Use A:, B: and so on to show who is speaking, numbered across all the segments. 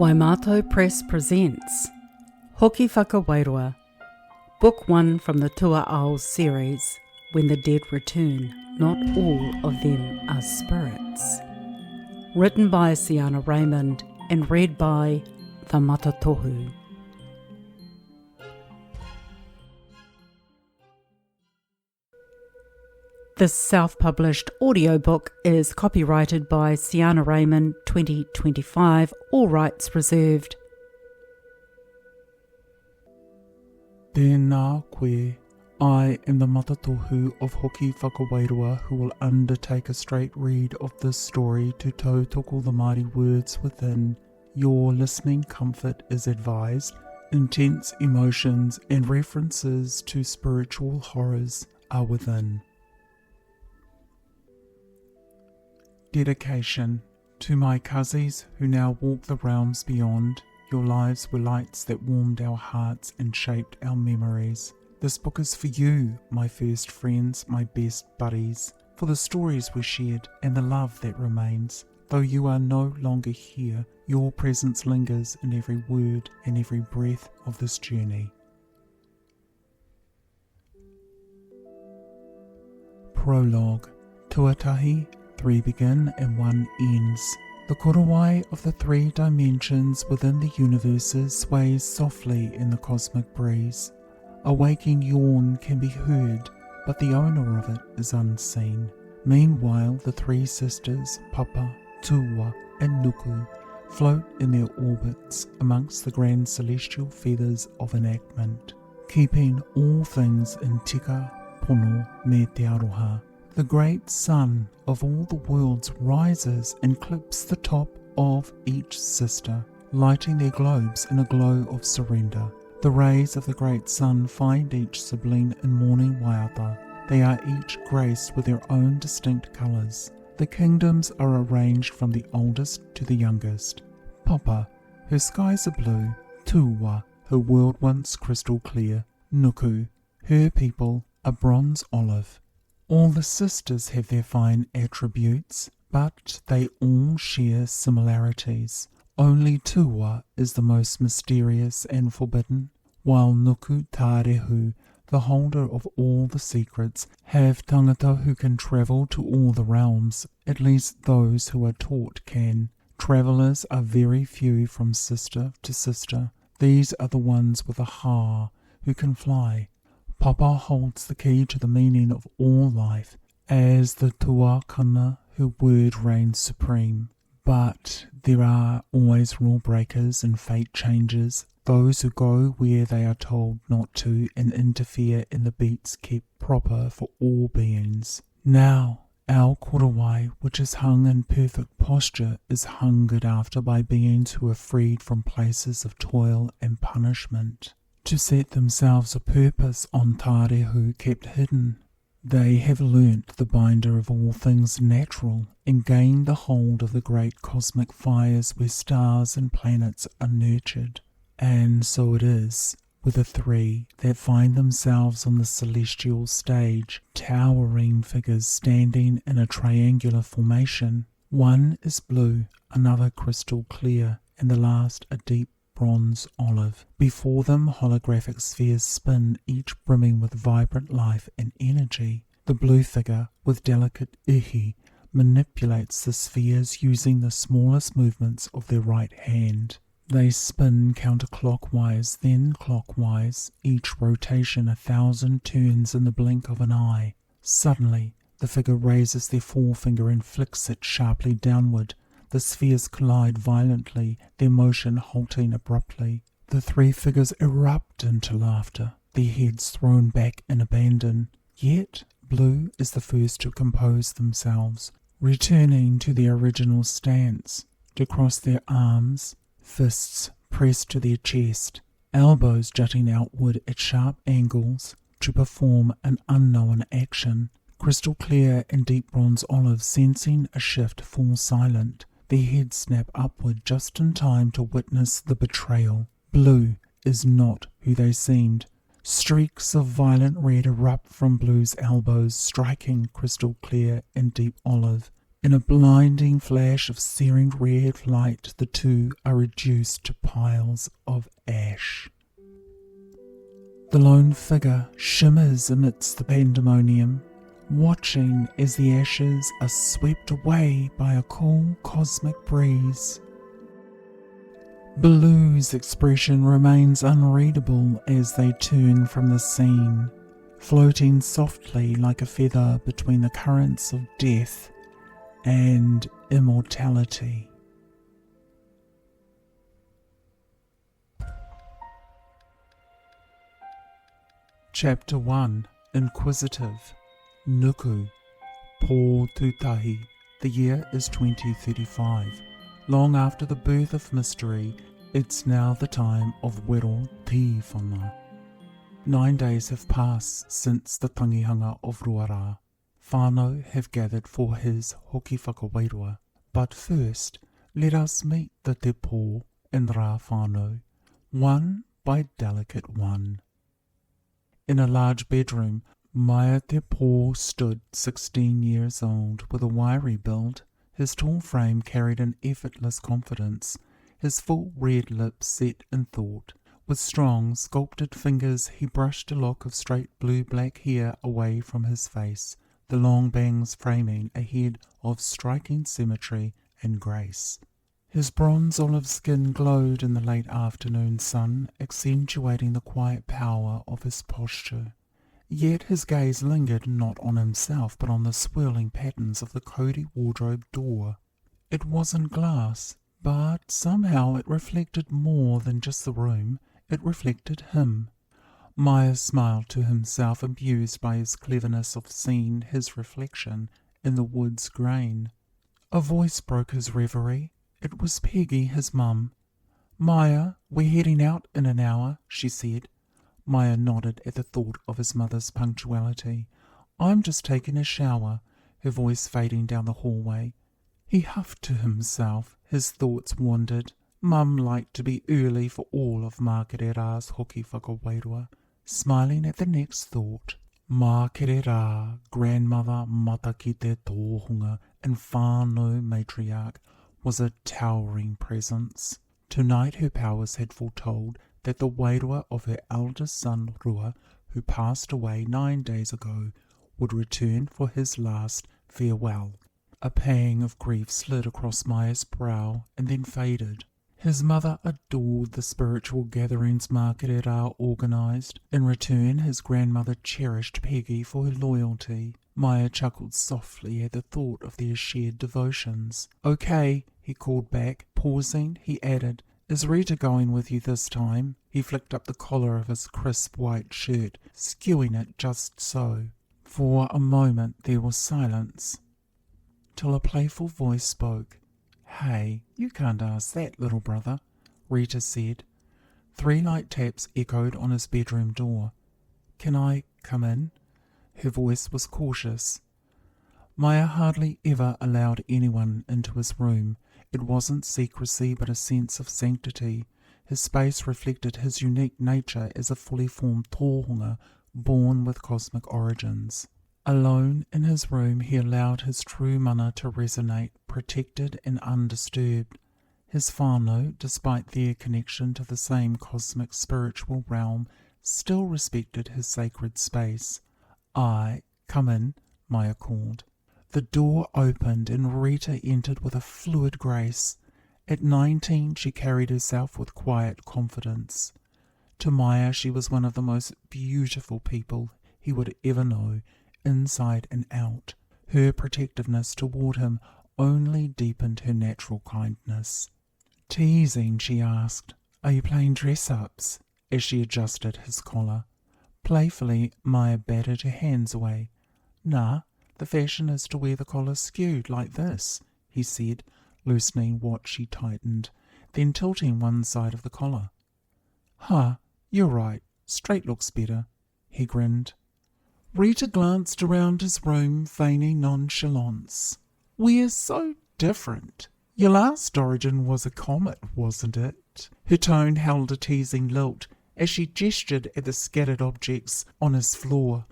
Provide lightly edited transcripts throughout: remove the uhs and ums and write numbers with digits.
A: Waimato Press presents Hoki Whakawairua, Book 1 from the Tua Ao's series, When the Dead Return, Not All of Them Are Spirits. Written by Siana Raymond and read by the Matatohu. This self-published audiobook is copyrighted by Siana Raymond 2025, all rights reserved.
B: Tēnā koe, I am the Matatohu of Hoki Whakawairua who will undertake a straight read of this story to tautoko the mighty words within. Your listening comfort is advised. Intense emotions and references to spiritual horrors are within. Dedication. To my cousins who now walk the realms beyond, your lives were lights that warmed our hearts and shaped our memories. This book is for you, my first friends, my best buddies, for the stories we shared and the love that remains. Though you are no longer here, your presence lingers in every word and every breath of this journey. Prologue. Tuatahi. 3 begin and 1 ends. The korowai of the 3 dimensions within the universes sways softly in the cosmic breeze. A waking yawn can be heard, but the owner of it is unseen. Meanwhile, the 3 sisters, Papa, Tuwa, and Nuku, float in their orbits amongst the grand celestial feathers of enactment, keeping all things in tika, pono, me te aroha. The great sun of all the worlds rises and clips the top of each sister, lighting their globes in a glow of surrender. The rays of the great sun find each sibling in morning waiata. They are each graced with their own distinct colours. The kingdoms are arranged from the oldest to the youngest. Papa, her skies are blue. Tuwa, her world once crystal clear. Nuku, her people are bronze olive. All the sisters have their fine attributes, but they all share similarities. Only Tuwa is the most mysterious and forbidden, while Nuku Tarehu, the holder of all the secrets, have tangata who can travel to all the realms. At least those who are taught can. Travellers are very few from sister to sister. These are the ones with a ha, who can fly. Papa holds the key to the meaning of all life, as the tuakana, her word reigns supreme. But there are always rule breakers and fate changers, those who go where they are told not to and interfere in the beats kept proper for all beings. Now, our korowai, which is hung in perfect posture, is hungered after by beings who are freed from places of toil and punishment, to set themselves a purpose on Tarehu kept hidden. They have learnt the binder of all things natural and gained the hold of the great cosmic fires where stars and planets are nurtured. And so it is with the 3 that find themselves on the celestial stage, towering figures standing in a triangular formation. One is blue, another crystal clear, and the last a deep bronze olive. Before them holographic spheres spin, each brimming with vibrant life and energy. The blue figure, with delicate ihi, manipulates the spheres using the smallest movements of their right hand. They spin counterclockwise, then clockwise, each rotation 1,000 turns in the blink of an eye. Suddenly, the figure raises their forefinger and flicks it sharply downward. The spheres collide violently, their motion halting abruptly. The 3 figures erupt into laughter, their heads thrown back in abandon. Yet, blue is the first to compose themselves, returning to their original stance, to cross their arms, fists pressed to their chest, elbows jutting outward at sharp angles, to perform an unknown action. Crystal clear and deep bronze olive, sensing a shift, fall silent. Their heads snap upward just in time to witness the betrayal. Blue is not who they seemed. Streaks of violent red erupt from Blue's elbows, striking crystal clear and deep olive. In a blinding flash of searing red light, the two are reduced to piles of ash. The lone figure shimmers amidst the pandemonium, watching as the ashes are swept away by a cool cosmic breeze. Blue's expression remains unreadable as they turn from the scene, floating softly like a feather between the currents of death and immortality. Chapter 1, Inquisitive. Nuku. Po Tutahi. The year is 2035. Long after the birth of mystery, it's now the time of Wero Tīwhanga. 9 days have passed since the tangihanga of Ruara. Whānau have gathered for his Hoki Whakawairua. But first, let us meet the te pō and rā whānau, one by delicate one. In a large bedroom, Maia te pō stood 16 years old, with a wiry build. His tall frame carried an effortless confidence, his full red lips set in thought. With strong, sculpted fingers he brushed a lock of straight blue-black hair away from his face, the long bangs framing a head of striking symmetry and grace. His bronze olive skin glowed in the late afternoon sun, accentuating the quiet power of his posture. Yet his gaze lingered not on himself, but on the swirling patterns of the Cody wardrobe door. It wasn't glass, but somehow it reflected more than just the room. It reflected him. Maia smiled to himself, amused by his cleverness of seeing his reflection in the wood's grain. A voice broke his reverie. It was Peggy, his mum. "Maia, we're heading out in an hour," she said. Maia nodded at the thought of his mother's punctuality. "I'm just taking a shower," her voice fading down the hallway. He huffed to himself. His thoughts wandered. Mum liked to be early for all of Mākerera's Hoki Whakawairua. Smiling at the next thought, Mākerera, grandmother Mataki te Taonga and whānau matriarch, was a towering presence. Tonight her powers had foretold that the wairua of her eldest son Rua, who passed away 9 days ago, would return for his last farewell. A pang of grief slid across Maia's brow and then faded. His mother adored the spiritual gatherings Mākerera organised. In return, his grandmother cherished Peggy for her loyalty. Maia chuckled softly at the thought of their shared devotions. "Okay," he called back. Pausing, he added, "Is Rita going with you this time?" He flicked up the collar of his crisp white shirt, skewing it just so. For a moment there was silence, till a playful voice spoke. "Hey, you can't ask that, little brother," Rita said. 3 light taps echoed on his bedroom door. "Can I come in?" Her voice was cautious. Maia hardly ever allowed anyone into his room. It wasn't secrecy, but a sense of sanctity. His space reflected his unique nature as a fully formed tohunga, born with cosmic origins. Alone in his room, he allowed his true mana to resonate, protected and undisturbed. His whānau, despite their connection to the same cosmic spiritual realm, still respected his sacred space. "Come in," Maia called. The door opened and Rita entered with a fluid grace. At 19, she carried herself with quiet confidence. To Maia, she was one of the most beautiful people he would ever know, inside and out. Her protectiveness toward him only deepened her natural kindness. Teasing, she asked, "Are you playing dress-ups?" as she adjusted his collar. Playfully, Maia batted her hands away. "Nah, the fashion is to wear the collar skewed like this," he said, loosening what she tightened, then tilting one side of the collar. "Huh, you're right, straight looks better," he grinned. Rita glanced around his room, feigning nonchalance. "We're so different. Your last origin was a comet, wasn't it?" Her tone held a teasing lilt as she gestured at the scattered objects on his floor.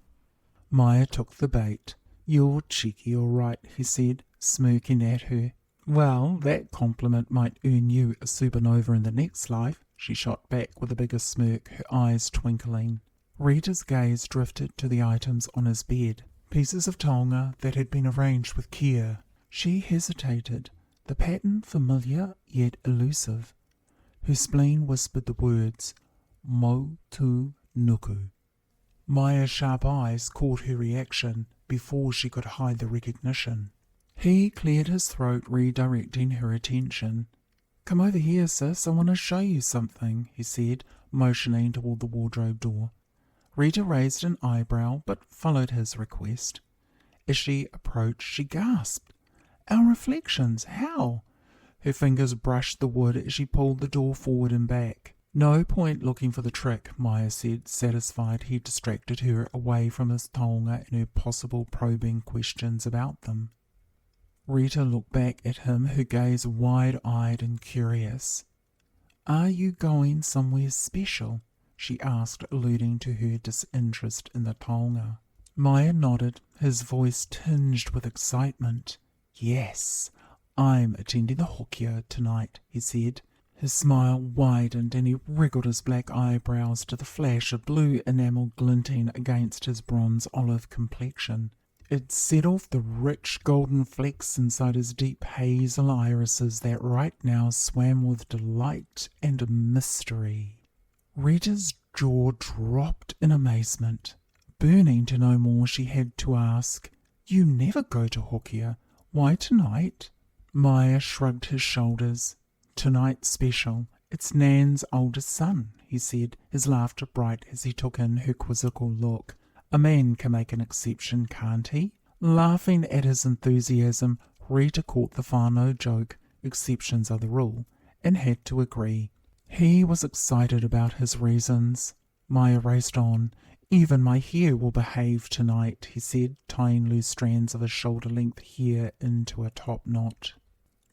B: Maia took the bait. "You're cheeky, all right," he said, smirking at her. Well, that compliment might earn you a supernova in the next life, she shot back with a bigger smirk, her eyes twinkling. Rita's gaze drifted to the items on his bed, pieces of taonga that had been arranged with care. She hesitated, the pattern familiar yet elusive. Her spleen whispered the words, Mo tu nuku. Maya's sharp eyes caught her reaction before she could hide the recognition. He cleared his throat, redirecting her attention. Come over here, sis, I want to show you something, he said, motioning toward the wardrobe door. Rita raised an eyebrow, but followed his request. As she approached, she gasped. Our reflections, how? Her fingers brushed the wood as she pulled the door forward and back. No point looking for the trick, Maya said, satisfied he distracted her away from his taonga and her possible probing questions about them. Rita looked back at him, her gaze wide-eyed and curious. Are you going somewhere special? She asked, alluding to her disinterest in the taonga. Maya nodded, his voice tinged with excitement. Yes, I'm attending the Hokia tonight, he said. His smile widened and he wriggled his black eyebrows to the flash of blue enamel glinting against his bronze-olive complexion. It set off the rich golden flecks inside his deep hazel irises that right now swam with delight and mystery. Rita's jaw dropped in amazement. Burning to know more, she had to ask, You never go to Hokia. Why tonight? Maya shrugged his shoulders. Tonight's special. It's Nan's oldest son, he said, his laughter bright as he took in her quizzical look. A man can make an exception, can't he? Laughing at his enthusiasm, Rita caught the whānau joke, exceptions are the rule, and had to agree. He was excited about his reasons. Maya raced on. Even my hair will behave tonight, he said, tying loose strands of his shoulder-length hair into a top knot.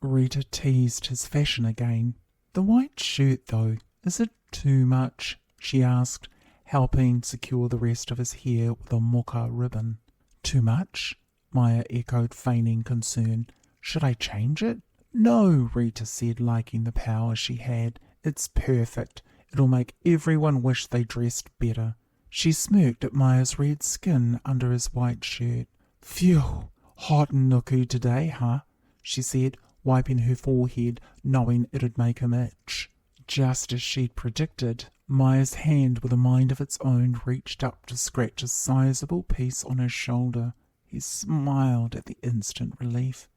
B: Rita teased his fashion again. The white shirt, though, is it too much? She asked, helping secure the rest of his hair with a mocha ribbon. Too much? Maya echoed, feigning concern. Should I change it? No, Rita said, liking the power she had. It's perfect. It'll make everyone wish they dressed better. She smirked at Maya's red skin under his white shirt. Phew, hot and nuku today, huh? She said, wiping her forehead, knowing it'd make him itch. Just as she'd predicted, Maya's hand with a mind of its own reached up to scratch a sizable piece on his shoulder. He smiled at the instant relief.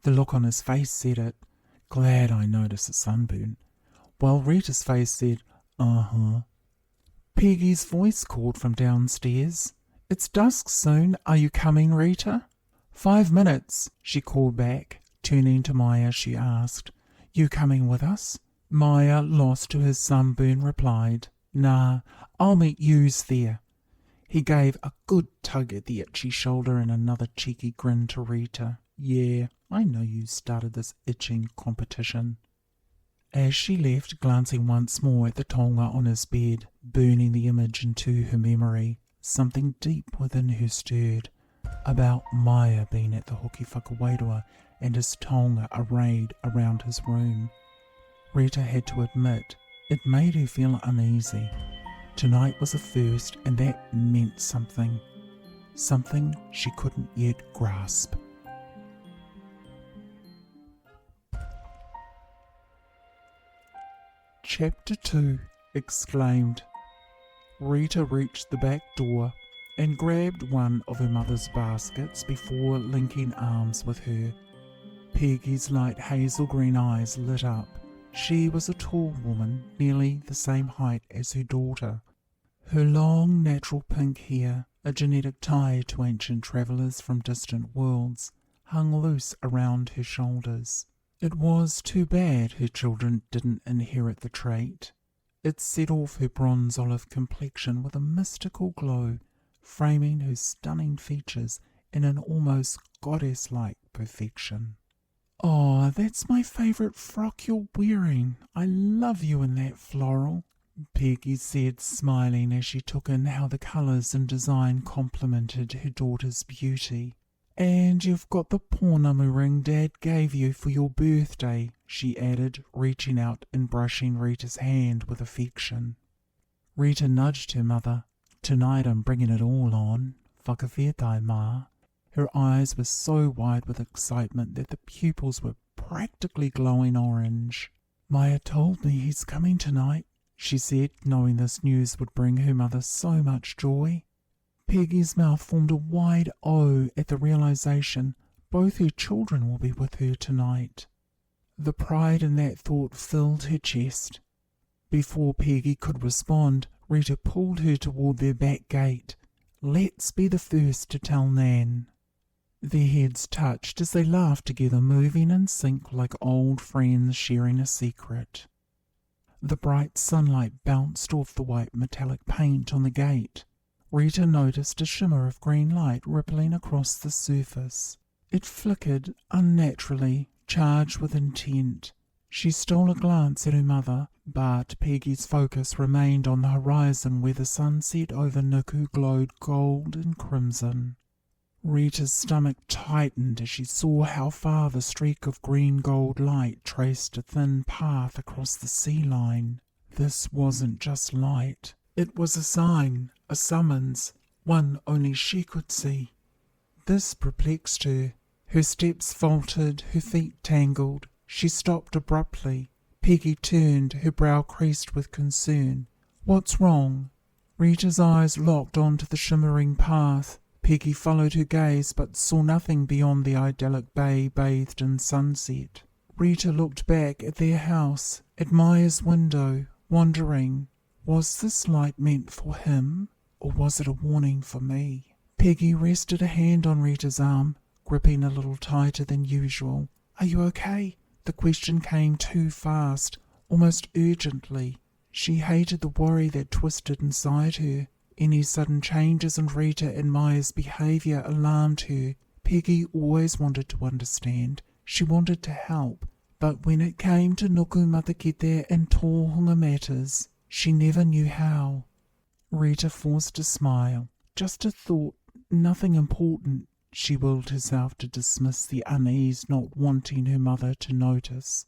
B: The look on his face said it. Glad I noticed a sunburn. While Rita's face said, uh-huh. Peggy's voice called from downstairs. It's dusk soon. Are you coming, Rita? 5 minutes, she called back. Turning to Maya, she asked, You coming with us? Maya, lost to his sunburn, replied, Nah, I'll meet yous there. He gave a good tug at the itchy shoulder and another cheeky grin to Rita. Yeah, I know you started this itching competition. As she left, glancing once more at the taonga on his bed, burning the image into her memory, something deep within her stirred, about Maya being at the Hoki Whakawairua and his taonga arrayed around his room. Rita had to admit, it made her feel uneasy. Tonight was a first, and that meant something. Something she couldn't yet grasp. Chapter 2, Exclaimed. Rita reached the back door and grabbed one of her mother's baskets before linking arms with her. Peggy's light hazel green eyes lit up. She was a tall woman, nearly the same height as her daughter. Her long, natural pink hair, a genetic tie to ancient travellers from distant worlds, hung loose around her shoulders. It was too bad her children didn't inherit the trait. It set off her bronze-olive complexion with a mystical glow, framing her stunning features in an almost goddess-like perfection. Oh, that's my favourite frock you're wearing. I love you in that floral, Peggy said, smiling as she took in how the colours and design complemented her daughter's beauty. "And you've got the Pounamu ring Dad gave you for your birthday," she added, reaching out and brushing Rita's hand with affection. Rita nudged her mother. "Tonight I'm bringing it all on. Whakawhetai, Ma." Her eyes were so wide with excitement that the pupils were practically glowing orange. "Maya told me he's coming tonight," she said, knowing this news would bring her mother so much joy. Peggy's mouth formed a wide O at the realization both her children will be with her tonight. The pride in that thought filled her chest. Before Peggy could respond, Rita pulled her toward their back gate. "Let's be the first to tell Nan." Their heads touched as they laughed together, moving in sync like old friends sharing a secret. The bright sunlight bounced off the white metallic paint on the gate. Rita noticed a shimmer of green light rippling across the surface. It flickered unnaturally, charged with intent. She stole a glance at her mother, but Peggy's focus remained on the horizon where the sunset over Nuku glowed gold and crimson. Rita's stomach tightened as she saw how far the streak of green-gold light traced a thin path across the sea line. This wasn't just light. It was a sign, a summons, one only she could see. This perplexed her. Her steps faltered, her feet tangled. She stopped abruptly. Peggy turned, her brow creased with concern. "What's wrong?" Rita's eyes locked onto the shimmering path. Peggy followed her gaze but saw nothing beyond the idyllic bay bathed in sunset. Rita looked back at their house, at Maya's window, wondering, was this light meant for him, or was it a warning for me? Peggy rested a hand on Rita's arm, gripping a little tighter than usual. "Are you okay?" The question came too fast, almost urgently. She hated the worry that twisted inside her. Any sudden changes in Rita and Maya's behaviour alarmed her. Peggy always wanted to understand. She wanted to help. But when it came to Nuku Matakite and Taonga matters, she never knew how. Rita forced a smile. Just a thought, nothing important. She willed herself to dismiss the unease, not wanting her mother to notice.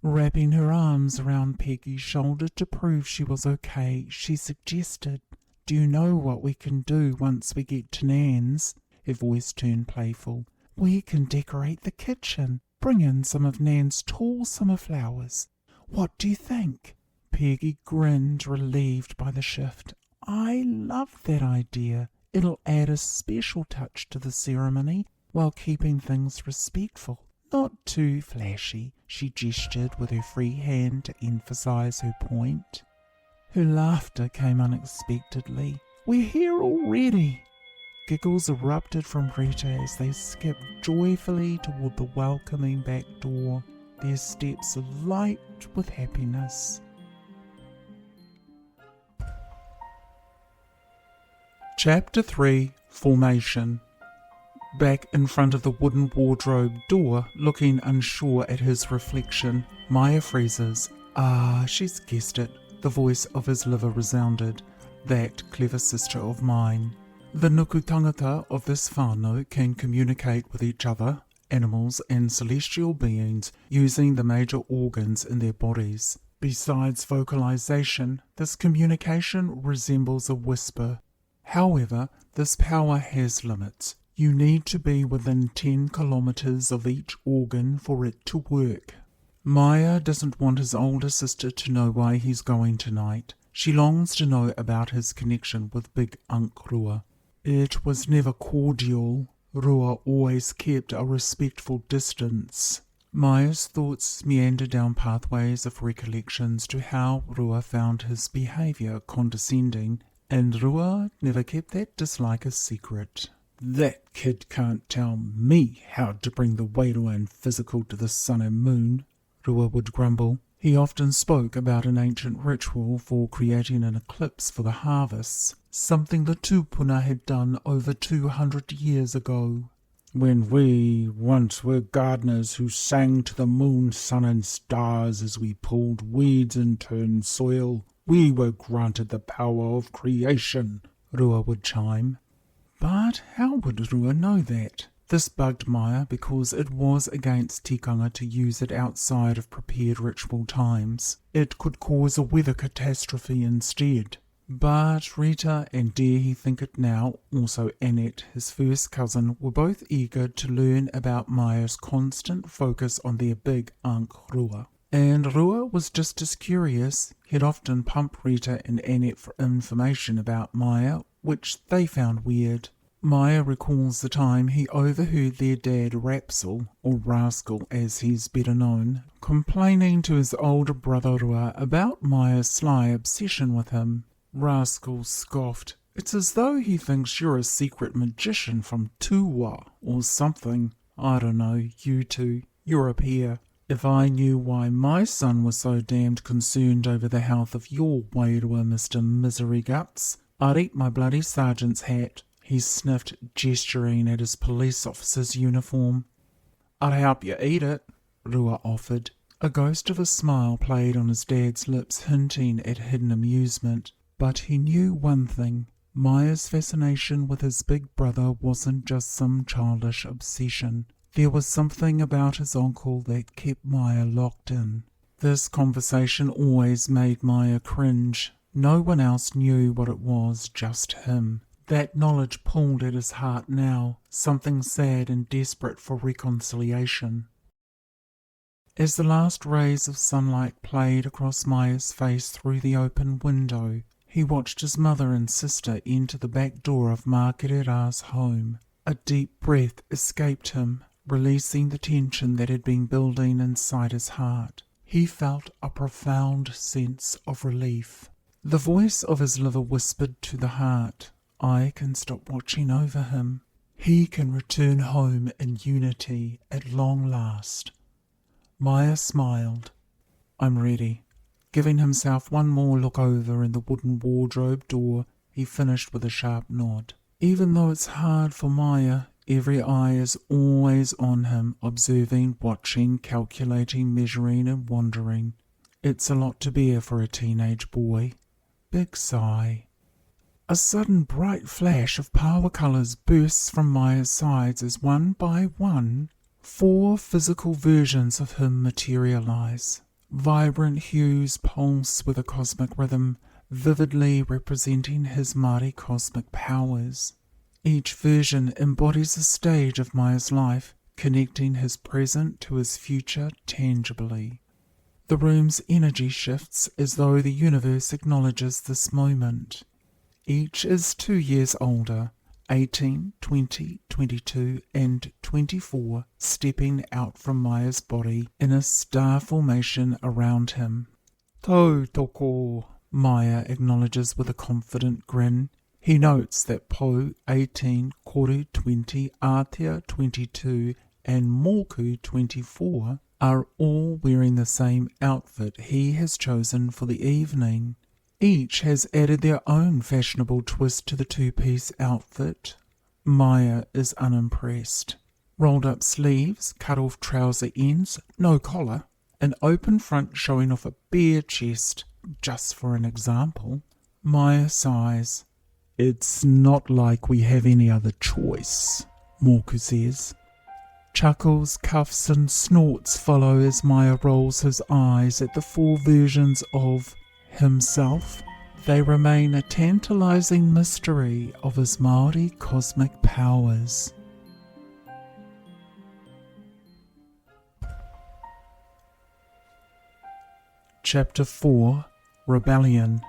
B: Wrapping her arms around Peggy's shoulder to prove she was okay, she suggested, "Do you know what we can do once we get to Nan's?" Her voice turned playful. "We can decorate the kitchen. Bring in some of Nan's tall summer flowers. What do you think?" Peggy grinned, relieved by the shift. "I love that idea. It'll add a special touch to the ceremony while keeping things respectful. Not too flashy," she gestured with her free hand to emphasize her point. Her laughter came unexpectedly. "We're here already!" Giggles erupted from Rita as they skipped joyfully toward the welcoming back door, their steps alight with happiness. Chapter 3, Formation. Back in front of the wooden wardrobe door, looking unsure at his reflection, Maya freezes. She's guessed it. The voice of his liver resounded. That clever sister of mine. The nuku tangata of this whānau can communicate with each other, animals and celestial beings, using the major organs in their bodies. Besides vocalization, this communication resembles a whisper. However, this power has limits. You need to be within 10 kilometers of each organ for it to work. Maya doesn't want his older sister to know why he's going tonight. She longs to know about his connection with Big Unc Rua. It was never cordial. Rua always kept a respectful distance. Maya's thoughts meander down pathways of recollections to how Rua found his behaviour condescending, and Rua never kept that dislike a secret. "That kid can't tell me how to bring the Wairuan physical to the sun and moon," Rua would grumble. He often spoke about an ancient ritual for creating an eclipse for the harvests, something the Tupuna had done over 200 years ago. "When we once were gardeners who sang to the moon, sun and stars as we pulled weeds and turned soil, we were granted the power of creation," Rua would chime. But how would Rua know that? This bugged Maya because it was against tikanga to use it outside of prepared ritual times. It could cause a weather catastrophe instead. But Rita and dare he think it now, also Annette, his first cousin, were both eager to learn about Maya's constant focus on their big Ankh Rua. And Rua was just as curious. He'd often pump Rita and Annette for information about Maya, which they found weird. Maya recalls the time he overheard their dad Rapsel, or Rascal as he's better known, complaining to his older brother Rua about Maya's sly obsession with him. Rascal scoffed. It's as though he thinks you're a secret magician from Tuwa or something. I don't know, you two. You're a pair. If I knew why my son was so damned concerned over the health of your Wairua, Mr. Misery Guts, I'd eat my bloody sergeant's hat. He sniffed, gesturing at his police officer's uniform. I'd help you eat it, Rua offered. A ghost of a smile played on his dad's lips, hinting at hidden amusement. But he knew one thing. Maya's fascination with his big brother wasn't just some childish obsession. There was something about his uncle that kept Maya locked in. This conversation always made Maya cringe. No one else knew what it was, just him. That knowledge pulled at his heart now, something sad and desperate for reconciliation. As the last rays of sunlight played across Maya's face through the open window, he watched his mother and sister enter the back door of Markerera's home. A deep breath escaped him, releasing the tension that had been building inside his heart. He felt a profound sense of relief. The voice of his liver whispered to the heart, I can stop watching over him. He can return home in unity at long last. Maya smiled. I'm ready. Giving himself one more look over in the wooden wardrobe door, he finished with a sharp nod. Even though it's hard for Maya, every eye is always on him, observing, watching, calculating, measuring and wondering. It's a lot to bear for a teenage boy. Big sigh. A sudden bright flash of power colours bursts from Maya's sides as one by one 4 physical versions of him materialise. Vibrant hues pulse with a cosmic rhythm, vividly representing his mighty cosmic powers. Each version embodies a stage of Maya's life, connecting his present to his future tangibly. The room's energy shifts as though the universe acknowledges this moment. Each is 2 years older, 18, 20, 22 and 24, stepping out from Maya's body in a star formation around him. Tautoko, Maya acknowledges with a confident grin. He notes that Po 18, Koru 20, Atea 22 and Moku 24 are all wearing the same outfit he has chosen for the evening. Each has added their own fashionable twist to the two-piece outfit. Maya is unimpressed. Rolled-up sleeves, cut-off trouser ends, no collar, an open front showing off a bare chest, just for an example. Maya sighs. It's not like we have any other choice, Moku says. Chuckles, cuffs and snorts follow as Maya rolls his eyes at the 4 versions of himself. They remain a tantalizing mystery of his mighty cosmic powers. Chapter 4, Rebellion.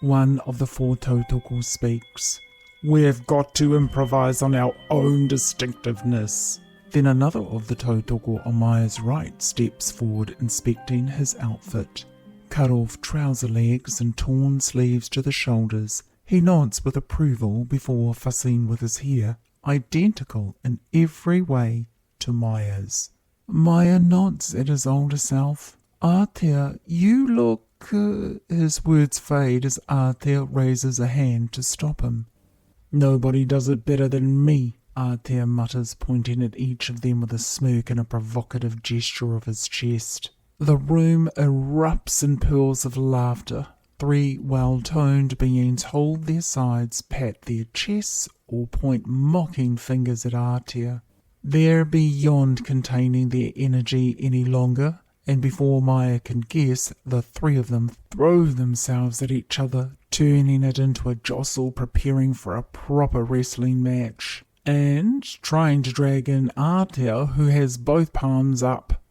B: One of the 4 Tautoko speaks. We've got to improvise on our own distinctiveness. Then another of the Tautoko on Maya's right steps forward, inspecting his outfit. Cut-off trouser legs and torn sleeves to the shoulders, he nods with approval before fussing with his hair, identical in every way to Maya's. Maya nods at his older self. Atea, you look... His words fade as Atea raises a hand to stop him. Nobody does it better than me, Atea mutters, pointing at each of them with a smirk and a provocative gesture of his chest. The room erupts in peals of laughter. 3 well-toned beings hold their sides, pat their chests, or point mocking fingers at Atea. They're beyond containing their energy any longer, and before Maya can guess, the three of them throw themselves at each other, turning it into a jostle, preparing for a proper wrestling match, and trying to drag in Aotea, who has both palms up.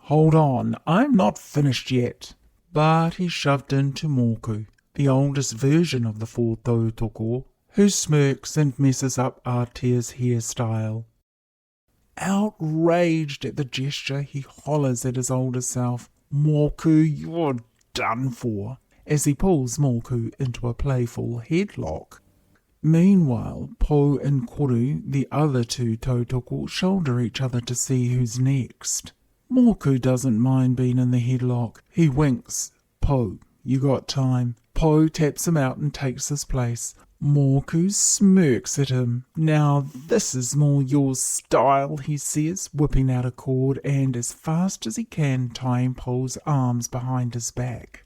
B: "Hold on, I'm not finished yet." But he's shoved into Moku, the oldest version of the four tautoko, who smirks and messes up Aotea's hairstyle. Outraged at the gesture, he hollers at his older self, "Moku, you're done for," as he pulls Moku into a playful headlock. Meanwhile, Po and Koru, the other two tautoko, shoulder each other to see who's next. Moku doesn't mind being in the headlock. He winks. "Po, you got time." Po taps him out and takes his place. Moku smirks at him. "Now this is more your style," he says, whipping out a cord and, as fast as he can, tying Po's arms behind his back.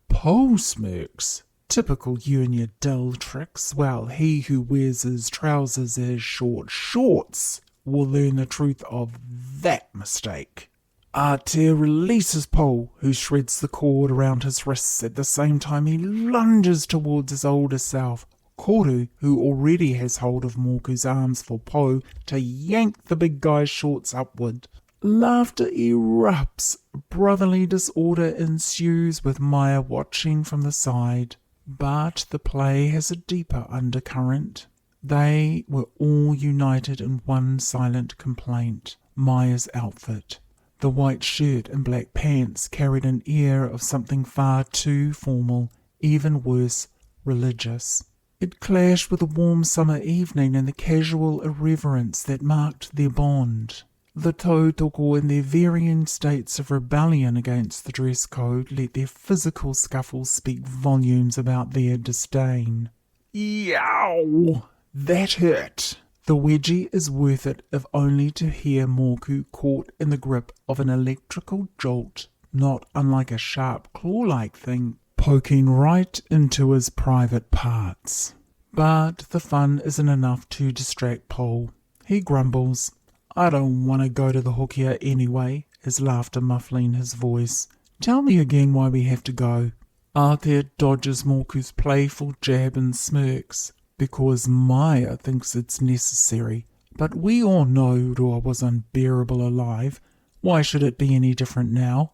B: Po smirks. "Typical you and your dull tricks. Well, he who wears his trousers as short shorts will learn the truth of that mistake." Aotea releases Po, who shreds the cord around his wrists. At the same time, he lunges towards his older self. Koru, who already has hold of Moku's arms for Po, to yank the big guy's shorts upward. Laughter erupts. Brotherly disorder ensues, with Maya watching from the side. But the play has a deeper undercurrent. They were all united in one silent complaint: Maya's outfit. The white shirt and black pants carried an air of something far too formal, even worse, religious. It clashed with the warm summer evening and the casual irreverence that marked their bond. The tautoko, in their varying states of rebellion against the dress code, let their physical scuffles speak volumes about their disdain. Yow! That hurt! The wedgie is worth it if only to hear Moku caught in the grip of an electrical jolt, not unlike a sharp claw-like thing, poking right into his private parts. But the fun isn't enough to distract Po. He grumbles. "I don't want to go to the Hokia anyway," his laughter muffling his voice. "Tell me again why we have to go." Aotea dodges Moku's playful jab and smirks. "Because Maya thinks it's necessary. But we all know Rua was unbearable alive. Why should it be any different now?"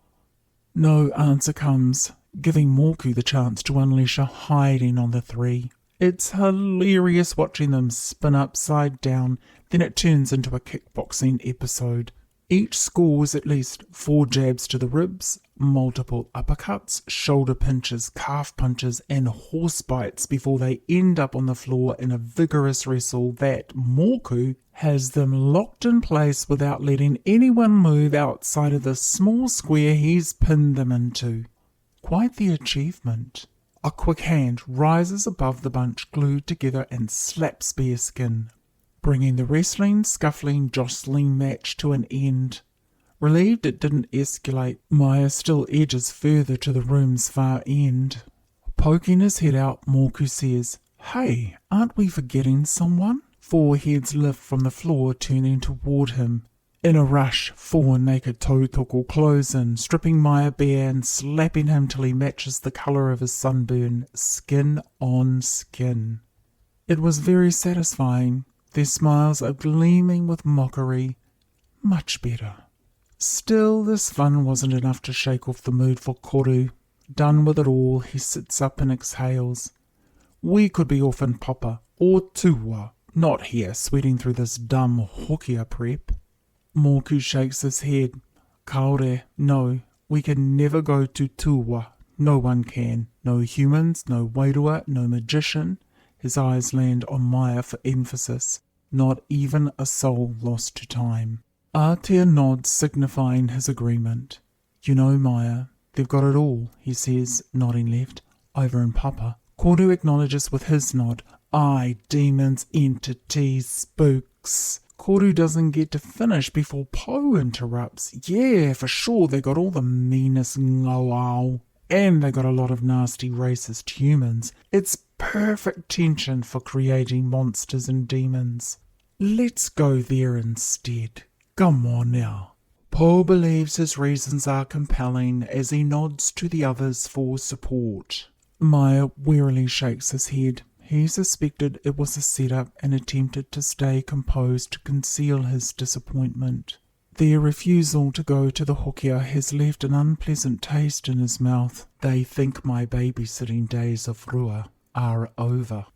B: No answer comes, giving Moku the chance to unleash a hiding on the three. It's hilarious watching them spin upside down, then it turns into a kickboxing episode. Each scores at least 4 jabs to the ribs, multiple uppercuts, shoulder pinches, calf punches, and horse bites before they end up on the floor in a vigorous wrestle that Moku has them locked in place without letting anyone move outside of the small square he's pinned them into. Quite the achievement. A quick hand rises above the bunch glued together and slaps Bearskin, bringing the wrestling, scuffling, jostling match to an end. Relieved it didn't escalate, Maya still edges further to the room's far end. Poking his head out, Moku says, "Hey, aren't we forgetting someone?" 4 heads lift from the floor, turning toward him. In a rush, 4 naked tautoko close in, stripping Maya bare and slapping him till he matches the colour of his sunburn, skin on skin. It was very satisfying. Their smiles are gleaming with mockery. Much better. Still, this fun wasn't enough to shake off the mood for Koru. Done with it all, he sits up and exhales. We could be off in Papa, or Tuwa, not here sweating through this dumb Hokia prep. Moku shakes his head. Kaore, no, we can never go to Tuwa. No one can. No humans, no wairua, no magician. His eyes land on Maya for emphasis. Not even a soul lost to time. Aotea nods, signifying his agreement. You know, Maya, they've got it all, he says, nodding left. Over in Papa. Koru acknowledges with his nod. Aye, demons, entities, spooks. Koru doesn't get to finish before Po interrupts. Yeah, for sure, they got all the meanest ngawao. And they got a lot of nasty racist humans. It's perfect tension for creating monsters and demons. Let's go there instead. Come on now. Paul believes his reasons are compelling as he nods to the others for support. Maya wearily shakes his head. He suspected it was a setup and attempted to stay composed to conceal his disappointment. Their refusal to go to the hokia has left an unpleasant taste in his mouth. They think my babysitting days of rua are over.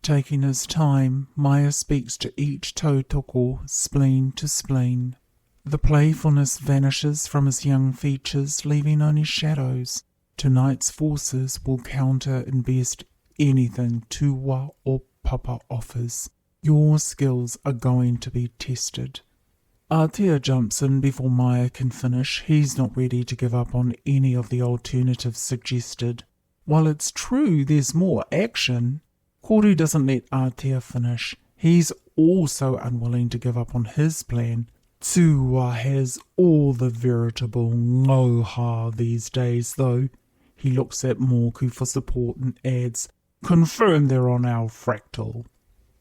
B: Taking his time, Maya speaks to each tautoko, spleen to spleen. The playfulness vanishes from his young features, leaving only shadows. Tonight's forces will counter and best anything Tuwa or Papa offers. Your skills are going to be tested. Aotea jumps in before Maya can finish. He's not ready to give up on any of the alternatives suggested. While it's true there's more action, Koru doesn't let Aotea finish. He's also unwilling to give up on his plan. Tuwa has all the veritable ngoha these days, though. He looks at Moku for support and adds, "Confirm they're on our fractal."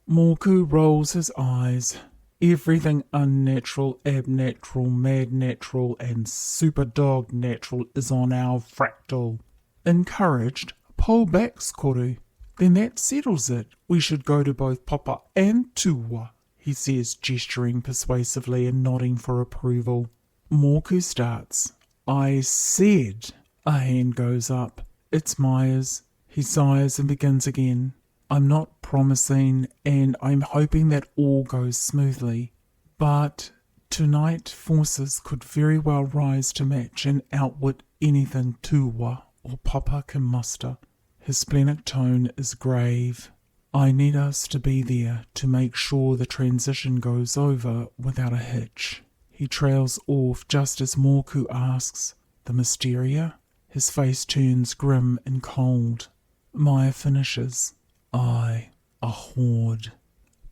B: Moku rolls his eyes. Everything unnatural, abnatural, mad natural, and super dog natural is on our fractal. Encouraged, Paul backs Koru. "Then that settles it. We should go to both Papa and Tuwa," he says, gesturing persuasively and nodding for approval. Moku starts. "I said..." A hand goes up. It's Maya's. He sighs and begins again. "I'm not promising, and I'm hoping that all goes smoothly. But tonight forces could very well rise to match and outwit anything Tuwa or Papa can muster." His splenic tone is grave. "I need us to be there to make sure the transition goes over without a hitch." He trails off just as Moku asks, "The Mysteria?" His face turns grim and cold. Maya finishes. "Aye, a horde."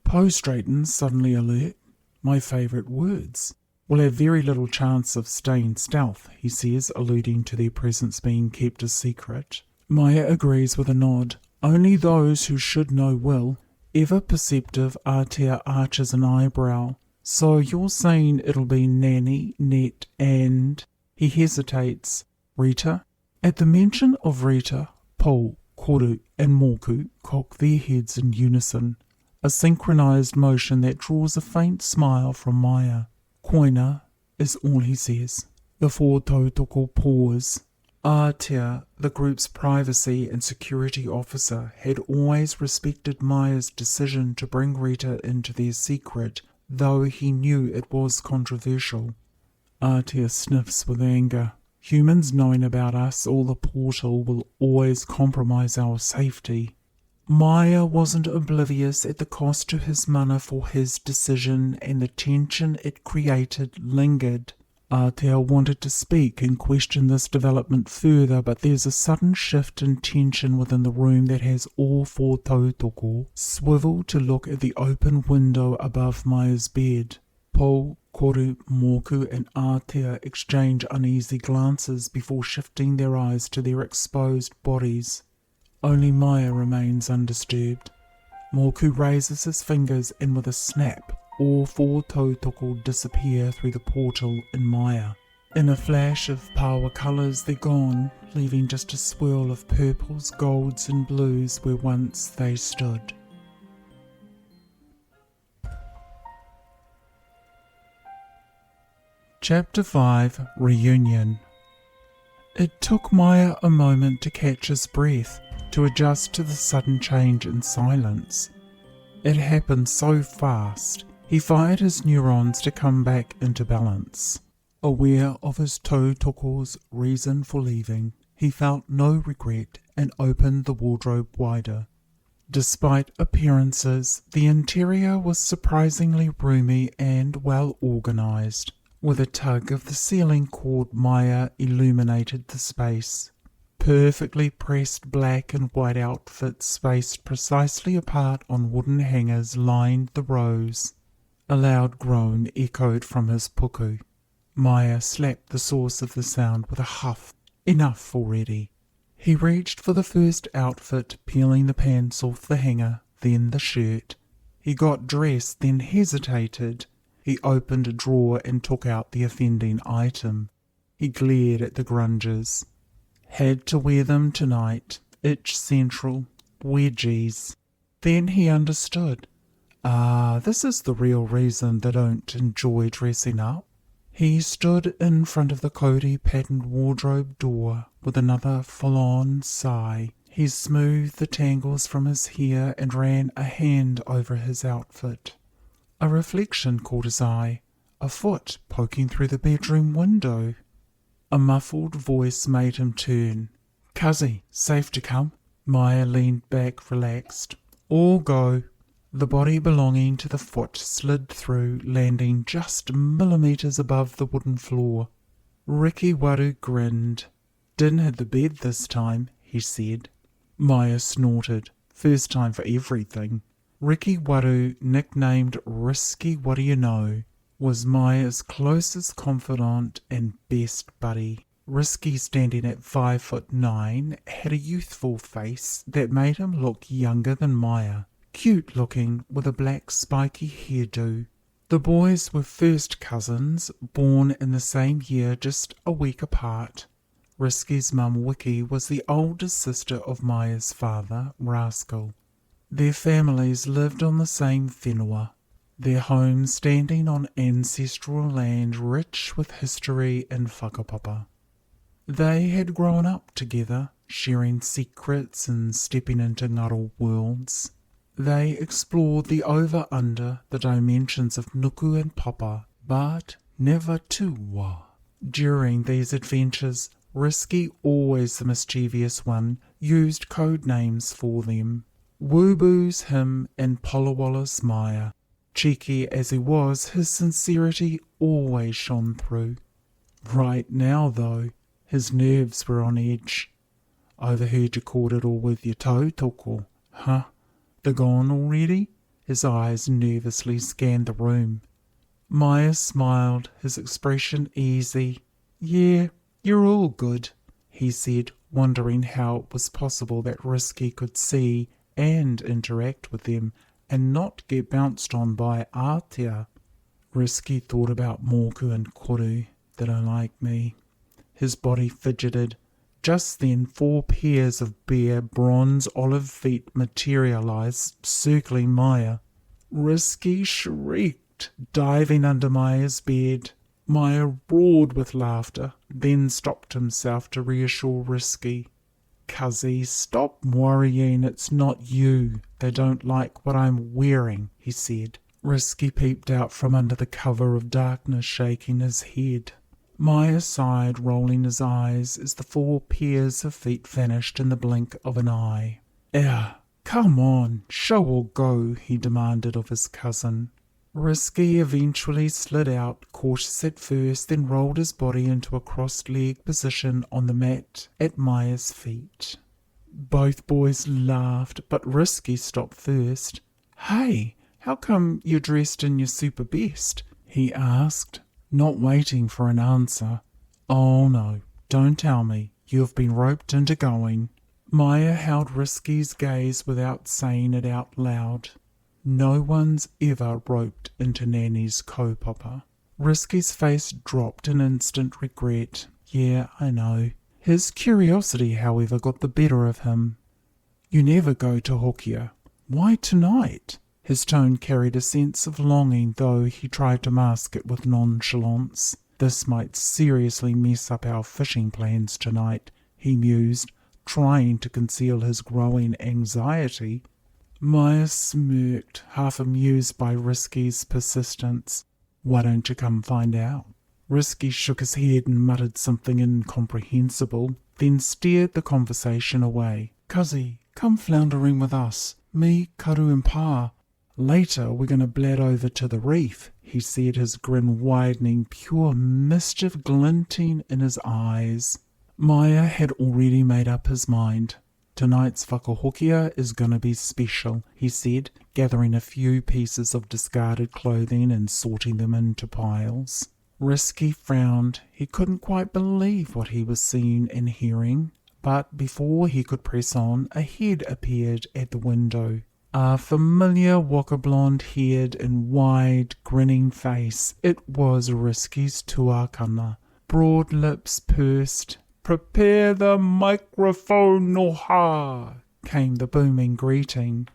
B: Poe straightens, suddenly alert. "My favourite words. We'll have very little chance of staying stealth," he says, alluding to their presence being kept a secret. Maya agrees with a nod. "Only those who should know will." Ever perceptive, Aotea arches an eyebrow. "So you're saying it'll be Nanny, Net, and..." He hesitates. "Rita?" At the mention of Rita, Paul, Koru, and Moku cock their heads in unison, a synchronized motion that draws a faint smile from Maya. "Koina," is all he says. The four tautoko pause. Aotea, the group's privacy and security officer, had always respected Maya's decision to bring Rita into their secret, though he knew it was controversial. Aotea sniffs with anger. "Humans knowing about us or the portal will always compromise our safety." Maya wasn't oblivious at the cost to his mana for his decision, and the tension it created lingered. Aotea wanted to speak and question this development further, but there's a sudden shift in tension within the room that has all four tautoko swivel to look at the open window above Maya's bed. Po, Koru, Moku and Aotea exchange uneasy glances before shifting their eyes to their exposed bodies. Only Maya remains undisturbed. Moku raises his fingers and with a snap, all four tautoko disappear through the portal in Maya. In a flash of power colours they're gone, leaving just a swirl of purples, golds and blues where once they stood. Chapter 5 Reunion. It took Maya a moment to catch his breath, to adjust to the sudden change in silence. It happened so fast, he fired his neurons to come back into balance. Aware of his tautoko's reason for leaving, he felt no regret and opened the wardrobe wider. Despite appearances, the interior was surprisingly roomy and well organised. With a tug of the ceiling cord, Maya illuminated the space. Perfectly pressed black and white outfits spaced precisely apart on wooden hangers lined the rows. A loud groan echoed from his puku. Maya slapped the source of the sound with a huff. Enough already. He reached for the first outfit, peeling the pants off the hanger, then the shirt. He got dressed, then hesitated. He opened a drawer and took out the offending item. He glared at the grunges. Had to wear them tonight. Itch central. Wedgies. Then he understood. This is the real reason they don't enjoy dressing up. He stood in front of the Cody patterned wardrobe door with another full-on sigh. He smoothed the tangles from his hair and ran a hand over his outfit. A reflection caught his eye, a foot poking through the bedroom window. A muffled voice made him turn. "Cuzzy, safe to come?" Maya leaned back, relaxed. "All go." The body belonging to the foot slid through, landing just millimetres above the wooden floor. Ricky Waru grinned. "Didn't hit the bed this time," he said. Maya snorted. First time for everything. Ricky Waru, nicknamed Risky What-Do-You-Know, was Maya's closest confidant and best buddy. Risky, standing at 5'9", had a youthful face that made him look younger than Maya. Cute looking, with a black spiky hairdo. The boys were first cousins, born in the same year, just a week apart. Risky's mum, Wiki, was the oldest sister of Maya's father, Rascal. Their families lived on the same whenua, their home standing on ancestral land rich with history and whakapapa. They had grown up together, sharing secrets and stepping into ngaru worlds. They explored the over-under, the dimensions of nuku and papa, but never tuwa. During these adventures, Risky, always the mischievous one, used code names for them. Wooboos him and Polawalla's Maya. Cheeky as he was, his sincerity always shone through. Right now, though, his nerves were on edge. "Overheard you caught it all with your tautoko, huh? They're gone already?" His eyes nervously scanned the room. Maya smiled, his expression easy. "Yeah, you're all good," he said, wondering how it was possible that Risky could see and interact with them and not get bounced on by Aotea. Risky thought about Moku and Koru. "They don't like me." His body fidgeted. Just then 4 pairs of bare bronze olive feet materialized, circling Maya. Risky shrieked, diving under Maya's bed. Maya roared with laughter, then stopped himself to reassure Risky. "Cuzzy, stop worrying, it's not you. They don't like what I'm wearing," he said. Risky peeped out from under the cover of darkness, shaking his head. Maya sighed, rolling his eyes as the 4 pairs of feet vanished in the blink of an eye. Come on, show or go," he demanded of his cousin. Risky eventually slid out, cautious at first, then rolled his body into a crossed leg position on the mat at Maya's feet. Both boys laughed, but Risky stopped first. "Hey, how come you're dressed in your super best?" he asked, not waiting for an answer. "Oh no, don't tell me. You have been roped into going." Maya held Risky's gaze without saying it out loud. No one's ever roped into Nanny's kaupapa. Risky's face dropped in instant regret. Yeah, I know. His curiosity, however, got the better of him. "You never go to Hokia. Why tonight?" His tone carried a sense of longing, though he tried to mask it with nonchalance. "This might seriously mess up our fishing plans tonight," he mused, trying to conceal his growing anxiety. Maya smirked, half amused by Risky's persistence. "Why don't you come find out?" Risky shook his head and muttered something incomprehensible, then steered the conversation away. "Cuzzy, come floundering with us. Me, Karu and Pa. Later we're going to blad over to the reef," he said, his grin widening, pure mischief glinting in his eyes. Maya had already made up his mind. "Tonight's whakahokia is going to be special," he said, gathering a few pieces of discarded clothing and sorting them into piles. Risky frowned. He couldn't quite believe what he was seeing and hearing. But before he could press on, a head appeared at the window. A familiar waka blonde-haired and wide, grinning face. It was Risky's tuakana. Broad lips pursed. "Prepare the microphone, noha!" came the booming greeting.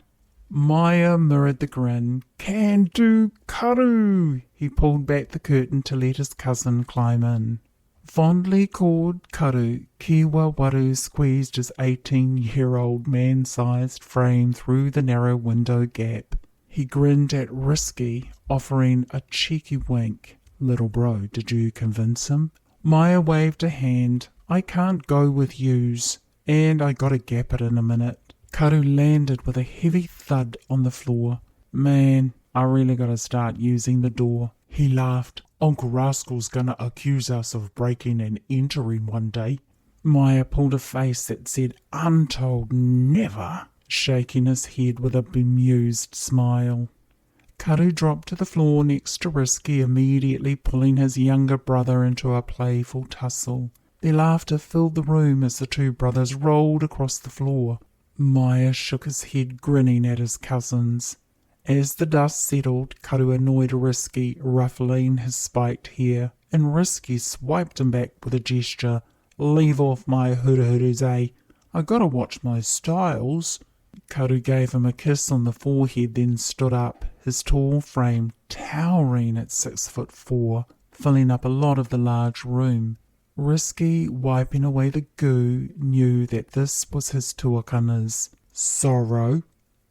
B: Maya mirrored the grin. "Can do, Karu!" He pulled back the curtain to let his cousin climb in. Fondly called Karu, Kiwa Waru squeezed his 18-year-old man-sized frame through the narrow window gap. He grinned at Risky, offering a cheeky wink. "Little bro, did you convince him?" Maya waved a hand. "I can't go with yous, and I gotta gap it in a minute." Karu landed with a heavy thud on the floor. "Man, I really gotta start using the door." He laughed. "Uncle Rascal's gonna accuse us of breaking and entering one day." Maya pulled a face that said "Untold never," shaking his head with a bemused smile. Karu dropped to the floor next to Risky, immediately pulling his younger brother into a playful tussle. Their laughter filled the room as the two brothers rolled across the floor. Maya shook his head, grinning at his cousins. As the dust settled, Karu annoyed Risky, ruffling his spiked hair, and Risky swiped him back with a gesture. "Leave off my hururus, eh? I gotta watch my styles." Karu gave him a kiss on the forehead, then stood up, his tall frame towering at 6'4", filling up a lot of the large room. Risky, wiping away the goo, knew that this was his tuakana's sorrow.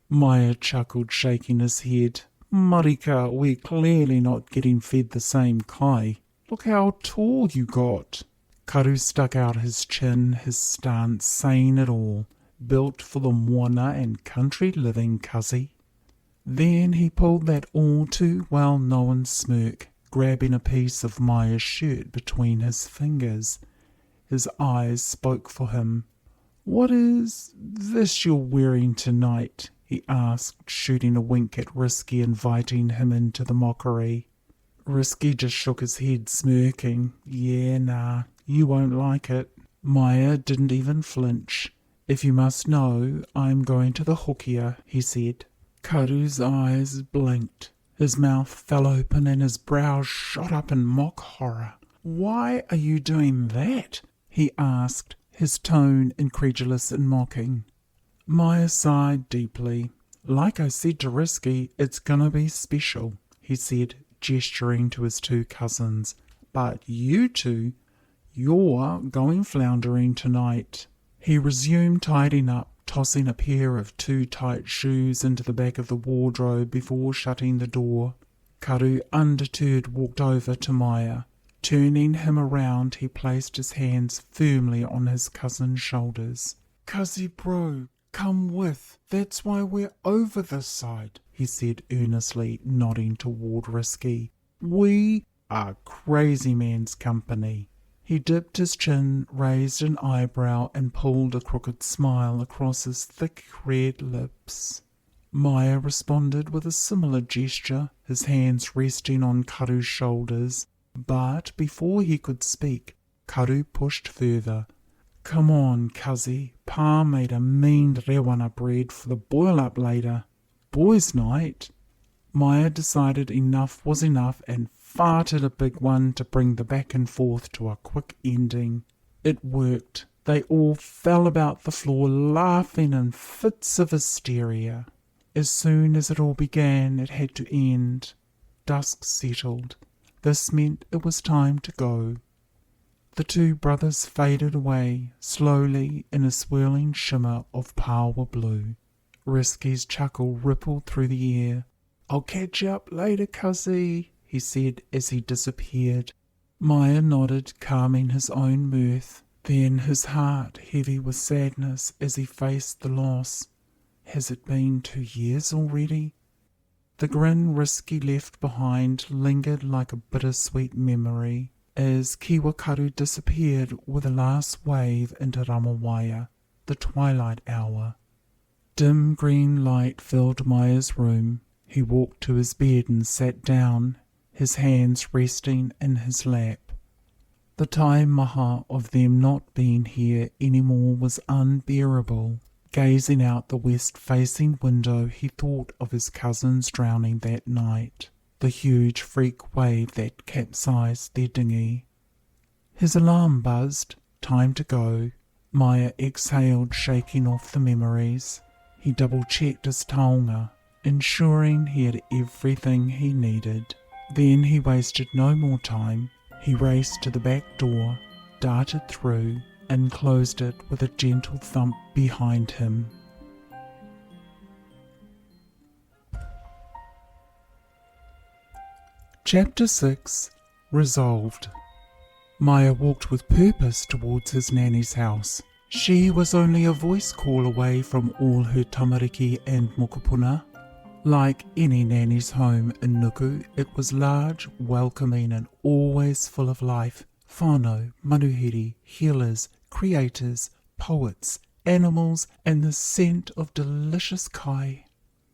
B: Maya chuckled, shaking his head. "Marika, we're clearly not getting fed the same kai. Look how tall you got." Karu stuck out his chin, his stance saying it all. "Built for the moana and country living, cuzzy." Then he pulled that all too well-known smirk, grabbing a piece of Maya's shirt between his fingers. His eyes spoke for him. "What is this you're wearing tonight?" he asked, shooting a wink at Risky, inviting him into the mockery. Risky just shook his head, smirking. "Yeah, nah, you won't like it." Maya didn't even flinch. "If you must know, I'm going to the Hokia," he said. Karu's eyes blinked. His mouth fell open and his brows shot up in mock horror. "Why are you doing that?" he asked, his tone incredulous and mocking. Maya sighed deeply. "Like I said to Risky, it's gonna be special," he said, gesturing to his two cousins. "But you two, you're going floundering tonight." He resumed tidying up, tossing a pair of too tight shoes into the back of the wardrobe before shutting the door. Karu, undeterred, walked over to Maya. Turning him around, he placed his hands firmly on his cousin's shoulders. "Cuzzy bro, come with. That's why we're over this side," he said earnestly, nodding toward Risky. "We are Crazy Man's company." He dipped his chin, raised an eyebrow, and pulled a crooked smile across his thick red lips. Maya responded with a similar gesture, his hands resting on Karu's shoulders. But before he could speak, Karu pushed further. "Come on, cuzzy. Pa made a mean rewana bread for the boil-up later. Boys' night." Maya decided enough was enough and farted a big one to bring the back and forth to a quick ending. It worked. They all fell about the floor laughing in fits of hysteria. As soon as it all began, it had to end. Dusk settled. This meant it was time to go. The two brothers faded away, slowly in a swirling shimmer of power blue. Risky's chuckle rippled through the air. "I'll catch you up later, cuzzy," he said as he disappeared. Maya nodded, calming his own mirth. Then his heart heavy with sadness as he faced the loss. Has it been 2 years already? The grin Risky left behind lingered like a bittersweet memory as Kiwakaru disappeared with a last wave into Ramawaya, the twilight hour. Dim green light filled Maya's room. He walked to his bed and sat down, his hands resting in his lap. The taimaha of them not being here any more was unbearable. Gazing out the west-facing window, he thought of his cousins drowning that night, the huge freak wave that capsized their dinghy. His alarm buzzed. Time to go. Maya exhaled, shaking off the memories. He double-checked his taonga, ensuring he had everything he needed. Then he wasted no more time. He raced to the back door, darted through, and closed it with a gentle thump behind him. Chapter 6. Resolved. Maya walked with purpose towards his nanny's house. She was only a voice call away from all her tamariki and mokopuna. Like any nanny's home in Nuku, it was large, welcoming and always full of life. Whānau, manuhiri, healers, creators, poets, animals, and the scent of delicious kai.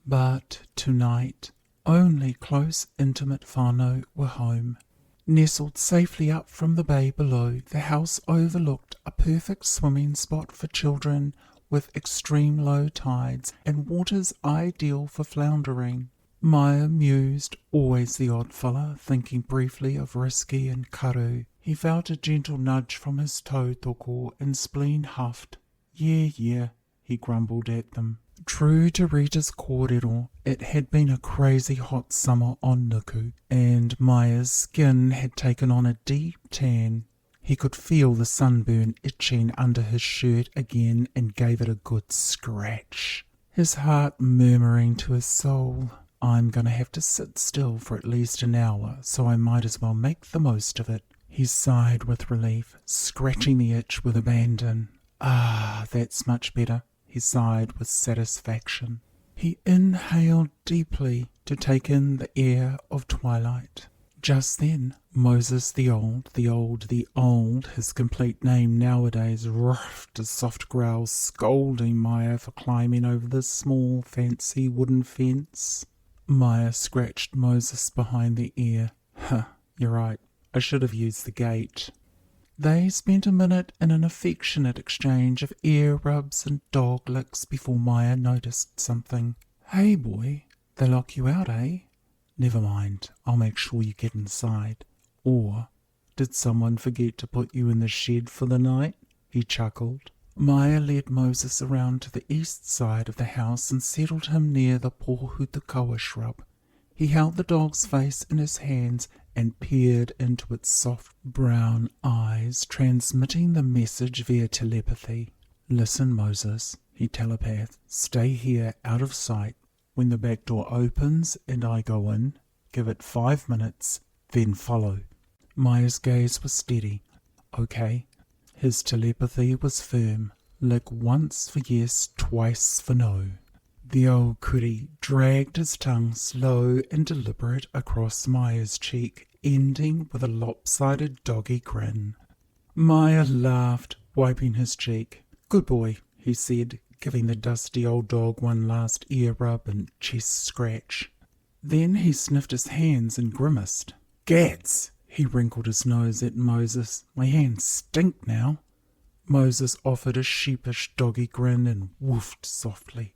B: But tonight, only close, intimate whānau were home. Nestled safely up from the bay below, the house overlooked a perfect swimming spot for children with extreme low tides and waters ideal for floundering. Maya mused, always the odd fella, thinking briefly of Risky and Karu. He felt a gentle nudge from his tautoko and spleen huffed. Yeah, he grumbled at them. True to Rita's kōrero, it had been a crazy hot summer on Nuku, and Maya's skin had taken on a deep tan. He could feel the sunburn itching under his shirt again and gave it a good scratch. His heart murmuring to his soul, I'm going to have to sit still for at least an hour, so I might as well make the most of it. He sighed with relief, scratching the itch with abandon. Ah, that's much better. He sighed with satisfaction. He inhaled deeply to take in the air of twilight. Just then, Moses the old, his complete name nowadays, roughed a soft growl, scolding Maya for climbing over the small, fancy wooden fence. Maya scratched Moses behind the ear. You're right, I should have used the gate. They spent a minute in an affectionate exchange of ear rubs and dog licks before Maya noticed something. Hey boy, they lock you out, eh? Never mind, I'll make sure you get inside. Or, did someone forget to put you in the shed for the night? He chuckled. Maya led Moses around to the east side of the house and settled him near the pohutakawa shrub. He held the dog's face in his hands and peered into its soft brown eyes, transmitting the message via telepathy. Listen, Moses, he telepathed. Stay here out of sight. When the back door opens and I go in, give it 5 minutes, then follow. Maya's gaze was steady. Okay. His telepathy was firm. Lick once for yes, twice for no. The old kuri dragged his tongue slow and deliberate across Maya's cheek, ending with a lopsided doggy grin. Maya laughed, wiping his cheek. Good boy, he said, giving the dusty old dog one last ear rub and chest scratch. Then he sniffed his hands and grimaced. Gads! He wrinkled his nose at Moses. My hands stink now. Moses offered a sheepish doggy grin and woofed softly.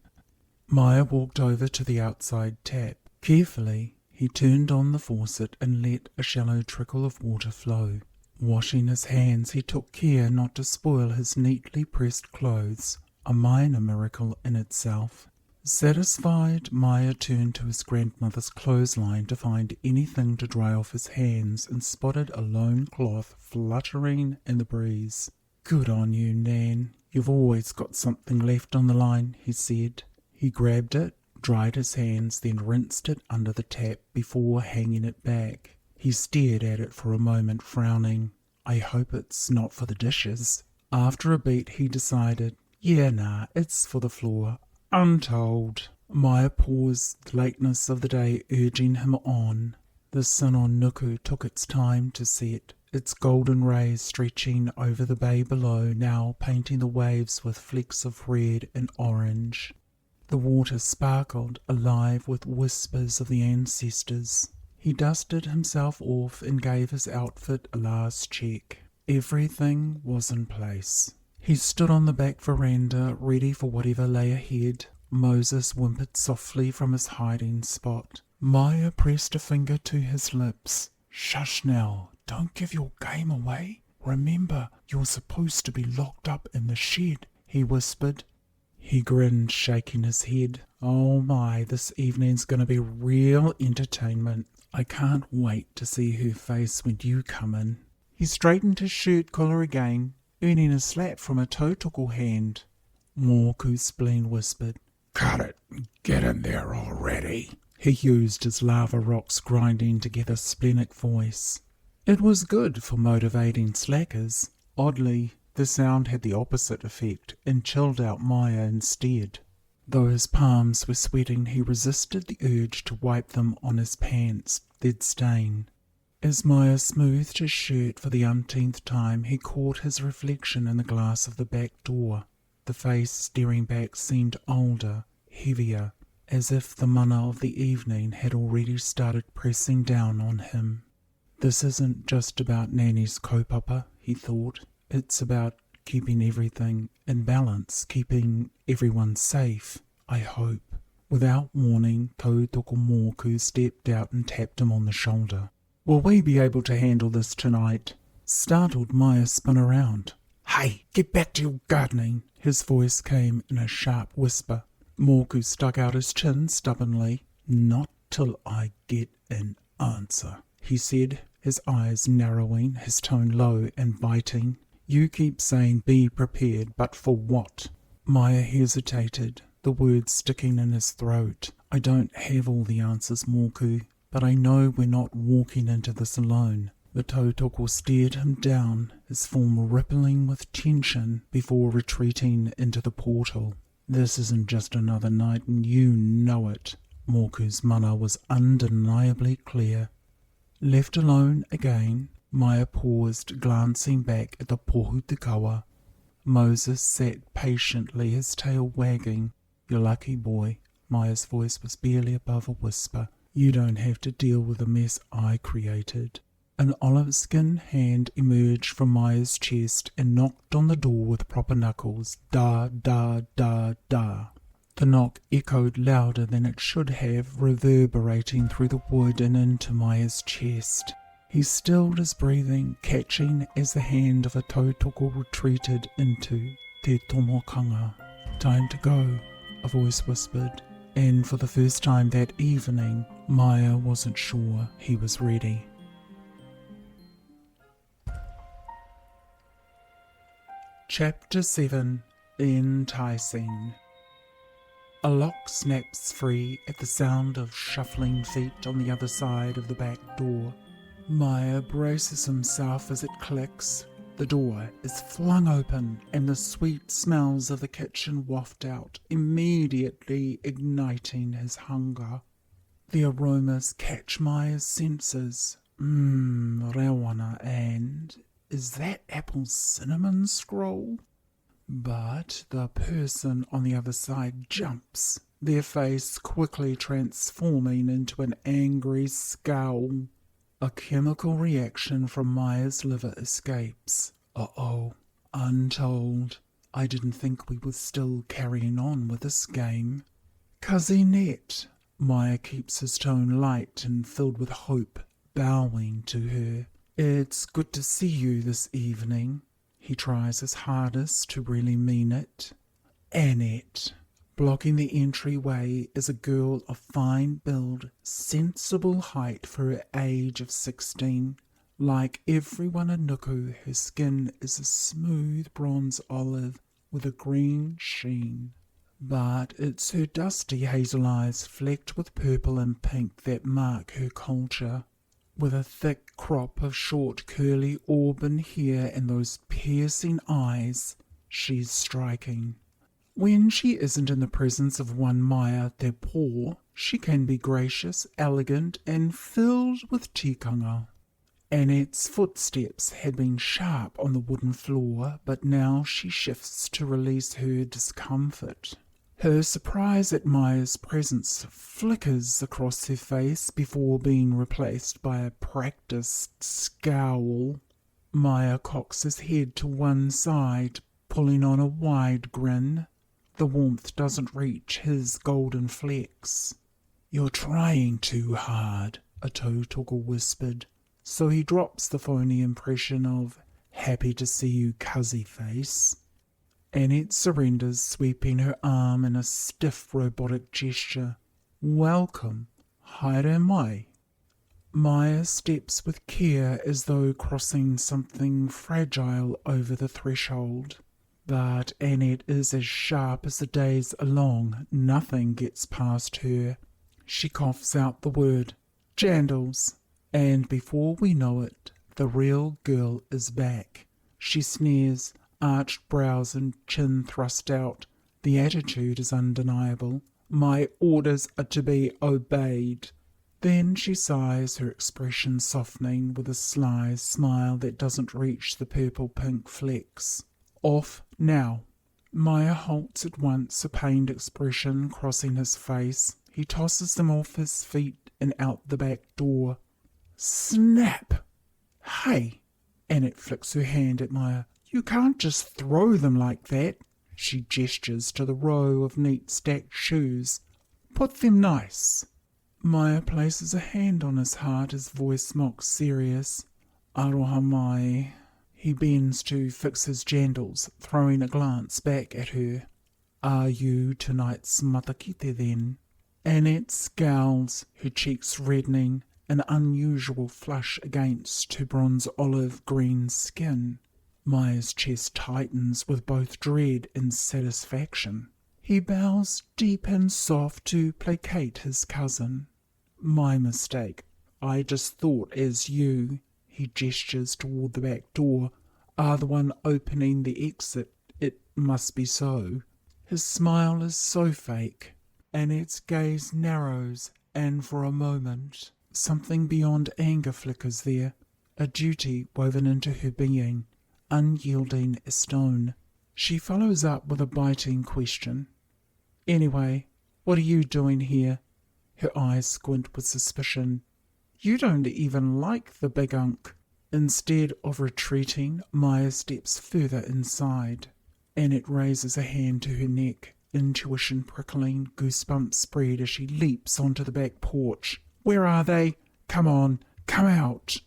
B: Maya walked over to the outside tap. Carefully, he turned on the faucet and let a shallow trickle of water flow. Washing his hands, he took care not to spoil his neatly pressed clothes, a minor miracle in itself. Satisfied, Maya turned to his grandmother's clothesline to find anything to dry off his hands and spotted a lone cloth fluttering in the breeze. Good on you, Nan. You've always got something left on the line, he said. He grabbed it, dried his hands, then rinsed it under the tap before hanging it back. He stared at it for a moment, frowning. I hope it's not for the dishes. After a beat, he decided, yeah, nah, it's for the floor. Untold. Maya paused, the lateness of the day urging him on. The sun on Nuku took its time to set, its golden rays stretching over the bay below, now painting the waves with flecks of red and orange. The water sparkled, alive with whispers of the ancestors. He dusted himself off and gave his outfit a last check. Everything was in place. He stood on the back veranda, ready for whatever lay ahead. Moses whimpered softly from his hiding spot. Maya pressed a finger to his lips. Shush now, don't give your game away. Remember, you're supposed to be locked up in the shed, he whispered. He grinned, shaking his head. Oh my, this evening's going to be real entertainment. I can't wait to see her face when you come in. He straightened his shirt collar again, earning a slap from a Tautoko hand. Moku's spleen whispered, "Cut it, get in there already." He used his lava rocks grinding together splenic voice. It was good for motivating slackers. Oddly, the sound had the opposite effect and chilled out Maya instead. Though his palms were sweating, he resisted the urge to wipe them on his pants. They'd stain. As Maya smoothed his shirt for the umpteenth time, he caught his reflection in the glass of the back door. The face staring back seemed older, heavier, as if the mana of the evening had already started pressing down on him. This isn't just about Nanny's kaupapa, he thought. It's about keeping everything in balance, keeping everyone safe, I hope. Without warning, Tautoko Moku stepped out and tapped him on the shoulder. Will we be able to handle this tonight? Startled, Maya spun around. Hey, get back to your gardening. His voice came in a sharp whisper. Moku stuck out his chin stubbornly. Not till I get an answer, he said, his eyes narrowing, his tone low and biting. You keep saying be prepared, but for what? Maya hesitated, the words sticking in his throat. I don't have all the answers, Moku, but I know we're not walking into this alone. The Tautoko stared him down, his form rippling with tension before retreating into the portal. This isn't just another night, and you know it. Moku's mana was undeniably clear. Left alone again, Maya paused, glancing back at the pohutukawa. Moses sat patiently, his tail wagging. You're lucky, boy. Maya's voice was barely above a whisper. You don't have to deal with the mess I created. An olive-skin hand emerged from Maya's chest and knocked on the door with proper knuckles. Da, da, da, da. The knock echoed louder than it should have, reverberating through the wood and into Maya's chest. He stilled his breathing, catching as the hand of a Tautoko retreated into Te Tomokanga. Time to go, a voice whispered, and for the first time that evening, Maya wasn't sure he was ready. Chapter 7. Enticing. A lock snaps free at the sound of shuffling feet on the other side of the back door. Maya braces himself as it clicks. The door is flung open and the sweet smells of the kitchen waft out, immediately igniting his hunger. The aromas catch Maya's senses. Rewana, and is that apple cinnamon scroll? But the person on the other side jumps, their face quickly transforming into an angry scowl. A chemical reaction from Maya's liver escapes. Uh-oh, untold. I didn't think we were still carrying on with this game. Cousinette. Maya keeps his tone light and filled with hope, bowing to her. It's good to see you this evening. He tries his hardest to really mean it. Annette. Blocking the entryway is a girl of fine build, sensible height for her age of 16. Like everyone in Nuku, her skin is a smooth bronze olive with a green sheen. But it's her dusty hazel eyes flecked with purple and pink that mark her culture. With a thick crop of short curly auburn hair and those piercing eyes, she's striking. When she isn't in the presence of one Maya te Pō, she can be gracious, elegant, and filled with tikanga. Annette's footsteps had been sharp on the wooden floor, but now she shifts to release her discomfort. Her surprise at Maya's presence flickers across her face before being replaced by a practised scowl. Maya cocks his head to one side, pulling on a wide grin. The warmth doesn't reach his golden flecks. "You're trying too hard," a tautoko whispered, so he drops the phony impression of "happy to see you, cuzzy face." Annette surrenders, sweeping her arm in a stiff robotic gesture. "Welcome, haere mai." Maya steps with care as though crossing something fragile over the threshold. But Annette is as sharp as the days are long. Nothing gets past her. She coughs out the word, "Jandals," and before we know it, the real girl is back. She sneers, arched brows and chin thrust out. The attitude is undeniable. "My orders are to be obeyed." Then she sighs, her expression softening with a sly smile that doesn't reach the purple-pink flecks. "Off now." Maya halts at once, a pained expression crossing his face. He tosses them off his feet and out the back door. Snap! "Hey!" Annette flicks her hand at Maya. "You can't just throw them like that." She gestures to the row of neat stacked shoes. "Put them nice." Maya places a hand on his heart, his voice mock serious. "Aroha mai." He bends to fix his jandals, throwing a glance back at her. "Are you tonight's matakite then?" Annette scowls, her cheeks reddening, an unusual flush against her bronze olive green skin. Maya's chest tightens with both dread and satisfaction. He bows deep and soft to placate his cousin. "My mistake. I just thought as you," he gestures toward the back door, "are the one opening the exit. It must be so." His smile is so fake. Annette's gaze narrows, and for a moment something beyond anger flickers there, a duty woven into her being, unyielding as stone. She follows up with a biting question. "Anyway, what are you doing here?" Her eyes squint with suspicion. "You don't even like the big unk." Instead of retreating, Maya steps further inside. Annette raises a hand to her neck, intuition prickling, goosebumps spread as she leaps onto the back porch. "Where are they? Come on, come out!"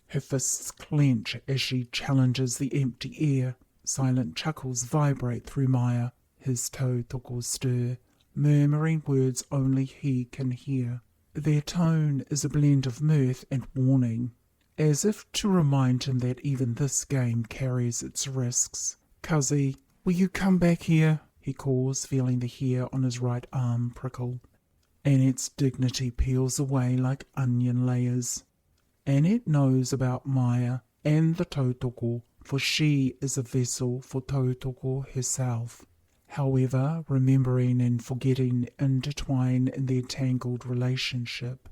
B: Her fists clench as she challenges the empty air. Silent chuckles vibrate through Maya, his tautoko stir, murmuring words only he can hear. Their tone is a blend of mirth and warning, as if to remind him that even this game carries its risks. "Cuzzy, will you come back here?" he calls, feeling the hair on his right arm prickle. Annette's dignity peels away like onion layers. Annette knows about Maya and the tautoko, for she is a vessel for tautoko herself. However, remembering and forgetting intertwine in their tangled relationship.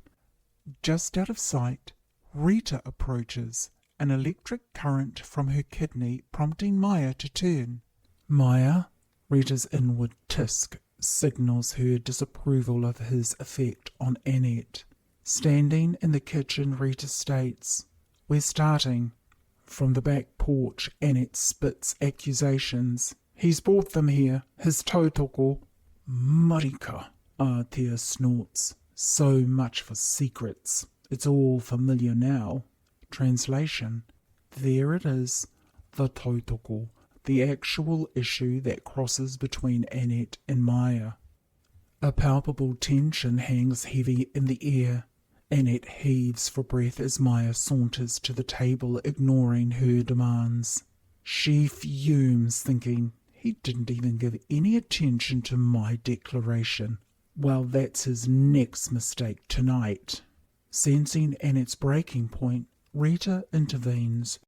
B: Just out of sight, Rita approaches, an electric current from her kidney prompting Maya to turn. "Maya?" Rita's inward tisk signals her disapproval of his effect on Annette. Standing in the kitchen, Rita states, "We're starting." From the back porch, Annette spits accusations. "He's brought them here, his tautoko." "Marika," Aotea snorts. "So much for secrets. It's all familiar now." Translation: there it is, the tautoko, the actual issue that crosses between Annette and Maya. A palpable tension hangs heavy in the air. Annette heaves for breath as Maya saunters to the table, ignoring her demands. She fumes, thinking, he didn't even give any attention to my declaration. Well, that's his next mistake tonight. Sensing Annette's breaking point, Rita intervenes,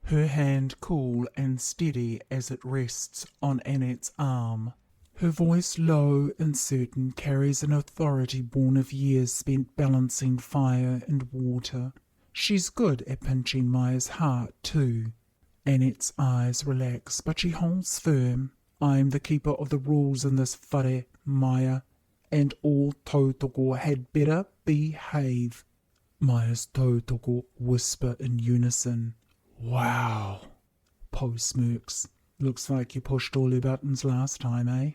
B: her hand cool and steady as it rests on Annette's arm. Her voice, low and certain, carries an authority born of years spent balancing fire and water. She's good at pinching Maya's heart, too. Annette's eyes relax, but she holds firm. "I'm the keeper of the rules in this whare, Maya, and all tautoko had better behave." Maya's tautoko whisper in unison. "Wow." Po smirks. Looks like you pushed all your buttons last time, eh?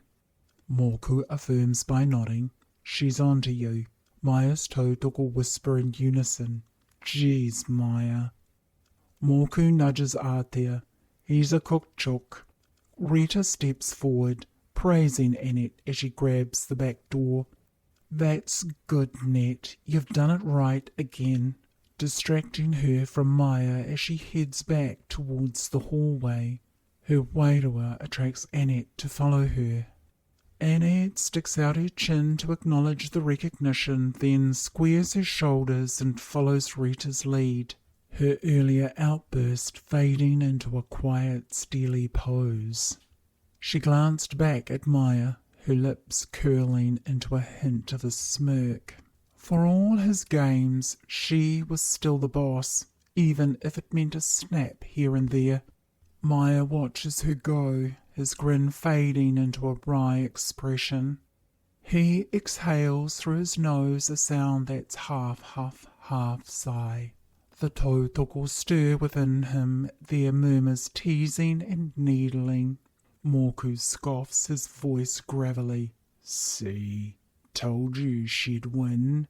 B: Moku affirms by nodding. She's on to you. Maya's tautoko whisper in unison. Geez, Maya. Moku nudges Atea. He's a cook chook. Rita steps forward, praising Annette as she grabs the back door. That's good, Net. You've done it right again, distracting her from Maya as she heads back towards the hallway. Her wairua attracts Annette to follow her. Annette sticks out her chin to acknowledge the recognition, then squares her shoulders and follows Rita's lead, her earlier outburst fading into a quiet, steely pose. She glanced back at Maya, her lips curling into a hint of a smirk. For all his games, she was still the boss, even if it meant a snap here and there. Maya watches her go, his grin fading into a wry expression. He exhales through his nose a sound that's half huff, half sigh. The tautoko stir within him, their murmurs teasing and needling. Moku scoffs, his voice gravelly. See, told you she'd win.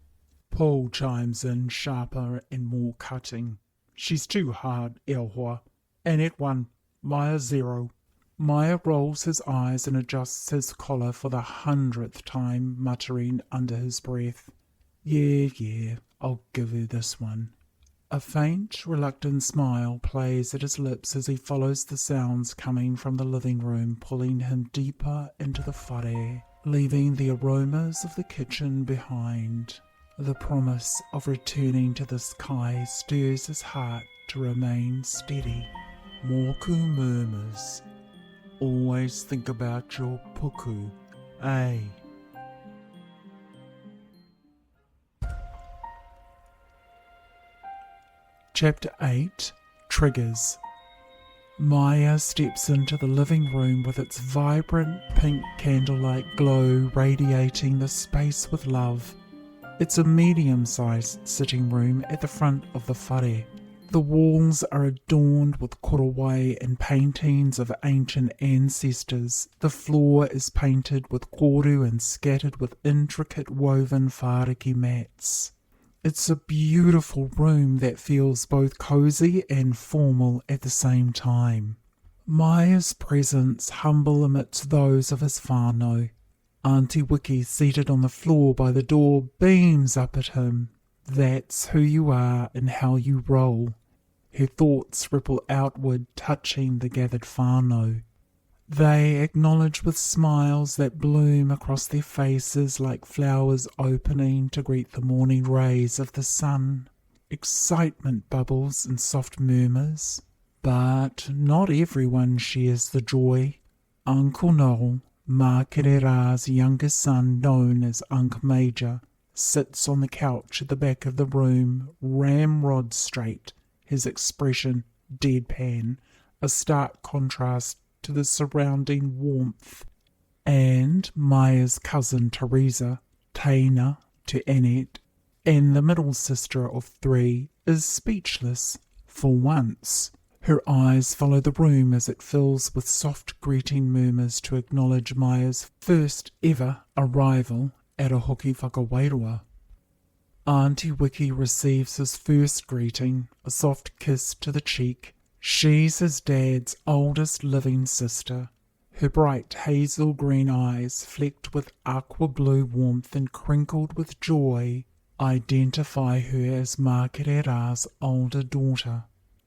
B: Paul chimes in, sharper and more cutting. She's too hard, Elhua. Annette 1, Maya 0. Maya rolls his eyes and adjusts his collar for the 100th time, muttering under his breath. Yeah, I'll give her this one. A faint, reluctant smile plays at his lips as he follows the sounds coming from the living room, pulling him deeper into the whare, leaving the aromas of the kitchen behind. The promise of returning to the sky stirs his heart to remain steady. Moku murmurs, always think about your puku, eh? Chapter 8, Triggers. Maya steps into the living room with its vibrant pink candlelight glow radiating the space with love. It's a medium-sized sitting room at the front of the whare. The walls are adorned with korowai and paintings of ancient ancestors. The floor is painted with koru and scattered with intricate woven whāriki mats. It's a beautiful room that feels both cosy and formal at the same time. Maya's presence humble amidst those of his whānau. Auntie Wiki, seated on the floor by the door, beams up at him. That's who you are and how you roll. Her thoughts ripple outward, touching the gathered whānau. They acknowledge with smiles that bloom across their faces like flowers opening to greet the morning rays of the sun. Excitement bubbles and soft murmurs. But not everyone shares the joy. Uncle Noel, Makerera's youngest son known as Unc Major, sits on the couch at the back of the room, ramrod straight, his expression deadpan, a stark contrast to the surrounding warmth. And Maya's cousin Teresa, Taina to Annette, and the middle sister of 3, is speechless. For once, her eyes follow the room as it fills with soft greeting murmurs to acknowledge Maya's first ever arrival at a Hoki Whakawairua. Auntie Wiki receives his first greeting, a soft kiss to the cheek. She's his dad's oldest living sister. Her bright hazel green eyes, flecked with aqua blue warmth and crinkled with joy, identify her as Makerera's older daughter.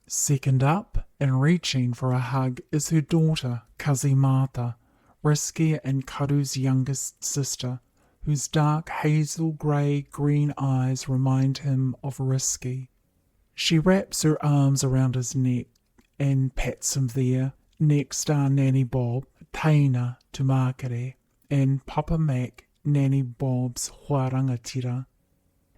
B: Second up, and reaching for a hug, is her daughter, Kazimata, Risky and Karu's youngest sister, whose dark hazel grey-green eyes remind him of Risky. She wraps her arms around his neck and pats him there. Next are Nanny Bob, Taina to Makere, and Papa Mac, Nanny Bob's huarangatira.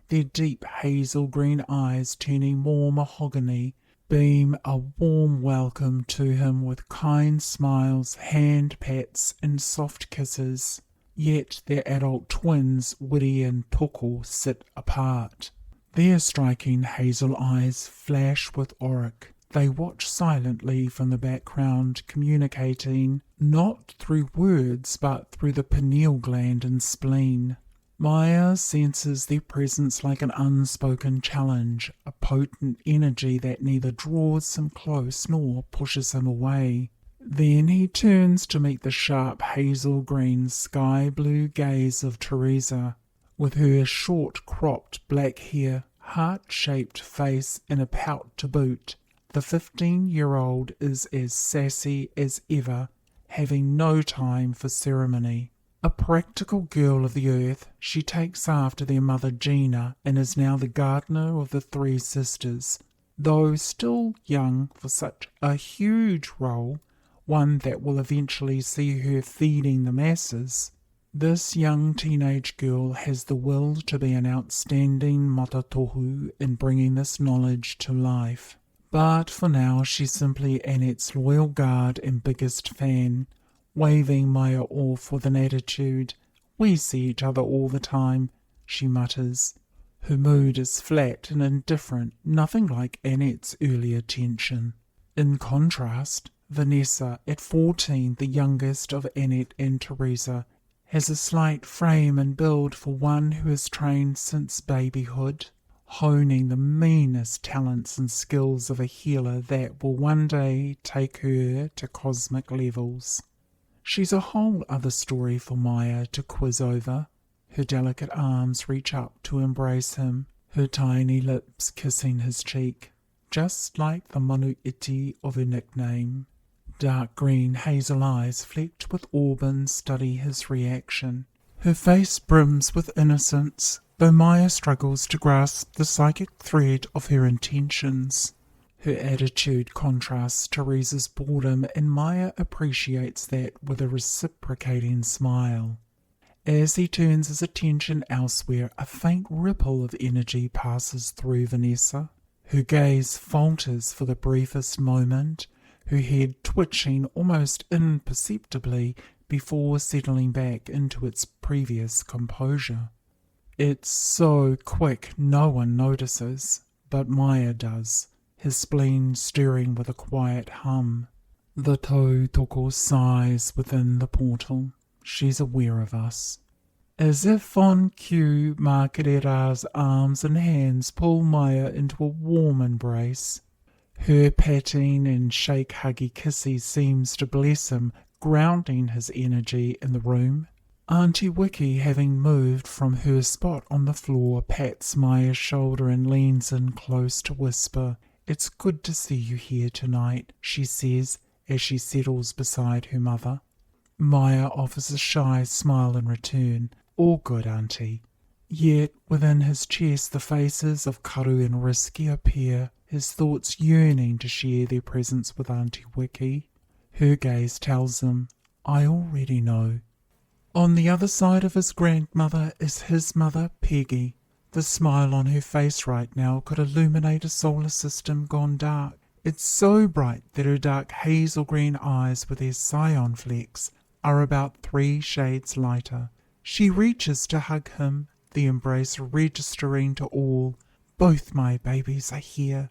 B: Their deep hazel green eyes, turning more mahogany, beam a warm welcome to him with kind smiles, hand pats and soft kisses. Yet their adult twins, Wiri and Toko, sit apart. Their striking hazel eyes flash with auric, They watch silently from the background, communicating not through words but through the pineal gland and spleen. Maya senses their presence like an unspoken challenge, a potent energy that neither draws him close nor pushes him away. Then he turns to meet the sharp hazel-green sky-blue gaze of Teresa, with her short cropped black hair, heart-shaped face and a pout to boot. The 15-year-old is as sassy as ever, having no time for ceremony. A practical girl of the earth, she takes after their mother Gina and is now the gardener of the three sisters. Though still young for such a huge role, one that will eventually see her feeding the masses, this young teenage girl has the will to be an outstanding Matatohu in bringing this knowledge to life. But for now she's simply Annette's loyal guard and biggest fan, waving Maya off with an attitude. "We see each other all the time," she mutters. Her mood is flat and indifferent, nothing like Annette's earlier tension. In contrast, Vanessa, at 14, the youngest of Annette and Teresa, has a slight frame and build for one who has trained since babyhood, honing the meanest talents and skills of a healer that will one day take her to cosmic levels. She's a whole other story for Maya to quiz over. Her delicate arms reach up to embrace him, her tiny lips kissing his cheek, just like the Manuiti of her nickname. Dark green hazel eyes flecked with auburn study his reaction. Her face brims with innocence, though Maya struggles to grasp the psychic thread of her intentions. Her attitude contrasts Teresa's boredom, and Maya appreciates that with a reciprocating smile. As he turns his attention elsewhere, a faint ripple of energy passes through Vanessa. Her gaze falters for the briefest moment, her head twitching almost imperceptibly before settling back into its previous composure. It's so quick no one notices, but Maya does, his spleen stirring with a quiet hum. The Tautoko sighs within the portal. She's aware of us. As if on cue, Markerera's arms and hands pull Maya into a warm embrace. Her patting and shake-huggy kissy seems to bless him, grounding his energy in the room. Auntie Wiki, having moved from her spot on the floor, pats Maya's shoulder and leans in close to whisper. "It's good to see you here tonight," she says as she settles beside her mother. Maya offers a shy smile in return. "All good, Auntie." Yet within his chest the faces of Karu and Risky appear, his thoughts yearning to share their presence with Auntie Wiki. Her gaze tells him, "I already know." On the other side of his grandmother is his mother, Peggy. The smile on her face right now could illuminate a solar system gone dark. It's so bright that her dark hazel-green eyes with their scion flecks are about 3 shades lighter. She reaches to hug him, the embrace registering to all. "Both my babies are here."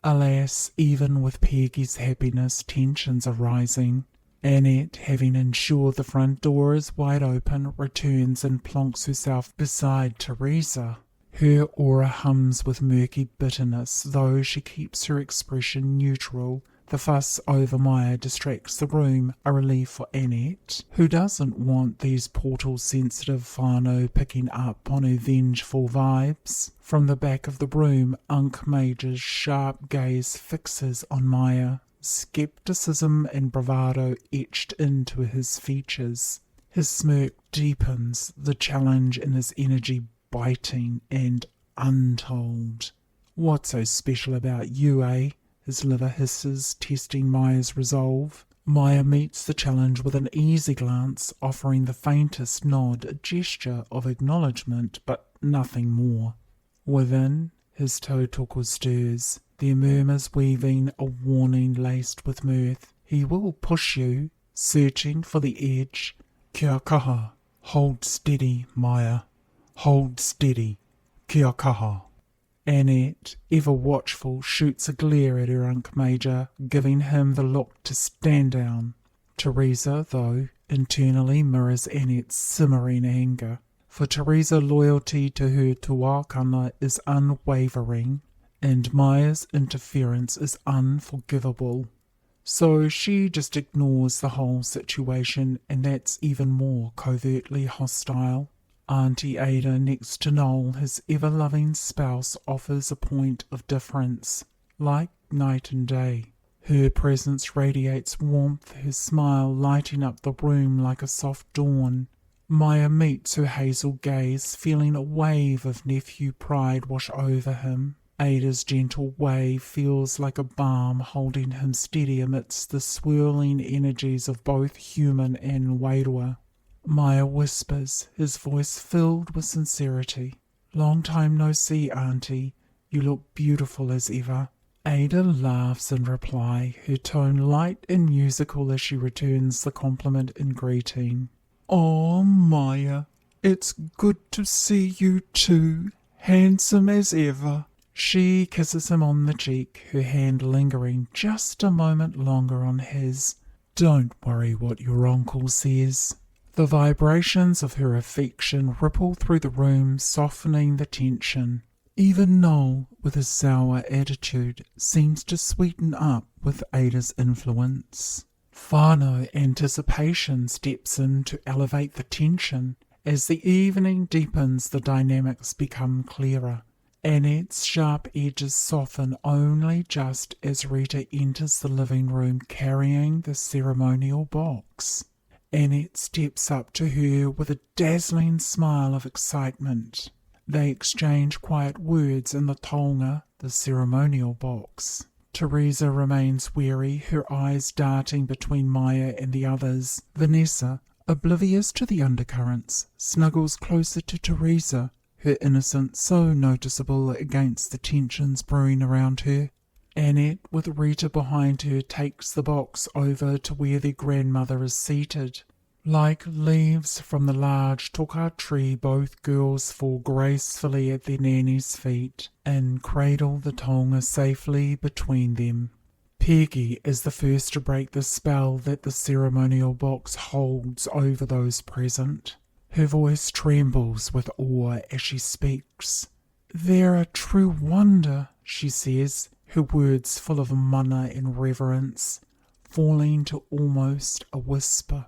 B: Alas, even with Peggy's happiness, tensions are rising. Annette, having ensured the front door is wide open, returns and plonks herself beside Teresa. Her aura hums with murky bitterness, though she keeps her expression neutral. The fuss over Maya distracts the room, a relief for Annette, who doesn't want these portal-sensitive whānau picking up on her vengeful vibes. From the back of the room, Unc Major's sharp gaze fixes on Maya, skepticism and bravado etched into his features. His smirk deepens, the challenge in his energy biting and untold. "What's so special about you, eh?" His liver hisses, testing Maya's resolve. Maya meets the challenge with an easy glance, offering the faintest nod, a gesture of acknowledgement, but nothing more. Within, his tautoko stirs, their murmurs weaving a warning laced with mirth. "He will push you," searching for the edge. "Kia kaha." "Hold steady, Maya. Hold steady. Kia kaha." Annette, ever watchful, shoots a glare at her Unc Major, giving him the look to stand down. Teresa, though, internally mirrors Annette's simmering anger, for Teresa's loyalty to her tuakana is unwavering, and Maya's interference is unforgivable. So she just ignores the whole situation, and that's even more covertly hostile. Auntie Ada, next to Noel, his ever-loving spouse, offers a point of difference, like night and day. Her presence radiates warmth, her smile lighting up the room like a soft dawn. Maya meets her hazel gaze, feeling a wave of nephew pride wash over him. Ada's gentle wave feels like a balm holding him steady amidst the swirling energies of both human and Wairua. Maya whispers, his voice filled with sincerity. "Long time no see, Auntie. You look beautiful as ever." Ada laughs in reply, her tone light and musical as she returns the compliment in greeting. "Oh, Maya, it's good to see you too, handsome as ever." She kisses him on the cheek, her hand lingering just a moment longer on his. "Don't worry what your uncle says." The vibrations of her affection ripple through the room, softening the tension. Even Noel, with his sour attitude, seems to sweeten up with Ada's influence. Whānau anticipation steps in to elevate the tension. As the evening deepens, the dynamics become clearer. Annette's sharp edges soften only just as Rita enters the living room carrying the ceremonial box. Annette steps up to her with a dazzling smile of excitement. They exchange quiet words in the Taonga, the ceremonial box. Teresa remains wary, her eyes darting between Maya and the others. Vanessa, oblivious to the undercurrents, snuggles closer to Teresa, her innocence so noticeable against the tensions brewing around her. Annette, with Rita behind her, takes the box over to where their grandmother is seated. Like leaves from the large toka tree, both girls fall gracefully at their nanny's feet and cradle the Taonga safely between them. Peggy is the first to break the spell that the ceremonial box holds over those present. Her voice trembles with awe as she speaks. "They're a true wonder," she says, her words full of mana and reverence, falling to almost a whisper.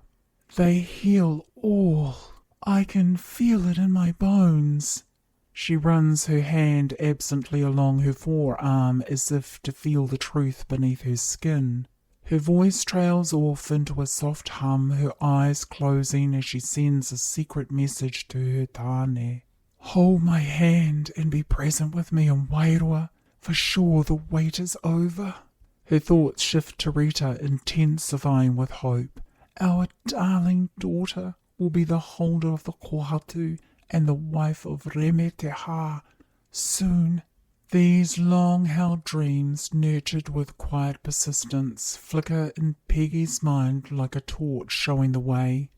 B: "They heal all. I can feel it in my bones." She runs her hand absently along her forearm as if to feel the truth beneath her skin. Her voice trails off into a soft hum, her eyes closing as she sends a secret message to her tāne. "Hold my hand and be present with me in Wairua. For sure the wait is over." Her thoughts shift to Rita, intensifying with hope. "Our darling daughter will be the holder of the kohatu and the wife of Remeteha soon." These long-held dreams, nurtured with quiet persistence, flicker in Peggy's mind like a torch showing the way.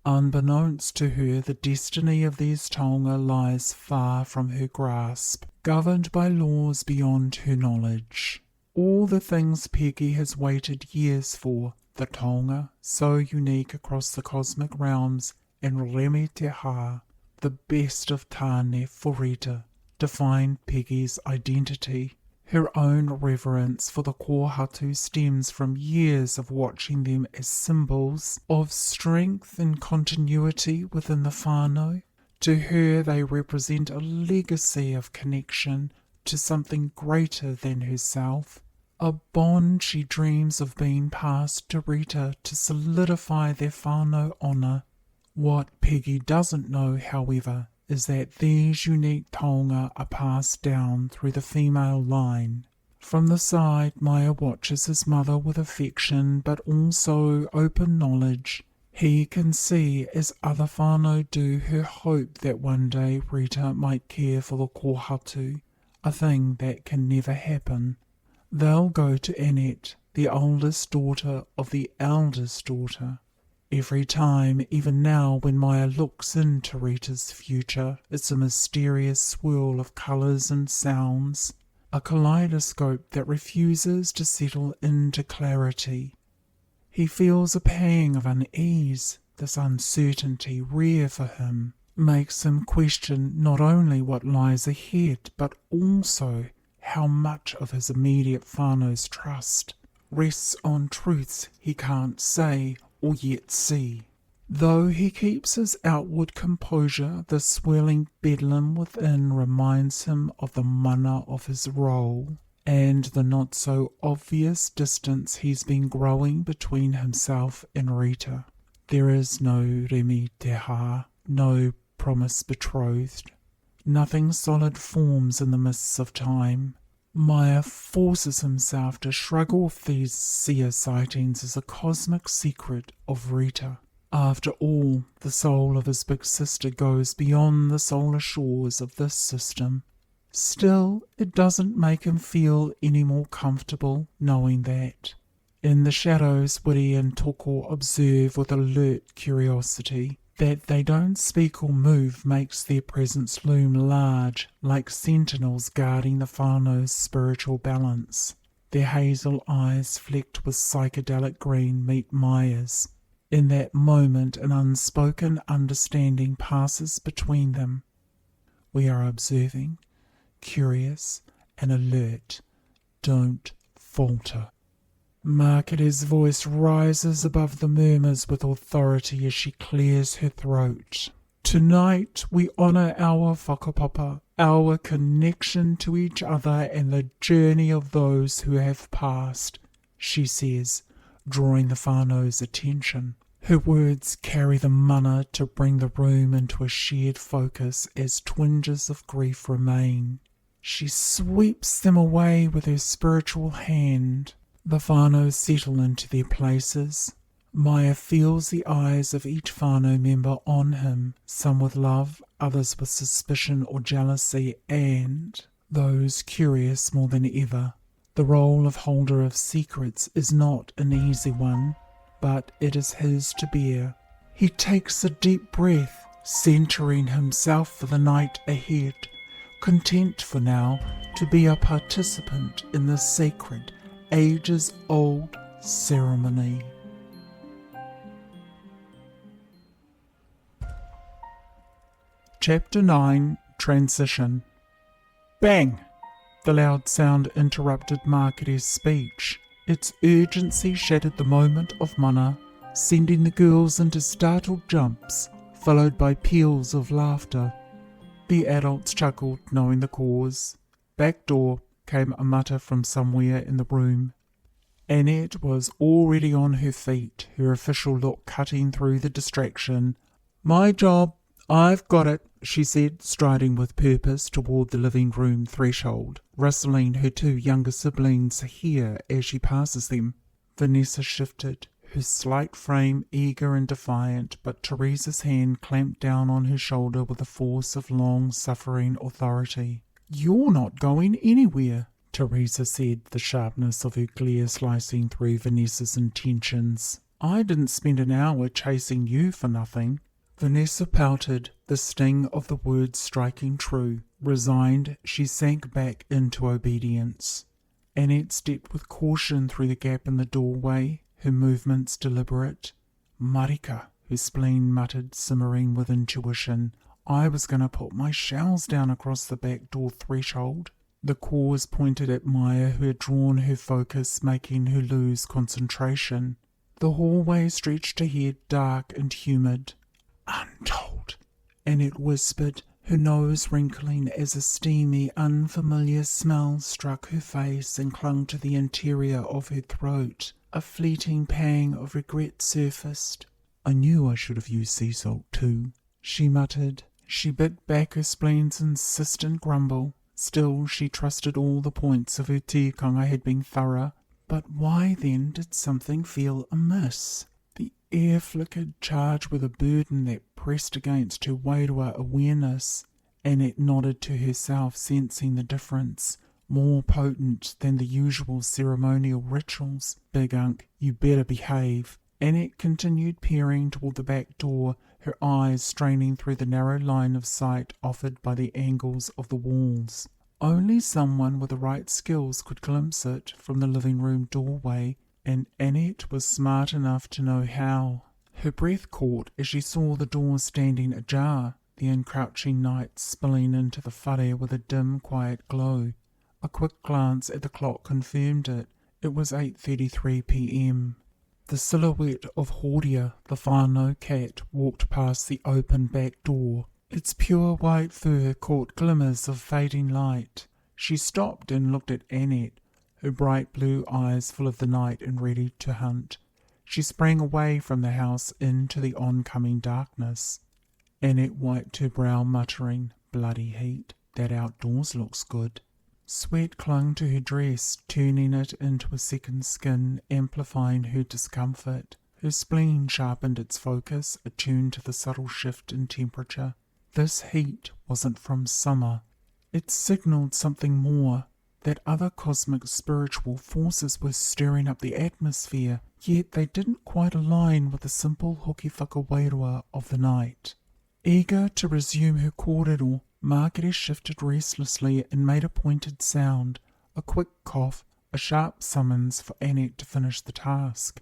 B: Unbeknownst to her, the destiny of these Taonga lies far from her grasp, governed by laws beyond her knowledge. All the things Peggy has waited years for, the Taonga, so unique across the cosmic realms, and Remeteha, the best of tāne for Rita, define Peggy's identity. Her own reverence for the kohatu stems from years of watching them as symbols of strength and continuity within the whānau. To her they represent a legacy of connection to something greater than herself, a bond she dreams of being passed to Rita to solidify their whānau honour. What Peggy doesn't know, however, is that these unique Taonga are passed down through the female line. From the side, Maya watches his mother with affection but also open knowledge. He can see, as other whānau do, her hope that one day Rita might care for the kohatu, a thing that can never happen. They'll go to Annette, the oldest daughter of the eldest daughter. Every time, even now when Maya looks into Rita's future, it's a mysterious swirl of colours and sounds, a kaleidoscope that refuses to settle into clarity. He feels a pang of unease. This uncertainty, rare for him, makes him question not only what lies ahead, but also how much of his immediate whānau's trust rests on truths he can't say or yet see. Though he keeps his outward composure, the swirling bedlam within reminds him of the mana of his role and the not-so-obvious distance he's been growing between himself and Rita. There is no remi te ha, no promise betrothed. Nothing solid forms in the mists of time. Maya forces himself to shrug off these seer sightings as a cosmic secret of Rita. After all, the soul of his big sister goes beyond the solar shores of this system. Still, it doesn't make him feel any more comfortable knowing that. In the shadows, Wiri and Toko observe with alert curiosity. That they don't speak or move makes their presence loom large, like sentinels guarding the whānau's spiritual balance. Their hazel eyes, flecked with psychedelic green, meet Maya's. In that moment, an unspoken understanding passes between them. We are observing, curious and alert. Don't falter. Marketer's voice rises above the murmurs with authority as she clears her throat. Tonight we honour our whakapapa, our connection to each other and the journey of those who have passed, she says, drawing the whānau's attention. Her words carry the mana to bring the room into a shared focus as twinges of grief remain. She sweeps them away with her spiritual hand. The whānau settle into their places. Maya feels the eyes of each whānau member on him, some with love, others with suspicion or jealousy, and those curious more than ever. The role of holder of secrets is not an easy one, but it is his to bear. He takes a deep breath, centering himself for the night ahead, content for now to be a participant in the sacred, ages-old ceremony. Chapter 9, Transition. Bang! The loud sound interrupted Marketer's speech. Its urgency shattered the moment of mana, sending the girls into startled jumps, followed by peals of laughter. The adults chuckled, knowing the cause. Back door came a mutter from somewhere in the room. Annette was already on her feet, her official look cutting through the distraction. "My job, I've got it," she said, striding with purpose toward the living room threshold, rustling her two younger siblings' hair as she passes them. Vanessa shifted, her slight frame eager and defiant, but Teresa's hand clamped down on her shoulder with the force of long-suffering authority. "You're not going anywhere," Teresa said, the sharpness of her glare slicing through Vanessa's intentions. "I didn't spend an hour chasing you for nothing." Vanessa pouted, the sting of the words striking true. Resigned, she sank back into obedience. Annette stepped with caution through the gap in the doorway, her movements deliberate. "Marika," her spleen muttered, simmering with intuition. "I was going to put my shells down across the back door threshold." The cause pointed at Maya, who had drawn her focus, making her lose concentration. The hallway stretched ahead, dark and humid. "Untold," Annette whispered, her nose wrinkling as a steamy, unfamiliar smell struck her face and clung to the interior of her throat. A fleeting pang of regret surfaced. "I knew I should have used sea salt too," she muttered. She bit back her spleen's insistent grumble. Still, she trusted all the points of her tikanga had been thorough. But why then did something feel amiss? The air flickered, charged with a burden that pressed against her Wairua awareness. Annette nodded to herself, sensing the difference, more potent than the usual ceremonial rituals. "Big Unk, you better behave." Annette continued peering toward the back door, her eyes straining through the narrow line of sight offered by the angles of the walls. Only someone with the right skills could glimpse it from the living room doorway, and Annette was smart enough to know how. Her breath caught as she saw the door standing ajar, the encroaching night spilling into the whare with a dim, quiet glow. A quick glance at the clock confirmed it. It was 8:33 p.m. The silhouette of Horia, the whānau cat, walked past the open back door. Its pure white fur caught glimmers of fading light. She stopped and looked at Annette, her bright blue eyes full of the night and ready to hunt. She sprang away from the house into the oncoming darkness. Annette wiped her brow, muttering, "Bloody heat. That outdoors looks good." Sweat clung to her dress, turning it into a second skin, amplifying her discomfort. Her spleen sharpened its focus, attuned to the subtle shift in temperature. This heat wasn't from summer. It signaled something more, that other cosmic spiritual forces were stirring up the atmosphere, yet they didn't quite align with the simple Hoki Whakawairua of the night. Eager to resume her kōrero, Margaret shifted restlessly and made a pointed sound, a quick cough, a sharp summons for Annette to finish the task.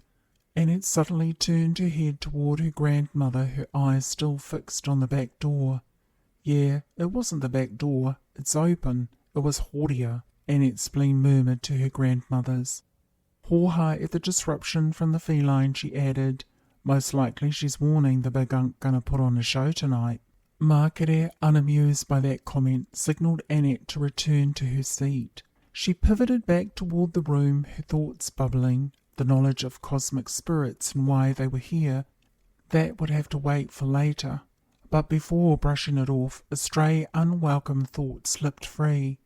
B: Annette suddenly turned her head toward her grandmother, her eyes still fixed on the back door. Yeah, it wasn't the back door, it's open. It was Horia, Annette's spleen murmured to her grandmother's. Hoha at the disruption from the feline, she added. Most likely she's warning the big unk gonna put on a show tonight. Margaret, unamused by that comment, signalled Annette to return to her seat. She pivoted back toward the room, her thoughts bubbling. The knowledge of cosmic spirits and why they were here, that would have to wait for later. But before brushing it off, a stray, unwelcome thought slipped free.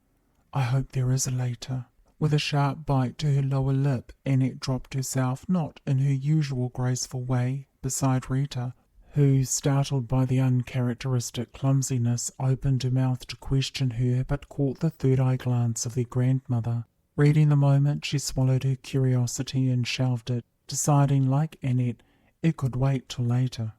B: I hope there is a later. With a sharp bite to her lower lip, Annette dropped herself, not in her usual graceful way, beside Rita, who, startled by the uncharacteristic clumsiness, opened her mouth to question her, but caught the third-eye glance of their grandmother. Reading the moment, she swallowed her curiosity and shelved it, deciding, like Annette, it could wait till later.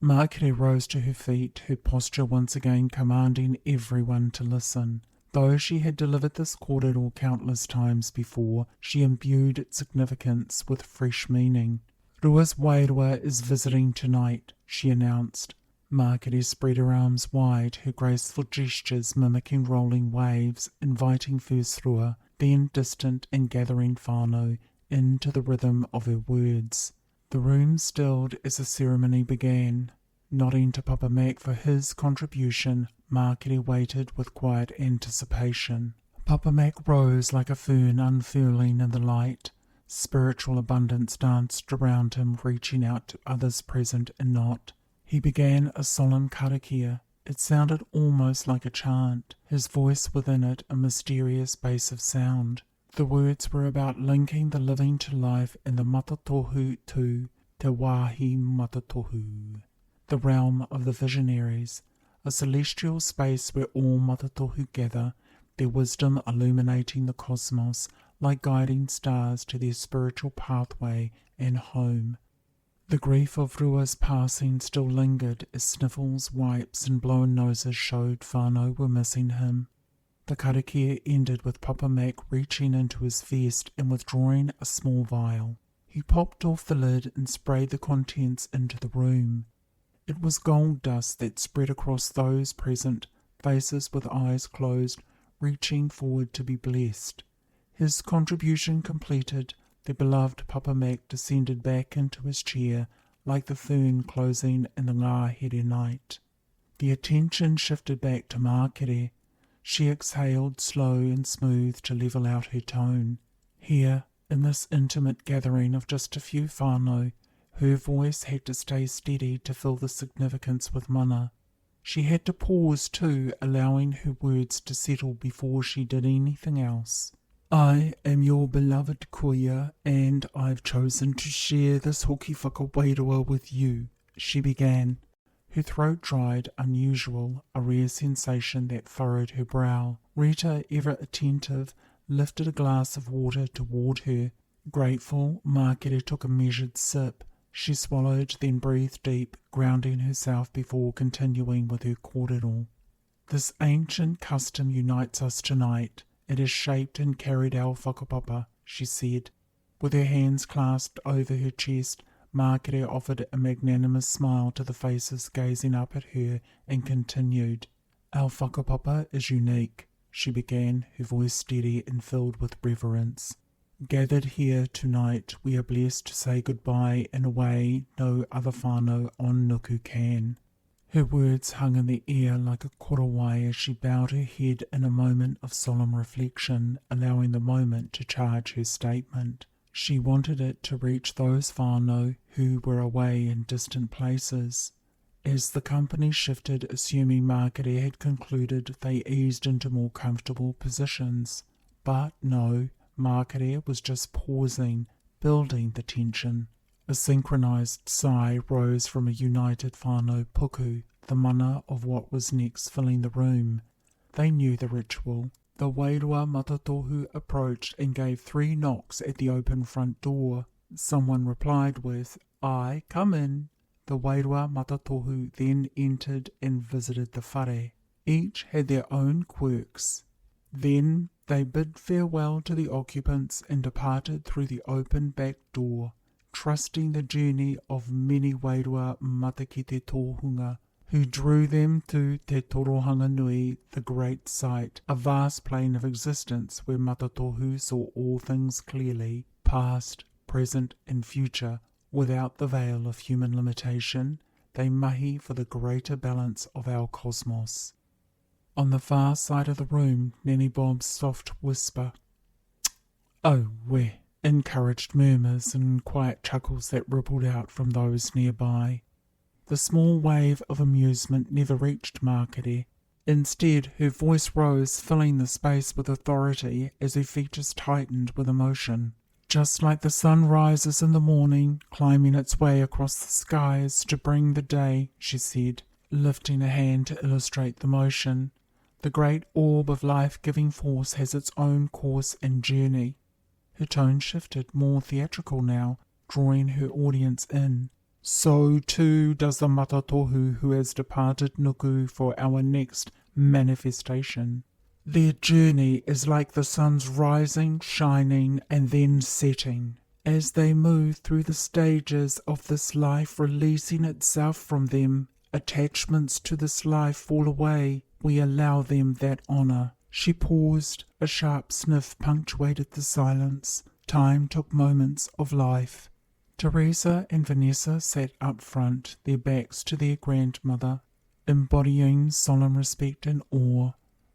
B: Margaret rose to her feet, her posture once again commanding everyone to listen. Though she had delivered this kōrero countless times before, she imbued its significance with fresh meaning. Rua's Wairua is visiting tonight, she announced. Margaret spread her arms wide, her graceful gestures mimicking rolling waves, inviting first Rua, then distant and gathering whānau, into the rhythm of her words. The room stilled as the ceremony began. Nodding to Papa Mac for his contribution, Margaret waited with quiet anticipation. Papa Mac rose like a fern unfurling in the light. Spiritual abundance danced around him, reaching out to others present and not. He began a solemn karakia. It sounded almost like a chant, his voice within it a mysterious bass of sound. The words were about linking the living to life and the Matatohu to Te Wāhi Matatohu, the realm of the visionaries, a celestial space where all Matatohu gather, their wisdom illuminating the cosmos like guiding stars to their spiritual pathway and home. The grief of Rua's passing still lingered as sniffles, wipes and blown noses showed whānau were missing him. The karakia ended with Papa Mac reaching into his vest and withdrawing a small vial. He popped off the lid and sprayed the contents into the room. It was gold dust that spread across those present, faces with eyes closed, reaching forward to be blessed. His contribution completed, the beloved Papa Mac descended back into his chair, like the fern closing in the ngā-here night. The attention shifted back to Margaret. She exhaled slow and smooth to level out her tone. Here, in this intimate gathering of just a few whānau, her voice had to stay steady to fill the significance with mana. She had to pause too, allowing her words to settle before she did anything else. I am your beloved Koya, and I've chosen to share this Hoki Whakawairua with you, she began. Her throat dried, unusual, a rare sensation that furrowed her brow. Rita, ever attentive, lifted a glass of water toward her. Grateful, Margaret took a measured sip. She swallowed, then breathed deep, grounding herself before continuing with her kōrero. This ancient custom unites us tonight. It has shaped and carried our whakapapa, she said. With her hands clasped over her chest, Markere offered a magnanimous smile to the faces gazing up at her and continued. Our whakapapa is unique, she began, her voice steady and filled with reverence. Gathered here tonight, we are blessed to say goodbye in a way no other whānau on Nuku can. Her words hung in the air like a korowai as she bowed her head in a moment of solemn reflection, allowing the moment to charge her statement. She wanted it to reach those whānau who were away in distant places. As the company shifted, assuming Markere had concluded, they eased into more comfortable positions. But no, Markere was just pausing, building the tension. A synchronized sigh rose from a united whānau puku, the mana of what was next filling the room. They knew the ritual. The wairua Matatohu approached and gave 3 knocks at the open front door. Someone replied with, "I come in." The wairua Matatohu then entered and visited the whare. Each had their own quirks. Then they bid farewell to the occupants and departed through the open back door, trusting the journey of many wairua mata ki te tōhunga, who drew them to Te Torohanga Nui, the great sight, a vast plane of existence where Matatohu saw all things clearly, past, present and future, without the veil of human limitation. They mahi for the greater balance of our cosmos. On the far side of the room, Nanny Bob's soft whisper, "Oh, where?" encouraged murmurs and quiet chuckles that rippled out from those nearby. The small wave of amusement never reached Markere. Instead, her voice rose, filling the space with authority as her features tightened with emotion. Just like the sun rises in the morning, climbing its way across the skies to bring the day, she said, lifting a hand to illustrate the motion. The great orb of life-giving force has its own course and journey. Her tone shifted, more theatrical now, drawing her audience in. So too does the Matatohu who has departed Nuku for our next manifestation. Their journey is like the sun's rising, shining, and then setting. As they move through the stages of this life, releasing itself from them, attachments to this life fall away. We allow them that honour. She paused. A sharp sniff punctuated the silence. Time took moments of life. Teresa and Vanessa sat up front, their backs to their grandmother, embodying solemn respect and awe.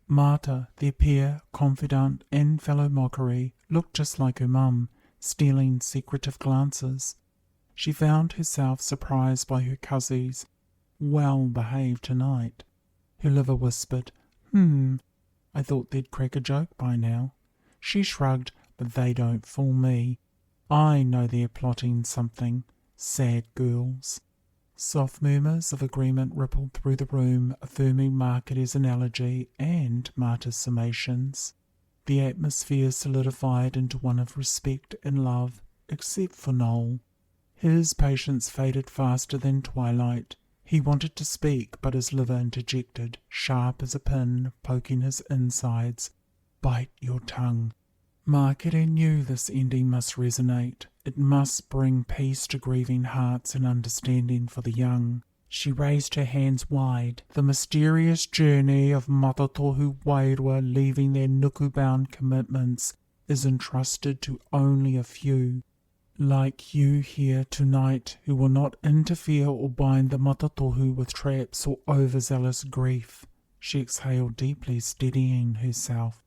B: Marta, their peer, confidant and fellow mockery, looked just like her mum, stealing secretive glances. She found herself surprised by her cousins, well behaved tonight. Her liver whispered, I thought they'd crack a joke by now. She shrugged, but they don't fool me. I know they're plotting something. Sad girls. Soft murmurs of agreement rippled through the room, affirming Markere's analogy and Marta's summations. The atmosphere solidified into one of respect and love, except for Noel. His patience faded faster than twilight. He wanted to speak, but his liver interjected, sharp as a pin, poking his insides. Bite your tongue. Markere knew this ending must resonate. It must bring peace to grieving hearts and understanding for the young. She raised her hands wide. The mysterious journey of Matatohu Whakawairua leaving their nuku-bound commitments is entrusted to only a few. Like you here tonight, who will not interfere or bind the Matatohu with traps or overzealous grief. She exhaled deeply, steadying herself.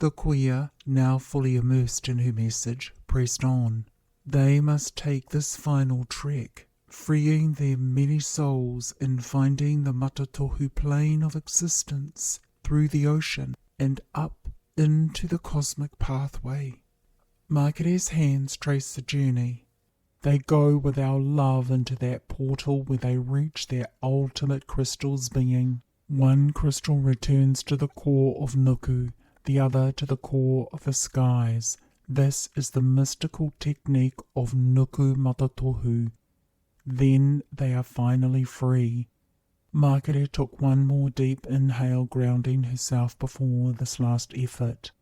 B: The queer, now fully immersed in her message, pressed on. They must take this final trek, freeing their many souls and finding the Matatohu plane of existence through the ocean and up into the cosmic pathway. Markere's hands trace the journey. They go with our love into that portal where they reach their ultimate crystal's being. One crystal returns to the core of Nuku, the other to the core of the skies. This is the mystical technique of Nuku Matatohu. Then they are finally free. Margaret took one more deep inhale, grounding herself before this last effort.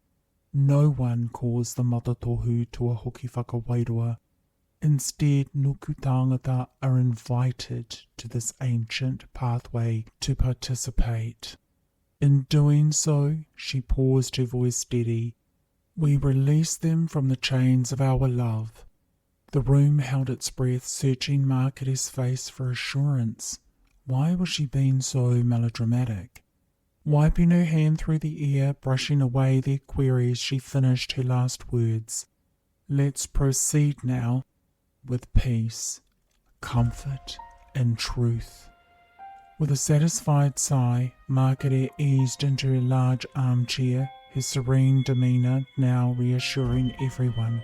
B: No one calls the Matatohu to a Hoki Whakawairua. Instead, nuku tangata are invited to this ancient pathway to participate. In doing so, she paused, her voice steady. We release them from the chains of our love. The room held its breath, searching Margaret's face for assurance. Why was she being so melodramatic? Wiping her hand through the air, brushing away their queries, she finished her last words. Let's proceed now with peace, comfort, and truth. With a satisfied sigh, Margaret eased into her large armchair, her serene demeanour now reassuring everyone.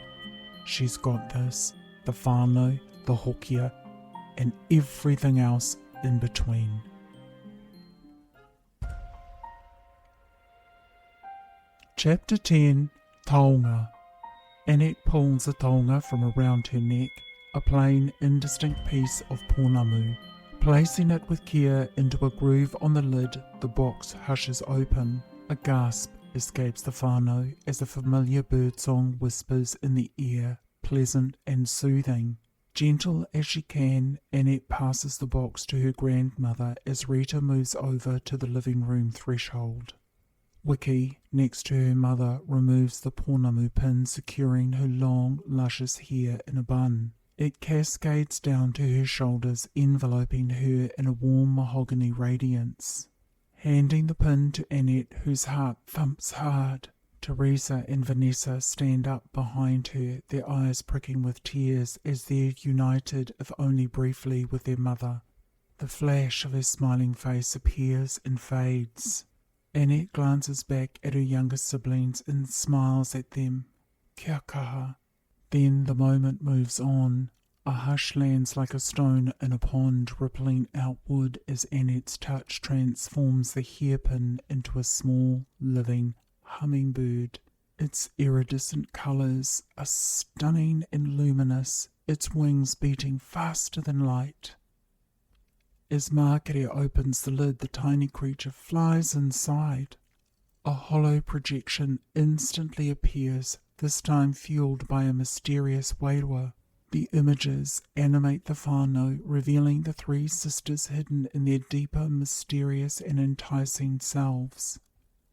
B: She's got this, the whānau, the hokia, and everything else in between. Chapter 10, Taonga. Annette pulls a taonga from around her neck, a plain, indistinct piece of pounamu. Placing it with care into a groove on the lid, the box hushes open. A gasp escapes the whānau as a familiar birdsong whispers in the ear, pleasant and soothing. Gentle as she can, Annette passes the box to her grandmother as Rita moves over to the living room threshold. Wiki, next to her mother, removes the pounamu pin securing her long, luscious hair in a bun. It cascades down to her shoulders, enveloping her in a warm mahogany radiance. Handing the pin to Annette, whose heart thumps hard, Teresa and Vanessa stand up behind her, their eyes pricking with tears as they're united, if only briefly, with their mother. The flash of her smiling face appears and fades. Annette glances back at her younger siblings and smiles at them. Kia kaha. Then the moment moves on. A hush lands like a stone in a pond, rippling outward as Annette's touch transforms the hairpin into a small, living hummingbird. Its iridescent colours are stunning and luminous, its wings beating faster than light. As Margaret opens the lid, the tiny creature flies inside. A hollow projection instantly appears, this time fueled by a mysterious wairua. The images animate the whānau, revealing the three sisters hidden in their deeper, mysterious and enticing selves.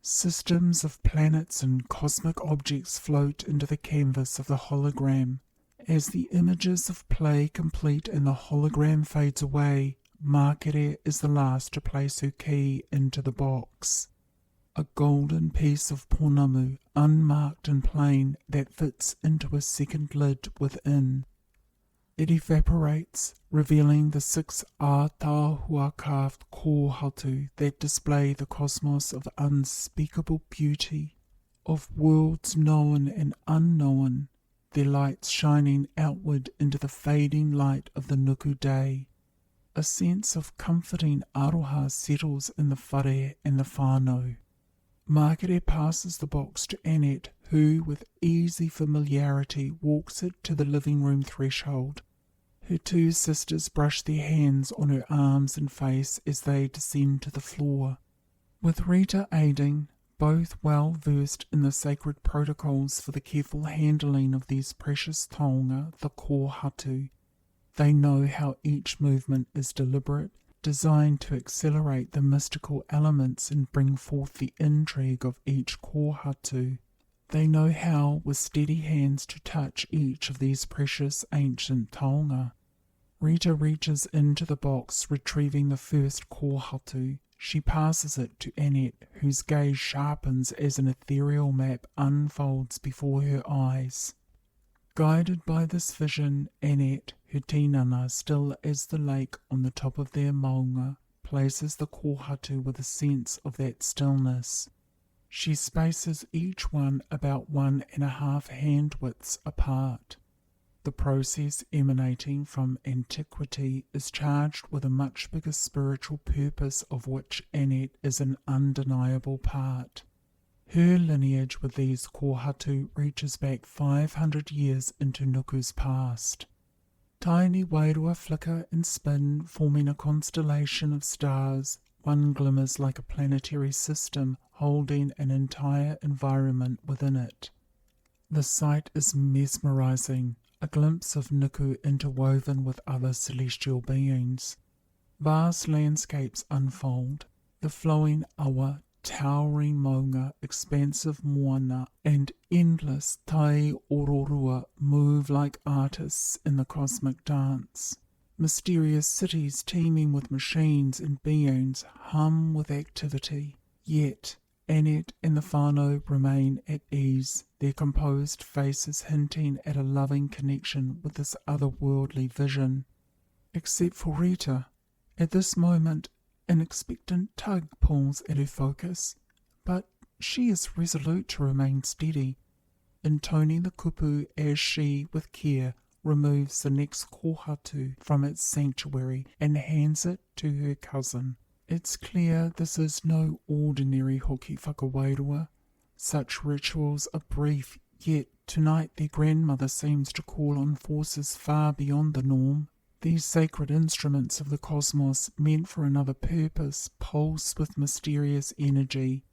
B: Systems of planets and cosmic objects float into the canvas of the hologram. As the images of play complete and the hologram fades away, Margaret is the last to place her key into the box. A golden piece of pounamu, unmarked and plain, that fits into a second lid within. It evaporates, revealing the 6 ātāhua carved kōhatu that display the cosmos of unspeakable beauty, of worlds known and unknown, their lights shining outward into the fading light of the nuku day. A sense of comforting aroha settles in the whare and the whānau. Margaret passes the box to Annette, who, with easy familiarity, walks it to the living room threshold. Her two sisters brush their hands on her arms and face as they descend to the floor. With Rita aiding, both well versed in the sacred protocols for the careful handling of these precious taonga, the kōhatu, they know how each movement is deliberate, designed to accelerate the mystical elements and bring forth the intrigue of each kōhatu. They know how, with steady hands, to touch each of these precious ancient taonga. Rita reaches into the box, retrieving the first kōhatu. She passes it to Annette, whose gaze sharpens as an ethereal map unfolds before her eyes. Guided by this vision, Annette, her tinana still as the lake on the top of their maunga, places the kōhatu with a sense of that stillness. She spaces each one about 1.5 hand widths apart. The process emanating from antiquity is charged with a much bigger spiritual purpose of which Annette is an undeniable part. Her lineage with these kōhatu reaches back 500 years into Nuku's past. Tiny wairua flicker and spin, forming a constellation of stars. One glimmers like a planetary system, holding an entire environment within it. The sight is mesmerizing, a glimpse of Nuku interwoven with other celestial beings. Vast landscapes unfold, the flowing awa, towering maunga, expansive moana, and endless tai ororua move like artists in the cosmic dance. Mysterious cities teeming with machines and beings hum with activity. Yet Annette and the whānau remain at ease, their composed faces hinting at a loving connection with this otherworldly vision. Except for Rita. At this moment, an expectant tug pulls at her focus, but she is resolute to remain steady, intoning the kupu as she, with care, removes the next kōhatu from its sanctuary and hands it to her cousin. It's clear this is no ordinary Hoki Whakawairua. Such rituals are brief, yet tonight their grandmother seems to call on forces far beyond the norm. These sacred instruments of the cosmos, meant for another purpose, pulse with mysterious energy.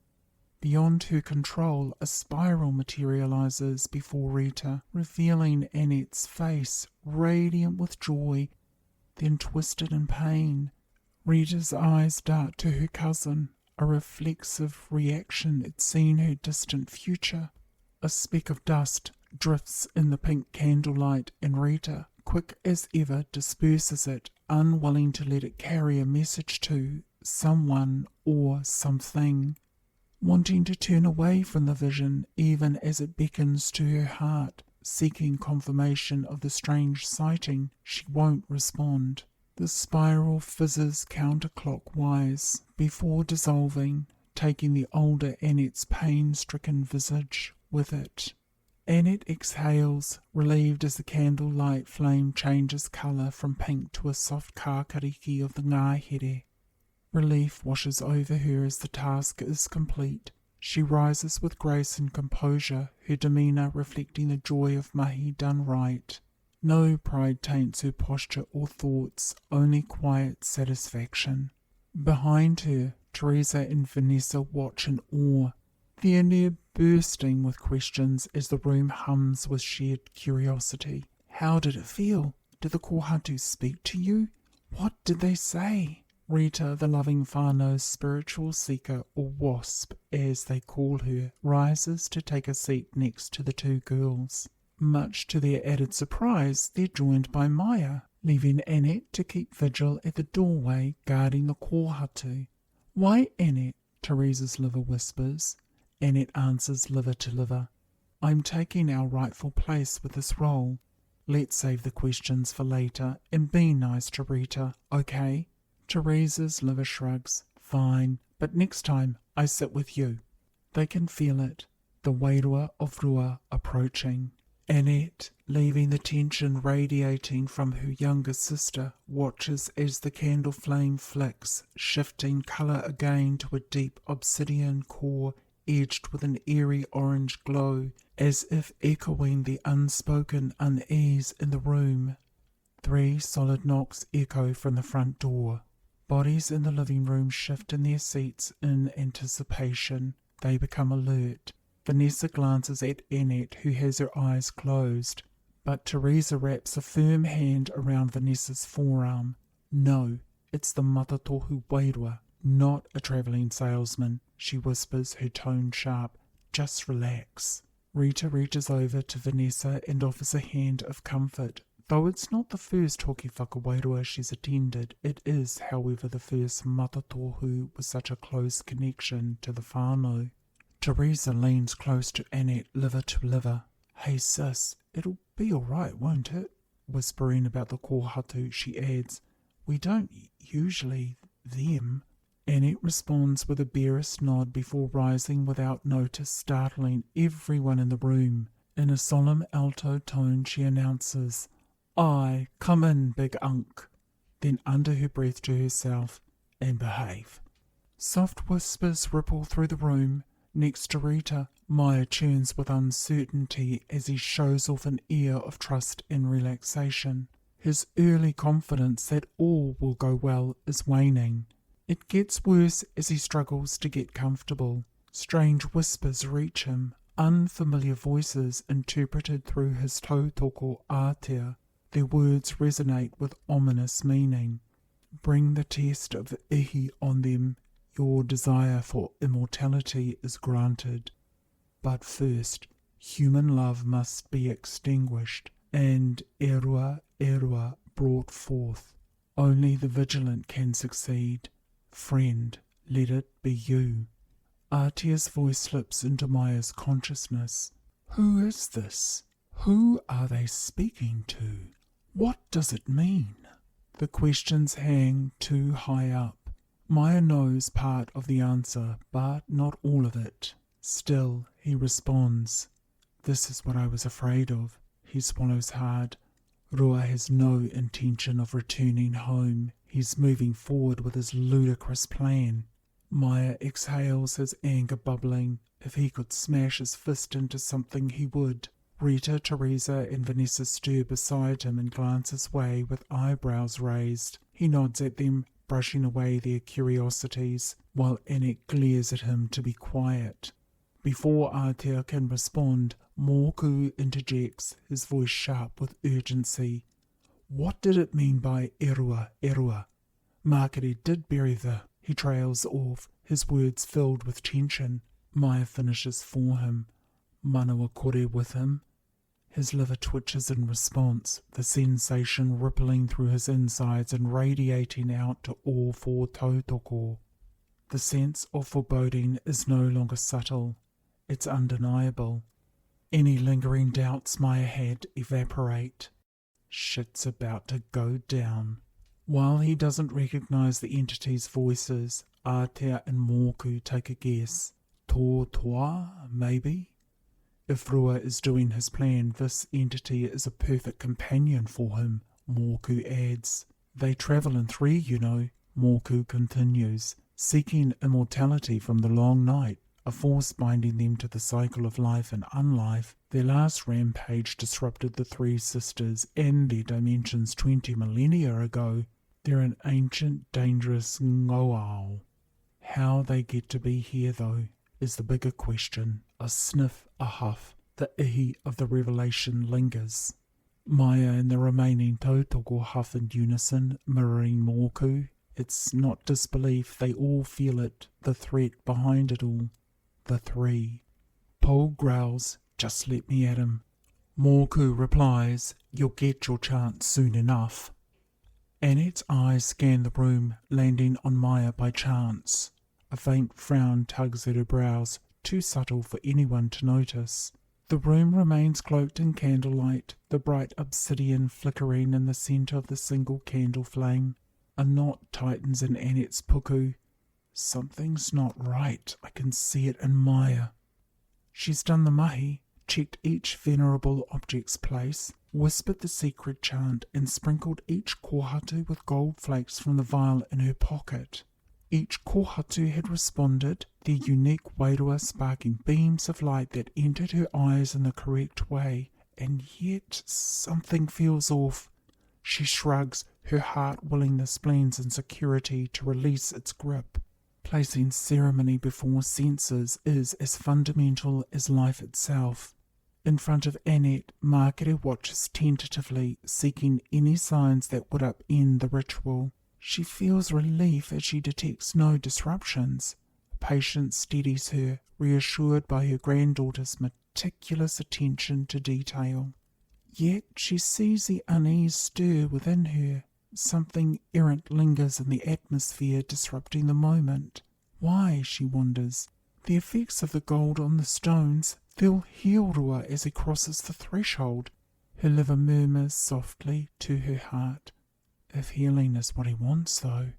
B: Beyond her control, a spiral materializes before Rita, revealing Annette's face, radiant with joy, then twisted in pain. Rita's eyes dart to her cousin, a reflexive reaction at seeing her distant future. A speck of dust drifts in the pink candlelight, and Rita, quick as ever, disperses it, unwilling to let it carry a message to someone or something. Wanting to turn away from the vision even as it beckons to her heart, seeking confirmation of the strange sighting, she won't respond. The spiral fizzes counterclockwise before dissolving, taking the older Annette's pain-stricken visage with it. Annette exhales, relieved as the candlelight flame changes colour from pink to a soft kākariki of the ngahere. Relief washes over her as the task is complete. She rises with grace and composure, her demeanour reflecting the joy of mahi done right. No pride taints her posture or thoughts, only quiet satisfaction. Behind her, Teresa and Vanessa watch in awe, their near bursting with questions as the room hums with shared curiosity. How did it feel? Did the kōhatu speak to you? What did they say? Rita, the loving whānau's spiritual seeker, or WASP as they call her, rises to take a seat next to the two girls. Much to their added surprise, they're joined by Maya, leaving Annette to keep vigil at the doorway guarding the kōhatu. Why, Annette? Teresa's liver whispers. Annette answers liver to liver. I'm taking our rightful place with this role. Let's save the questions for later and be nice to Rita, okay? Teresa's liver shrugs. Fine, but next time I sit with you. They can feel it, the wairua of Rua approaching. Annette, leaving the tension radiating from her younger sister, watches as the candle flame flicks, shifting colour again to a deep obsidian core edged with an eerie orange glow, as if echoing the unspoken unease in the room. 3 solid knocks echo from the front door. Bodies in the living room shift in their seats in anticipation. They become alert. Vanessa glances at Annette, who has her eyes closed, but Teresa wraps a firm hand around Vanessa's forearm. No, it's the Matatohu wairua, not a travelling salesman, she whispers, her tone sharp. Just relax. Rita reaches over to Vanessa and offers a hand of comfort. Though it's not the first Hoki Whakawairua she's attended, it is, however, the first Matatohu with such a close connection to the whānau. Teresa leans close to Annette, liver to liver. Hey sis, it'll be alright, won't it? Whispering about the kōhatu, she adds, we don't usually them. Annette responds with a barest nod before rising without notice, startling everyone in the room. In a solemn alto tone she announces, "I come in, big unk." Then under her breath to herself, "And behave." Soft whispers ripple through the room. Next to Rita, Maya churns with uncertainty as he shows off an air of trust and relaxation. His early confidence that all will go well is waning. It gets worse as he struggles to get comfortable. Strange whispers reach him, unfamiliar voices interpreted through his tautoko ātea. Their words resonate with ominous meaning. Bring the test of ihi on them. Your desire for immortality is granted. But first, human love must be extinguished, and erua brought forth. Only the vigilant can succeed. Friend, let it be you. Ātea's voice slips into Maya's consciousness. Who is this? Who are they speaking to? What does it mean? The questions hang too high up. Maya knows part of the answer, but not all of it. Still, he responds. This is what I was afraid of. He swallows hard. Rua has no intention of returning home. He's moving forward with his ludicrous plan. Maya exhales, his anger bubbling. If he could smash his fist into something, he would. Rita, Teresa, and Vanessa stir beside him and glance his way with eyebrows raised. He nods at them, brushing away their curiosities, while Anik glares at him to be quiet. Before Ātea can respond, Moku interjects, his voice sharp with urgency. What did it mean by erua? Makere did bury the... He trails off, his words filled with tension. Maya finishes for him. Manawa kore with him. His liver twitches in response, the sensation rippling through his insides and radiating out to all four tautoko. The sense of foreboding is no longer subtle. It's undeniable. Any lingering doubts Maya had evaporate. Shit's about to go down. While he doesn't recognize the entity's voices, Ātea and Moku take a guess. Toa, maybe? If Rua is doing his plan, this entity is a perfect companion for him, Moku adds. They travel in three, you know, Moku continues, seeking immortality from the long night, a force binding them to the cycle of life and unlife. Their last rampage disrupted the three sisters and their dimensions 20 millennia ago. They're an ancient, dangerous ngoao. How they get to be here, though, is the bigger question. A sniff, a huff, the ihi of the revelation lingers. Maya and the remaining tautoko huff in unison, mirroring Moku. It's not disbelief, they all feel it, the threat behind it all. The three. Paul growls, just let me at him. Moku replies, you'll get your chance soon enough. Annette's eyes scan the room, landing on Maya by chance. A faint frown tugs at her brows, too subtle for anyone to notice. The room remains cloaked in candlelight, the bright obsidian flickering in the centre of the single candle flame. A knot tightens in Annette's puku. Something's not right, I can see it in Maya. She's done the mahi, checked each venerable object's place, whispered the secret chant, and sprinkled each kohatu with gold flakes from the vial in her pocket. Each kohatu had responded, their unique wairua sparking beams of light that entered her eyes in the correct way, and yet something feels off. She shrugs, her heart willing the spleen's insecurity to release its grip. Placing ceremony before senses is as fundamental as life itself. In front of Annette, Makere watches tentatively, seeking any signs that would upend the ritual. She feels relief as she detects no disruptions. Patience steadies her, reassured by her granddaughter's meticulous attention to detail. Yet she sees the unease stir within her. Something errant lingers in the atmosphere, disrupting the moment. Why, she wonders. The effects of the gold on the stones, they'll heal Rua as he crosses the threshold. Her liver murmurs softly to her heart. If healing is what he wants, though.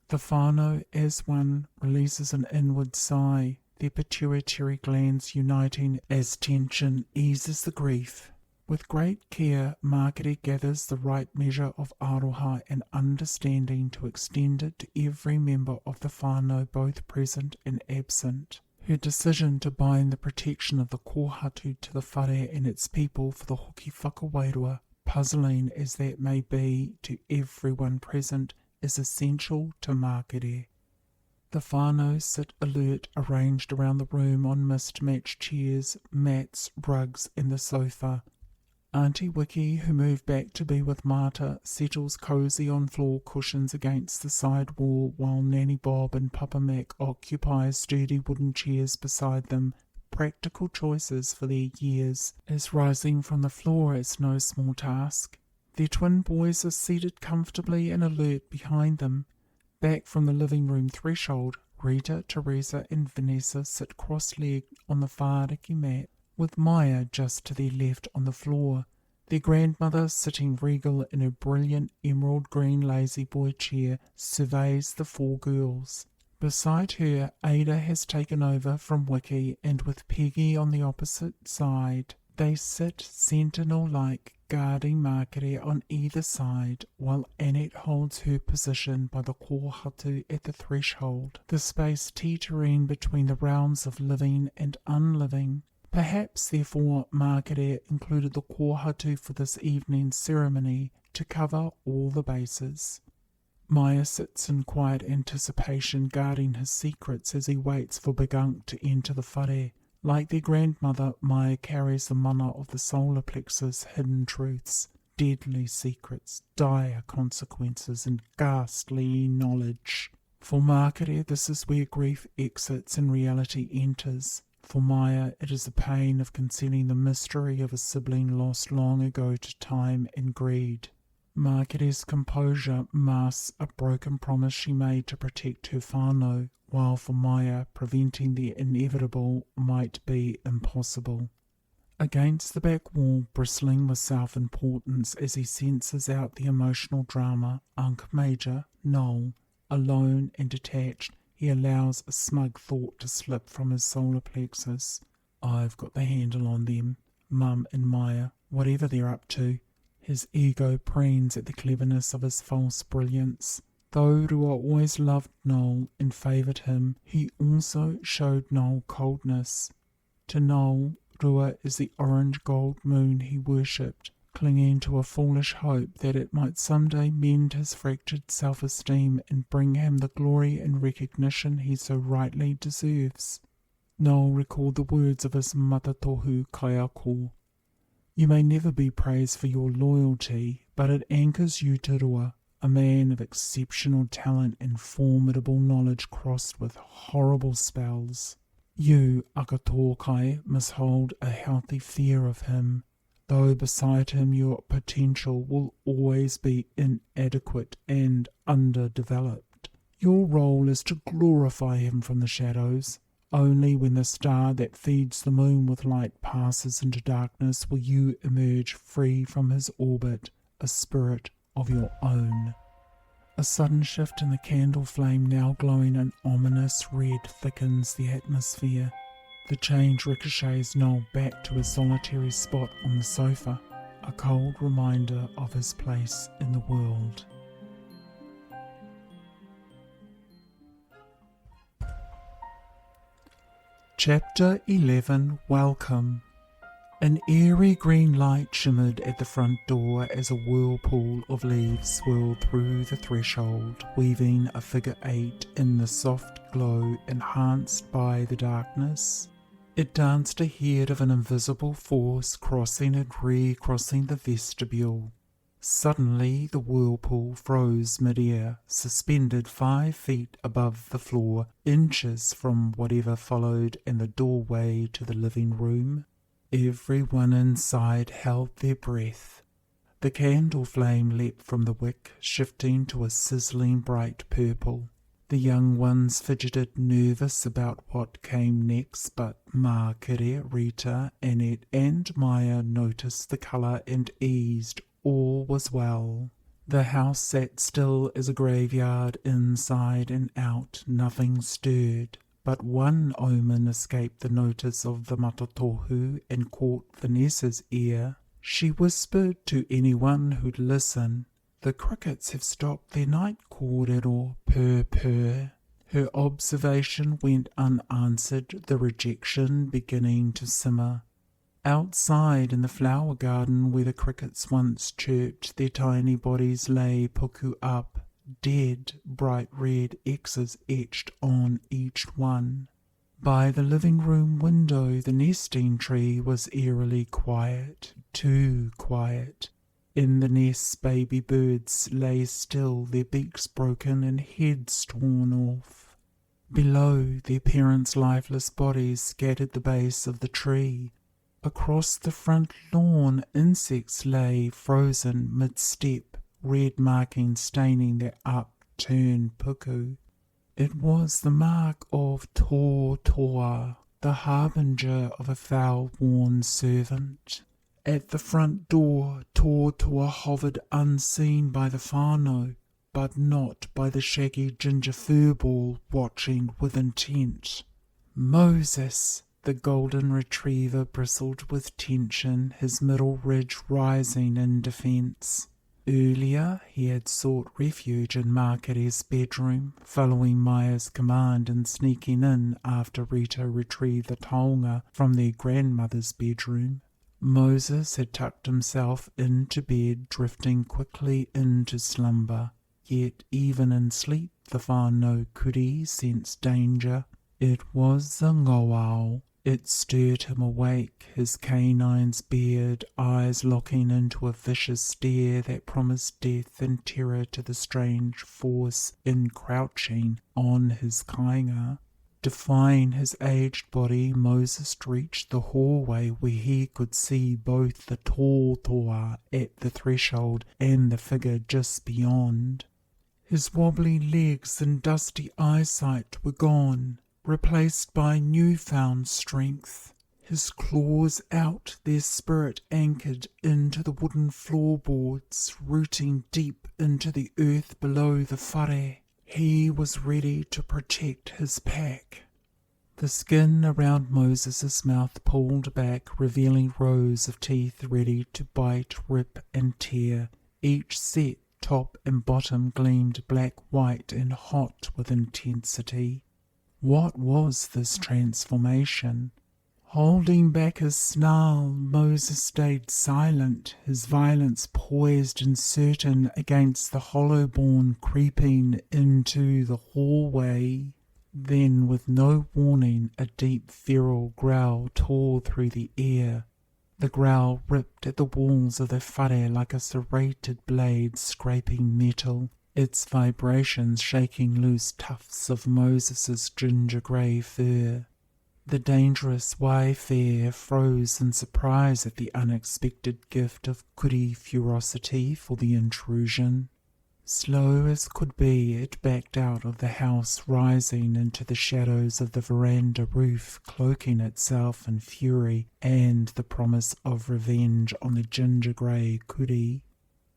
B: The whānau, as one, releases an inward sigh, their pituitary glands uniting as tension eases the grief. With great care, Makere gathers the right measure of aroha and understanding to extend it to every member of the whānau, both present and absent. Her decision to bind the protection of the kohatu to the whare and its people for the Hoki Whakawairua puzzling as that may be to everyone present, is essential to Markere. The whānau sit alert, arranged around the room on mismatched chairs, mats, rugs, and the sofa. Auntie Wiki, who moved back to be with Marta, settles cosy on floor cushions against the side wall, while Nanny Bob and Papa Mac occupy sturdy wooden chairs beside them, practical choices for their years, as rising from the floor is no small task. Their twin boys are seated comfortably and alert behind them. Back from the living room threshold, Rita, Teresa and Vanessa sit cross-legged on the whāriki mat, with Maya just to their left on the floor, their grandmother, sitting regal in her brilliant emerald green lazy boy chair, surveys the four girls. Beside her, Ada has taken over from Wiki, and with Peggy on the opposite side, they sit sentinel-like, guarding Markere on either side, while Annette holds her position by the kōhatu at the threshold, the space teetering between the realms of living and unliving. Perhaps, therefore, Markere included the kōhatu for this evening's ceremony to cover all the bases. Maya sits in quiet anticipation, guarding his secrets as he waits for Big Unk to enter the whare. Like their grandmother, Maya carries the mana of the solar plexus, hidden truths, deadly secrets, dire consequences, and ghastly knowledge. For Markere, this is where grief exits and reality enters. For Maya, it is the pain of concealing the mystery of a sibling lost long ago to time and greed. Markere's composure masks a broken promise she made to protect her whānau, while for Maya, preventing the inevitable might be impossible. Against the back wall, bristling with self-importance as he senses out the emotional drama, Unk Major, Noel, alone and detached, he allows a smug thought to slip from his solar plexus. I've got the handle on them, Mum and Maya, whatever they're up to. His ego preens at the cleverness of his false brilliance. Though Rua always loved Noel and favoured him, he also showed Noel coldness. To Noel, Rua is the orange gold moon he worshipped, clinging to a foolish hope that it might someday mend his fractured self-esteem and bring him the glory and recognition he so rightly deserves. Noel recalled the words of his Matatohu kaiako. You may never be praised for your loyalty, but it anchors you to Rua, a man of exceptional talent and formidable knowledge crossed with horrible spells. You, Akatokai, must hold a healthy fear of him, though beside him your potential will always be inadequate and underdeveloped. Your role is to glorify him from the shadows. Only when the star that feeds the moon with light passes into darkness will you emerge free from his orbit, a spirit of your own. A sudden shift in the candle flame, now glowing an ominous red, thickens the atmosphere. The change ricochets Noel back to his solitary spot on the sofa, a cold reminder of his place in the world. Chapter 11 Welcome. An airy green light shimmered at the front door as a whirlpool of leaves swirled through the threshold, weaving a figure 8 in the soft glow enhanced by the darkness. It danced ahead of an invisible force, crossing and recrossing the vestibule. Suddenly the whirlpool froze mid-air, suspended 5 feet above the floor, inches from whatever followed in the doorway to the living room. Everyone inside held their breath. The candle flame leapt from the wick, shifting to a sizzling bright purple. The young ones fidgeted, nervous about what came next, but Markere, Rita, Annette and Maya noticed the colour and eased. All was well. The house sat still as a graveyard, inside and out. Nothing stirred. But one omen escaped the notice of the Matatohu and caught Vanessa's ear. She whispered to anyone who'd listen, "The crickets have stopped their night kōrero, purr purr." Her observation went unanswered, the rejection beginning to simmer. Outside in the flower garden where the crickets once chirped, their tiny bodies lay puku up, dead, bright red X's etched on each one. By the living room window the nesting tree was eerily quiet, too quiet. In the nests baby birds lay still, their beaks broken and heads torn off. Below, their parents' lifeless bodies scattered the base of the tree. Across the front lawn insects lay frozen mid-step, red markings staining their upturned puku. It was the mark of Toa, the harbinger of a foul-worn servant. At the front door, Toa hovered unseen by the whānau, but not by the shaggy ginger furball watching with intent. Moses! The golden retriever bristled with tension, his middle ridge rising in defence. Earlier he had sought refuge in Makare's bedroom, following Maya's command and sneaking in after Rito retrieved the Taonga from their grandmother's bedroom. Moses had tucked himself into bed, drifting quickly into slumber. Yet even in sleep the whānau kuri sensed danger. It was the ngauau. It stirred him awake, his canines bared, eyes locking into a vicious stare that promised death and terror to the strange force encroaching on his kainga. Defying his aged body, Moses reached the hallway where he could see both the tall Toa at the threshold and the figure just beyond. His wobbly legs and dusty eyesight were gone, replaced by newfound strength. His claws out, their spirit anchored into the wooden floorboards, rooting deep into the earth below the whare. He was ready to protect his pack. The skin around Moses's mouth pulled back, revealing rows of teeth ready to bite, rip and tear. Each set, top and bottom, gleamed black, white and hot with intensity. What was this transformation? Holding back his snarl, Moses stayed silent, his violence poised and certain against the hollow-born creeping into the hallway. Then, with no warning, a deep feral growl tore through the air. The growl ripped at the walls of the whare like a serrated blade scraping metal, its vibrations shaking loose tufts of Moses's ginger-grey fur. The dangerous Waifare froze in surprise at the unexpected gift of kuri ferocity for the intrusion. Slow as could be, it backed out of the house, rising into the shadows of the veranda roof, cloaking itself in fury and the promise of revenge on the ginger-grey kuri.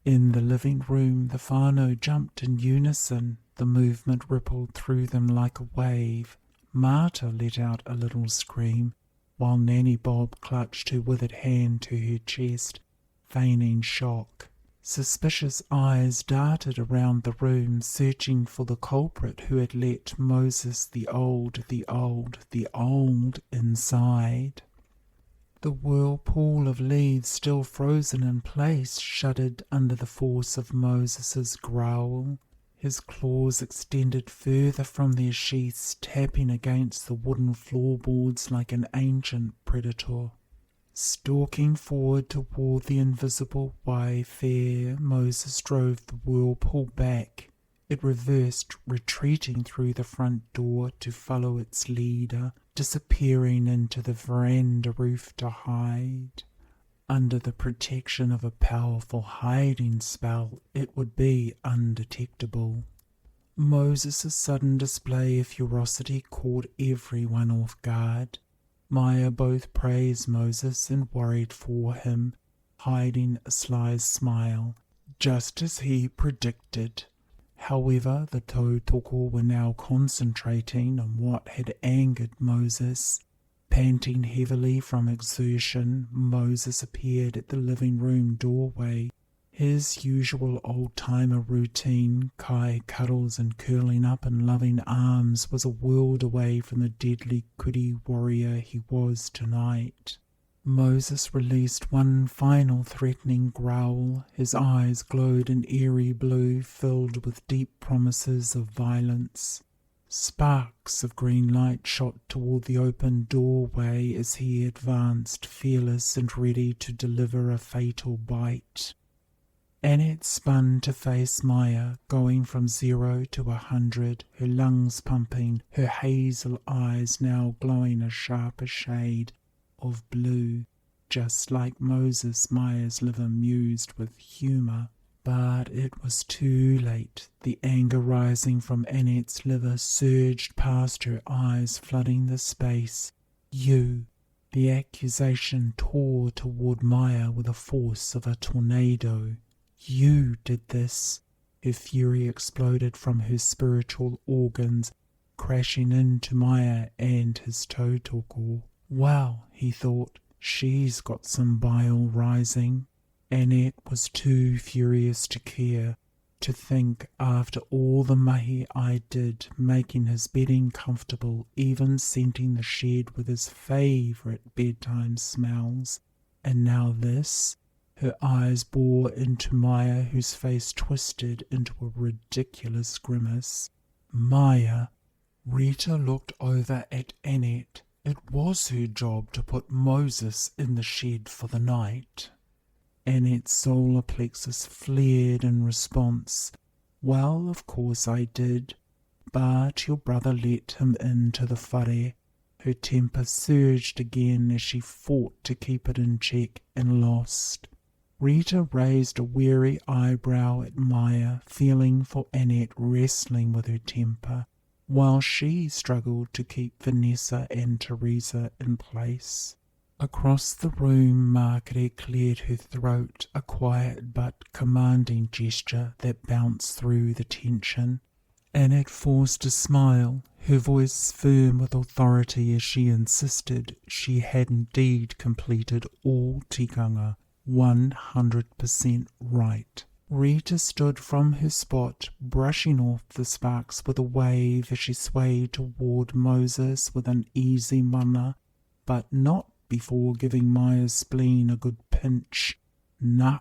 B: In the living room, the whānau jumped in unison. The movement rippled through them like a wave. Marta let out a little scream, while Nanny Bob clutched her withered hand to her chest, feigning shock. Suspicious eyes darted around the room, searching for the culprit who had let Moses the old inside. The whirlpool of leaves, still frozen in place, shuddered under the force of Moses's growl. His claws extended further from their sheaths, tapping against the wooden floorboards like an ancient predator. Stalking forward toward the invisible Waifare, Moses drove the whirlpool back. It reversed, retreating through the front door to follow its leader, disappearing into the veranda roof to hide. Under the protection of a powerful hiding spell, it would be undetectable. Moses' sudden display of ferocity caught everyone off guard. Maya both praised Moses and worried for him, hiding a sly smile, just as he predicted. However, the tautoko were now concentrating on what had angered Moses. Panting heavily from exertion, Moses appeared at the living room doorway. His usual old-timer routine, Kai cuddles and curling up in loving arms, was a world away from the deadly kuri warrior he was tonight. Moses released one final threatening growl. His eyes glowed an eerie blue filled with deep promises of violence. Sparks of green light shot toward the open doorway as he advanced, fearless and ready to deliver a fatal bite. Annette spun to face Maya, going from 0 to 100, her lungs pumping, her hazel eyes now glowing a sharper shade of blue. Just like Moses, Maya's liver mused with humour. But it was too late. The anger rising from Annette's liver surged past her eyes, flooding the space. You. The accusation tore toward Maya with the force of a tornado. You did this. Her fury exploded from her spiritual organs, crashing into Maya and his tautoko. Wow, he thought, she's got some bile rising. Annette was too furious to care, to think after all the mahi I did, making his bedding comfortable, even scenting the shed with his favourite bedtime smells. And now this? Her eyes bore into Maya, whose face twisted into a ridiculous grimace. Maya. Rita looked over at Annette. It was her job to put Moses in the shed for the night. Annette's solar plexus flared in response. Well, of course I did, but your brother let him into the whare. Her temper surged again as she fought to keep it in check and lost. Rita raised a weary eyebrow at Maya, feeling for Annette wrestling with her temper, while she struggled to keep Vanessa and Teresa in place. Across the room, Margaret cleared her throat, a quiet but commanding gesture that bounced through the tension. Annette forced a smile, her voice firm with authority as she insisted she had indeed completed all tikanga 100% right. Rita stood from her spot, brushing off the sparks with a wave as she swayed toward Moses with an easy mana, but not before giving Maya's spleen a good pinch. Nah.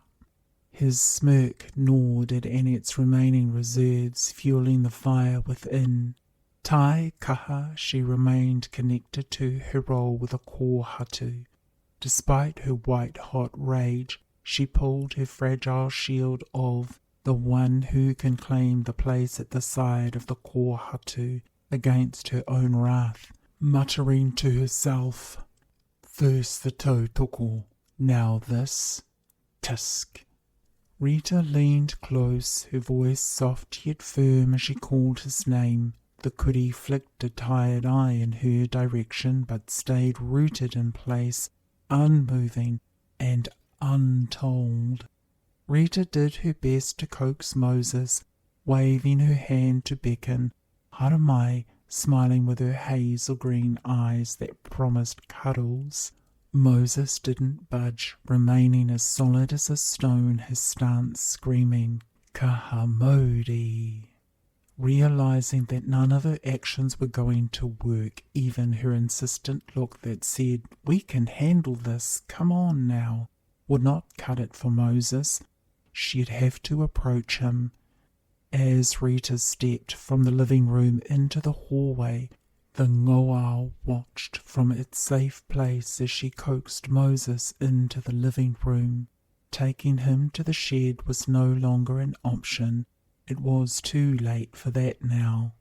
B: His smirk gnawed at Annette's remaining reserves, fueling the fire within. Tai kaha, she remained connected to her role with a kōhatu. Despite her white-hot rage, she pulled her fragile shield of the one who can claim the place at the side of the kōhatu against her own wrath, muttering to herself, "First the tautoko, now this. Tisk." Rita leaned close, her voice soft yet firm as she called his name. The kuri flicked a tired eye in her direction, but stayed rooted in place, unmoving and untold. Rita did her best to coax Moses, waving her hand to beckon, Haramai smiling with her hazel green eyes that promised cuddles. Moses didn't budge, remaining as solid as a stone, his stance screaming, Kahamodi. Realizing that none of her actions were going to work, even her insistent look that said, "We can handle this, come on now," would not cut it for Moses. She'd have to approach him. As Rita stepped from the living room into the hallway, the ngoao watched from its safe place as she coaxed Moses into the living room. Taking him to the shed was no longer an option. It was too late for that now.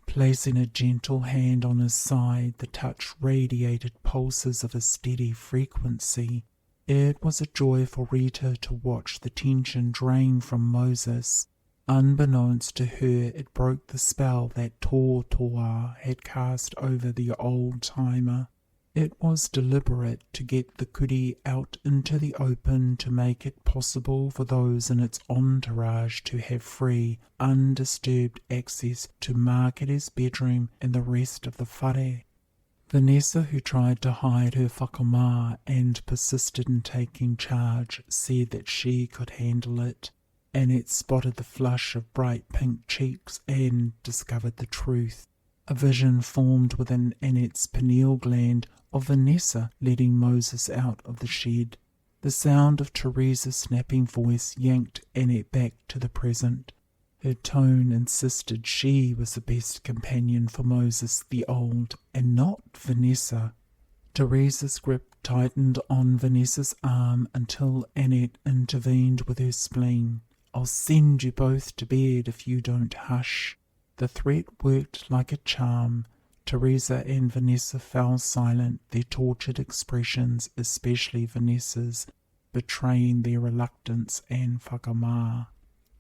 B: Placing a gentle hand on his side, the touch radiated pulses of a steady frequency. It was a joy for Rita to watch the tension drain from Moses. Unbeknownst to her, it broke the spell that Toa had cast over the old-timer. It was deliberate to get the kuri out into the open to make it possible for those in its entourage to have free, undisturbed access to Margaret's bedroom and the rest of the whare. Vanessa, who tried to hide her whakamā and persisted in taking charge, said that she could handle it. Annette spotted the flush of bright pink cheeks and discovered the truth. A vision formed within Annette's pineal gland of Vanessa leading Moses out of the shed. The sound of Teresa's snapping voice yanked Annette back to the present. Her tone insisted she was the best companion for Moses the Old, and not Vanessa. Teresa's grip tightened on Vanessa's arm until Annette intervened with her spleen. "I'll send you both to bed if you don't hush." The threat worked like a charm. Teresa and Vanessa fell silent, their tortured expressions, especially Vanessa's, betraying their reluctance and whakamā.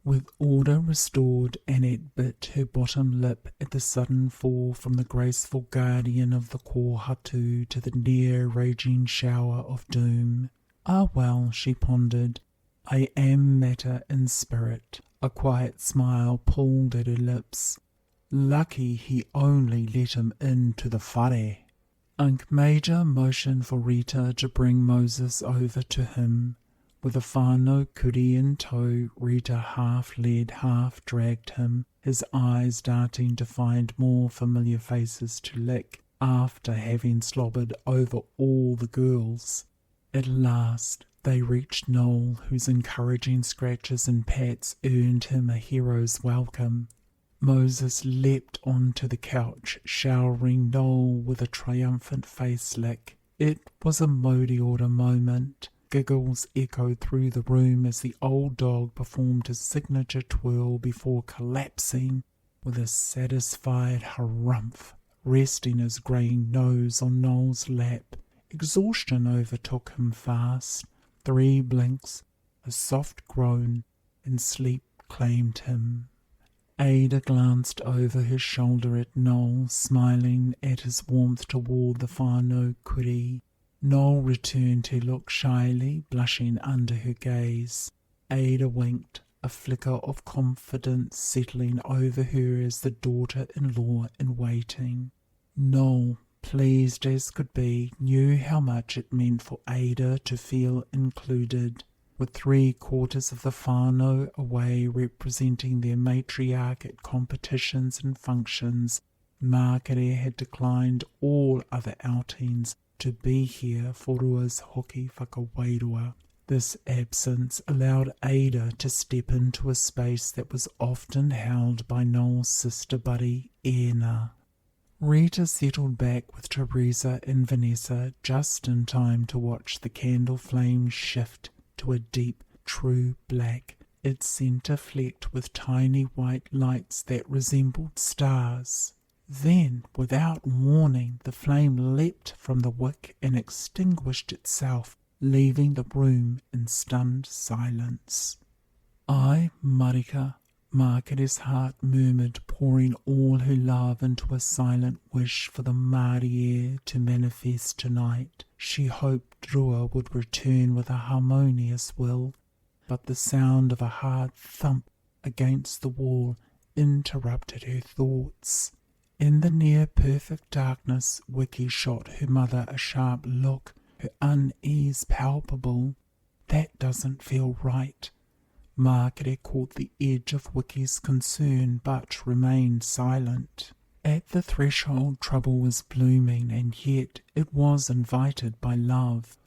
B: With order restored, Annette bit her bottom lip at the sudden fall from the graceful guardian of the kōhatu to the near raging shower of doom. "Ah well," she pondered, "I am matter in spirit." A quiet smile pulled at her lips. Lucky he only let him into the whare. Unc Major motioned for Rita to bring Moses over to him. With a whānau kuri in tow, Rita half led, half dragged him, his eyes darting to find more familiar faces to lick after having slobbered over all the girls. At last they reached Noel, whose encouraging scratches and pats earned him a hero's welcome. Moses leapt onto the couch, showering Noel with a triumphant face lick. It was a Moriora moment. Giggles echoed through the room as the old dog performed his signature twirl before collapsing with a satisfied harumph, resting his greying nose on Noel's lap. Exhaustion overtook him fast. 3 blinks, a soft groan, and sleep claimed him. Ada glanced over her shoulder at Noel, smiling at his warmth toward the whānau kuri. Noel returned her look shyly, blushing under her gaze. Ada winked, a flicker of confidence settling over her as the daughter-in-law in waiting. Noel, pleased as could be, knew how much it meant for Ada to feel included. With 3/4 of the whānau away representing their matriarch at competitions and functions, Mākere had declined all other outings to be here for Rua's Hoki Whakawairua. This absence allowed Ada to step into a space that was often held by Noel's sister buddy, Ena. Rita settled back with Teresa and Vanessa just in time to watch the candle flame shift to a deep, true black, its centre flecked with tiny white lights that resembled stars. Then, without warning, the flame leapt from the wick and extinguished itself, leaving the room in stunned silence. "Ai, Marika," Mākere's heart murmured, pouring all her love into a silent wish for the Mārie to manifest tonight. She hoped Rua would return with a harmonious will, but the sound of a hard thump against the wall interrupted her thoughts. In the near-perfect darkness, Wiki shot her mother a sharp look, her unease palpable. "That doesn't feel right." Mākere caught the edge of Wiki's concern, but remained silent. At the threshold trouble was blooming, and yet it was invited by love.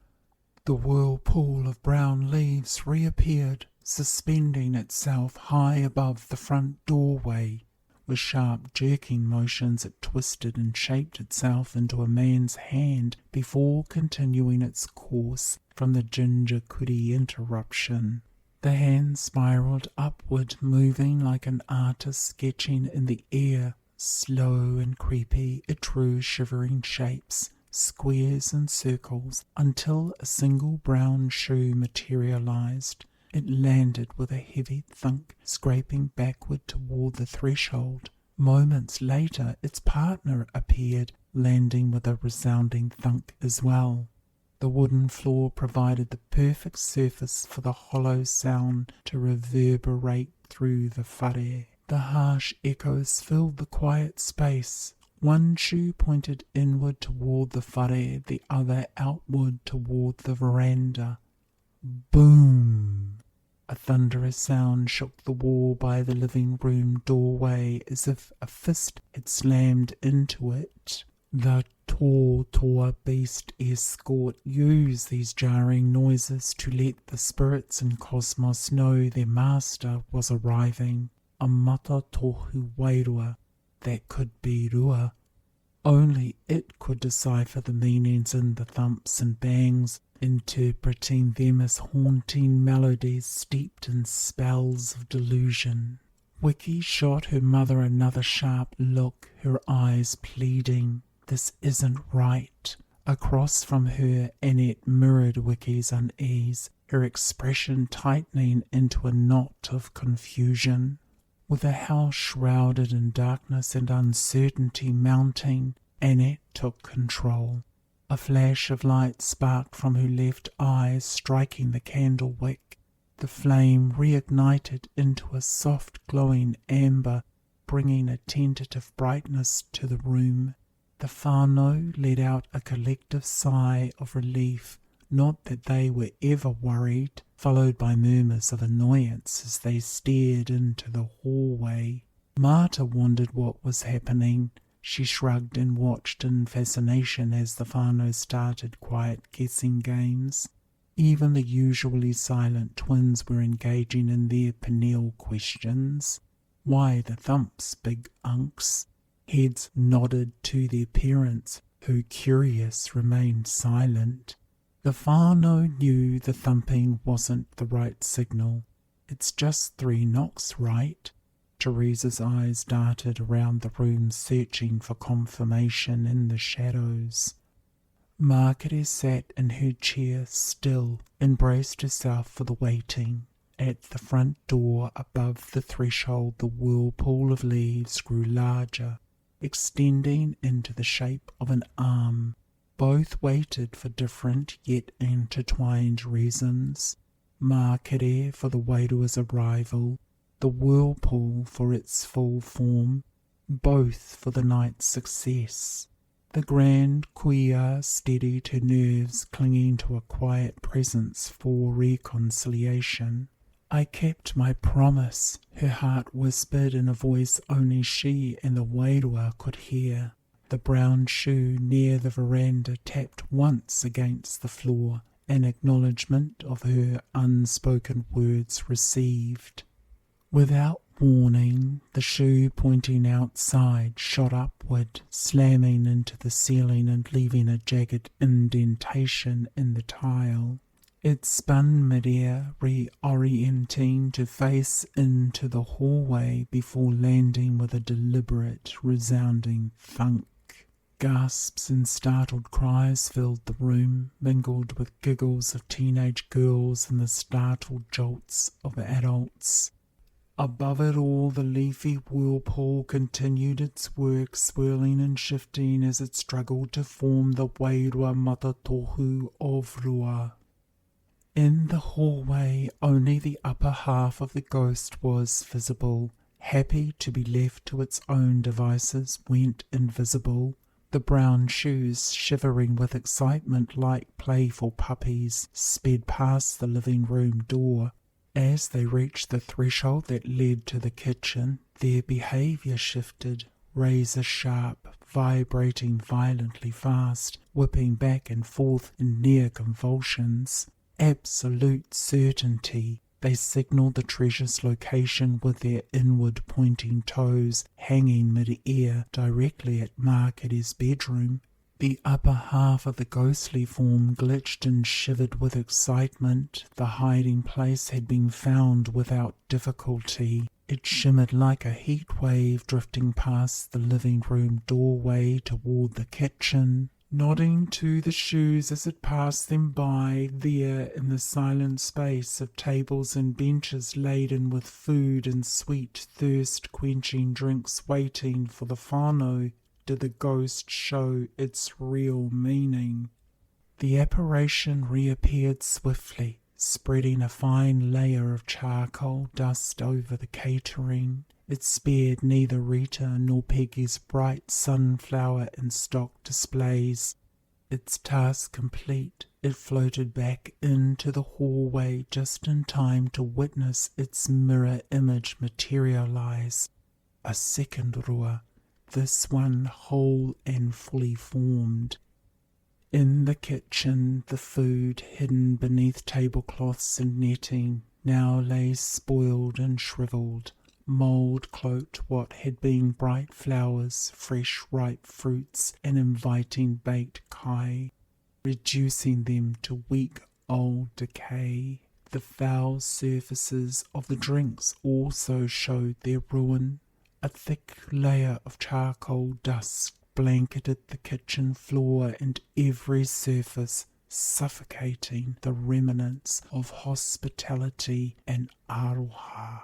B: The whirlpool of brown leaves reappeared, suspending itself high above the front doorway. With sharp jerking motions it twisted and shaped itself into a man's hand before continuing its course from the ginger kuri interruption. The hand spiraled upward, moving like an artist sketching in the air. Slow and creepy, it drew shivering shapes, squares and circles, until a single brown shoe materialized. It landed with a heavy thunk, scraping backward toward the threshold. Moments later, its partner appeared, landing with a resounding thunk as well. The wooden floor provided the perfect surface for the hollow sound to reverberate through the whare. The harsh echoes filled the quiet space. One shoe pointed inward toward the whare, the other outward toward the veranda. Boom! A thunderous sound shook the wall by the living room doorway as if a fist had slammed into it. The Toa beast escort used these jarring noises to let the spirits in cosmos know their master was arriving. A Matatohu Whakawairua that could be Rua. Only it could decipher the meanings in the thumps and bangs, interpreting them as haunting melodies steeped in spells of delusion. Wiki shot her mother another sharp look, her eyes pleading, "This isn't right." Across from her, Annette mirrored Wiki's unease, her expression tightening into a knot of confusion. With the house shrouded in darkness and uncertainty mounting, Annette took control. A flash of light sparked from her left eye, striking the candle wick. The flame reignited into a soft glowing amber, bringing a tentative brightness to the room. The whānau let out a collective sigh of relief, not that they were ever worried, followed by murmurs of annoyance as they stared into the hallway. Marta wondered what was happening. She shrugged and watched in fascination as the whānau started quiet guessing games. Even the usually silent twins were engaging in their pineal questions. Why the thumps, big unks? Heads nodded to their parents, who, curious, remained silent. The whānau knew the thumping wasn't the right signal. "It's just 3 knocks, right?" Teresa's eyes darted around the room, searching for confirmation in the shadows. Margaret sat in her chair still, and braced herself for the waiting. At the front door, above the threshold, the whirlpool of leaves grew larger, extending into the shape of an arm. Both waited for different yet intertwined reasons. Margaret for the Wairua's arrival, the whirlpool for its full form, both for the night's success. The grand kuia steadied her nerves, clinging to a quiet presence for reconciliation. "I kept my promise," her heart whispered in a voice only she and the Whairua could hear. The brown shoe near the veranda tapped once against the floor, an acknowledgement of her unspoken words received. Without warning, the shoe pointing outside shot upward, slamming into the ceiling and leaving a jagged indentation in the tile. It spun midair, reorienting to face into the hallway before landing with a deliberate, resounding thunk. Gasps and startled cries filled the room, mingled with giggles of teenage girls and the startled jolts of adults. Above it all, the leafy whirlpool continued its work, swirling and shifting as it struggled to form the Whairua Matatohu of Rua. In the hallway, only the upper half of the ghost was visible. Happy to be left to its own devices, went invisible. The brown shoes, shivering with excitement like playful puppies, sped past the living room door. As they reached the threshold that led to the kitchen, their behaviour shifted, razor sharp, vibrating violently fast, whipping back and forth in near convulsions. Absolute certainty. They signalled the treasure's location with their inward-pointing toes hanging mid-air directly at Margaret's bedroom. The upper half of the ghostly form glitched and shivered with excitement. The hiding place had been found without difficulty. It shimmered like a heat wave drifting past the living room doorway toward the kitchen, nodding to the shoes as it passed them by. There, in the silent space of tables and benches laden with food and sweet, thirst-quenching drinks waiting for the whānau, did the ghost show its real meaning. The apparition reappeared swiftly, spreading a fine layer of charcoal dust over the catering. It spared neither Rita nor Peggy's bright sunflower and stock displays. Its task complete, it floated back into the hallway just in time to witness its mirror image materialize. A second rua, this one whole and fully formed. In the kitchen, the food, hidden beneath tablecloths and netting, now lay spoiled and shriveled. Mould cloaked what had been bright flowers, fresh ripe fruits, and inviting baked kai, reducing them to weak old decay. The foul surfaces of the drinks also showed their ruin. A thick layer of charcoal dust blanketed the kitchen floor and every surface, suffocating the remnants of hospitality and aroha.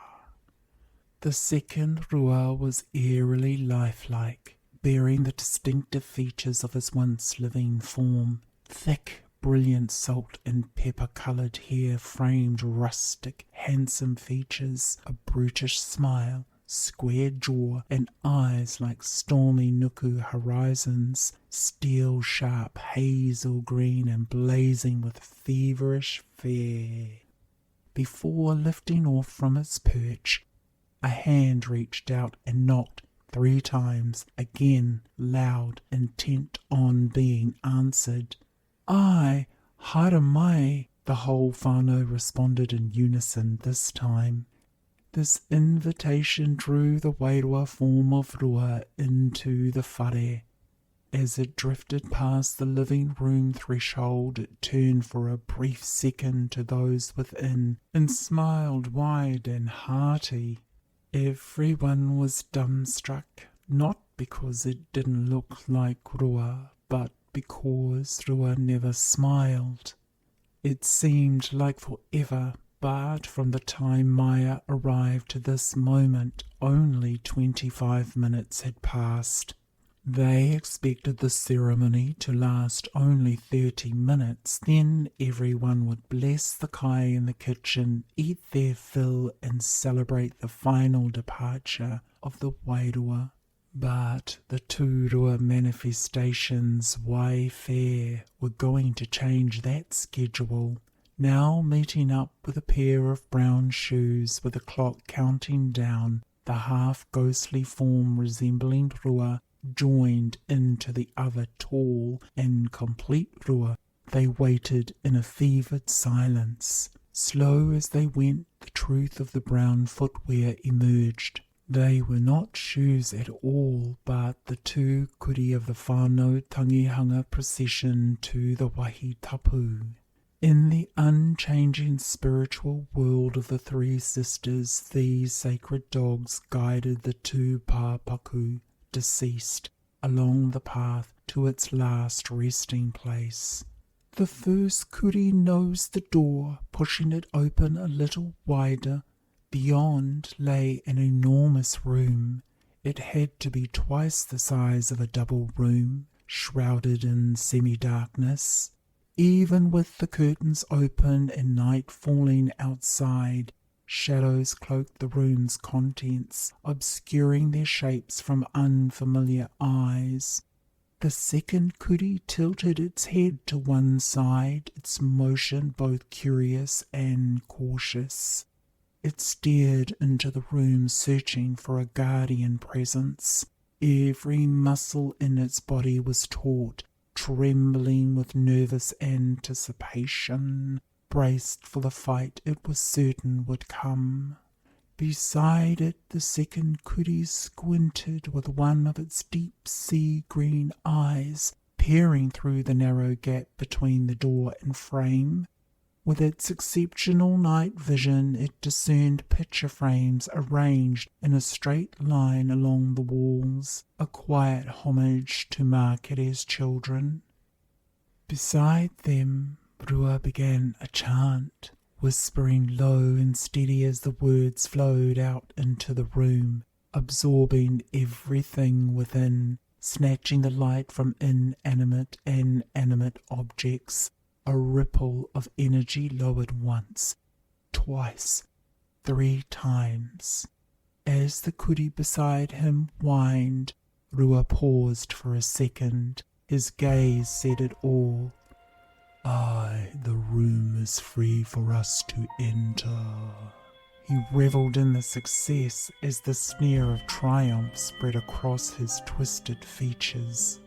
B: The second rua was eerily lifelike, bearing the distinctive features of his once living form. Thick, brilliant salt and pepper-coloured hair framed rustic, handsome features, a brutish smile, square jaw, and eyes like stormy nuku horizons, steel-sharp hazel green and blazing with feverish fear. Before lifting off from its perch, a hand reached out and knocked 3 times, again loud, intent on being answered. "Ai, haere mai," the whole whānau responded in unison this time. This invitation drew the wairua form of rua into the whare. As it drifted past the living room threshold, it turned for a brief second to those within and smiled wide and hearty. Everyone was dumbstruck, not because it didn't look like Rua, but because Rua never smiled. It seemed like forever, but from the time Maya arrived to this moment, only 25 minutes had passed. They expected the ceremony to last only 30 minutes, then everyone would bless the kai in the kitchen, eat their fill and celebrate the final departure of the wairua. But the two rua manifestations, wai fair, were going to change that schedule. Now meeting up with a pair of brown shoes with a clock counting down, the half-ghostly form resembling rua joined into the other tall and complete rua. They waited in a fevered silence. Slow as they went, the truth of the brown footwear emerged. They were not shoes at all, but the two kuri of the whānau tangihanga procession to the wahi tapu. In the unchanging spiritual world of the three sisters, these sacred dogs guided the two pāpaku, deceased, along the path to its last resting place. The first kuri nosed the door, pushing it open a little wider. Beyond lay an enormous room. It had to be twice the size of a double room, shrouded in semi-darkness. Even with the curtains open and night falling outside, shadows cloaked the room's contents, obscuring their shapes from unfamiliar eyes. The second kuri tilted its head to one side, its motion both curious and cautious. It stared into the room, searching for a guardian presence. Every muscle in its body was taut, trembling with nervous anticipation, braced for the fight it was certain would come. Beside it, the second kuri squinted with one of its deep sea green eyes, peering through the narrow gap between the door and frame. With its exceptional night vision, it discerned picture frames arranged in a straight line along the walls, a quiet homage to Makere's children. Beside them, Rua began a chant, whispering low and steady as the words flowed out into the room, absorbing everything within, snatching the light from inanimate and animate objects. A ripple of energy lowered once, twice, 3 times. As the kuri beside him whined, Rua paused for a second. His gaze said it all. "Aye, the room is free for us to enter." He revelled in the success as the sneer of triumph spread across his twisted features.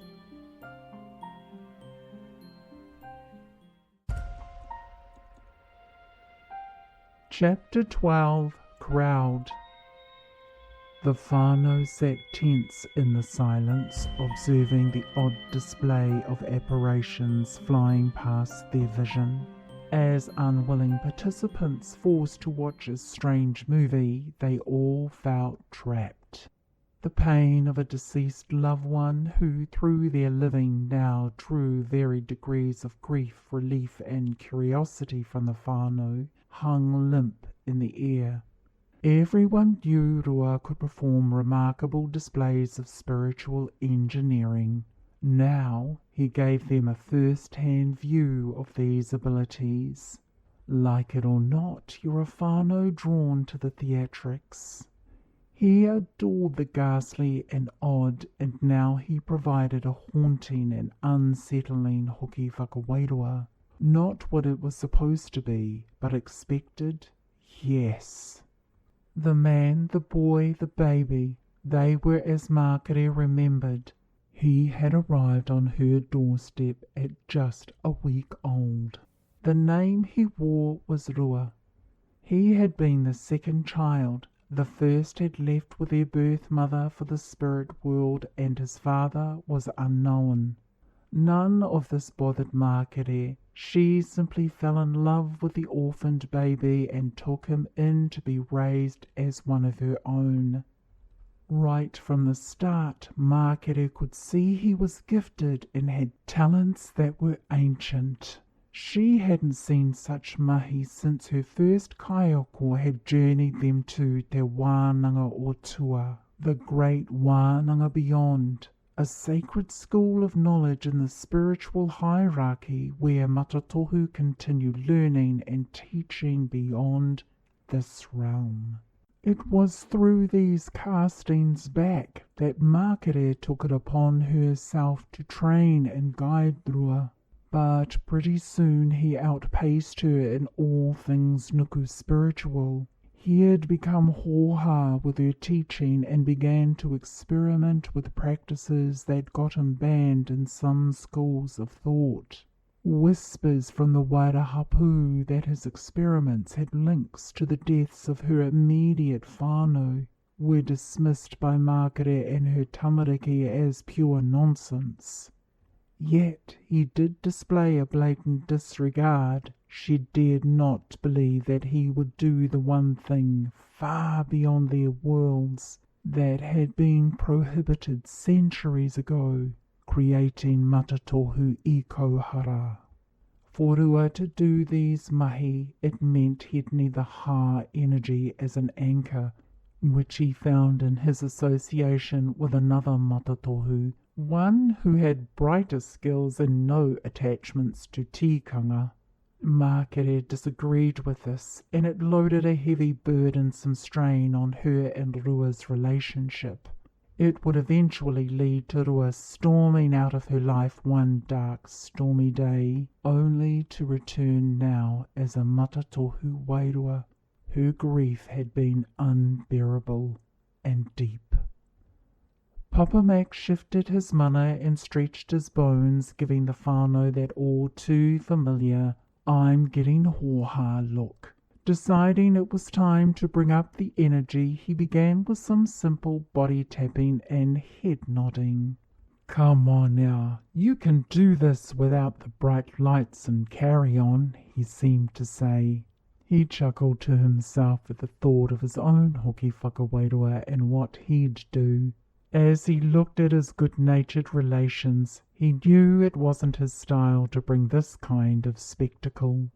B: Chapter 12, Crowd. The whānau sat tense in the silence, observing the odd display of apparitions flying past their vision. As unwilling participants forced to watch a strange movie, they all felt trapped. The pain of a deceased loved one who, through their living now, drew varied degrees of grief, relief, and curiosity from the whānau, hung limp in the air. Everyone knew Rua could perform remarkable displays of spiritual engineering. Now he gave them a first-hand view of these abilities. Like it or not, you're a whānau drawn to the theatrics. He adored the ghastly and odd, and now he provided a haunting and unsettling Hoki Whakawairua. Not what it was supposed to be, but expected, yes. The man, the boy, the baby, they were as Markere remembered. He had arrived on her doorstep at just a week old. The name he wore was Rua. He had been the second child. The first had left with their birth mother for the spirit world, and his father was unknown. None of this bothered Markere. She simply fell in love with the orphaned baby and took him in to be raised as one of her own. Right from the start, Markere could see he was gifted and had talents that were ancient. She hadn't seen such mahi since her first kaioko had journeyed them to Te Wānanga o Tua, the great Wānanga beyond, a sacred school of knowledge in the spiritual hierarchy where Matatohu continued learning and teaching beyond this realm. It was through these castings back that Markere took it upon herself to train and guide Rua. But pretty soon he outpaced her in all things nuku spiritual. He had become hoha with her teaching and began to experiment with practices that got him banned in some schools of thought. Whispers from the Wairahapu that his experiments had links to the deaths of her immediate whānau were dismissed by Markere and her tamariki as pure nonsense. Yet he did display a blatant disregard. She dared not believe that he would do the one thing far beyond their worlds that had been prohibited centuries ago, creating Matatohu Ikohara. For Rua to do these mahi, it meant he'd need the ha energy as an anchor, which he found in his association with another Matatohu, one who had brighter skills and no attachments to tikanga. Markere disagreed with this, and it loaded a heavy burdensome strain on her and Rua's relationship. It would eventually lead to Rua storming out of her life one dark, stormy day, only to return now as a Matatohu Wairua. Her grief had been unbearable and deep. Papa Mac shifted his mana and stretched his bones, giving the whānau that all too familiar "I'm getting hoha" look. Deciding it was time to bring up the energy, he began with some simple body tapping and head nodding. "Come on now, you can do this without the bright lights and carry on," he seemed to say. He chuckled to himself at the thought of his own Hoki Whakawairua and what he'd do. As he looked at his good-natured relations, he knew it wasn't his style to bring this kind of spectacle.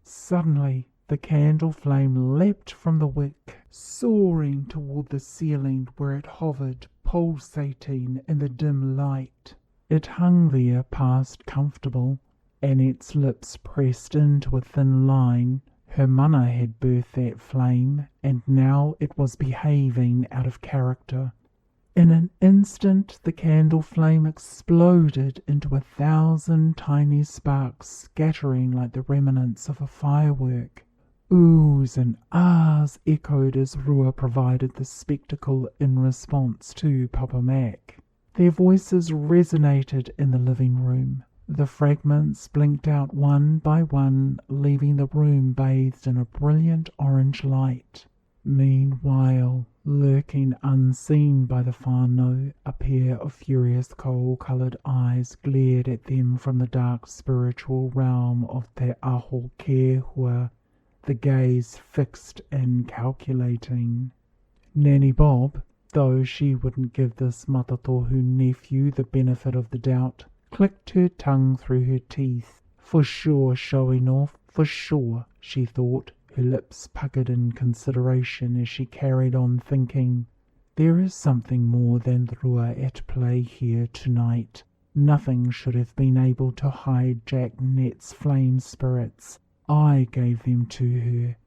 B: Suddenly, the candle flame leapt from the wick, soaring toward the ceiling where it hovered, pulsating in the dim light. It hung there past comfortable, and its lips pressed into a thin line. Her mana had birthed that flame, and now it was behaving out of character. In an instant, the candle flame exploded into 1,000 tiny sparks, scattering like the remnants of a firework. Oohs and ahs echoed as Rua provided the spectacle in response to Papa Mac. Their voices resonated in the living room. The fragments blinked out one by one, leaving the room bathed in a brilliant orange light. Meanwhile, lurking unseen by the whānau, a pair of furious coal-coloured eyes glared at them from the dark spiritual realm of Te Aho Kehua, the gaze fixed and calculating. Nanny Bob, though she wouldn't give this Matatohu nephew the benefit of the doubt, clicked her tongue through her teeth. For sure showing off, for sure, she thought, her lips puckered in consideration as she carried on thinking. There is something more than the Rua at play here tonight. Nothing should have been able to hijack Net's flame spirits. I gave them to her.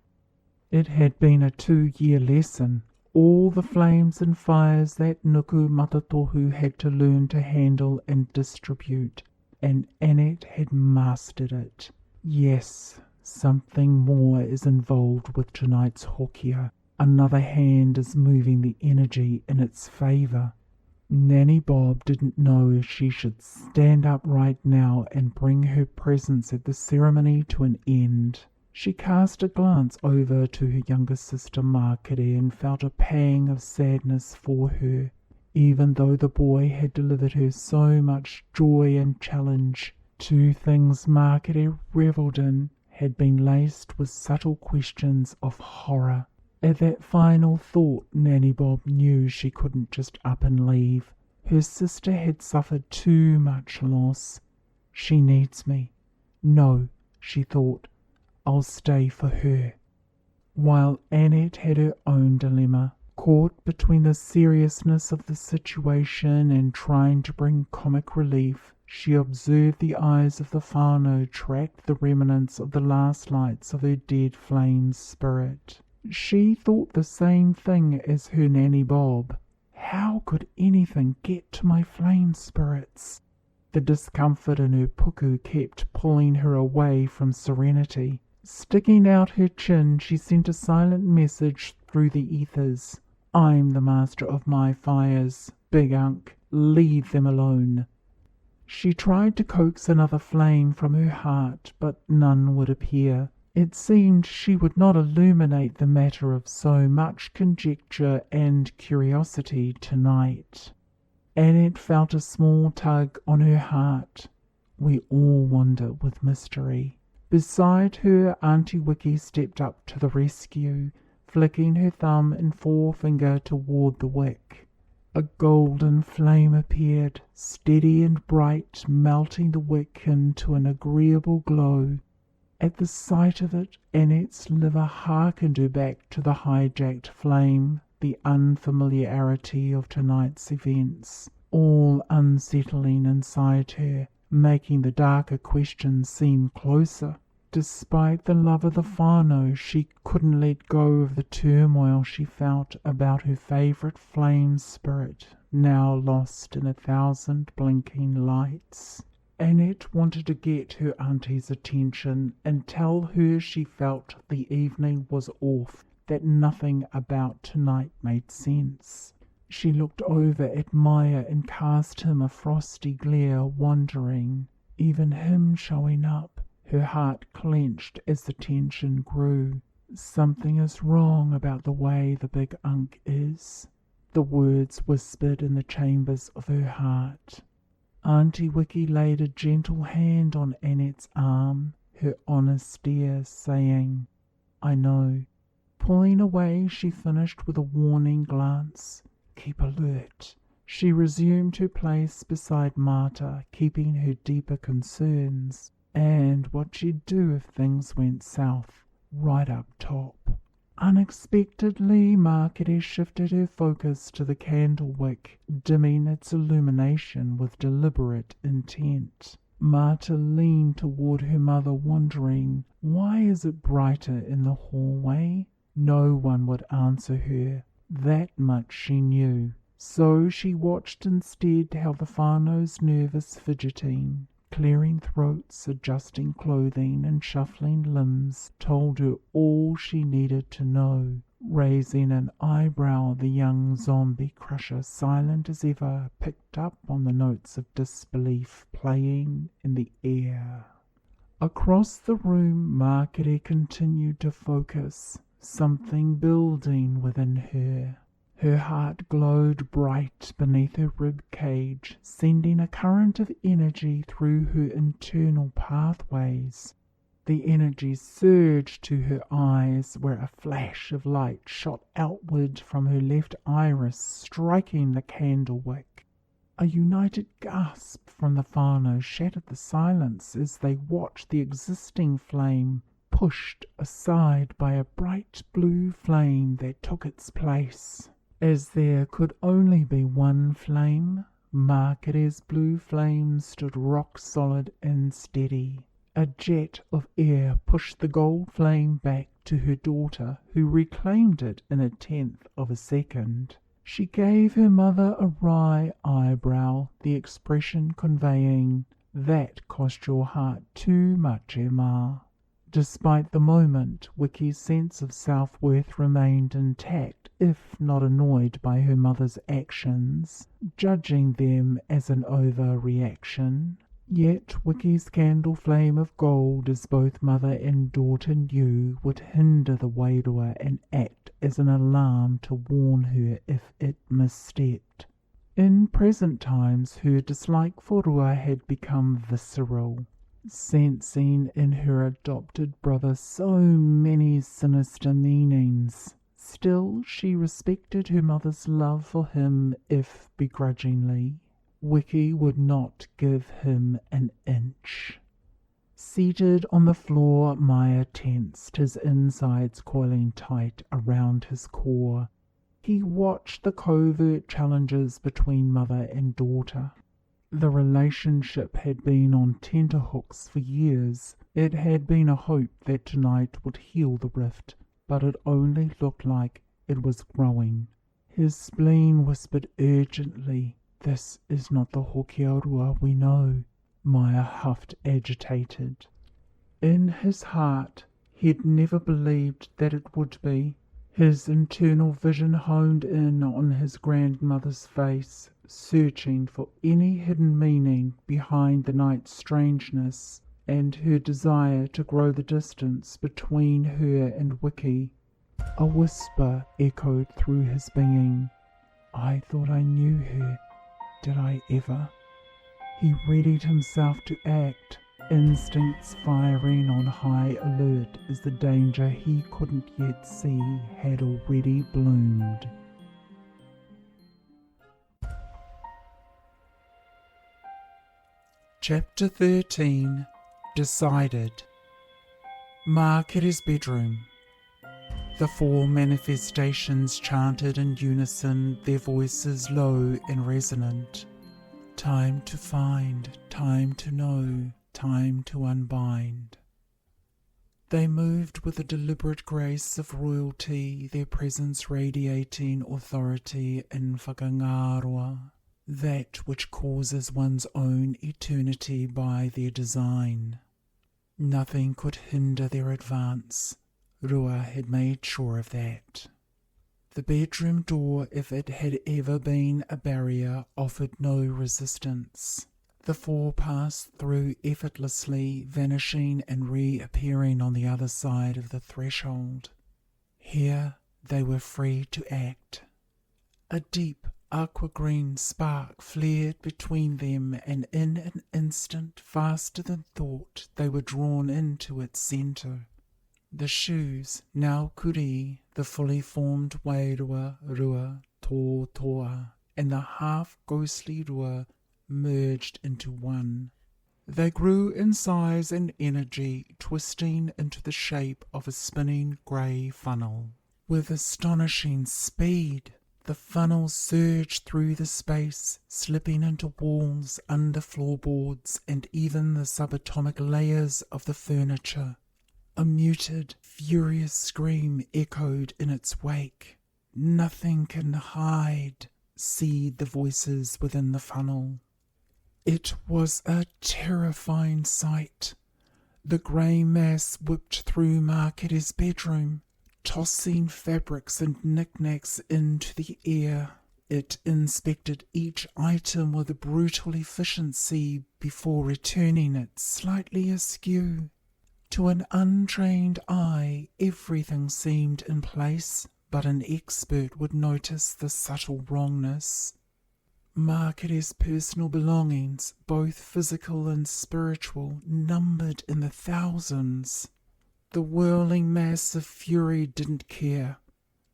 B: It had been a 2-year lesson. All the flames and fires that Nuku Matatohu had to learn to handle and distribute, and Annette had mastered it. Yes, something more is involved with tonight's hokia. Another hand is moving the energy in its favour. Nanny Bob didn't know if she should stand up right now and bring her presence at the ceremony to an end. She cast a glance over to her younger sister Markere and felt a pang of sadness for her. Even though the boy had delivered her so much joy and challenge, 2 things Markere revelled in had been laced with subtle questions of horror. At that final thought, Nanny Bob knew she couldn't just up and leave. Her sister had suffered too much loss. She needs me. No, she thought, I'll stay for her. While Annette had her own dilemma, caught between the seriousness of the situation and trying to bring comic relief, she observed the eyes of the whānau track the remnants of the last lights of her dead flame spirit. She thought the same thing as her Nanny Bob. How could anything get to my flame spirits? The discomfort in her puku kept pulling her away from serenity. Sticking out her chin, she sent a silent message through the ethers. I'm the master of my fires, Big Unk. Leave them alone. She tried to coax another flame from her heart, but none would appear. It seemed she would not illuminate the matter of so much conjecture and curiosity tonight. Annette felt a small tug on her heart. We all wander with mystery. Beside her, Auntie Wiki stepped up to the rescue, flicking her thumb and forefinger toward the wick. A golden flame appeared, steady and bright, melting the wick into an agreeable glow. At the sight of it, Annette's liver hearkened her back to the hijacked flame, the unfamiliarity of tonight's events, all unsettling inside her, making the darker questions seem closer. Despite the love of the whānau, she couldn't let go of the turmoil she felt about her favourite flame spirit, now lost in 1,000 blinking lights. Annette wanted to get her auntie's attention and tell her she felt the evening was off, that nothing about tonight made sense. She looked over at Maya and cast him a frosty glare, wondering, even him showing up. Her heart clenched as the tension grew. Something is wrong about the way the Big Unk is. The words whispered in the chambers of her heart. Auntie Wiki laid a gentle hand on Annette's arm, her honest stare saying, I know. Pulling away, she finished with a warning glance. Keep alert. She resumed her place beside Marta, keeping her deeper concerns, and what she'd do if things went south, right up top. Unexpectedly, Markere shifted her focus to the candle wick, dimming its illumination with deliberate intent. Marta leaned toward her mother, wondering, why is it brighter in the hallway? No one would answer her. That much she knew. So she watched instead how the whānau's nervous fidgeting, clearing throats, adjusting clothing, and shuffling limbs told her all she needed to know. Raising an eyebrow, the young zombie crusher, silent as ever, picked up on the notes of disbelief playing in the air. Across the room, Markere continued to focus, something building within her. Her heart glowed bright beneath her rib cage, sending a current of energy through her internal pathways. The energy surged to her eyes, where a flash of light shot outward from her left iris, striking the candle wick. A united gasp from the whānau shattered the silence as they watched the existing flame pushed aside by a bright blue flame that took its place. As there could only be one flame, Markere's blue flame stood rock solid and steady. A jet of air pushed the gold flame back to her daughter, who reclaimed it in 1/10 of a second. She gave her mother a wry eyebrow, the expression conveying, "That cost your heart too much, Emma." Despite the moment, Wiki's sense of self-worth remained intact, if not annoyed by her mother's actions, judging them as an overreaction. Yet Wiki's candle flame of gold, as both mother and daughter knew, would hinder the Wairua and act as an alarm to warn her if it misstepped. In present times her dislike for Rua had become visceral. Sensing in her adopted brother so many sinister meanings. Still, she respected her mother's love for him, if begrudgingly. Wiki would not give him an inch. Seated on the floor, Maya tensed, his insides coiling tight around his core. He watched the covert challenges between mother and daughter. The relationship had been on tenterhooks for years. It had been a hope that tonight would heal the rift, but it only looked like it was growing. His spleen whispered urgently, "This is not the Hoki Whakawairua we know." Maya huffed, agitated. In his heart, he'd never believed that it would be. His internal vision honed in on his grandmother's face, searching for any hidden meaning behind the night's strangeness, and her desire to grow the distance between her and Wiki. A whisper echoed through his being. "I thought I knew her. Did I ever?" He readied himself to act, instincts firing on high alert as the danger he couldn't yet see had already bloomed. Chapter 13. Decided. Markere's bedroom. The 4 manifestations chanted in unison, their voices low and resonant. Time to find, time to know, time to unbind. They moved with a deliberate grace of royalty, their presence radiating authority in whakangaroa, that which causes one's own eternity by their design. Nothing could hinder their advance. Rua had made sure of that. The bedroom door, if it had ever been a barrier, offered no resistance. The 4 passed through effortlessly, vanishing and reappearing on the other side of the threshold. Here they were free to act. A deep aqua-green spark flared between them, and in an instant, faster than thought, they were drawn into its centre. The shoes, now kuri, the fully formed Wairua, Rua, Toa, and the half-ghostly Rua merged into one. They grew in size and energy, twisting into the shape of a spinning grey funnel. With astonishing speed, the funnel surged through the space, slipping into walls, under floorboards, and even the subatomic layers of the furniture. A muted, furious scream echoed in its wake. "Nothing can hide," seed the voices within the funnel. It was a terrifying sight. The grey mass whipped through Markete's bedroom, tossing fabrics and knickknacks into the air. It inspected each item with brutal efficiency before returning it slightly askew. To an untrained eye, everything seemed in place, but an expert would notice the subtle wrongness. Markete's personal belongings, both physical and spiritual, numbered in the thousands. The whirling mass of fury didn't care.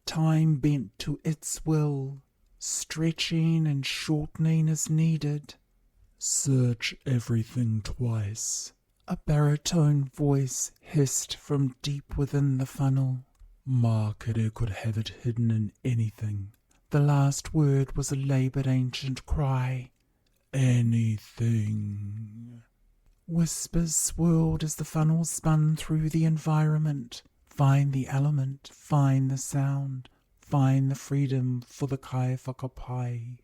B: Time bent to its will, stretching and shortening as needed. "Search everything twice," a baritone voice hissed from deep within the funnel. "Markete could have it hidden in anything." The last word was a laboured ancient cry. "Anything." Whispers swirled as the funnel spun through the environment. Find the element, find the sound, find the freedom for the kai whakapai.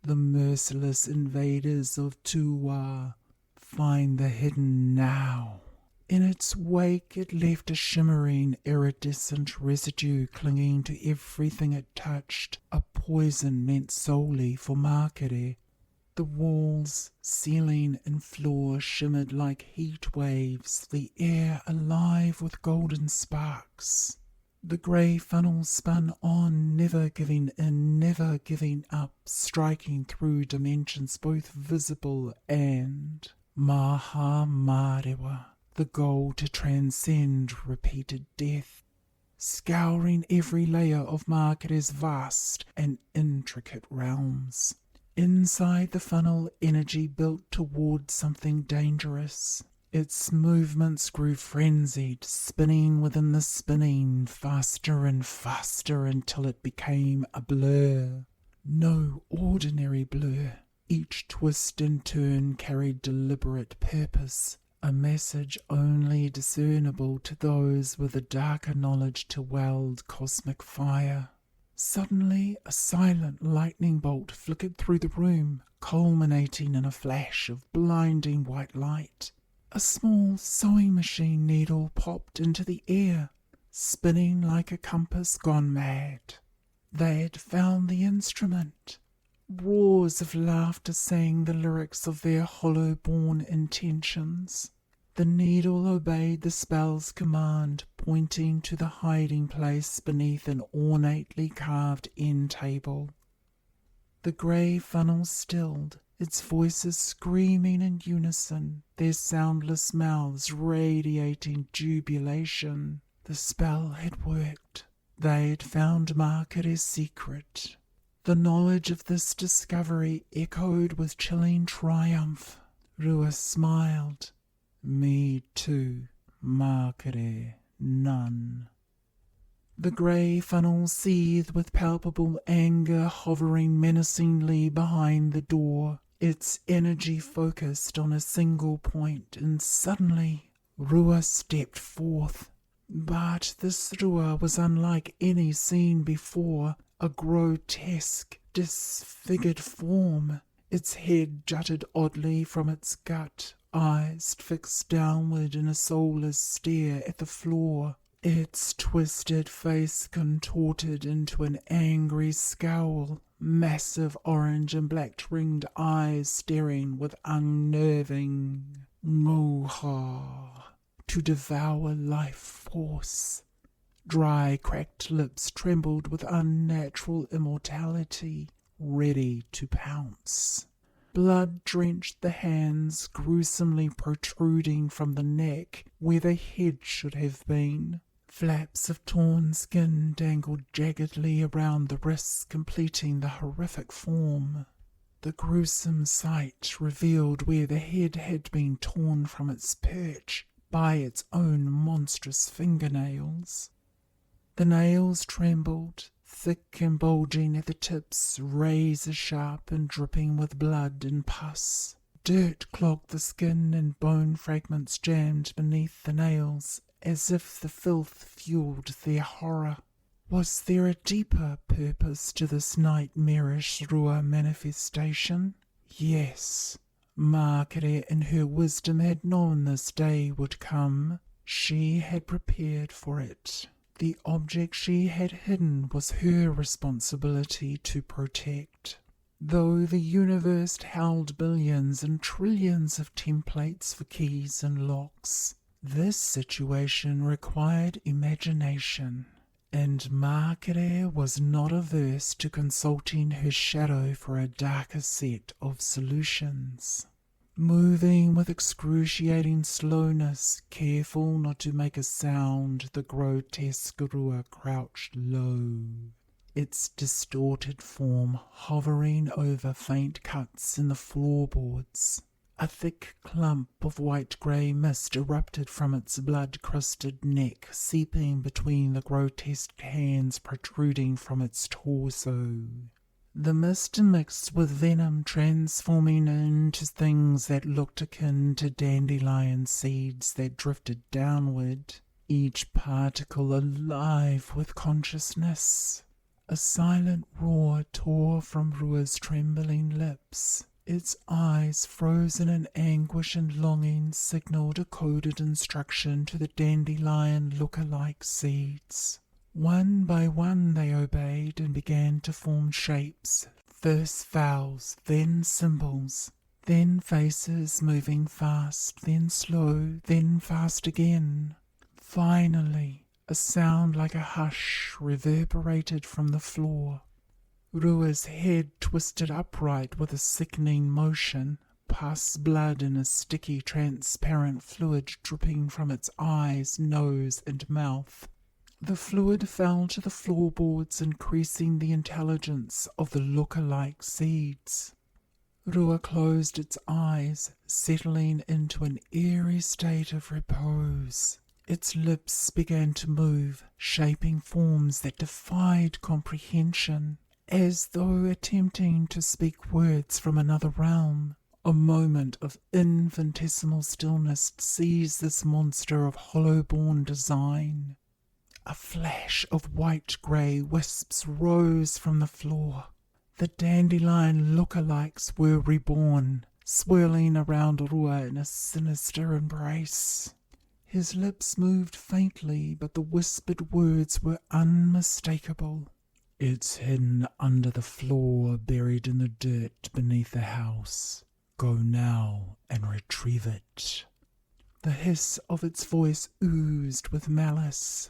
B: The merciless invaders of Tuwa, find the hidden now. In its wake it left a shimmering, iridescent residue clinging to everything it touched, a poison meant solely for Markete. The walls, ceiling and floor shimmered like heat waves, the air alive with golden sparks. The grey funnel spun on, never giving in, never giving up, striking through dimensions both visible and Maha Marewa. The goal to transcend repeated death, scouring every layer of Markete's vast and intricate realms. Inside the funnel, energy built toward something dangerous. Its movements grew frenzied, spinning within the spinning, faster and faster until it became a blur. No ordinary blur. Each twist and turn carried deliberate purpose, a message only discernible to those with a darker knowledge to weld cosmic fire. Suddenly, a silent lightning bolt flickered through the room, culminating in a flash of blinding white light. A small sewing machine needle popped into the air, spinning like a compass gone mad. They had found the instrument. Roars of laughter sang the lyrics of their hollow-born intentions. The needle obeyed the spell's command, pointing to the hiding place beneath an ornately carved end table. The grey funnel stilled, its voices screaming in unison, their soundless mouths radiating jubilation. The spell had worked. They had found Markete's secret. The knowledge of this discovery echoed with chilling triumph. Rua smiled. "Me too, Markete, none." The grey funnel seethed with palpable anger, hovering menacingly behind the door, its energy focused on a single point, and suddenly Rua stepped forth. But this Rua was unlike any seen before, a grotesque, disfigured form. Its head jutted oddly from its gut, eyes fixed downward in a soulless stare at the floor. Its twisted face contorted into an angry scowl, massive orange and black-ringed eyes staring with unnerving moha to devour life force. Dry, cracked lips trembled with unnatural immortality, ready to pounce. Blood drenched the hands, gruesomely protruding from the neck where the head should have been. Flaps of torn skin dangled jaggedly around the wrists, completing the horrific form. The gruesome sight revealed where the head had been torn from its perch by its own monstrous fingernails. The nails trembled, thick and bulging at the tips, razor-sharp and dripping with blood and pus. Dirt clogged the skin and bone fragments jammed beneath the nails, as if the filth fueled their horror. Was there a deeper purpose to this nightmarish Rua manifestation? Yes. Margaret in her wisdom had known this day would come. She had prepared for it. The object she had hidden was her responsibility to protect. Though the universe held billions and trillions of templates for keys and locks, this situation required imagination, and Margaret was not averse to consulting her shadow for a darker set of solutions. Moving with excruciating slowness, careful not to make a sound, the grotesque Rua crouched low, its distorted form hovering over faint cuts in the floorboards. A thick clump of white-grey mist erupted from its blood-crusted neck, seeping between the grotesque hands protruding from its torso. The mist mixed with venom, transforming into things that looked akin to dandelion seeds that drifted downward, each particle alive with consciousness. A silent roar tore from Rua's trembling lips. Its eyes, frozen in anguish and longing, signalled a coded instruction to the dandelion look-alike seeds. One by one they obeyed and began to form shapes, first vowels, then symbols, then faces moving fast, then slow, then fast again. Finally, a sound like a hush reverberated from the floor. Rua's head twisted upright with a sickening motion, pus blood in a sticky, transparent fluid dripping from its eyes, nose, and mouth. The fluid fell to the floorboards, increasing the intelligence of the look-alike seeds. Rua closed its eyes, settling into an eerie state of repose. Its lips began to move, shaping forms that defied comprehension, as though attempting to speak words from another realm. A moment of infinitesimal stillness seized this monster of hollow-born design. A flash of white-grey wisps rose from the floor. The dandelion look-alikes were reborn, swirling around Rua in a sinister embrace. His lips moved faintly, but the whispered words were unmistakable. "It's hidden under the floor, buried in the dirt beneath the house. Go now and retrieve it." The hiss of its voice oozed with malice.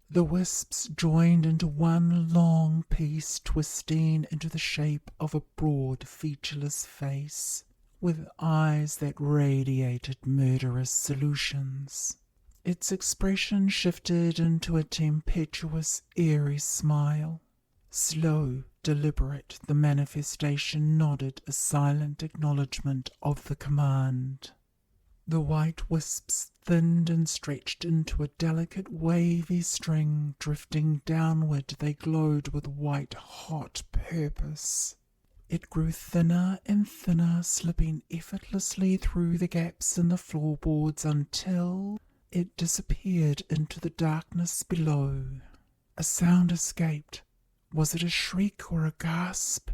B: The wisps joined into one long piece, twisting into the shape of a broad, featureless face, with eyes that radiated murderous solutions. Its expression shifted into a tempestuous, eerie smile. Slow, deliberate, the manifestation nodded a silent acknowledgement of the command. The white wisps thinned and stretched into a delicate wavy string. Drifting downward, they glowed with white-hot purpose. It grew thinner and thinner, slipping effortlessly through the gaps in the floorboards until it disappeared into the darkness below. A sound escaped. Was it a shriek or a gasp?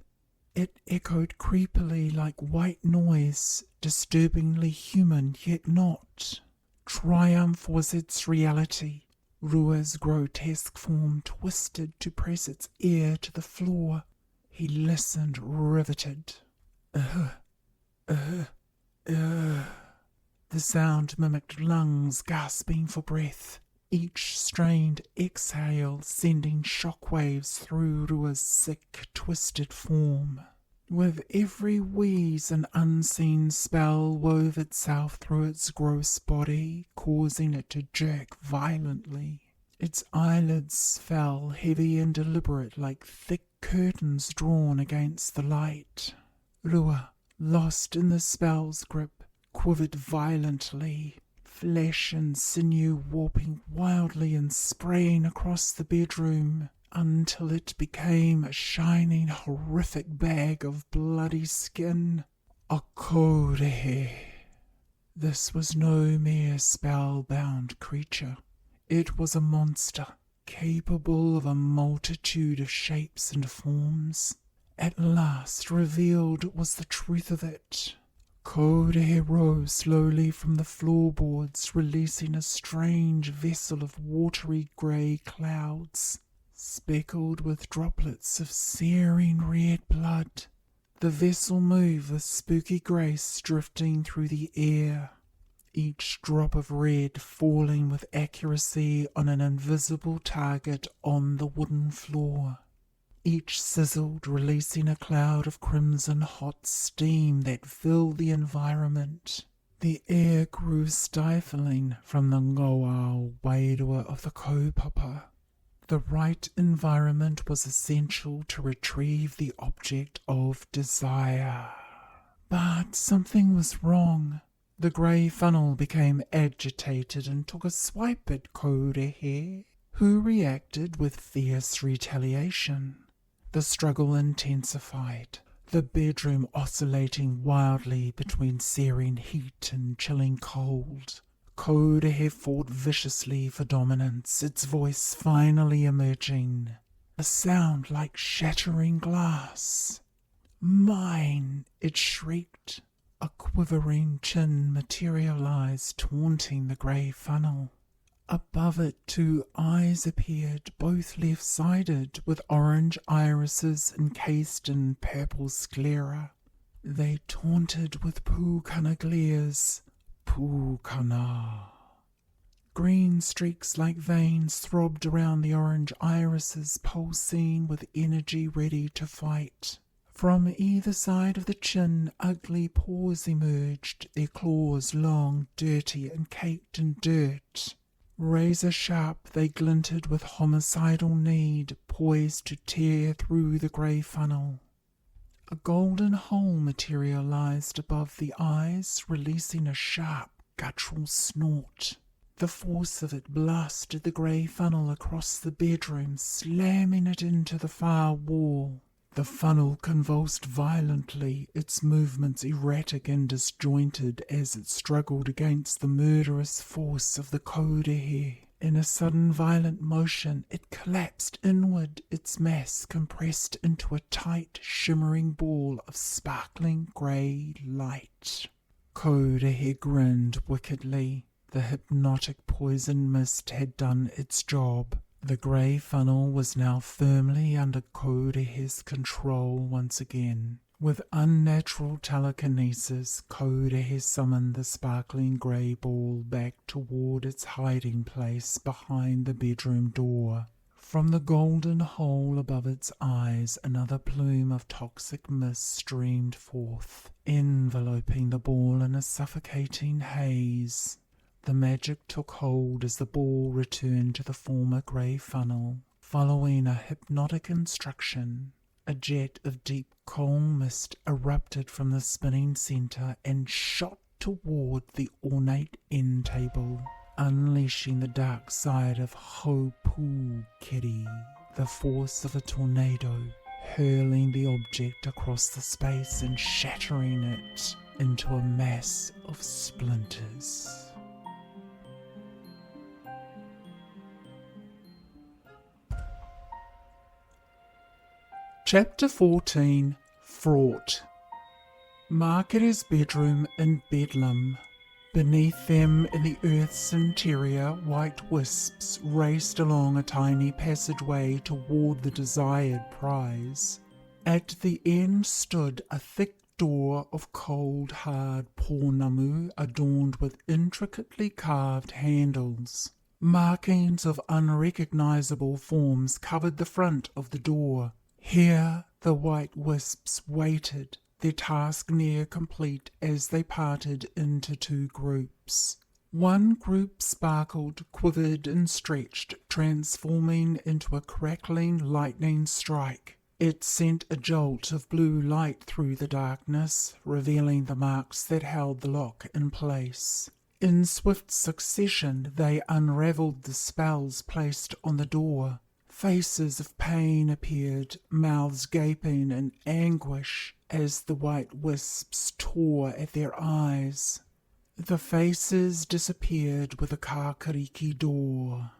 B: It echoed creepily like white noise, disturbingly human, yet not. Triumph was its reality. Rua's grotesque form twisted to press its ear to the floor. He listened, riveted. The sound mimicked lungs gasping for breath, each strained exhale sending shockwaves through Rua's sick, twisted form. With every wheeze, an unseen spell wove itself through its gross body, causing it to jerk violently. Its eyelids fell, heavy and deliberate, like thick curtains drawn against the light. Rua, lost in the spell's grip, quivered violently, flesh and sinew warping wildly and spraying across the bedroom, until it became a shining, horrific bag of bloody skin. A korehe. This was no mere spellbound creature. It was a monster, capable of a multitude of shapes and forms. At last revealed was the truth of it. Kodehe rose slowly from the floorboards, releasing a strange vessel of watery grey clouds, speckled with droplets of searing red blood. The vessel moved with spooky grace, drifting through the air, each drop of red falling with accuracy on an invisible target on the wooden floor. Each sizzled, releasing a cloud of crimson hot steam that filled the environment. The air grew stifling from the Hoki Whakawairua of the kaupapa. The right environment was essential to retrieve the object of desire. But something was wrong. The grey funnel became agitated and took a swipe at Kodehe, who reacted with fierce retaliation. The struggle intensified, the bedroom oscillating wildly between searing heat and chilling cold. Kodehe fought viciously for dominance, its voice finally emerging, a sound like shattering glass. "Mine!" it shrieked. A quivering chin materialized, taunting the grey funnel. Above it 2 eyes appeared, both left-sided, with orange irises encased in purple sclera. They taunted with pūkana glares. Pūkana. Green streaks like veins throbbed around the orange irises, pulsing with energy ready to fight. From either side of the chin, ugly paws emerged, their claws long, dirty, and caked in dirt. Razor-sharp, they glinted with homicidal need, poised to tear through the grey funnel. A golden hole materialized above the eyes, releasing a sharp, guttural snort. The force of it blasted the grey funnel across the bedroom, slamming it into the far wall. The funnel convulsed violently, its movements erratic and disjointed as it struggled against the murderous force of the Kodehe. In a sudden violent motion, it collapsed inward, its mass compressed into a tight, shimmering ball of sparkling grey light. Kodehe grinned wickedly. The hypnotic poison mist had done its job. The grey funnel was now firmly under Kodehe's control once again. With unnatural telekinesis, Kodehe summoned the sparkling grey ball back toward its hiding place behind the bedroom door. From the golden hole above its eyes, another plume of toxic mist streamed forth, enveloping the ball in a suffocating haze. The magic took hold as the ball returned to the former grey funnel. Following a hypnotic instruction, a jet of deep coal mist erupted from the spinning centre and shot toward the ornate end table, unleashing the dark side of Hopu Kiri, the force of a tornado, hurling the object across the space and shattering it into a mass of splinters. Chapter 14, Fraught. Marketer's bedroom in Bedlam. Beneath them, in the earth's interior, white wisps raced along a tiny passageway toward the desired prize. At the end stood a thick door of cold, hard pornamu adorned with intricately carved handles. Markings of unrecognizable forms covered the front of the door. Here the white wisps waited, their task near complete as they parted into 2 groups. One group sparkled, quivered and stretched, transforming into a crackling lightning strike. It sent a jolt of blue light through the darkness, revealing the marks that held the lock in place. In swift succession they unravelled the spells placed on the door. Faces of pain appeared, mouths gaping in anguish as the white wisps tore at their eyes. The faces disappeared with a kakariki door.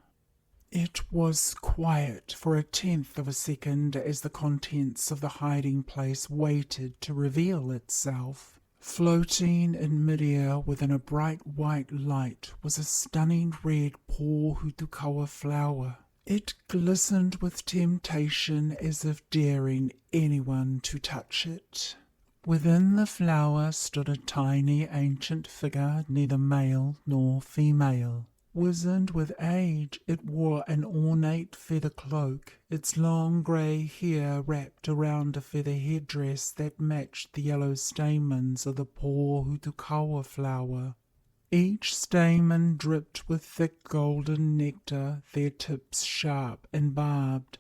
B: It was quiet for 1/10 of a second as the contents of the hiding place waited to reveal itself. Floating in midair within a bright white light was a stunning red Pōhutukawa flower. It glistened with temptation as if daring anyone to touch it. Within the flower stood a tiny ancient figure, neither male nor female. Wizened with age, it wore an ornate feather cloak, its long grey hair wrapped around a feather headdress that matched the yellow stamens of the Pōhutukawa flower. Each stamen dripped with thick golden nectar, their tips sharp and barbed.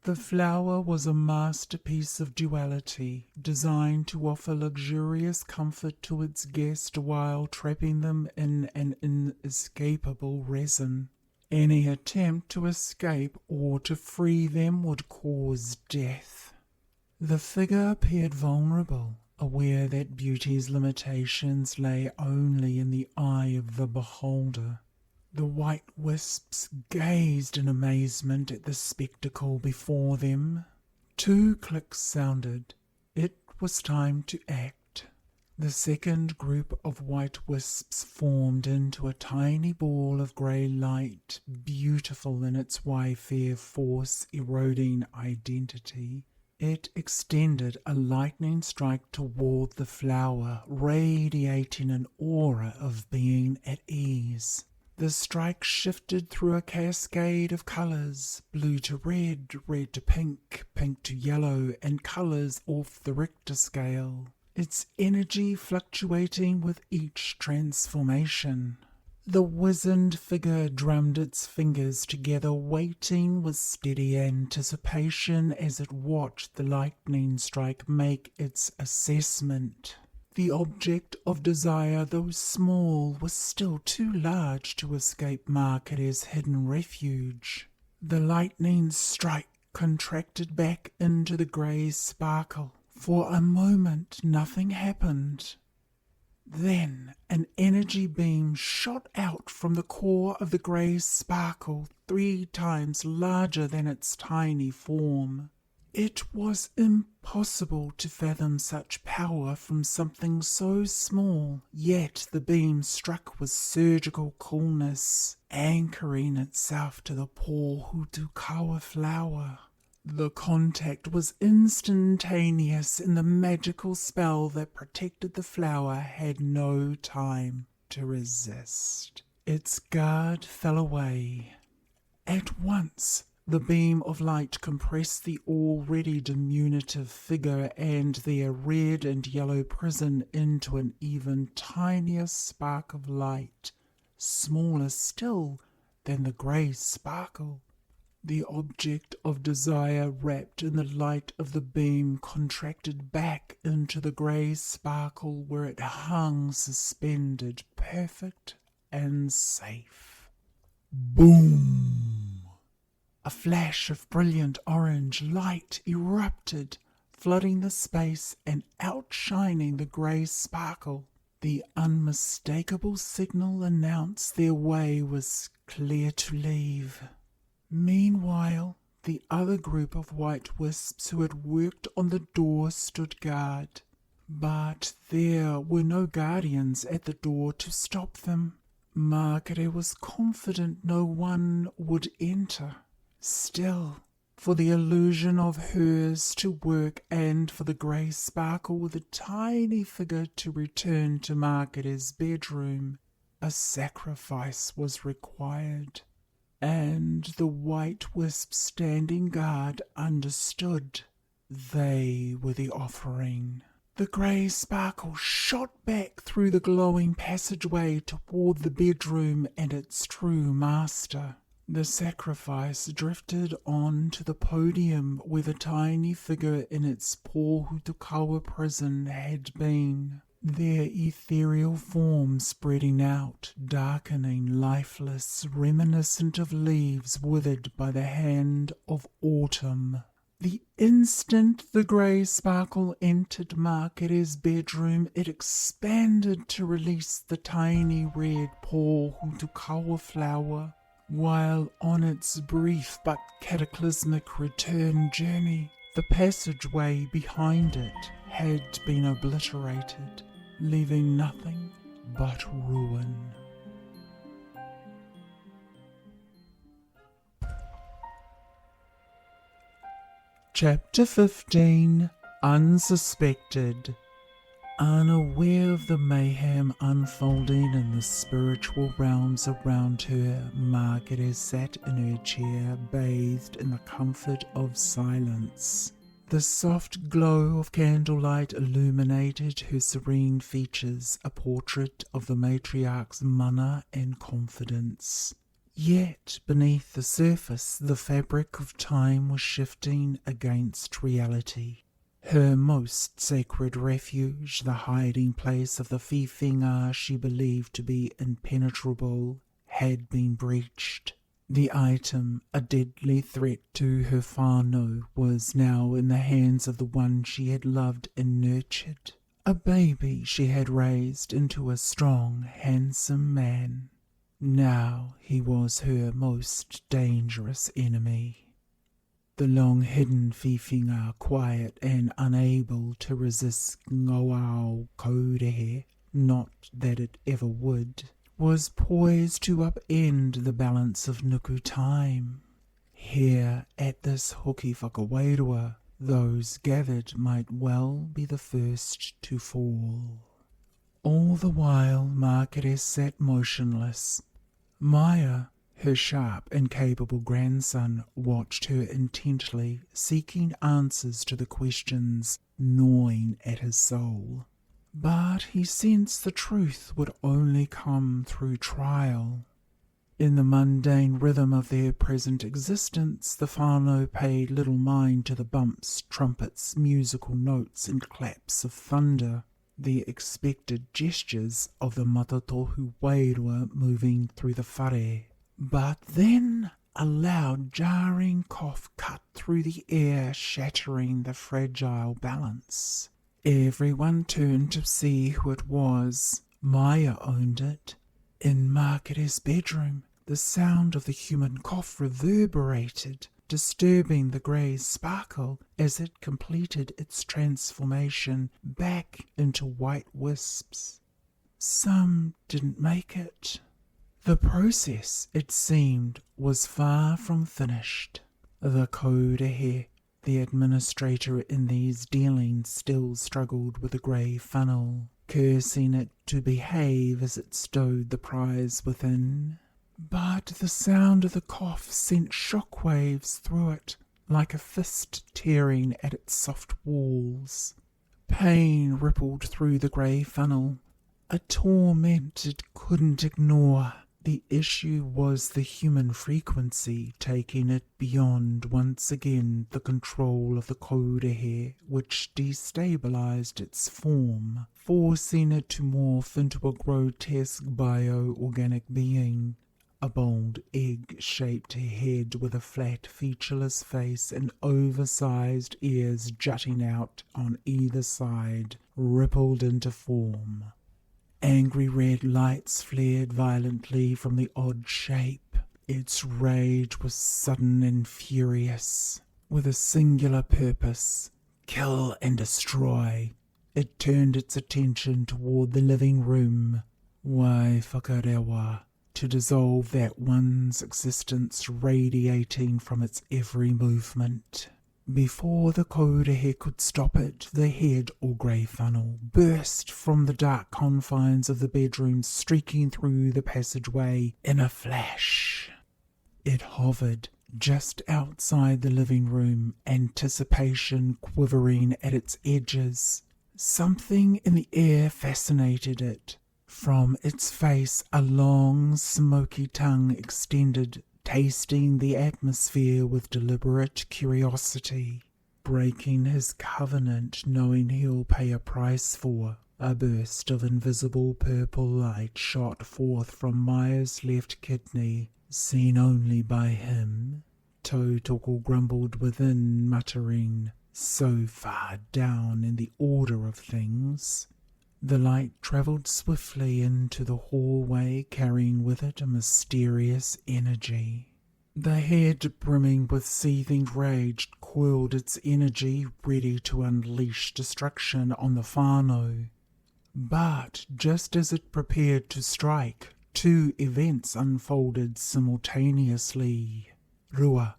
B: The flower was a masterpiece of duality, designed to offer luxurious comfort to its guest while trapping them in an inescapable resin. Any attempt to escape or to free them would cause death. The figure appeared vulnerable, aware that beauty's limitations lay only in the eye of the beholder. The white wisps gazed in amazement at the spectacle before them. 2 clicks sounded. It was time to act. The second group of white wisps formed into a tiny ball of grey light, beautiful in its Wi-Fi force eroding identity. It extended a lightning strike toward the flower, radiating an aura of being at ease. The strike shifted through a cascade of colours, blue to red, red to pink, pink to yellow, and colours off the Richter scale, its energy fluctuating with each transformation. The wizened figure drummed its fingers together, waiting with steady anticipation as it watched the lightning strike make its assessment. The object of desire, though small, was still too large to escape Marketer's hidden refuge. The lightning strike contracted back into the grey sparkle. For a moment nothing happened. Then an energy beam shot out from the core of the grey sparkle, 3 times larger than its tiny form. It was impossible to fathom such power from something so small, yet the beam struck with surgical coolness, anchoring itself to the Pōhutukawa flower. The contact was instantaneous, and the magical spell that protected the flower had no time to resist. Its guard fell away. At once, the beam of light compressed the already diminutive figure and their red and yellow prison into an even tinier spark of light, smaller still than the grey sparkle. The object of desire, wrapped in the light of the beam, contracted back into the grey sparkle where it hung suspended, perfect and safe. Boom! A flash of brilliant orange light erupted, flooding the space and outshining the grey sparkle. The unmistakable signal announced their way was clear to leave. Meanwhile, the other group of white wisps who had worked on the door stood guard. But there were no guardians at the door to stop them. Marketer was confident no one would enter. Still, for the illusion of hers to work and for the grey sparkle with a tiny figure to return to Marketer's bedroom, a sacrifice was required. And the white wisps standing guard understood. They were the offering. The grey sparkle shot back through the glowing passageway toward the bedroom and its true master. The sacrifice drifted on to the podium where the tiny figure in its Pōhutukawa prison had been, their ethereal forms spreading out, darkening, lifeless, reminiscent of leaves withered by the hand of autumn. The instant the grey sparkle entered Marketer's bedroom, it expanded to release the tiny red Pōhutukawa flower. While on its brief but cataclysmic return journey, the passageway behind it had been obliterated, leaving nothing but ruin. Chapter 15, Unsuspected. Unaware of the mayhem unfolding in the spiritual realms around her, Margaret sat in her chair, bathed in the comfort of silence. The soft glow of candlelight illuminated her serene features, a portrait of the matriarch's mana and confidence. Yet, beneath the surface, the fabric of time was shifting against reality. Her most sacred refuge, the hiding place of the whiwhenga she believed to be impenetrable, had been breached. The item, a deadly threat to her whānau, was now in the hands of the one she had loved and nurtured, a baby she had raised into a strong, handsome man. Now he was her most dangerous enemy. The long-hidden whiwhenga, quiet and unable to resist ngauau kaurehe, not that it ever would, was poised to upend the balance of nuku time. Here, at this Hoki Whakawairua, those gathered might well be the first to fall. All the while, Margaret sat motionless. Maya, her sharp and capable grandson, watched her intently, seeking answers to the questions gnawing at his soul. But he sensed the truth would only come through trial. In the mundane rhythm of their present existence, the whānau paid little mind to the bumps, trumpets, musical notes, and claps of thunder, the expected gestures of the Matatohu wairua moving through the whare. But then a loud jarring cough cut through the air, shattering the fragile balance. Everyone turned to see who it was. Maya owned it. In Margaret's bedroom, the sound of the human cough reverberated, disturbing the grey sparkle as it completed its transformation back into white wisps. Some didn't make it. The process, it seemed, was far from finished. The kaurehe, the administrator in these dealings, still struggled with the grey funnel, cursing it to behave as it stowed the prize within. But the sound of the cough sent shockwaves through it, like a fist tearing at its soft walls. Pain rippled through the grey funnel, a torment it couldn't ignore. The issue was the human frequency, taking it beyond once again the control of the kaurehe, which destabilized its form, forcing it to morph into a grotesque bio-organic being. A bold egg-shaped head with a flat, featureless face and oversized ears jutting out on either side, rippled into form. Angry red lights flared violently from the odd shape. Its rage was sudden and furious, with a singular purpose: kill and destroy. It turned its attention toward the living room. Wai whakarewa, to dissolve that one's existence radiating from its every movement. Before the kaurehe could stop it, the head, or grey funnel, burst from the dark confines of the bedroom, streaking through the passageway in a flash. It hovered just outside the living room, anticipation quivering at its edges. Something in the air fascinated it. From its face a long, smoky tongue extended, tasting the atmosphere with deliberate curiosity, breaking his covenant, knowing he'll pay a price for. A burst of invisible purple light shot forth from Maya's left kidney, seen only by him. Tautoko grumbled within, muttering, so far down in the order of things. The light travelled swiftly into the hallway, carrying with it a mysterious energy. The head, brimming with seething rage, coiled its energy, ready to unleash destruction on the whānau. But just as it prepared to strike, two events unfolded simultaneously. Rua,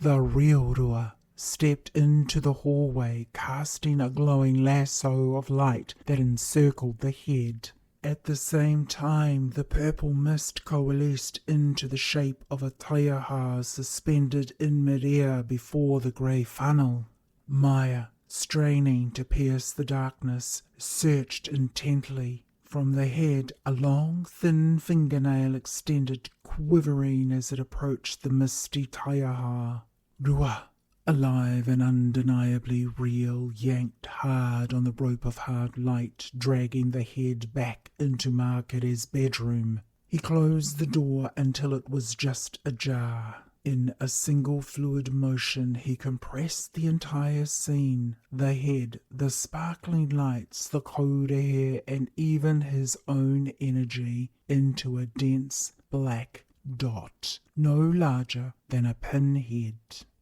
B: the real Rua, stepped into the hallway, casting a glowing lasso of light that encircled the head. At the same time, the purple mist coalesced into the shape of a taiaha suspended in mid-air before the grey funnel. Maya, straining to pierce the darkness, searched intently. From the head, a long, thin fingernail extended, quivering as it approached the misty taiaha. Rua, alive and undeniably real, yanked hard on the rope of hard light, dragging the head back into Markere's bedroom. He closed the door until it was just ajar. In a single fluid motion, he compressed the entire scene, the head, the sparkling lights, the coda hair, and even his own energy, into a dense black dot, no larger than a pinhead.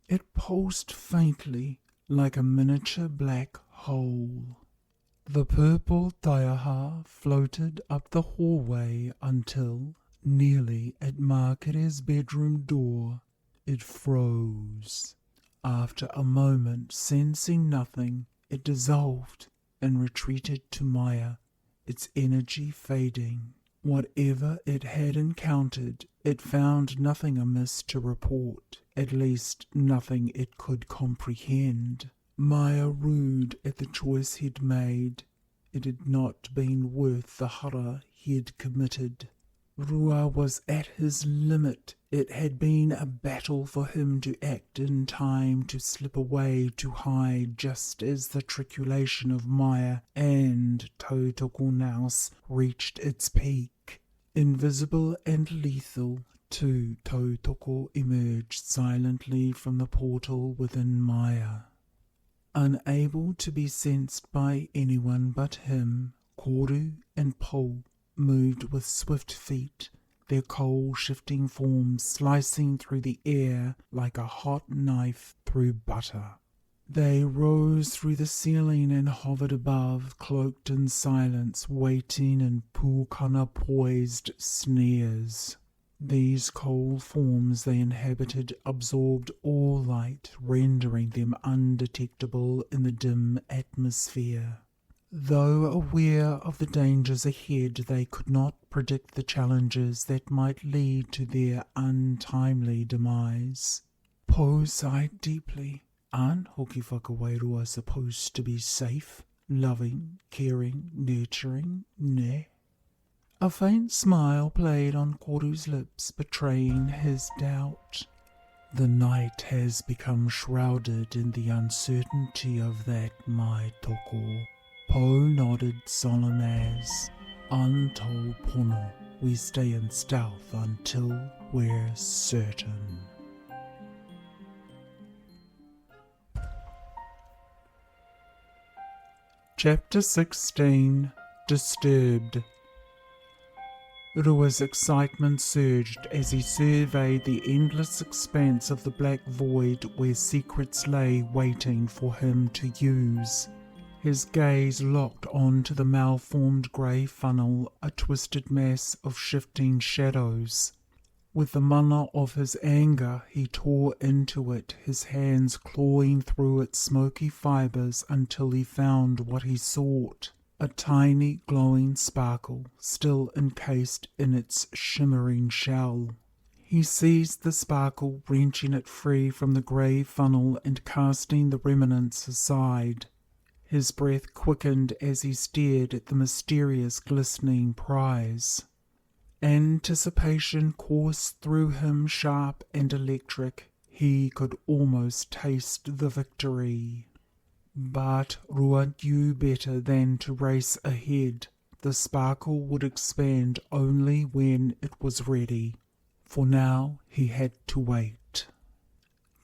B: It pulsed faintly, like a miniature black hole. The purple taiaha floated up the hallway until, nearly at Markere's bedroom door, it froze. After a moment, sensing nothing, it dissolved and retreated to Maya, its energy fading. Whatever it had encountered, it found nothing amiss to report, at least nothing it could comprehend. Maya rued at the choice he'd made. It had not been worth the hara he'd committed. Rua was at his limit. It had been a battle for him to act in time, to slip away, to hide, just as the triculation of Maya and Tautokunaus reached its peak. Invisible and lethal, two Tautoko emerged silently from the portal within Maya. Unable to be sensed by anyone but him, Koru and Po moved with swift feet, their coal-shifting forms slicing through the air like a hot knife through butter. They rose through the ceiling and hovered above, cloaked in silence, waiting in pūkana-poised snares. These coal forms they inhabited absorbed all light, rendering them undetectable in the dim atmosphere. Though aware of the dangers ahead, they could not predict the challenges that might lead to their untimely demise. Po sighed deeply. Aren't Hoki Whakawairua supposed to be safe, loving, caring, nurturing, ne? A faint smile played on Koru's lips, betraying his doubt. The night has become shrouded in the uncertainty of that, my toko. Po nodded, solemn as, untold pono, we stay in stealth until we're certain. Chapter 16. Disturbed. Rua's excitement surged as he surveyed the endless expanse of the black void where secrets lay waiting for him to use. His gaze locked onto the malformed grey funnel, a twisted mass of shifting shadows. With the mana of his anger, he tore into it, his hands clawing through its smoky fibres until he found what he sought. A tiny glowing sparkle, still encased in its shimmering shell. He seized the sparkle, wrenching it free from the grey funnel and casting the remnants aside. His breath quickened as he stared at the mysterious glistening prize. Anticipation coursed through him, sharp and electric. He could almost taste the victory. But Rua knew better than to race ahead. The sparkle would expand only when it was ready. For now he had to wait.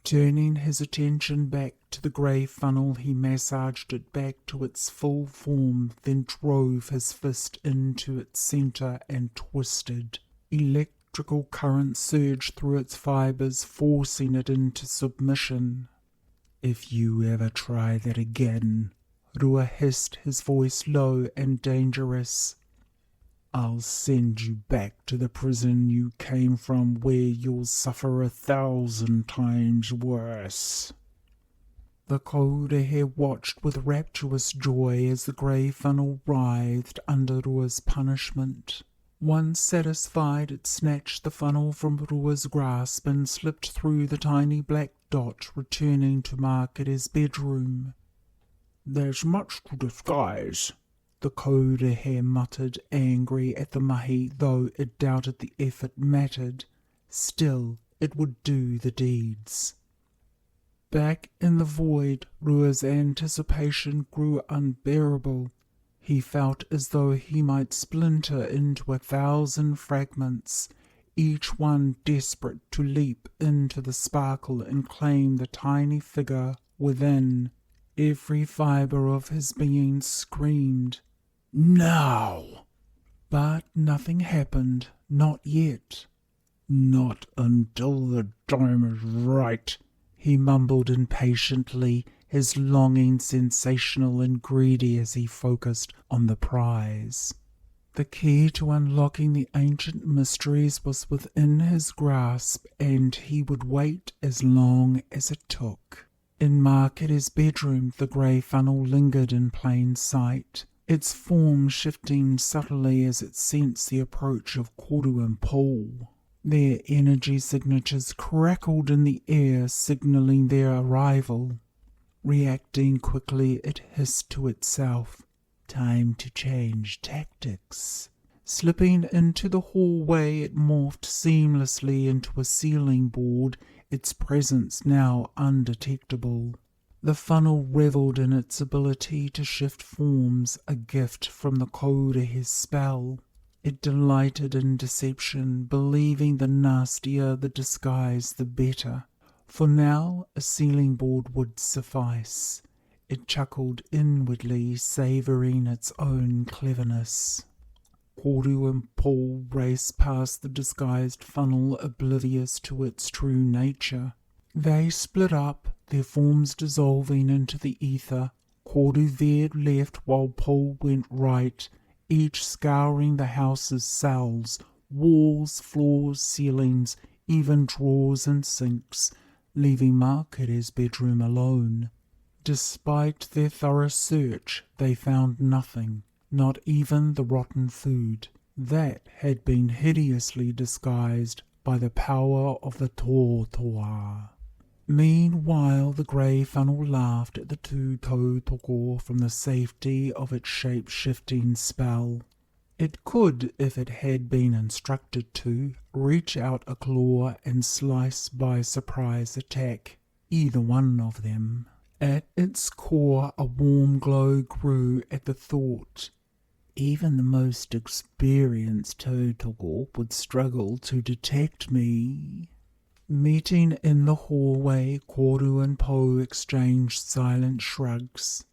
B: Turning his attention back to the grey funnel, he massaged it back to its full form, then drove his fist into its centre and twisted. Electrical current surged through its fibres, forcing it into submission. "If you ever try that again," Rua hissed, his voice low and dangerous, "I'll send you back to the prison you came from, where you'll suffer 1,000 times worse." The Kōrehe watched with rapturous joy as the grey funnel writhed under Rua's punishment. Once satisfied, it snatched the funnel from Rua's grasp and slipped through the tiny black dot, returning to Markete's bedroom. "There's much to disguise," the Kōrehe muttered, angry at the mahi, though it doubted the effort mattered. Still, it would do the deeds. Back in the void, Rua's anticipation grew unbearable. He felt as though he might splinter into 1,000 fragments, each one desperate to leap into the sparkle and claim the tiny figure within. Every fibre of his being screamed, "Now!" But nothing happened, not yet. "Not until the time is right," he mumbled impatiently, his longing sensational and greedy as he focused on the prize. The key to unlocking the ancient mysteries was within his grasp, and he would wait as long as it took. In Markete's bedroom, the grey funnel lingered in plain sight, its form shifting subtly as it sensed the approach of Koru and Paul. Their energy signatures crackled in the air, signalling their arrival. Reacting quickly, it hissed to itself, "Time to change tactics." Slipping into the hallway, it morphed seamlessly into a ceiling board, its presence now undetectable. The funnel revelled in its ability to shift forms, a gift from the Kōrehe's spell. It delighted in deception, believing the nastier the disguise, the better. For now, a ceiling board would suffice. It chuckled inwardly, savouring its own cleverness. Koru and Paul raced past the disguised funnel, oblivious to its true nature. They split up, their forms dissolving into the ether. Koru veered left while Paul went right, each scouring the house's cells, walls, floors, ceilings, even drawers and sinks, leaving Markete's bedroom alone. Despite their thorough search, they found nothing, not even the rotten food. That had been hideously disguised by the power of the Tōtoa. Meanwhile, the grey funnel laughed at the two tautoko from the safety of its shape-shifting spell. It could, if it had been instructed to, reach out a claw and slice by surprise attack, either one of them. At its core, a warm glow grew at the thought. Even the most experienced tautoko would struggle to detect me. Meeting in the hallway, Koru and Po exchanged silent shrugs.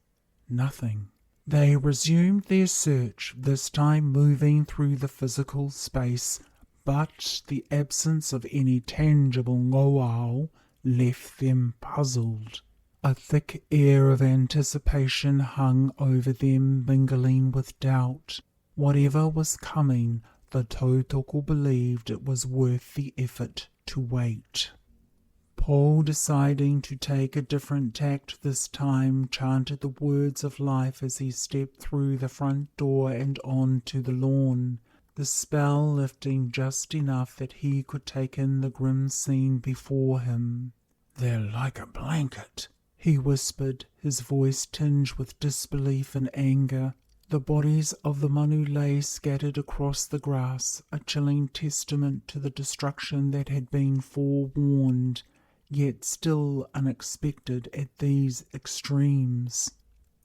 B: Nothing. They resumed their search, this time moving through the physical space, but the absence of any tangible ngoao left them puzzled. A thick air of anticipation hung over them, mingling with doubt. Whatever was coming, the tautoko believed it was worth the effort to wait. Paul, deciding to take a different tact this time, chanted the words of life as he stepped through the front door and onto the lawn, the spell lifting just enough that he could take in the grim scene before him. "They're like a blanket," he whispered, his voice tinged with disbelief and anger. The bodies of the manu lay scattered across the grass, a chilling testament to the destruction that had been forewarned, yet still unexpected at these extremes.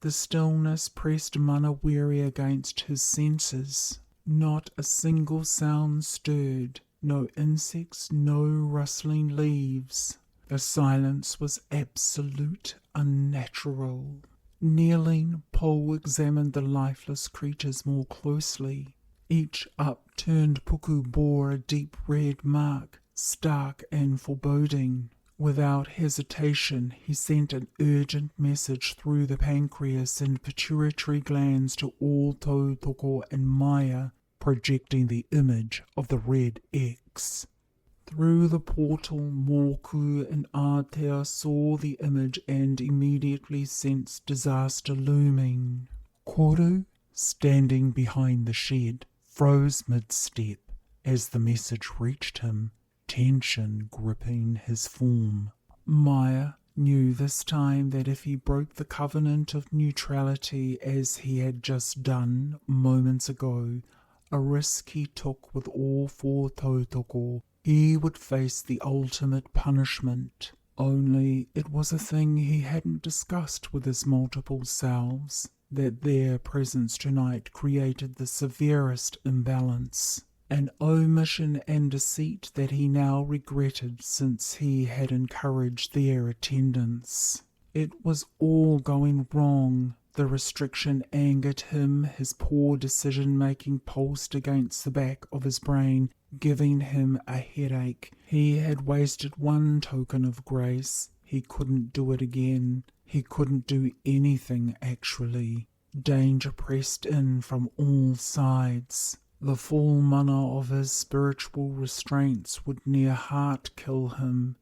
B: The stillness pressed Manawiri against his senses. Not a single sound stirred, no insects, no rustling leaves. The silence was absolute, unnatural. Kneeling, Paul examined the lifeless creatures more closely. Each upturned puku bore a deep red mark, stark and foreboding. Without hesitation, he sent an urgent message through the pancreas and pituitary glands to all Tautoko and Maya, projecting the image of the red X. Through the portal, Moku and Aotea saw the image and immediately sensed disaster looming. Koru, standing behind the shed, froze mid-step as the message reached him, tension gripping his form. Maya knew this time that if he broke the covenant of neutrality as he had just done moments ago, a risk he took with all four Tautoko, he would face the ultimate punishment. Only it was a thing he hadn't discussed with his multiple selves, that their presence tonight created the severest imbalance. An omission and deceit that he now regretted since he had encouraged their attendance. It was all going wrong. The restriction angered him, his poor decision-making pulsed against the back of his brain, giving him a headache. He had wasted one token of grace. He couldn't do it again. He couldn't do anything, actually. Danger pressed in from all sides. The full mana of his spiritual restraints would near heart kill him.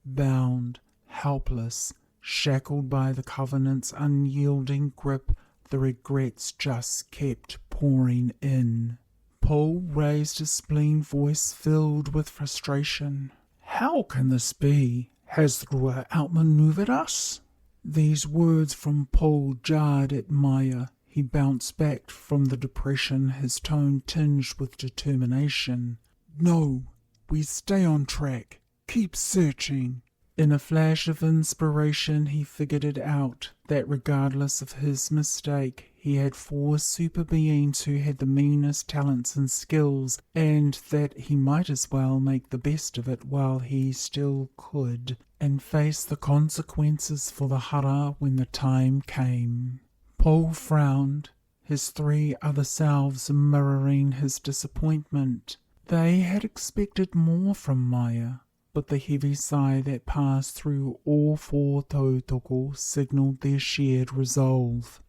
B: Bound, helpless, shackled by the Covenant's unyielding grip, the regrets just kept pouring in. Paul raised his spleen voice filled with frustration. How can this be? Has Rua outmaneuvered us? These words from Paul jarred at Maya. He bounced back from the depression, his tone tinged with determination. No, we stay on track. Keep searching. In a flash of inspiration, he figured it out, that regardless of his mistake, he had four super beings who had the meanest talents and skills, and that he might as well make the best of it while he still could, and face the consequences for the hara when the time came. Paul frowned, his three other selves mirroring his disappointment. They had expected more from Maya, but the heavy sigh that passed through all four Tautoko signalled their shared resolve.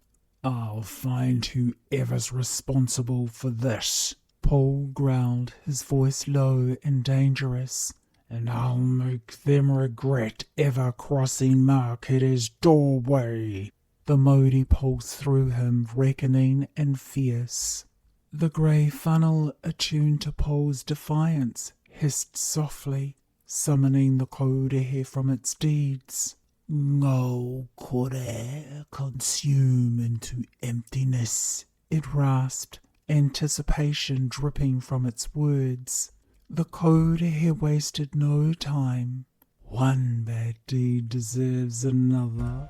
B: I'll find whoever's responsible for this, Paul growled, his voice low and dangerous, and I'll make them regret ever crossing Marketer's doorway. The Modi pulsed through him, reckoning and fierce. The grey funnel, attuned to Paul's defiance, hissed softly, summoning the Korehe from its deeds. Ngau kore, consume into emptiness, it rasped, anticipation dripping from its words. The Korehe wasted no time. One bad deed deserves another,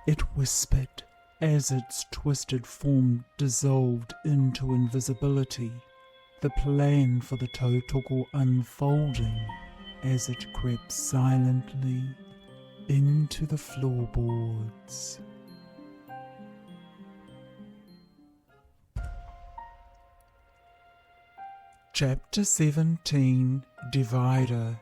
B: it whispered, as its twisted form dissolved into invisibility, the plan for the Tautoko unfolding as it crept silently into the floorboards. Chapter 17, Divider.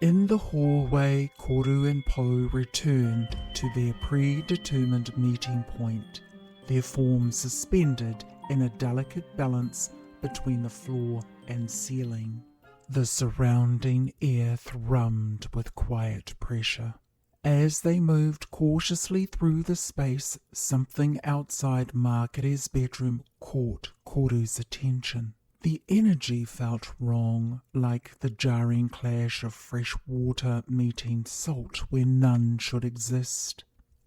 B: In the hallway, Koru and Po returned to their predetermined meeting point, their forms suspended in a delicate balance between the floor and ceiling. The surrounding air thrummed with quiet pressure. As they moved cautiously through the space, something outside Marketer's bedroom caught Koru's attention. The energy felt wrong, like the jarring clash of fresh water meeting salt where none should exist.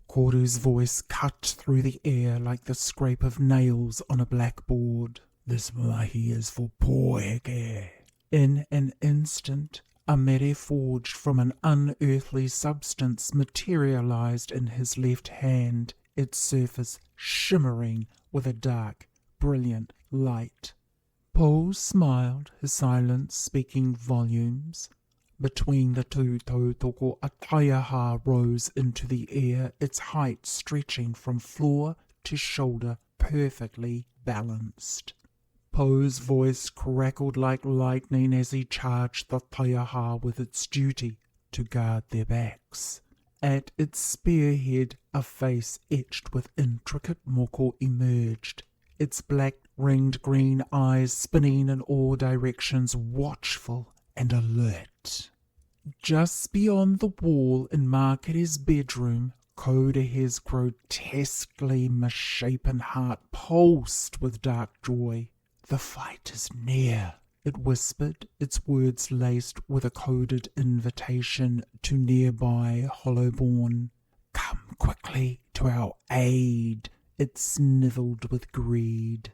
B: Koru's voice cut through the air like the scrape of nails on a blackboard. This mahi is for Poeke. In an instant, a mere forged from an unearthly substance materialized in his left hand, its surface shimmering with a dark, brilliant light. Paul smiled, his silence speaking volumes. Between the two tautoko, a taiaha rose into the air, its height stretching from floor to shoulder, perfectly balanced. Poe's voice crackled like lightning as he charged the taiaha with its duty to guard their backs. At its spearhead, a face etched with intricate moko emerged, its black ringed green eyes spinning in all directions, watchful and alert. Just beyond the wall in Markete's bedroom, Kodahe's grotesquely misshapen heart pulsed with dark joy. "The fight is near," it whispered, its words laced with a coded invitation to nearby Hollowborn. "Come quickly to our aid," it snivelled with greed.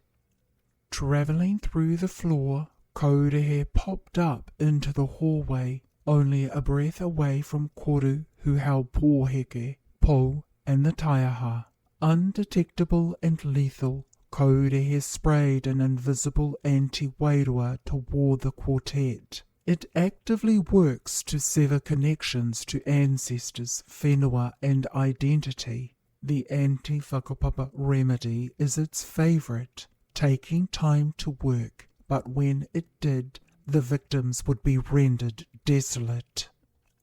B: Travelling through the floor, Kodahe popped up into the hallway, only a breath away from Koru, who held Poheke, Po, and the taiaha. Undetectable and lethal, Kodahe sprayed an invisible anti-wairua toward the quartet. It actively works to sever connections to ancestors, whenua, and identity. The anti-whakapapa remedy is its favourite, taking time to work, but when it did, the victims would be rendered desolate.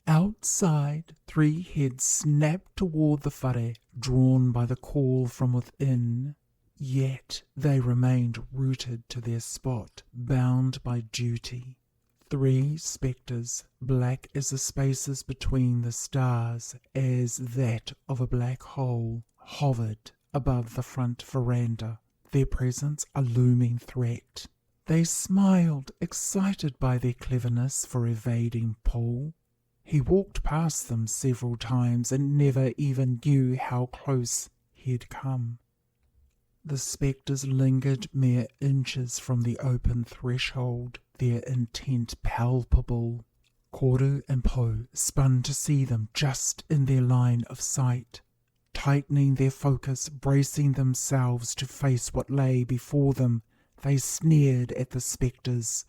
B: Outside, 3 heads snapped toward the whare, drawn by the call from within. Yet they remained rooted to their spot, bound by duty. 3 spectres, black as the spaces between the stars, as that of a black hole, hovered above the front veranda, their presence a looming threat. They smiled, excited by their cleverness for evading Paul. He walked past them several times and never even knew how close he'd come. The spectres lingered mere inches from the open threshold, their intent palpable. Koru and Po spun to see them just in their line of sight, tightening their focus, bracing themselves to face what lay before them. They sneered at the spectres,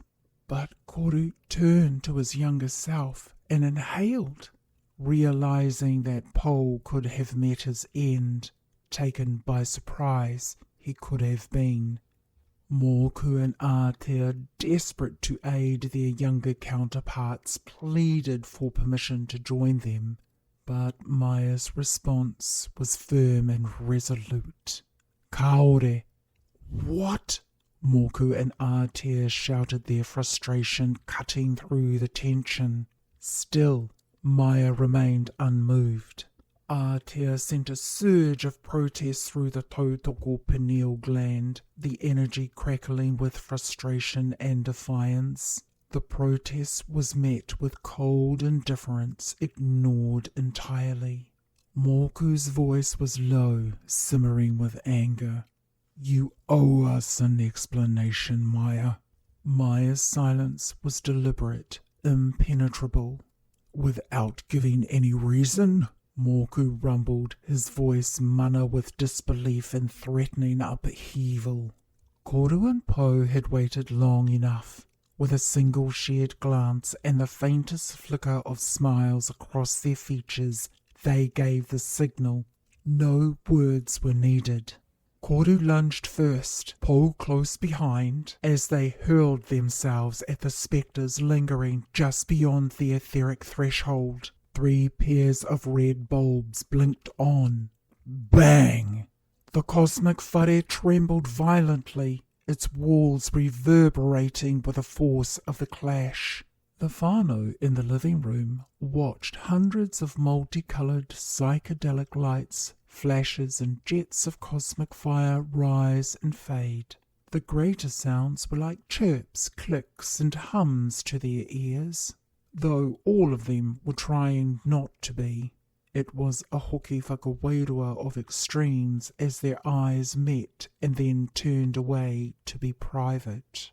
B: but Koru turned to his younger self and inhaled, realizing that Po could have met his end. Taken by surprise, he could have been. Moku and Aotea, desperate to aid their younger counterparts, pleaded for permission to join them, but Maya's response was firm and resolute. "Kaore!" "What?" Moku and Aotea shouted, their frustration cutting through the tension. Still, Maya remained unmoved. Aotea sent a surge of protest through the tautoko pineal gland, the energy crackling with frustration and defiance. The protest was met with cold indifference, ignored entirely. Moku's voice was low, simmering with anger. "You owe us an explanation, Maya." Maya's silence was deliberate, impenetrable. "Without giving any reason?" Moku rumbled, his voice mana with disbelief and threatening upheaval. Koru and Po had waited long enough. With a single shared glance and the faintest flicker of smiles across their features, they gave the signal. No words were needed. Koru lunged first, Po close behind, as they hurled themselves at the spectres lingering just beyond the etheric threshold. 3 pairs of red bulbs blinked on. Bang! The cosmic whare trembled violently, its walls reverberating with the force of the clash. The whānau in the living room watched hundreds of multicoloured psychedelic lights, flashes and jets of cosmic fire rise and fade. The greater sounds were like chirps, clicks and hums to their ears, though all of them were trying not to be. It was a Hoki Whakawairua of extremes as their eyes met and then turned away to be private.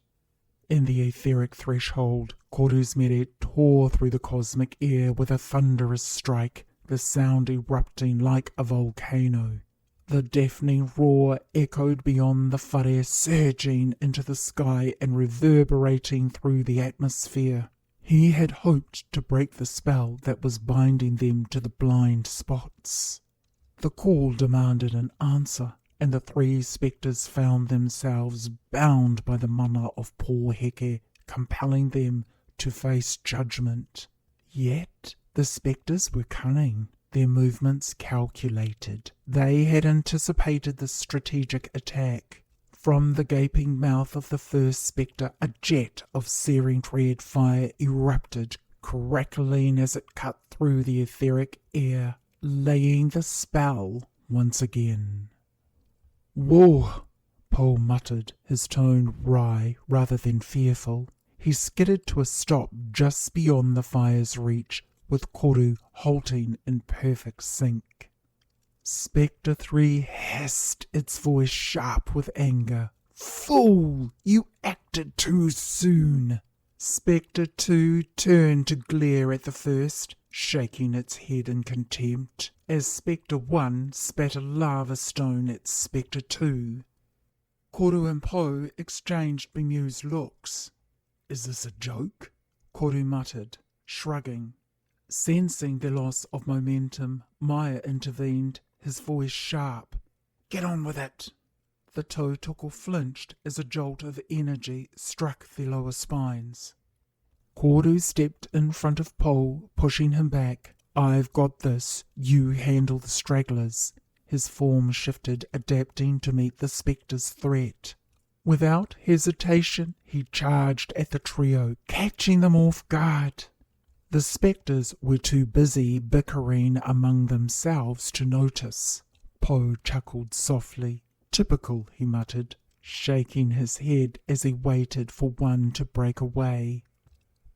B: In the etheric threshold, Koru's mere tore through the cosmic air with a thunderous strike, the sound erupting like a volcano. The deafening roar echoed beyond the whare, surging into the sky and reverberating through the atmosphere. He had hoped to break the spell that was binding them to the blind spots. The call demanded an answer, and the three spectres found themselves bound by the mana of poor Heke, compelling them to face judgment. Yet the spectres were cunning, their movements calculated. They had anticipated the strategic attack. From the gaping mouth of the first spectre, a jet of searing red fire erupted, crackling as it cut through the etheric air, laying the spell once again. "Whoa!" Paul muttered, his tone wry rather than fearful. He skidded to a stop just beyond the fire's reach, with Koru halting in perfect sync. Spectre 3 hissed, its voice sharp with anger. "Fool! You acted too soon!" Spectre 2 turned to glare at the first, shaking its head in contempt, as Spectre 1 spat a lava stone at Spectre 2. Koru and Po exchanged bemused looks. "Is this a joke?" Koru muttered, shrugging. Sensing the loss of momentum, Maya intervened, his voice sharp. "Get on with it!" The Tautoko flinched as a jolt of energy struck their lower spines. Koru stepped in front of Po, pushing him back. "I've got this. You handle the stragglers." His form shifted, adapting to meet the spectre's threat. Without hesitation, he charged at the trio, catching them off guard. The spectres were too busy bickering among themselves to notice. Po chuckled softly. "Typical," he muttered, shaking his head as he waited for one to break away.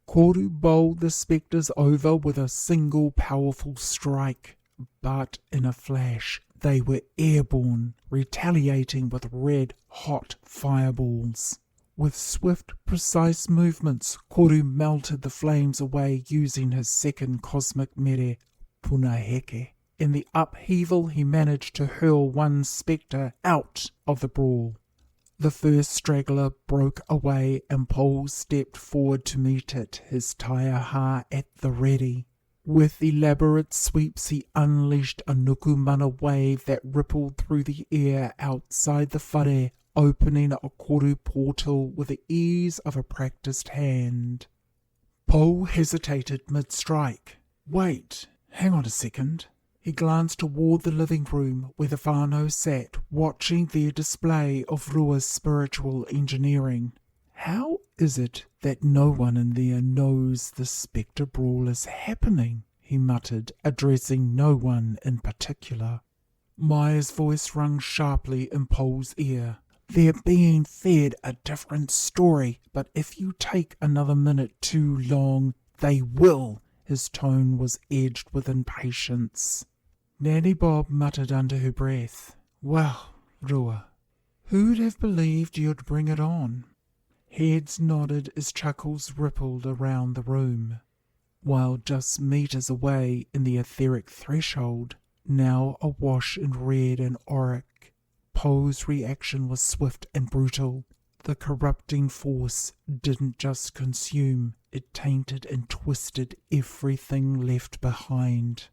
B: Koru bowled the spectres over with a single powerful strike, but in a flash they were airborne, retaliating with red-hot fireballs. With swift, precise movements, Koru melted the flames away using his second cosmic mere, Punaheke. In the upheaval, he managed to hurl one spectre out of the brawl. The first straggler broke away and Paul stepped forward to meet it, his taiaha at the ready. With elaborate sweeps, he unleashed a nukumana wave that rippled through the air outside the whare, opening a koru portal with the ease of a practiced hand. Paul hesitated mid-strike. "Wait, hang on a second." He glanced toward the living room where the whānau sat, watching their display of Rua's spiritual engineering. "How is it that no one in there knows the spectre brawl is happening?" he muttered, addressing no one in particular. Maya's voice rang sharply in Paul's ear. "They're being fed a different story, but if you take another minute too long, they will." His tone was edged with impatience. Nanny Bob muttered under her breath, "Well, Rua, who'd have believed you'd bring it on?" Heads nodded as chuckles rippled around the room, while just meters away in the etheric threshold, now awash in red and auric, Poe's reaction was swift and brutal. The corrupting force didn't just consume, it tainted and twisted everything left behind.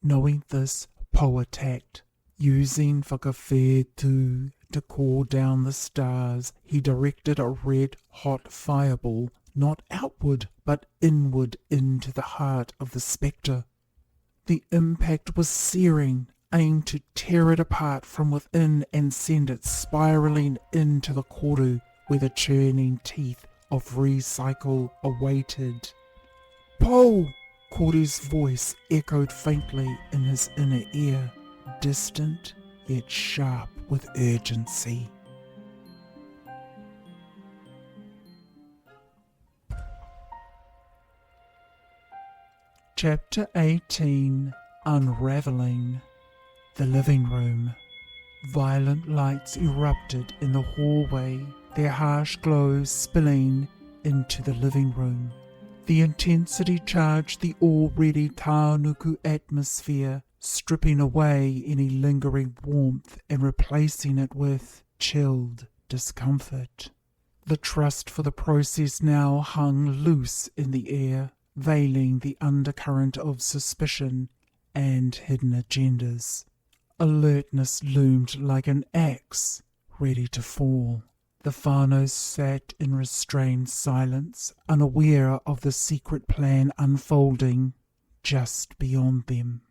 B: Knowing this, Poe attacked. Using whakawhētū to call down the stars, he directed a red-hot fireball, not outward, but inward into the heart of the spectre. The impact was searing, aimed to tear it apart from within and send it spiraling into the koru, where the churning teeth of recycle awaited. "Poe!" Koru's voice echoed faintly in his inner ear, distant yet sharp with urgency. Chapter 18, Unravelling. The living room. Violent lights erupted in the hallway, their harsh glow spilling into the living room. The intensity charged the already Tānuku atmosphere, stripping away any lingering warmth and replacing it with chilled discomfort. The trust for the process now hung loose in the air, veiling the undercurrent of suspicion and hidden agendas. Alertness loomed like an axe, ready to fall. The whānau sat in restrained silence, unaware of the secret plan unfolding just beyond them.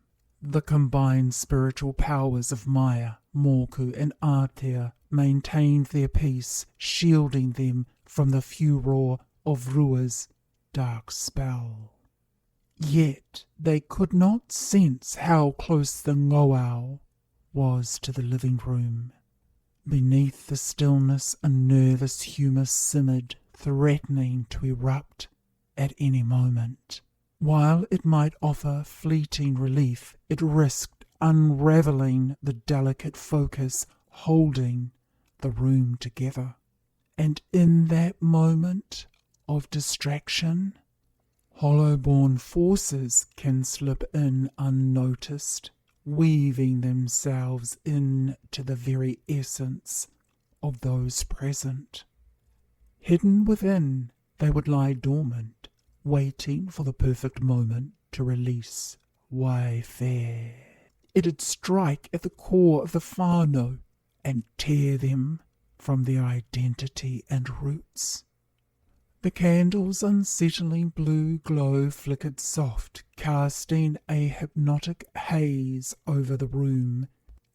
B: The combined spiritual powers of Maya, Moku and Aotea maintained their peace, shielding them from the furor of Rua's dark spell. Yet they could not sense how close the ngoau was to the living room. Beneath the stillness a nervous humour simmered, threatening to erupt at any moment. While it might offer fleeting relief, it risked unravelling the delicate focus holding the room together. And in that moment of distraction, hollow-born forces can slip in unnoticed, weaving themselves into the very essence of those present. Hidden within, they would lie dormant, waiting for the perfect moment to release Waiwhare. It'd strike at the core of the whānau and tear them from their identity and roots. The candle's unsettling blue glow flickered soft, casting a hypnotic haze over the room.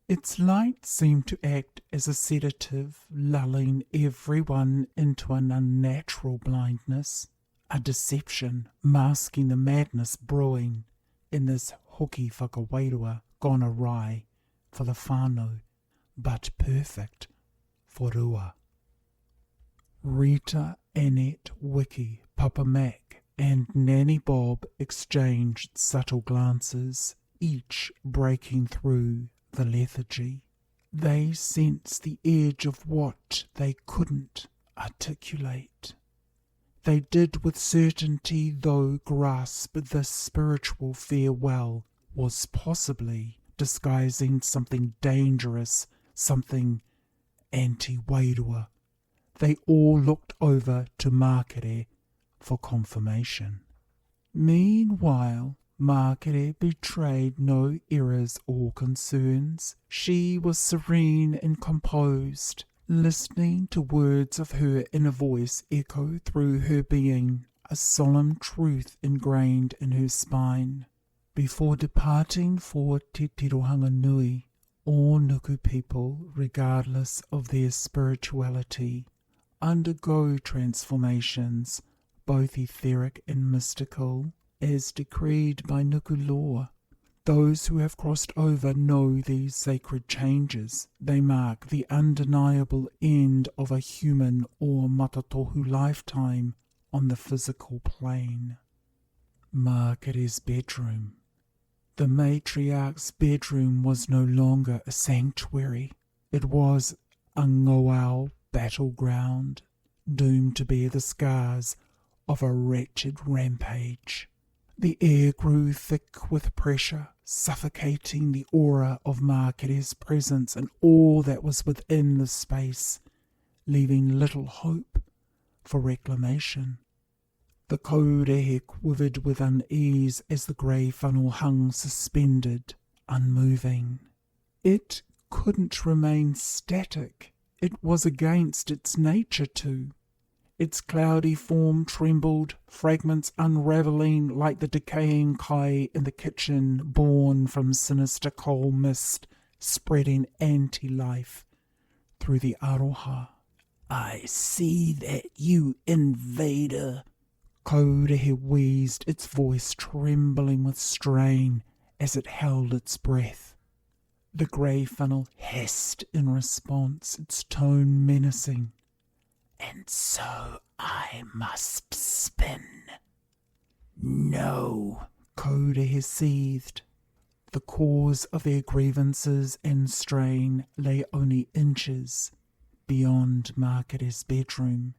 B: Its light seemed to act as a sedative, lulling everyone into an unnatural blindness, a deception masking the madness brewing in this Hoki Whakawairua gone awry for the whānau, but perfect for Rua. Rita, Annette, Wiki, Papa Mac, and Nanny Bob exchanged subtle glances, each breaking through the lethargy. They sensed the edge of what they couldn't articulate. They did with certainty, though, grasp the spiritual farewell was possibly disguising something dangerous, something anti-Wairua. They all looked over to Mākere for confirmation. Meanwhile, Mākere betrayed no errors or concerns. She was serene and composed, listening to words of her inner voice echo through her being, a solemn truth ingrained in her spine. Before departing for Te Tirohanga Nui, all Nuku people, regardless of their spirituality, undergo transformations, both etheric and mystical, as decreed by Nuku law. Those who have crossed over know these sacred changes. They mark the undeniable end of a human or Matatohu lifetime on the physical plane. Mākere's bedroom. The matriarch's bedroom was no longer a sanctuary. It was a ngoau battleground, doomed to bear the scars of a wretched rampage. The air grew thick with pressure, suffocating the aura of Mākere's presence and all that was within the space, leaving little hope for reclamation. The kōrehe quivered with unease as the grey funnel hung suspended, unmoving. It couldn't remain static. It was against its nature to. Its cloudy form trembled, fragments unravelling like the decaying kai in the kitchen, born from sinister coal mist, spreading anti-life through the aroha. "I see that, you invader," Kōrehe wheezed, its voice trembling with strain as it held its breath. The grey funnel hissed in response, its tone menacing. "And so I must spin." "No," Kōrehe seethed. The cause of their grievances and strain lay only inches beyond Mākere's bedroom.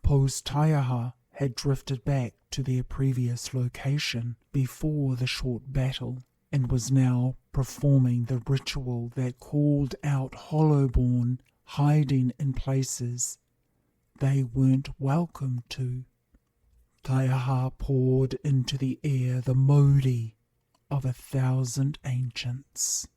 B: Post-Taiaha had drifted back to their previous location before the short battle, and was now performing the ritual that called out Hollowborn hiding in places they weren't welcome to. Taiaha poured into the air the mauri of 1,000 ancients.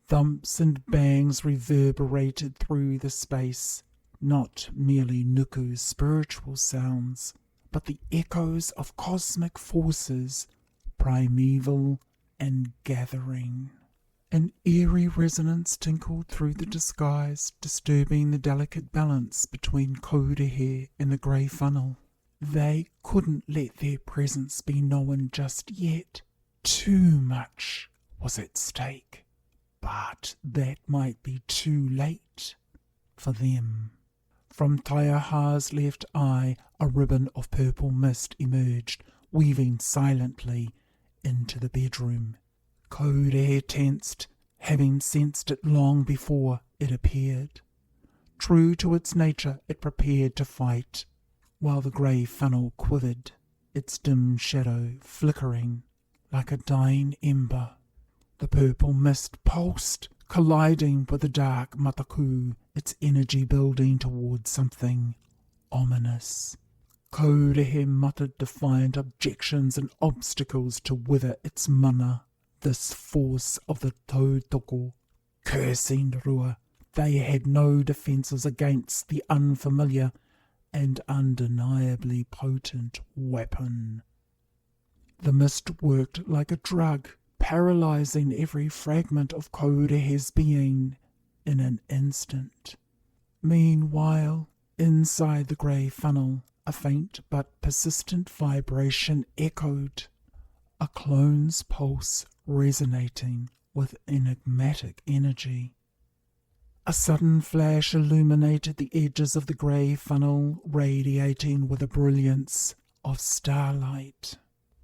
B: Thumps and bangs reverberated through the space, not merely Nuku's spiritual sounds, but the echoes of cosmic forces, primeval and gathering. An eerie resonance tinkled through the disguise, disturbing the delicate balance between Kodehe and the grey funnel. They couldn't let their presence be known just yet. Too much was at stake, but that might be too late for them. From Taiaha's left eye, a ribbon of purple mist emerged, weaving silently into the bedroom. Kodehe tensed, having sensed it long before it appeared. True to its nature, it prepared to fight, while the grey funnel quivered, its dim shadow flickering like a dying ember. The purple mist pulsed, colliding with the dark Matatohu, its energy building towards something ominous. Kodehe muttered defiant objections and obstacles to wither its mana, this force of the tautoko. Cursing Rua, they had no defences against the unfamiliar and undeniably potent weapon. The mist worked like a drug, paralysing every fragment of Kodehe's being in an instant. Meanwhile, inside the grey funnel, a faint but persistent vibration echoed, a clone's pulse resonating with enigmatic energy. A sudden flash illuminated the edges of the grey funnel, radiating with a brilliance of starlight.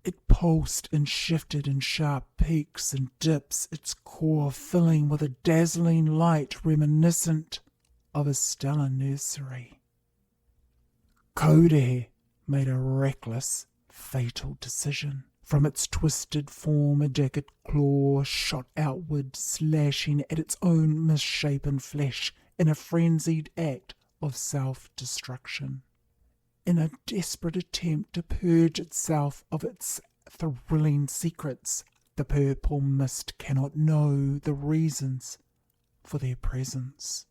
B: It pulsed and shifted in sharp peaks and dips, its core filling with a dazzling light reminiscent of a stellar nursery. Kodehe made a reckless, fatal decision. From its twisted form, a jagged claw shot outward, slashing at its own misshapen flesh in a frenzied act of self-destruction. In a desperate attempt to purge itself of its thrilling secrets, the purple mist cannot know the reasons for their presence.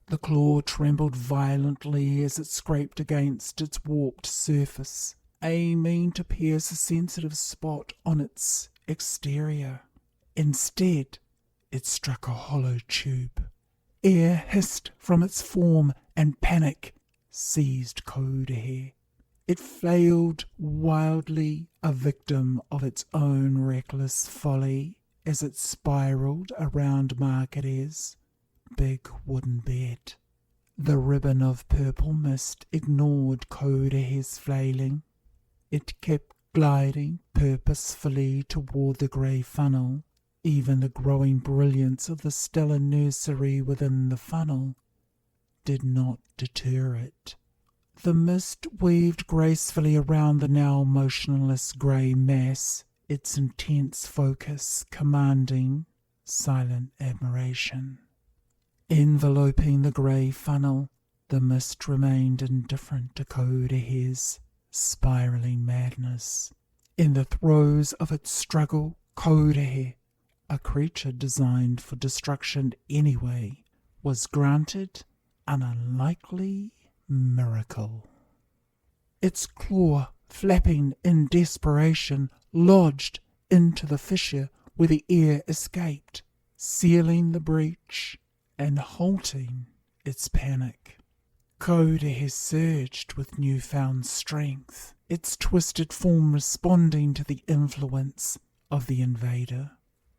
B: The claw trembled violently as it scraped against its warped surface, aiming to pierce a sensitive spot on its exterior. Instead, it struck a hollow tube. Air hissed from its form, and panic seized Kodehe. It flailed wildly, a victim of its own reckless folly, as it spiralled around Markete's big wooden bed. The ribbon of purple mist ignored Kodehe's flailing. It kept gliding purposefully toward the grey funnel. Even the growing brilliance of the stellar nursery within the funnel did not deter it. The mist weaved gracefully around the now motionless grey mass, its intense focus commanding silent admiration. Enveloping the grey funnel, the mist remained indifferent to Kodehe's spiralling madness. In the throes of its struggle, Kodehe, a creature designed for destruction anyway, was granted an unlikely miracle. Its claw, flapping in desperation, lodged into the fissure where the air escaped, sealing the breach and halting its panic. Kodehe surged with newfound strength, its twisted form responding to the influence of the invader.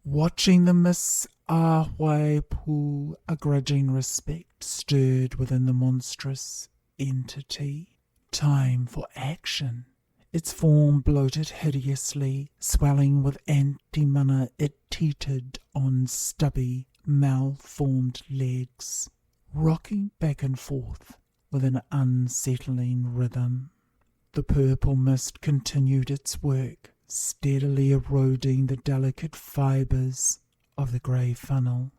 B: Watching the Miss Ahwai pool, a grudging respect stirred within the monstrous entity. Time for action. Its form bloated hideously, swelling with anti-mana, it teetered on stubby, malformed legs, rocking back and forth with an unsettling rhythm. The purple mist continued its work, steadily eroding the delicate fibres of the grey funnel.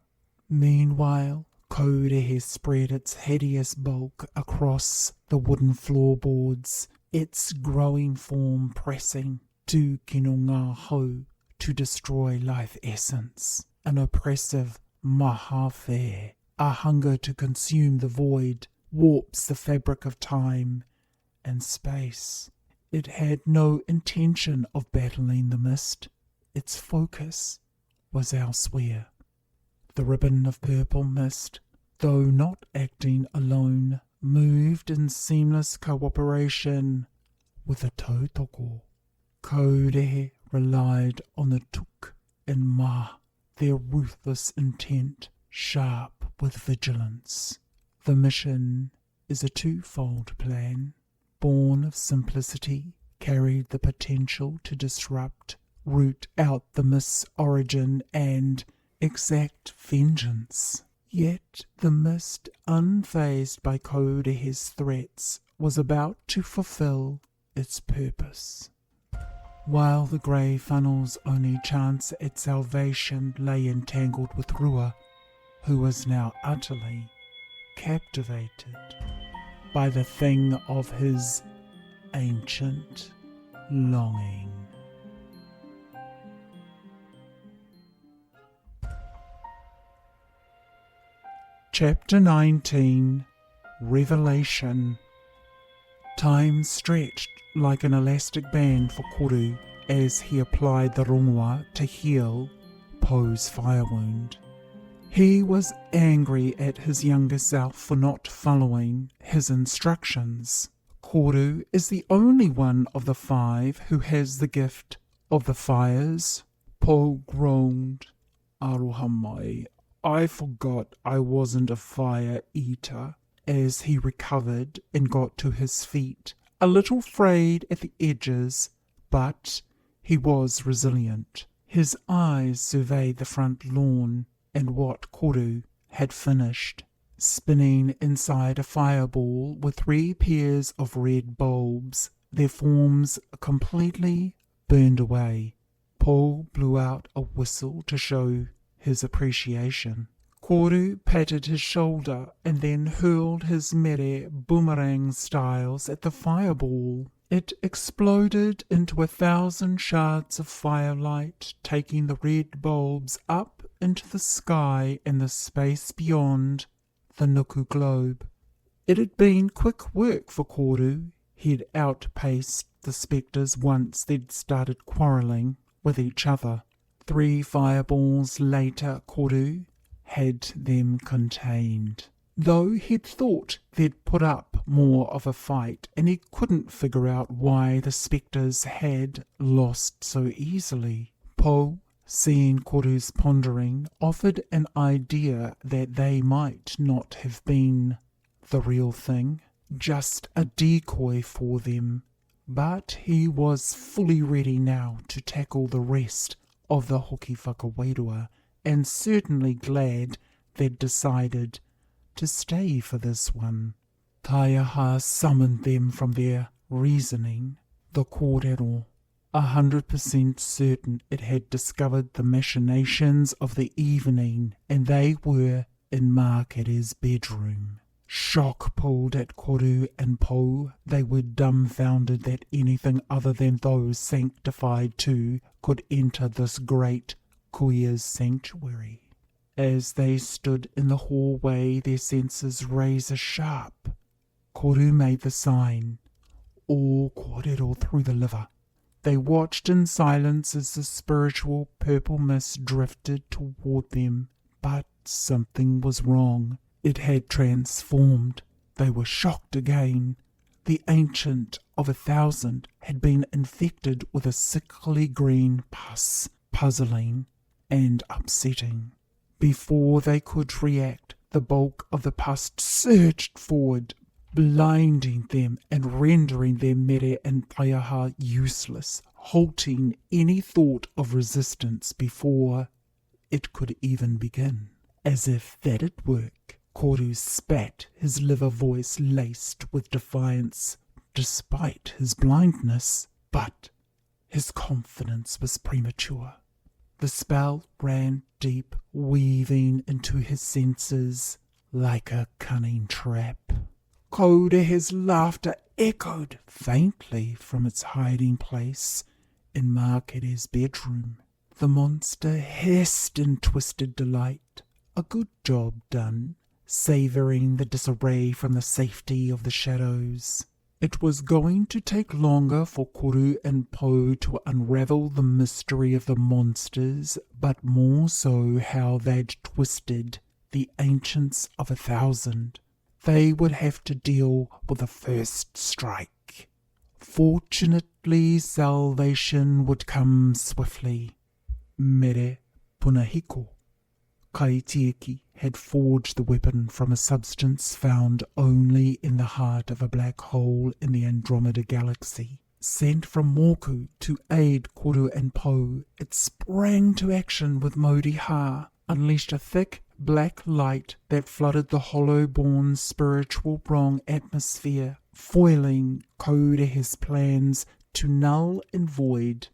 B: Meanwhile, Kaurehe spread its hideous bulk across the wooden floorboards, its growing form pressing to kino ngā hau to destroy life essence, an oppressive mahawhe, a hunger to consume the void, warps the fabric of time and space. It had no intention of battling the mist. Its focus was elsewhere. The ribbon of purple mist, though not acting alone, moved in seamless cooperation with the tautoko. Kaurehe relied on the tuk and ma, their ruthless intent, sharp with vigilance. The mission is a twofold plan. Born of simplicity, carried the potential to disrupt, root out the mist's origin and exact vengeance. Yet the mist, unfazed by Kaurehe's threats, was about to fulfill its purpose. While the grey funnel's only chance at salvation lay entangled with Rua, who was now utterly captivated by the thing of his ancient longing. Chapter 19, Revelation. Time stretched like an elastic band for Koru as he applied the rongoa to heal Poe's fire wound. He was angry at his younger self for not following his instructions. Koru is the only one of the 5 who has the gift of the fires. Poe groaned. Aroha mai, I forgot I wasn't a fire eater, as he recovered and got to his feet, a little frayed at the edges, but he was resilient. His eyes surveyed the front lawn and what Koru had finished, spinning inside a fireball with 3 pairs of red bulbs, their forms completely burned away. Paul blew out a whistle to show his appreciation. Koru patted his shoulder and then hurled his mere boomerang styles at the fireball. It exploded into 1,000 shards of firelight, taking the red bulbs up into the sky and the space beyond the Nuku globe. It had been quick work for Koru. He'd outpaced the spectres once they'd started quarrelling with each other. 3 fireballs later, Koru had them contained. Though he'd thought they'd put up more of a fight, and he couldn't figure out why the spectres had lost so easily. Poe, seeing Koru's pondering, offered an idea that they might not have been the real thing, just a decoy for them. But he was fully ready now to tackle the rest of the Hoki Whakawairua, and certainly glad they'd decided to stay for this one. Taiaha summoned them from their reasoning. The kōrero, 100% certain it had discovered the machinations of the evening, and they were in Mākere's bedroom. Shock pulled at Koru and Po. They were dumbfounded that anything other than those sanctified too could enter this great Kuia's sanctuary. As they stood in the hallway, their senses razor sharp, Koru made the sign, all kōrero through the liver. They watched in silence as the spiritual purple mist drifted toward them, but something was wrong. It had transformed. They were shocked again. The ancient of 1,000 had been infected with a sickly green pus, puzzling and upsetting. Before they could react, the bulk of the pus surged forward, blinding them and rendering their mere and Taiaha useless, halting any thought of resistance before it could even begin. As if that'd work, Koru spat, his liver voice laced with defiance, despite his blindness, but his confidence was premature. The spell ran deep, weaving into his senses like a cunning trap. Korehe's laughter echoed faintly from its hiding place in Makere's bedroom. The monster hissed in twisted delight. A good job done, savouring the disarray from the safety of the shadows. It was going to take longer for Koru and Po to unravel the mystery of the monsters, but more so how they'd twisted the Ancients of 1,000. They would have to deal with the first strike. Fortunately, salvation would come swiftly. Mere Punahiko. Kaitieki had forged the weapon from a substance found only in the heart of a black hole in the Andromeda Galaxy. Sent from Moku to aid Koru and Po, it sprang to action with Modiha, unleashed a thick black light that flooded the hollow-born spiritual wrong atmosphere, foiling Korehe's plans to null and void,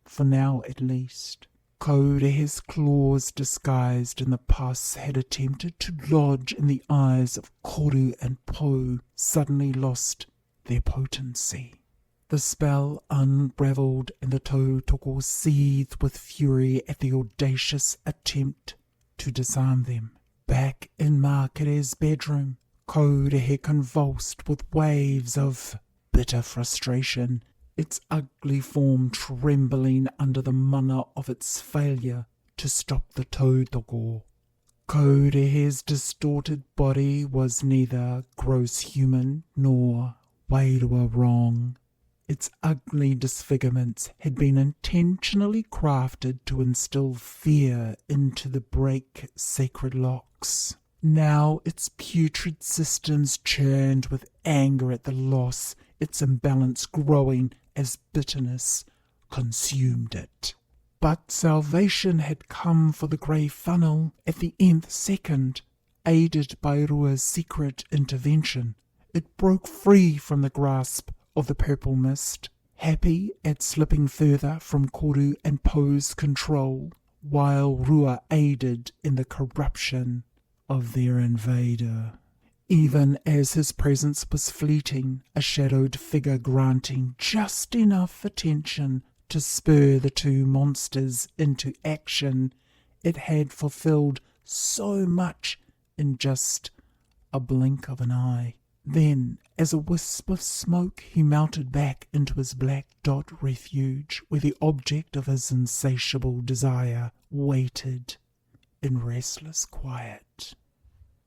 B: for now at least. Korehe's claws disguised in the pus had attempted to lodge in the eyes of Koru and Po, suddenly lost their potency. The spell unravelled and the Tautoko seethed with fury at the audacious attempt to disarm them. Back in Makere's bedroom, Korehe convulsed with waves of bitter frustration, its ugly form trembling under the mana of its failure to stop the Tautoko. Korehe's distorted body was neither gross human nor Wairua wrong. Its ugly disfigurements had been intentionally crafted to instill fear into the break sacred locks. Now its putrid systems churned with anger at the loss, its imbalance growing as bitterness consumed it. But salvation had come for the grey funnel at the nth second, aided by Rua's secret intervention. It broke free from the grasp of the purple mist, happy at slipping further from Koru and Po's control, while Rua aided in the corruption of their invader. Even as his presence was fleeting, a shadowed figure granting just enough attention to spur the two monsters into action, it had fulfilled so much in just a blink of an eye. Then, as a wisp of smoke, he melted back into his black dot refuge, where the object of his insatiable desire waited in restless quiet.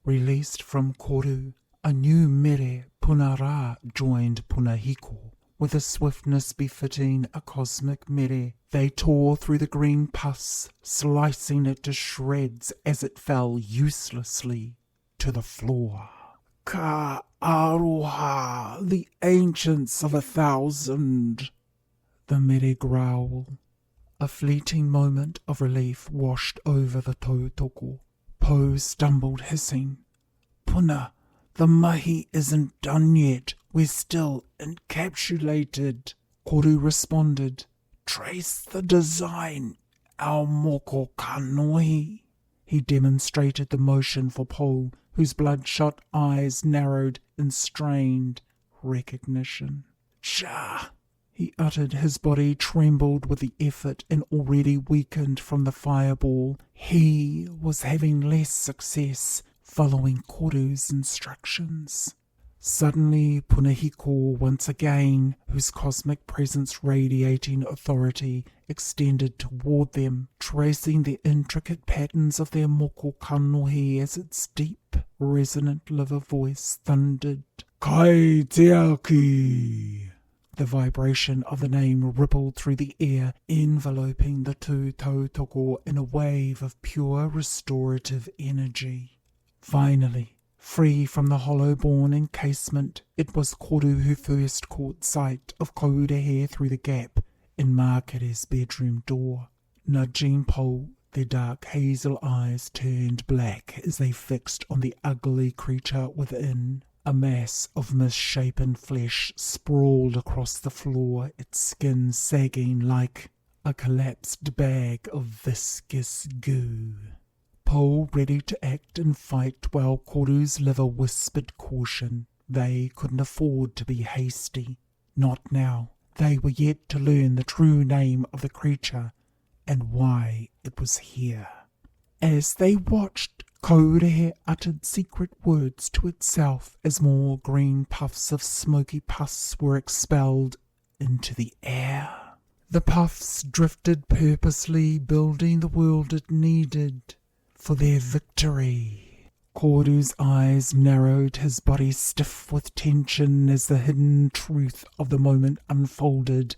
B: Released from Koru, a new Mere Punara joined Punahiko. With a swiftness befitting a cosmic Mere, they tore through the green pus, slicing it to shreds as it fell uselessly to the floor. Ka Aroha, the Ancients of 1,000, the Mere growled. A fleeting moment of relief washed over the Tautoko. Po stumbled, hissing. Puna, the mahi isn't done yet. We're still encapsulated. Koru responded. Trace the design, our moko kanoi. He demonstrated the motion for Po, whose bloodshot eyes narrowed in strained recognition. Cha! He uttered. His body trembled with the effort and already weakened from the fireball. He was having less success following Koru's instructions. Suddenly, Punahiko once again, whose cosmic presence radiating authority, extended toward them, tracing the intricate patterns of their moko kanohi as its deep, resonant liver voice thundered. Kai Teaki! The vibration of the name rippled through the air, enveloping the two Tautoko in a wave of pure restorative energy. Finally, free from the hollow-born encasement, it was Koru who first caught sight of Korehe through the gap in Makere's bedroom door. Nudging Po, their dark hazel eyes turned black as they fixed on the ugly creature within. A mass of misshapen flesh sprawled across the floor, its skin sagging like a collapsed bag of viscous goo. Po Po ready to act and fight while Koru's liver whispered caution. They couldn't afford to be hasty. Not now. They were yet to learn the true name of the creature and why it was here. As they watched, Korehe uttered secret words to itself as more green puffs of smoky pus were expelled into the air. The puffs drifted purposely, building the world it needed for their victory. Koru's eyes narrowed, his body stiff with tension as the hidden truth of the moment unfolded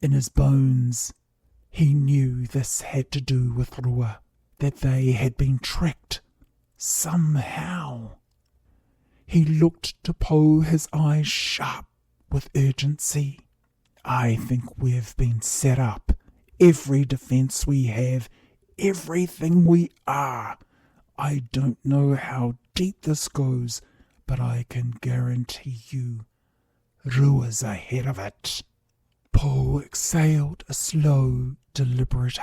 B: in his bones. He knew this had to do with Rua, that they had been tricked somehow. He looked to Po, his eyes sharp with urgency. I think we've been set up. Every defense we have, everything we are. I don't know how deep this goes, but I can guarantee you Rua's ahead of it. Po exhaled a slow, deliberate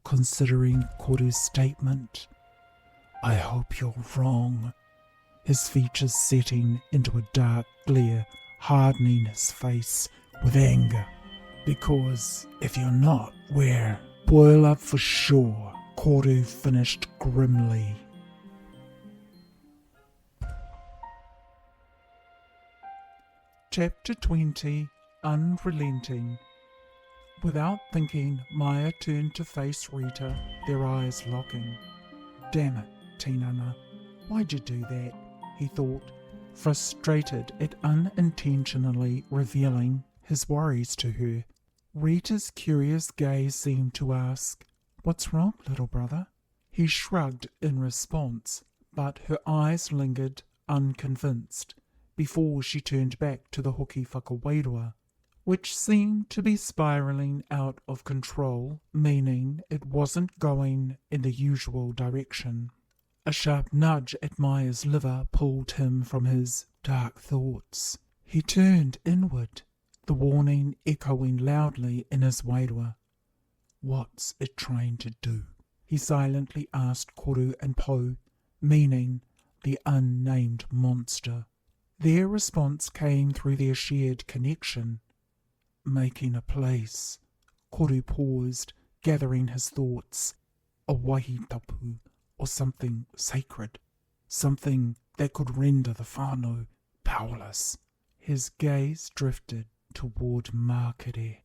B: considering Koru's statement. I hope you're wrong. His features setting into a dark glare, hardening his face with anger. Because if you're not, we're boil up for sure, Koru finished grimly. Chapter 20, Unrelenting. Without thinking, Maya turned to face Rita, their eyes locking. Damn it, Tinana, why'd you do that? He thought, frustrated at unintentionally revealing his worries to her. Rita's curious gaze seemed to ask, What's wrong, little brother? He shrugged in response, but her eyes lingered unconvinced before she turned back to the Hoki Whakawairua, which seemed to be spiralling out of control, meaning it wasn't going in the usual direction. A sharp nudge at Maya's liver pulled him from his dark thoughts. He turned inward, the warning echoing loudly in his wairua. What's it trying to do? He silently asked Koru and Po, meaning the unnamed monster. Their response came through their shared connection. Making a place. Koru paused, gathering his thoughts. A wahitapu, or something sacred. Something that could render the whānau powerless. His gaze drifted toward Makere.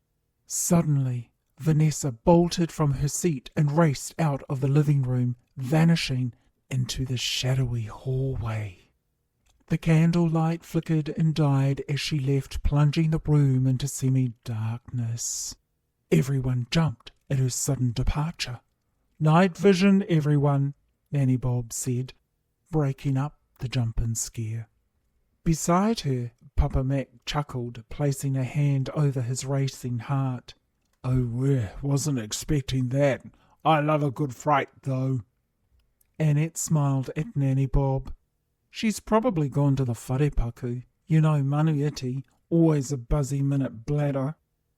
B: Suddenly, Vanessa bolted from her seat and raced out of the living room, vanishing into the shadowy hallway. The candlelight flickered and died as she left, plunging the room into semi-darkness. Everyone jumped at her sudden departure. Night vision, everyone, Nanny Bob said, breaking up the jump and scare. Beside her, Papa Mac chuckled, placing a hand over his racing heart. Oh, wasn't expecting that. I love a good fright, though. Annette smiled at Nanny Bob. She's probably gone to the wharepaku. You know, Manuiti, always a buzzy minute bladder.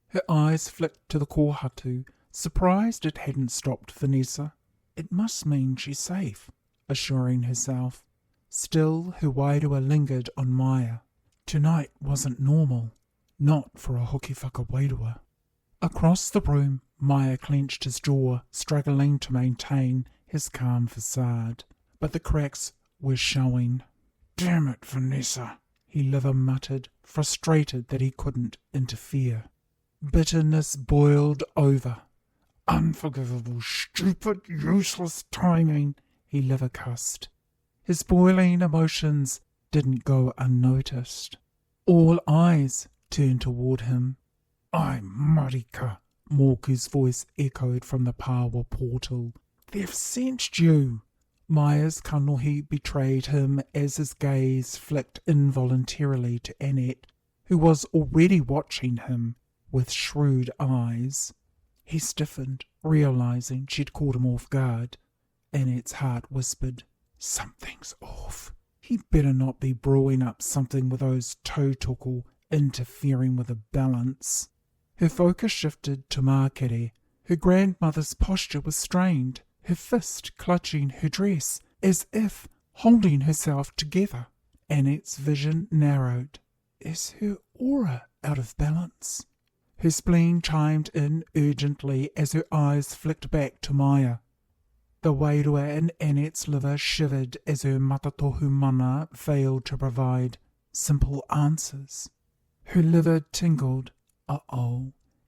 B: Her eyes flicked to the kōhatu, surprised it hadn't stopped Vanessa. It must mean she's safe, assuring herself. Still, her wairua lingered on Maya. Tonight wasn't normal, not for a Hoki Whakawairua. Across the room, Maya clenched his jaw, struggling to maintain his calm facade. But the cracks were showing. Damn it, Vanessa, he liver muttered, frustrated that he couldn't interfere. Bitterness boiled over. Unforgivable, stupid, useless timing, he liver cussed. His boiling emotions didn't go unnoticed. All eyes turned toward him. Ai marika, Moku's voice echoed from the Pāwa portal. They've sensed you. Maya's kanohi betrayed him as his gaze flicked involuntarily to Annette, who was already watching him with shrewd eyes. He stiffened, realizing she'd caught him off guard. Annette's heart whispered, Something's off. He'd better not be brewing up something with those tautoko interfering with the balance. Her focus shifted to Makere. Her grandmother's posture was strained, her fist clutching her dress as if holding herself together. Annette's vision narrowed. Is her aura out of balance? Her spleen chimed in urgently as her eyes flicked back to Maya. The wairua in Annette's liver shivered as her Matatohu mana failed to provide simple answers. Her liver tingled,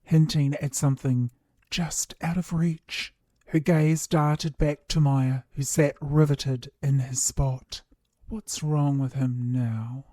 B: hinting at something just out of reach. Her gaze darted back to Maya, who sat riveted in his spot. What's wrong with him now?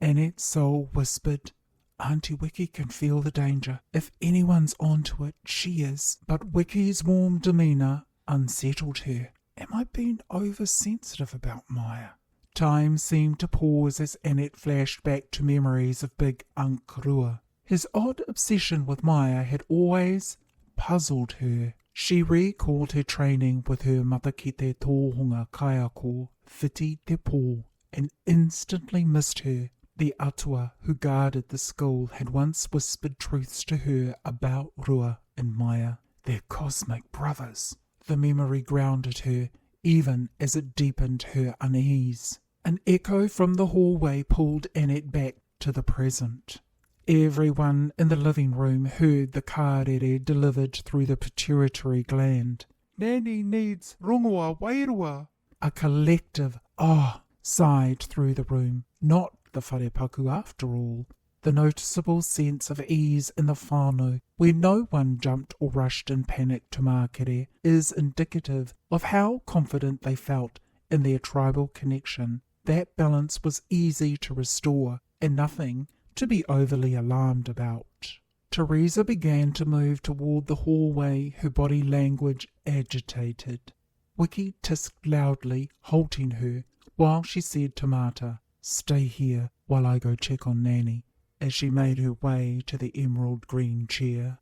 B: Annette's soul whispered. Auntie Wiki can feel the danger. If anyone's onto it, she is. But Wiki's warm demeanour unsettled her. Am I being oversensitive about Maya? Time seemed to pause as Annette flashed back to memories of Big Unc Rua. His odd obsession with Maya had always puzzled her. She recalled her training with her mother ki te Taonga kaiako, Whiti te Pō, and instantly missed her. The atua who guarded the school had once whispered truths to her about Rua and Maya. They're cosmic brothers. The memory grounded her, even as it deepened her unease. An echo from the hallway pulled Annette back to the present. Everyone in the living room heard the kārere delivered through the pituitary gland. Nanny needs rongoa wairua. A collective sighed through the room. Not the wharepaku after all. The noticeable sense of ease in the whānau, where no one jumped or rushed in panic to mākere, is indicative of how confident they felt in their tribal connection. That balance was easy to restore, and nothing to be overly alarmed about. Teresa began to move toward the hallway, her body language agitated. Wiki tisked loudly, halting her, while she said to Marta, "Stay here while I go check on Nanny," as she made her way to the emerald green chair.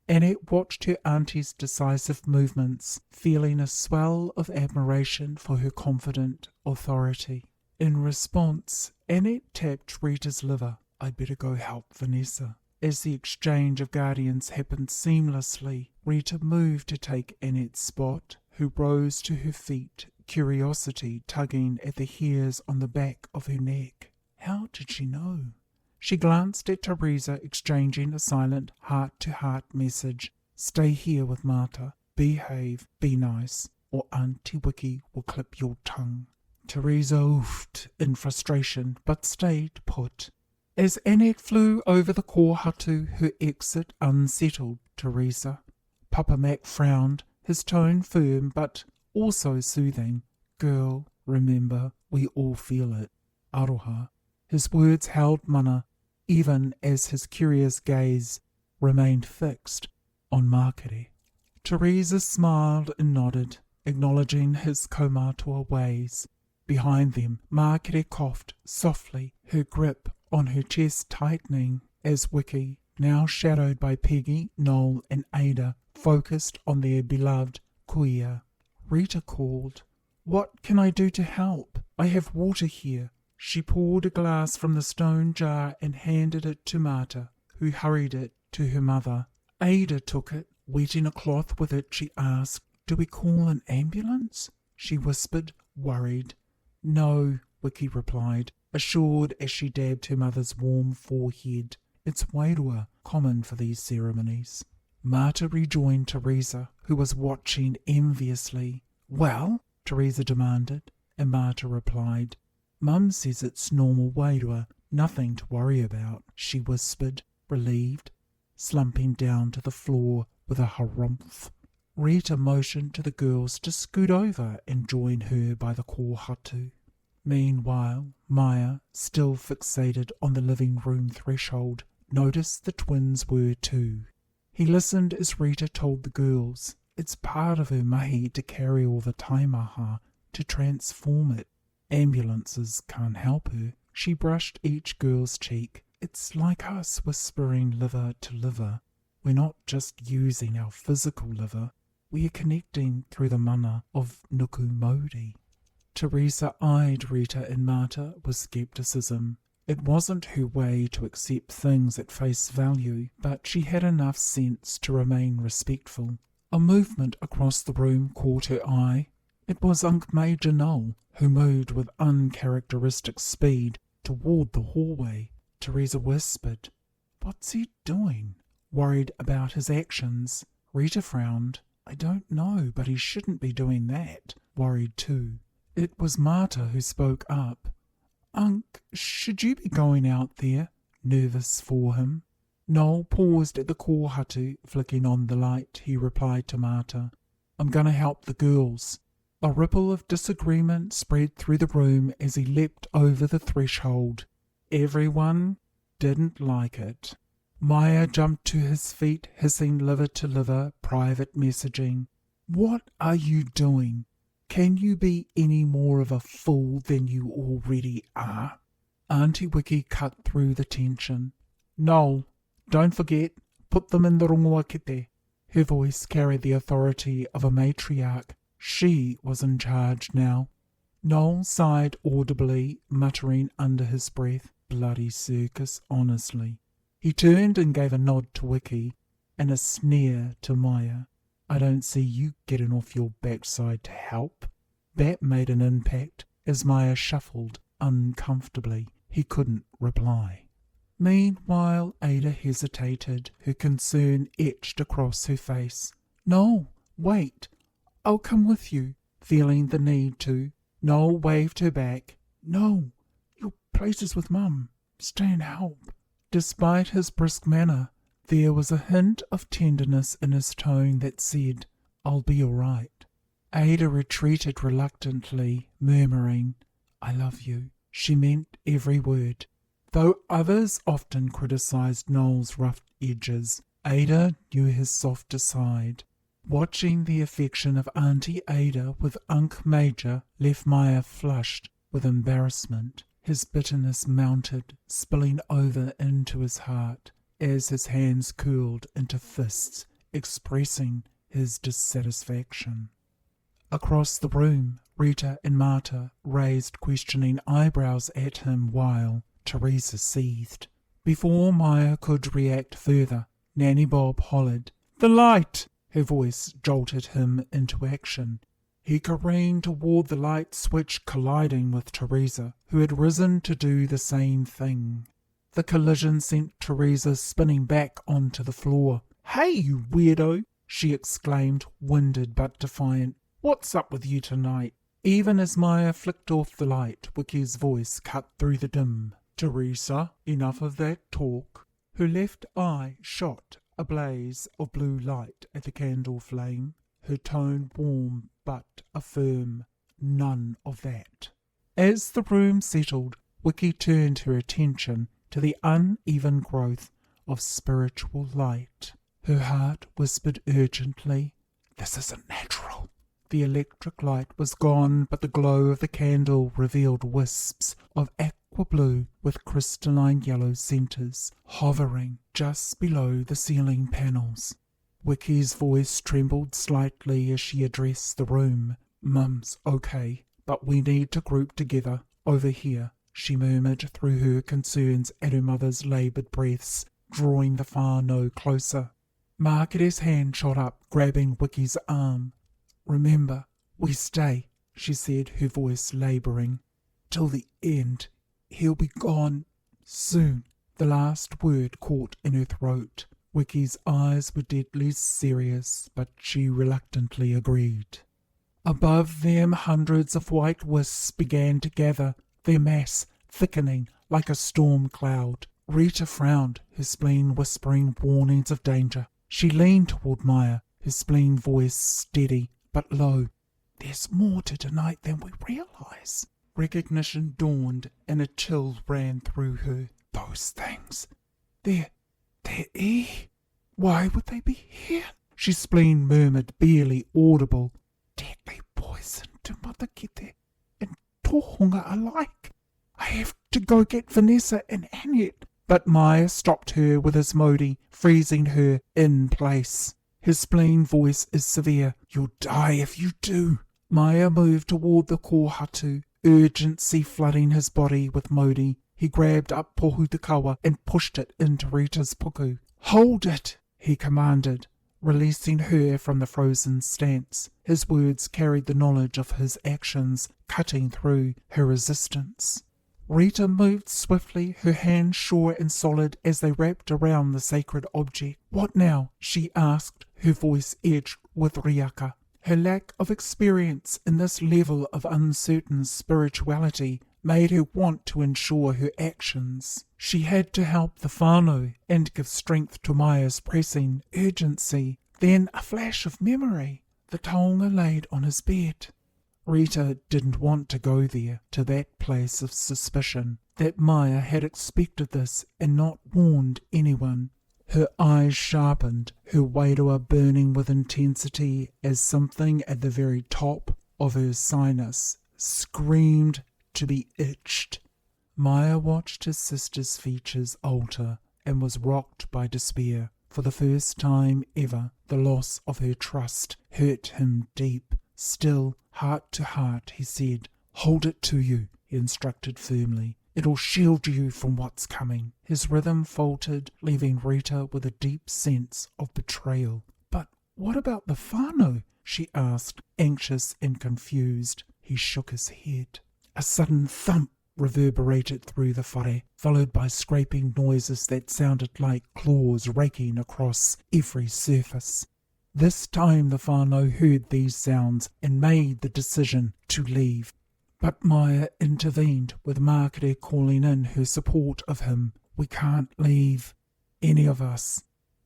B: Annette watched her auntie's decisive movements, feeling a swell of admiration for her confident authority. In response, Annette tapped Rita's liver. I'd better go help Vanessa. As the exchange of guardians happened seamlessly, Rita moved to take Annette's spot, who rose to her feet, curiosity tugging at the hairs on the back of her neck. How did she know? She glanced at Teresa, exchanging a silent heart-to-heart message. Stay here with Marta. Behave, be nice, or Auntie Wiki will clip your tongue. Teresa oofed in frustration, but stayed put. As Annette flew over the kōhatu, her exit unsettled Teresa. Papa Mac frowned, his tone firm but also soothing. Girl, remember, we all feel it. Aroha. His words held mana, even as his curious gaze remained fixed on Mākere. Teresa smiled and nodded, acknowledging his kaumatua ways. Behind them, Mākere coughed softly, her grip on her chest tightening as Wiki, now shadowed by Peggy, Noel and Ada, focused on their beloved kuia. Rita called. What can I do to help? I have water here. She poured a glass from the stone jar and handed it to Marta, who hurried it to her mother. Ada took it. Wetting a cloth with it, she asked, Do we call an ambulance? She whispered, worried. No, Wiki replied, assured as she dabbed her mother's warm forehead. It's wairua, common for these ceremonies. Marta rejoined Teresa, who was watching enviously. Well? Teresa demanded, and Marta replied, Mum says it's normal wairua, nothing to worry about, she whispered, relieved, slumping down to the floor with a harumph. Rita motioned to the girls to scoot over and join her by the kōhatu. Meanwhile, Maya, still fixated on the living room threshold, noticed the twins were too. He listened as Rita told the girls, it's part of her mahi to carry all the taimaha, to transform it. Ambulances can't help her. She brushed each girl's cheek. It's like us whispering liver to liver. We're not just using our physical liver. We are connecting through the mana of Nuku Modi. Teresa eyed Rita and Marta with scepticism. It wasn't her way to accept things at face value, but she had enough sense to remain respectful. A movement across the room caught her eye. It was Major Noel, who moved with uncharacteristic speed toward the hallway. Teresa whispered, "What's he doing?" Worried about his actions, Rita frowned. "I don't know, but he shouldn't be doing that," worried too. It was Marta who spoke up. Should you be going out there?" Nervous for him. Noel paused at the kōhatu, flicking on the light. He replied to Marta, "I'm going to help the girls." A ripple of disagreement spread through the room as he leapt over the threshold. Everyone didn't like it. Maya jumped to his feet, hissing liver to liver, private messaging. "What are you doing? Can you be any more of a fool than you already are?" Auntie Wiki cut through the tension. "Noel, don't forget, put them in the rongoa kete." Her voice carried the authority of a matriarch. She was in charge now. Noel sighed audibly, muttering under his breath, "Bloody circus, honestly." He turned and gave a nod to Wiki and a sneer to Maya. "I don't see you getting off your backside to help." That made an impact as Maya shuffled uncomfortably. He couldn't reply. Meanwhile, Ada hesitated, her concern etched across her face. "No, wait. I'll come with you," feeling the need to. Noel waved her back. "No, your place is with Mum. Stay and help." Despite his brisk manner, there was a hint of tenderness in his tone that said, "I'll be all right." Ada retreated reluctantly, murmuring, "I love you." She meant every word. Though others often criticised Noel's rough edges, Ada knew his softer side. Watching the affection of Auntie Ada with Major left Maya flushed with embarrassment. His bitterness mounted, spilling over into his heart as his hands curled into fists, expressing his dissatisfaction. Across the room, Rita and Marta raised questioning eyebrows at him while Teresa seethed. Before Maya could react further, Nanny Bob hollered, "The light!" Her voice jolted him into action. He careened toward the light switch, colliding with Teresa, who had risen to do the same thing. The collision sent Teresa spinning back onto the floor. "Hey, you weirdo!" she exclaimed, winded but defiant. "What's up with you tonight?" Even as Maya flicked off the light, Wiki's voice cut through the dim. "Teresa, enough of that talk." Her left eye shot a blaze of blue light at the candle flame, her tone warm but a firm "None of that." As the room settled, Wiki turned her attention to the uneven growth of spiritual light. Her heart whispered urgently, "This isn't natural." The electric light was gone, but the glow of the candle revealed wisps of aqua blue with crystalline yellow centres hovering just below the ceiling panels. Wiki's voice trembled slightly as she addressed the room. "Mum's okay, but we need to group together over here," she murmured through her concerns at her mother's laboured breaths, drawing the whānau closer. Marketer's hand shot up, grabbing Wiki's arm. "Remember, we stay," she said, her voice labouring. "Till the end. He'll be gone soon." The last word caught in her throat. Wiki's eyes were deadly serious, but she reluctantly agreed. Above them, hundreds of white wisps began to gather, their mass thickening like a storm cloud. Rita frowned, her spleen whispering warnings of danger. She leaned toward Maya, her spleen voice steady but low. "There's more to tonight than we realise." Recognition dawned and a chill ran through her. "Those things, they're why would they be here?" She spleen murmured, barely audible. "Deadly poison to Matakite and Taonga alike. I have to go get Vanessa and Annette." But Maya stopped her with his modi, freezing her in place. His spleen voice is severe. "You'll die if you do." Maya moved toward the kōhatu, urgency flooding his body with modi. He grabbed up pohutakawa and pushed it into Rita's puku. "Hold it," he commanded. releasing her from the frozen stance. His words carried the knowledge of his actions, cutting through her resistance. Rita moved swiftly, her hands sure and solid as they wrapped around the sacred object. "What now?" she asked, her voice edged with riaka. Her lack of experience in this level of uncertain spirituality made her want to ensure her actions. She had to help the whānau and give strength to Maya's pressing urgency. Then a flash of memory. The Taonga laid on his bed. Rita didn't want to go there, to that place of suspicion. That Maya had expected this and not warned anyone. Her eyes sharpened, her wairua burning with intensity as something at the very top of her sinus screamed to be itched. Maya watched his sister's features alter and was rocked by despair. For the first time ever, the loss of her trust hurt him deep. Still, heart to heart, he said, "Hold it to you," he instructed firmly. "It'll shield you from what's coming." His rhythm faltered, leaving Rita with a deep sense of betrayal. "But what about the whānau?" she asked, anxious and confused. He shook his head. A sudden thump reverberated through the whare, followed by scraping noises that sounded like claws raking across every surface. This time the whānau heard these sounds and made the decision to leave. But Maya intervened, with Markere calling in her support of him. "We can't leave, any of us.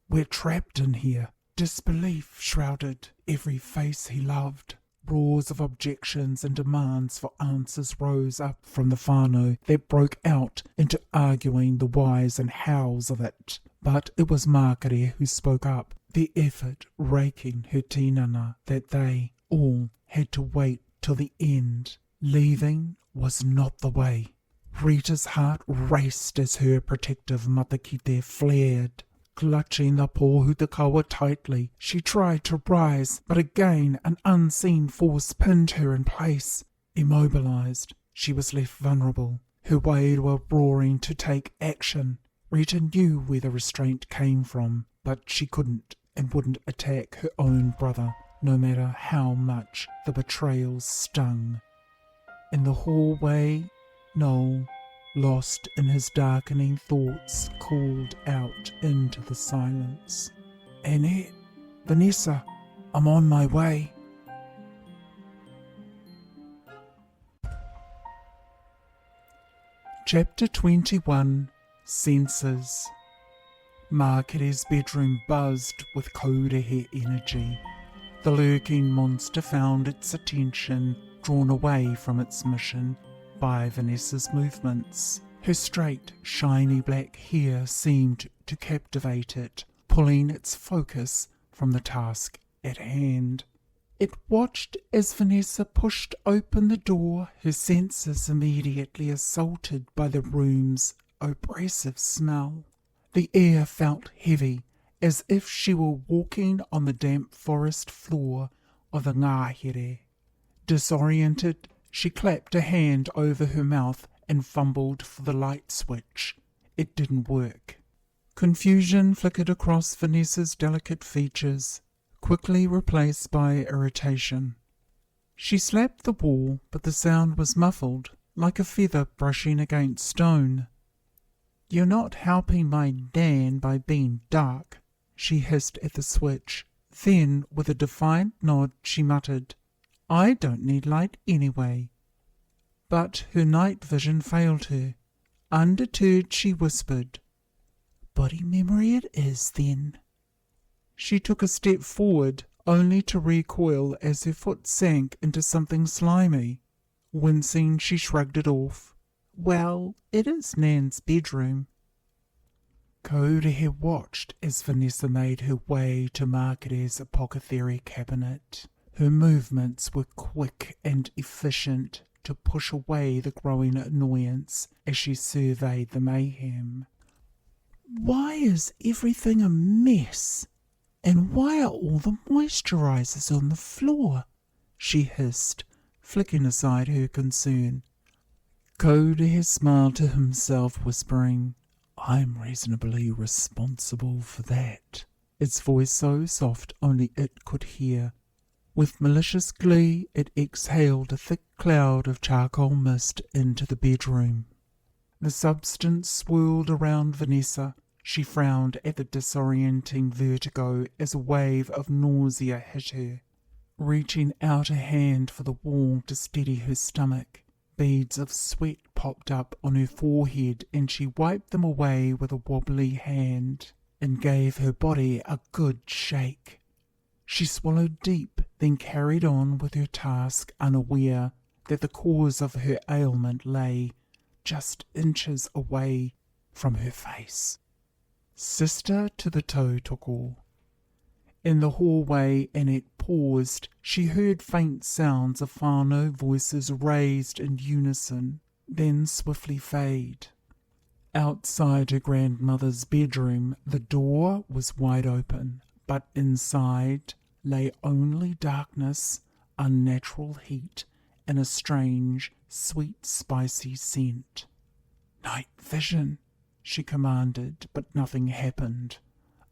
B: We're trapped in here." Disbelief shrouded every face he loved. Roars of objections and demands for answers rose up from the whānau that broke out into arguing the whys and hows of it. But it was Markere who spoke up, the effort raking her tinana that they all had to wait till the end. Leaving was not the way. Rita's heart raced as her protective matakite flared. Clutching the pōhutakawa tightly, she tried to rise, but again an unseen force pinned her in place. Immobilized, she was left vulnerable, her wairua roaring to take action. Rita knew where the restraint came from, but she couldn't and wouldn't attack her own brother, no matter how much the betrayal stung. In the hallway, Noel, lost in his darkening thoughts, called out into the silence. "Annette, Vanessa, I'm on my way." Chapter 21. Senses. Markere's bedroom buzzed with Korehe energy. The lurking monster found its attention drawn away from its mission by Vanessa's movements. Her straight, shiny black hair seemed to captivate it, pulling its focus from the task at hand. It watched as Vanessa pushed open the door, her senses immediately assaulted by the room's oppressive smell. The air felt heavy, as if she were walking on the damp forest floor of the ngahere. Disoriented, she clapped a hand over her mouth and fumbled for the light switch. It didn't work. Confusion flickered across Vanessa's delicate features, quickly replaced by irritation. She slapped the wall, but the sound was muffled, like a feather brushing against stone. "You're not helping my Nan by being dark," she hissed at the switch. Then, with a defiant nod, she muttered, "I don't need light anyway." But her night vision failed her. Undeterred, she whispered, "Body memory it is, then." She took a step forward, only to recoil as her foot sank into something slimy. Wincing, she shrugged it off. "Well, it is Nan's bedroom." Korehe watched as Vanessa made her way to Markere's apothecary cabinet. Her movements were quick and efficient to push away the growing annoyance as she surveyed the mayhem. "Why is everything a mess? And why are all the moisturizers on the floor?" she hissed, flicking aside her concern. Korehe smiled to himself, whispering, "I'm reasonably responsible for that." its voice so soft only it could hear. With malicious glee it exhaled a thick cloud of charcoal mist into the bedroom. The substance swirled around Vanessa. She frowned at the disorienting vertigo as a wave of nausea hit her. Reaching out a hand for the wall to steady her stomach, beads of sweat popped up on her forehead and she wiped them away with a wobbly hand and gave her body a good shake. She swallowed deep, then carried on with her task, unaware that the cause of her ailment lay just inches away from her face. Sister to the Tautoko. In the hallway, Annette paused. She heard faint sounds of whānau voices raised in unison, then swiftly fade. Outside her grandmother's bedroom, the door was wide open, but inside lay only darkness, unnatural heat, and a strange, sweet, spicy scent. "Night vision," she commanded, but nothing happened.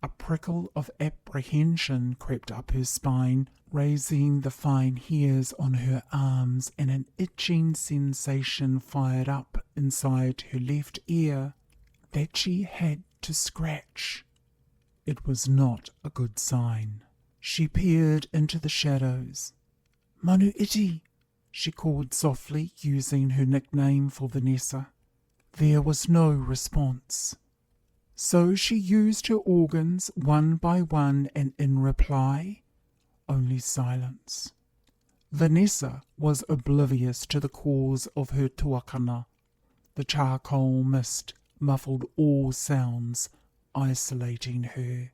B: A prickle of apprehension crept up her spine, raising the fine hairs on her arms, and an itching sensation fired up inside her left ear that she had to scratch. It was not a good sign. She peered into the shadows. "Manu iti," she called softly, using her nickname for Vanessa. There was no response. So she used her organs one by one, and in reply, only silence. Vanessa was oblivious to the cause of her tuakana. The charcoal mist muffled all sounds, isolating her.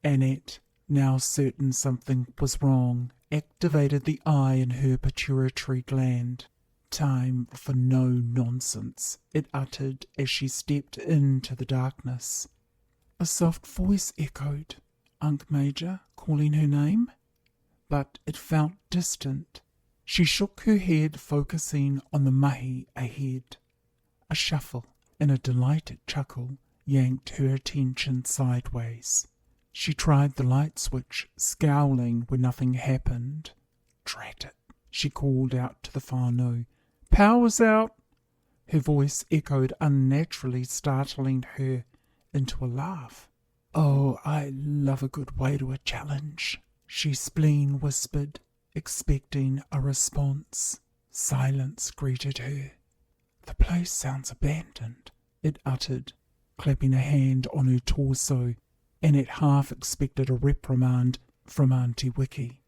B: Annette, now certain something was wrong, activated the eye in her pituitary gland. "Time for no nonsense," it uttered as she stepped into the darkness. A soft voice echoed, Unc Major, calling her name, but it felt distant. She shook her head, focusing on the mahi ahead. A shuffle and a delighted chuckle yanked her attention sideways. She tried the light switch, scowling when nothing happened. "Drat it," she called out to the whānau. "Power's out!" Her voice echoed unnaturally, startling her into a laugh. "Oh, I love a good Wairua challenge," she spleen whispered, expecting a response. Silence greeted her. "The place sounds abandoned," it uttered, clapping a hand on her torso, and it half expected a reprimand from Auntie Wiki.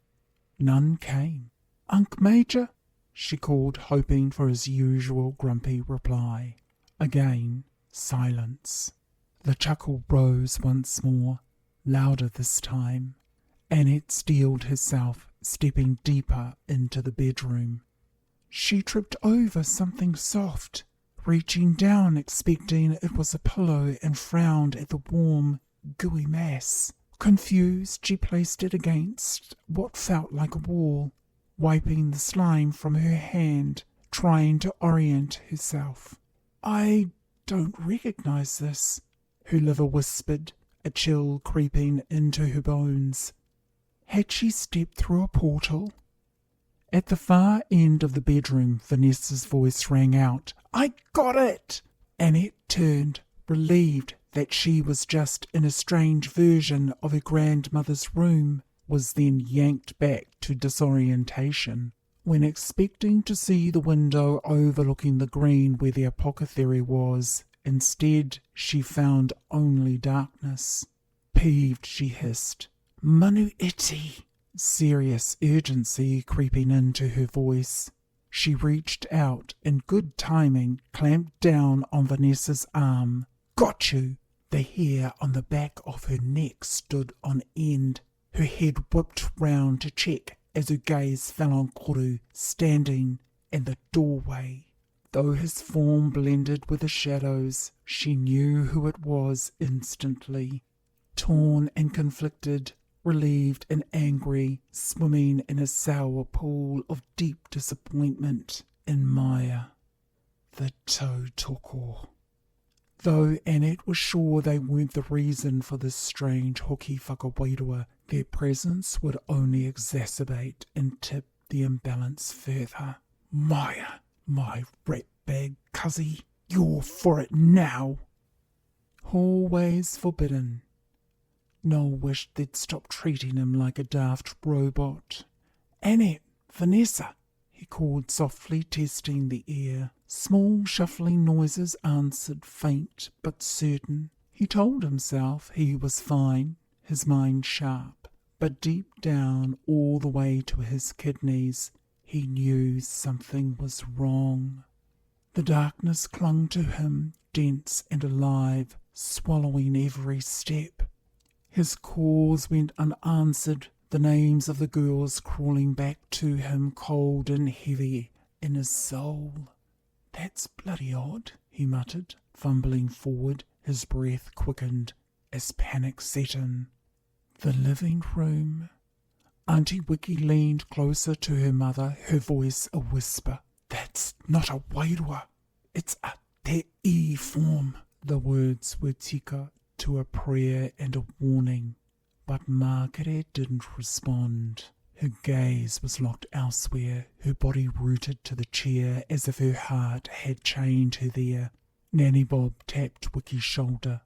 B: None came. "Unc Major," she called, hoping for his usual grumpy reply. Again, silence. The chuckle rose once more, louder this time. Annette steeled herself, stepping deeper into the bedroom. She tripped over something soft, reaching down expecting it was a pillow, and frowned at the warm, gooey mass. Confused, she placed it against what felt like a wall, wiping the slime from her hand, trying to orient herself. "I don't recognize this," her liver whispered, a chill creeping into her bones. Had she stepped through a portal? At the far end of the bedroom, Vanessa's voice rang out, "I got it!" Annette turned, relieved that she was just in a strange version of her grandmother's room, was then yanked back to disorientation. When expecting to see the window overlooking the green where the apothecary was, instead she found only darkness. Peeved, she hissed, "Manu iti!" Serious urgency creeping into her voice. She reached out and, good timing, clamped down on Vanessa's arm. "Got you!" The hair on the back of her neck stood on end. Her head whipped round to check as her gaze fell on Koru, standing in the doorway. Though his form blended with the shadows, she knew who it was instantly. Torn and conflicted, relieved and angry, swimming in a sour pool of deep disappointment and mire. The Tautoko. Though Annette was sure they weren't the reason for this strange Hoki Whakawairua, their presence would only exacerbate and tip the imbalance further. Maya, my ratbag cuzzy, you're for it now. Always forbidden. Noel wished they'd stop treating him like a daft robot. Annette, Vanessa, he called softly, testing the air. Small shuffling noises answered, faint but certain. He told himself he was fine, his mind sharp, but deep down, all the way to his kidneys, he knew something was wrong. The darkness clung to him, dense and alive, swallowing every step. His calls went unanswered, the names of the girls crawling back to him cold and heavy in his soul. That's bloody odd, he muttered, fumbling forward. His breath quickened as panic set in. The living room. Auntie Wiki leaned closer to her mother, her voice a whisper. That's not a wairua, it's a te I form. The words were tika to a prayer and a warning, but Margaret didn't respond. Her gaze was locked elsewhere, her body rooted to the chair as if her heart had chained her there. Nanny Bob tapped Wiki's shoulder.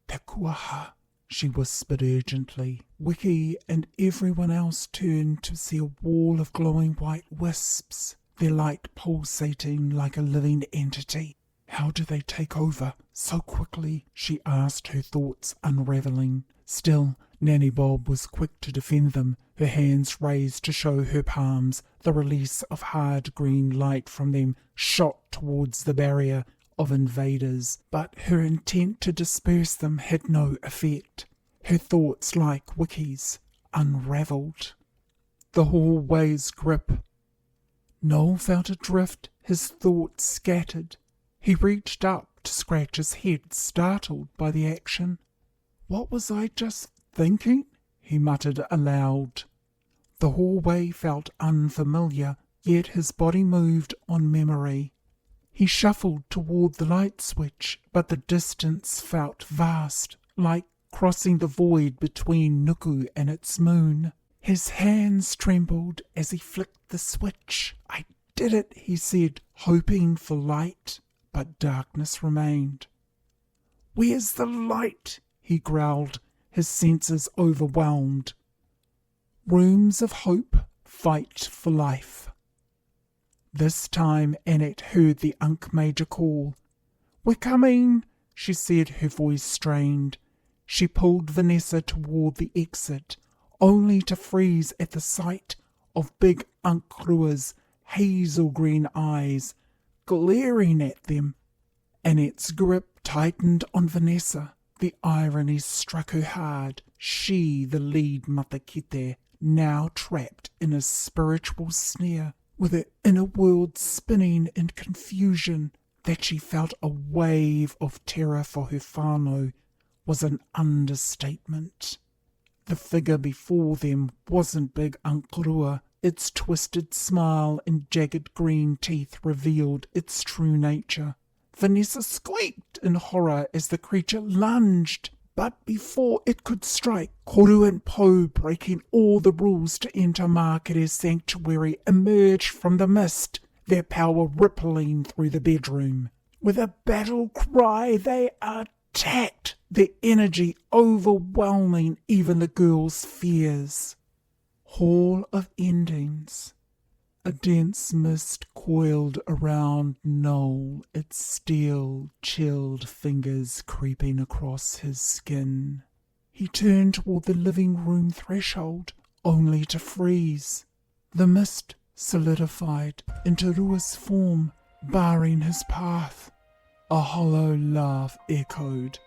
B: Te kuaha, she whispered urgently. Wiki and everyone else turned to see a wall of glowing white wisps, their light pulsating like a living entity. How do they take over so quickly? She asked, her thoughts unravelling. Still, Nanny Bob was quick to defend them, her hands raised to show her palms. The release of hard green light from them shot towards the barrier of invaders, but her intent to disperse them had no effect. Her thoughts, like Wiki's, unravelled. The hallway's grip. Noel felt adrift, his thoughts scattered. He reached up to scratch his head, startled by the action. What was I just thinking? He muttered aloud. The hallway felt unfamiliar, yet his body moved on memory. He shuffled toward the light switch, but the distance felt vast, like crossing the void between Nuku and its moon. His hands trembled as he flicked the switch. I did it, he said, hoping for light, but darkness remained. Where's the light? He growled, his senses overwhelmed. Rooms of hope fight for life. This time Annette heard the Unk Major call. We're coming, she said, her voice strained. She pulled Vanessa toward the exit, only to freeze at the sight of big Unk Rua's hazel-green eyes glaring at them. Annette's grip tightened on Vanessa. The irony struck her hard. She, the lead matakite, now trapped in a spiritual snare, with her inner world spinning in confusion. That she felt a wave of terror for her whānau was an understatement. The figure before them wasn't big Uncle Rua. Its twisted smile and jagged green teeth revealed its true nature. Vanessa squeaked in horror as the creature lunged, but before it could strike, Koru and Po, breaking all the rules to enter Markere's sanctuary, emerged from the mist, their power rippling through the bedroom. With a battle cry, they attacked, their energy overwhelming even the girls' fears. Hall of Endings. A dense mist coiled around Noel, its steel, chilled fingers creeping across his skin. He turned toward the living room threshold, only to freeze. The mist solidified into Rua's form, barring his path. A hollow laugh echoed,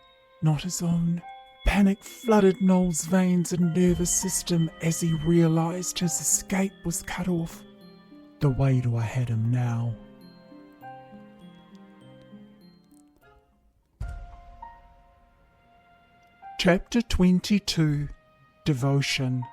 B: not his own. Panic flooded Noel's veins and nervous system as he realized his escape was cut off. The wairua had him now. Chapter 22. Devotion.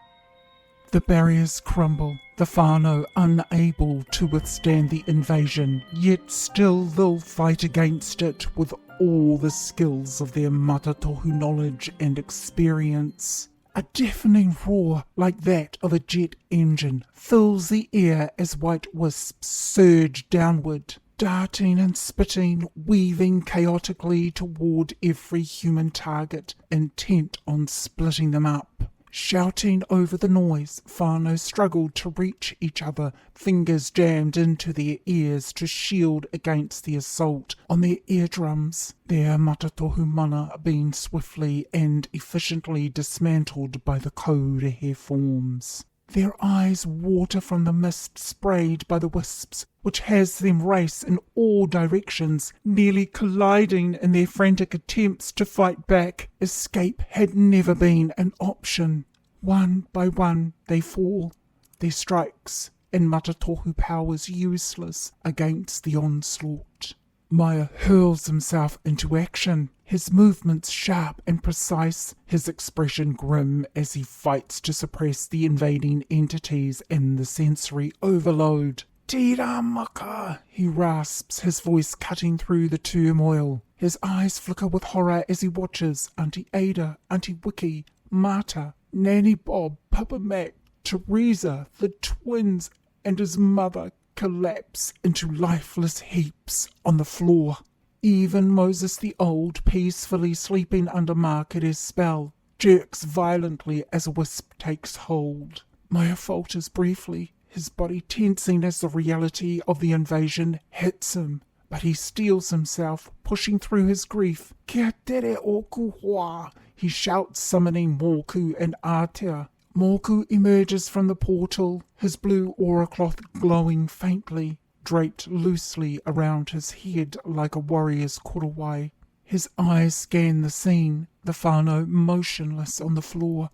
B: The barriers crumble, the whānau unable to withstand the invasion, yet still they'll fight against it with all the skills of their Matatohu knowledge and experience. A deafening roar like that of a jet engine fills the air as white wisps surge downward, darting and spitting, weaving chaotically toward every human target, intent on splitting them up. Shouting over the noise, whānau struggled to reach each other, fingers jammed into their ears to shield against the assault on their eardrums, their matatohu mana being swiftly and efficiently dismantled by the Korehe forms. Their eyes water from the mist sprayed by the wisps, which has them race in all directions, nearly colliding in their frantic attempts to fight back. Escape had never been an option. One by one they fall, their strikes and Matatohu powers useless against the onslaught. Maya hurls himself into action, his movements sharp and precise, his expression grim as he fights to suppress the invading entities and the sensory overload. "Tiramaka," he rasps, his voice cutting through the turmoil. His eyes flicker with horror as he watches Auntie Ada, Auntie Wiki, Marta, Nanny Bob, Papa Mac, Teresa, the twins, and his mother collapse into lifeless heaps on the floor. Even Moses the Old, peacefully sleeping under Marketer's spell, jerks violently as a wisp takes hold. Maya falters briefly, his body tensing as the reality of the invasion hits him, but he steels himself, pushing through his grief. "Kia tere oku hoa," he shouts, summoning Moku and Atea. Moku emerges from the portal, his blue aura cloth glowing faintly, draped loosely around his head like a warrior's korowai. His eyes scan the scene, the whānau motionless on the floor,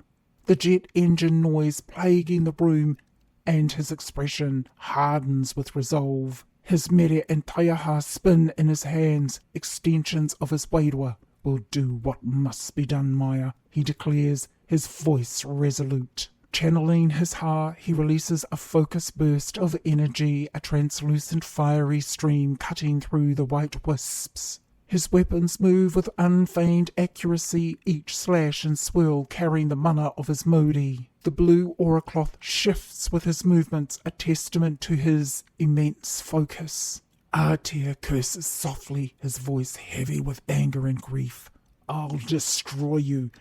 B: the jet engine noise plaguing the room, and his expression hardens with resolve. His mere and taiaha spin in his hands, extensions of his wairua. "Will do what must be done, Maya," he declares, his voice resolute. Channeling his ha, he releases a focused burst of energy, a translucent fiery stream cutting through the white wisps. His weapons move with unfeigned accuracy, each slash and swirl carrying the mana of his modi. The blue aura cloth shifts with his movements, a testament to his immense focus. Atea curses softly, his voice heavy with anger and grief. "I'll destroy you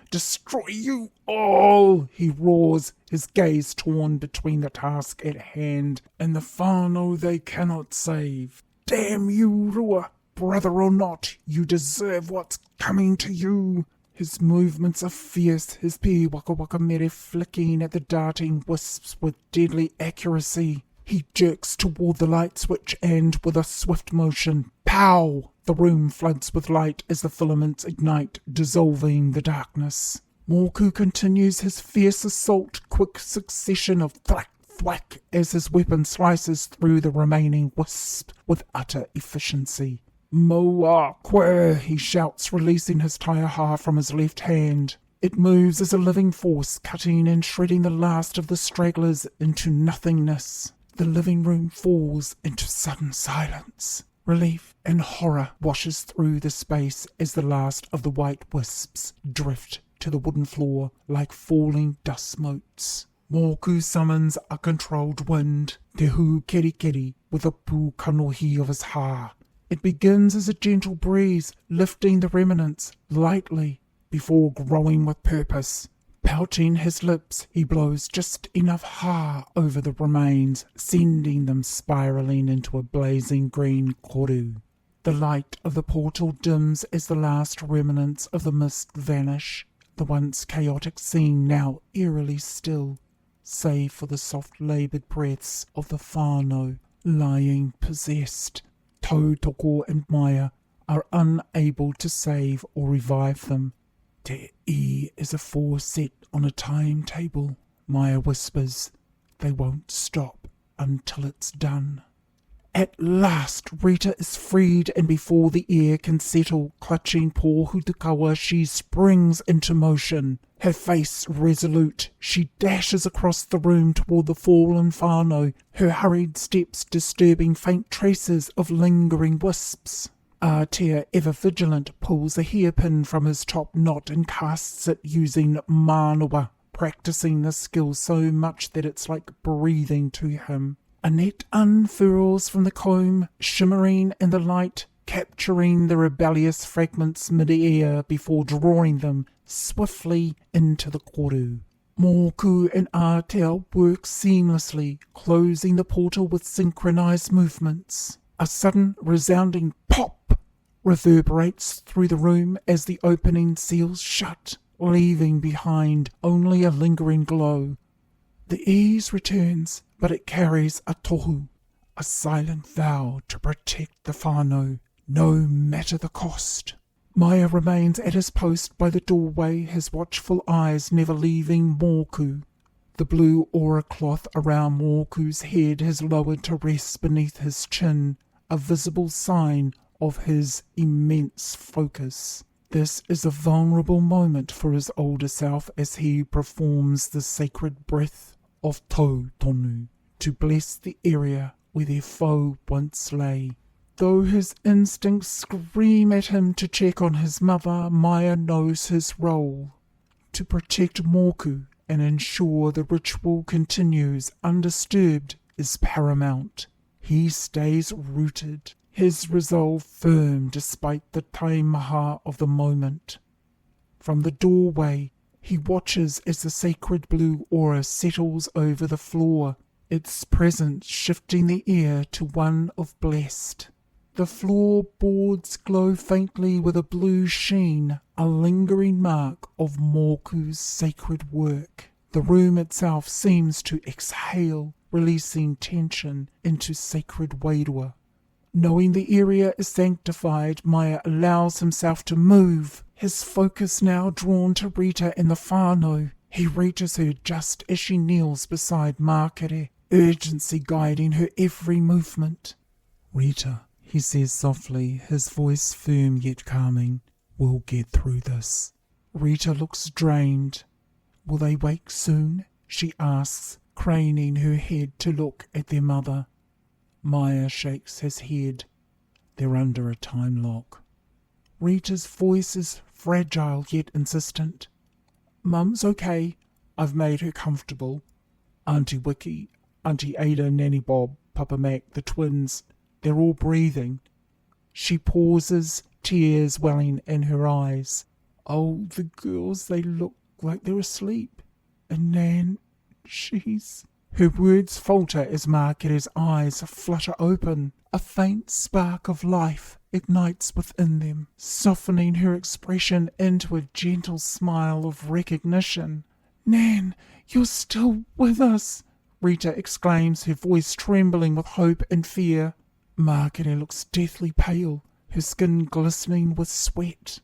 B: all," he roars, his gaze torn between the task at hand and the whānau they cannot save. "Damn you, Rua! Brother or not, you deserve what's coming to you." His movements are fierce, his waka mere flicking at the darting wisps with deadly accuracy. He jerks toward the light switch and, with a swift motion, pow! The room floods with light as the filaments ignite, dissolving the darkness. Moku continues his fierce assault, quick succession of thwack, thwack, as his weapon slices through the remaining wisp with utter efficiency. "Moa quer," he shouts, releasing his taiaha from his left hand. It moves as a living force, cutting and shredding the last of the stragglers into nothingness. The living room falls into sudden silence. Relief and horror washes through the space as the last of the white wisps drift to the wooden floor like falling dust motes. Moku summons a controlled wind, Te hu keri keri, with a pu kanohi of his ha. It begins as a gentle breeze, lifting the remnants lightly before growing with purpose. Pouting his lips, he blows just enough ha over the remains, sending them spiraling into a blazing green koru. The light of the portal dims as the last remnants of the mist vanish, the once chaotic scene now eerily still, save for the soft-laboured breaths of the whānau lying possessed. Tautoko and Maya are unable to save or revive them. Te I is a 4 set on a timetable, Maya whispers. They won't stop until it's done. At last Rita is freed, and before the air can settle, clutching poor Hutakawa, she springs into motion. Her face resolute, she dashes across the room toward the fallen whānau, her hurried steps disturbing faint traces of lingering wisps. Aotea, ever vigilant, pulls a hairpin from his top knot and casts it using manawa, practicing the skill so much that it's like breathing to him. A net unfurls from the comb, shimmering in the light, capturing the rebellious fragments mid-air before drawing them swiftly into the koru. Moku and Aotea work seamlessly, closing the portal with synchronized movements. A sudden, resounding pop reverberates through the room as the opening seals shut, leaving behind only a lingering glow. The ease returns, but it carries a tohu, a silent vow to protect the whānau, no matter the cost. Maya remains at his post by the doorway, his watchful eyes never leaving Moku. The blue aura cloth around Moku's head has lowered to rest beneath his chin, a visible sign of his immense focus. This is a vulnerable moment for his older self as he performs the sacred breath of Tau Tonu to bless the area where their foe once lay. Though his instincts scream at him to check on his mother, Maya knows his role: to protect Moku and ensure the ritual continues undisturbed is paramount. He stays rooted, his resolve firm despite the taimaha of the moment. From the doorway, he watches as the sacred blue aura settles over the floor, its presence shifting the air to one of blessed. The floorboards glow faintly with a blue sheen, a lingering mark of Moku's sacred work. The room itself seems to exhale, releasing tension into sacred wairua. Knowing the area is sanctified, Maya allows himself to move, his focus now drawn to Rita and the whānau. He reaches her just as she kneels beside Mākere, urgency guiding her every movement. "Rita," he says softly, his voice firm yet calming, "we'll get through this." Rita looks drained. "Will they wake soon?" she asks, craning her head to look at their mother. Maya shakes his head. They're under a time lock. Rita's voice is fragile yet insistent. "Mum's okay. I've made her comfortable. Auntie Wiki, Auntie Ada, Nanny Bob, Papa Mac, the twins, they're all breathing." She pauses, tears welling in her eyes. "Oh, the girls, they look like they're asleep. And Nan, she's..." Her words falter as Mākere's eyes flutter open. A faint spark of life ignites within them, softening her expression into a gentle smile of recognition. "Nan, you're still with us," Rita exclaims, her voice trembling with hope and fear. Mākere looks deathly pale, her skin glistening with sweat.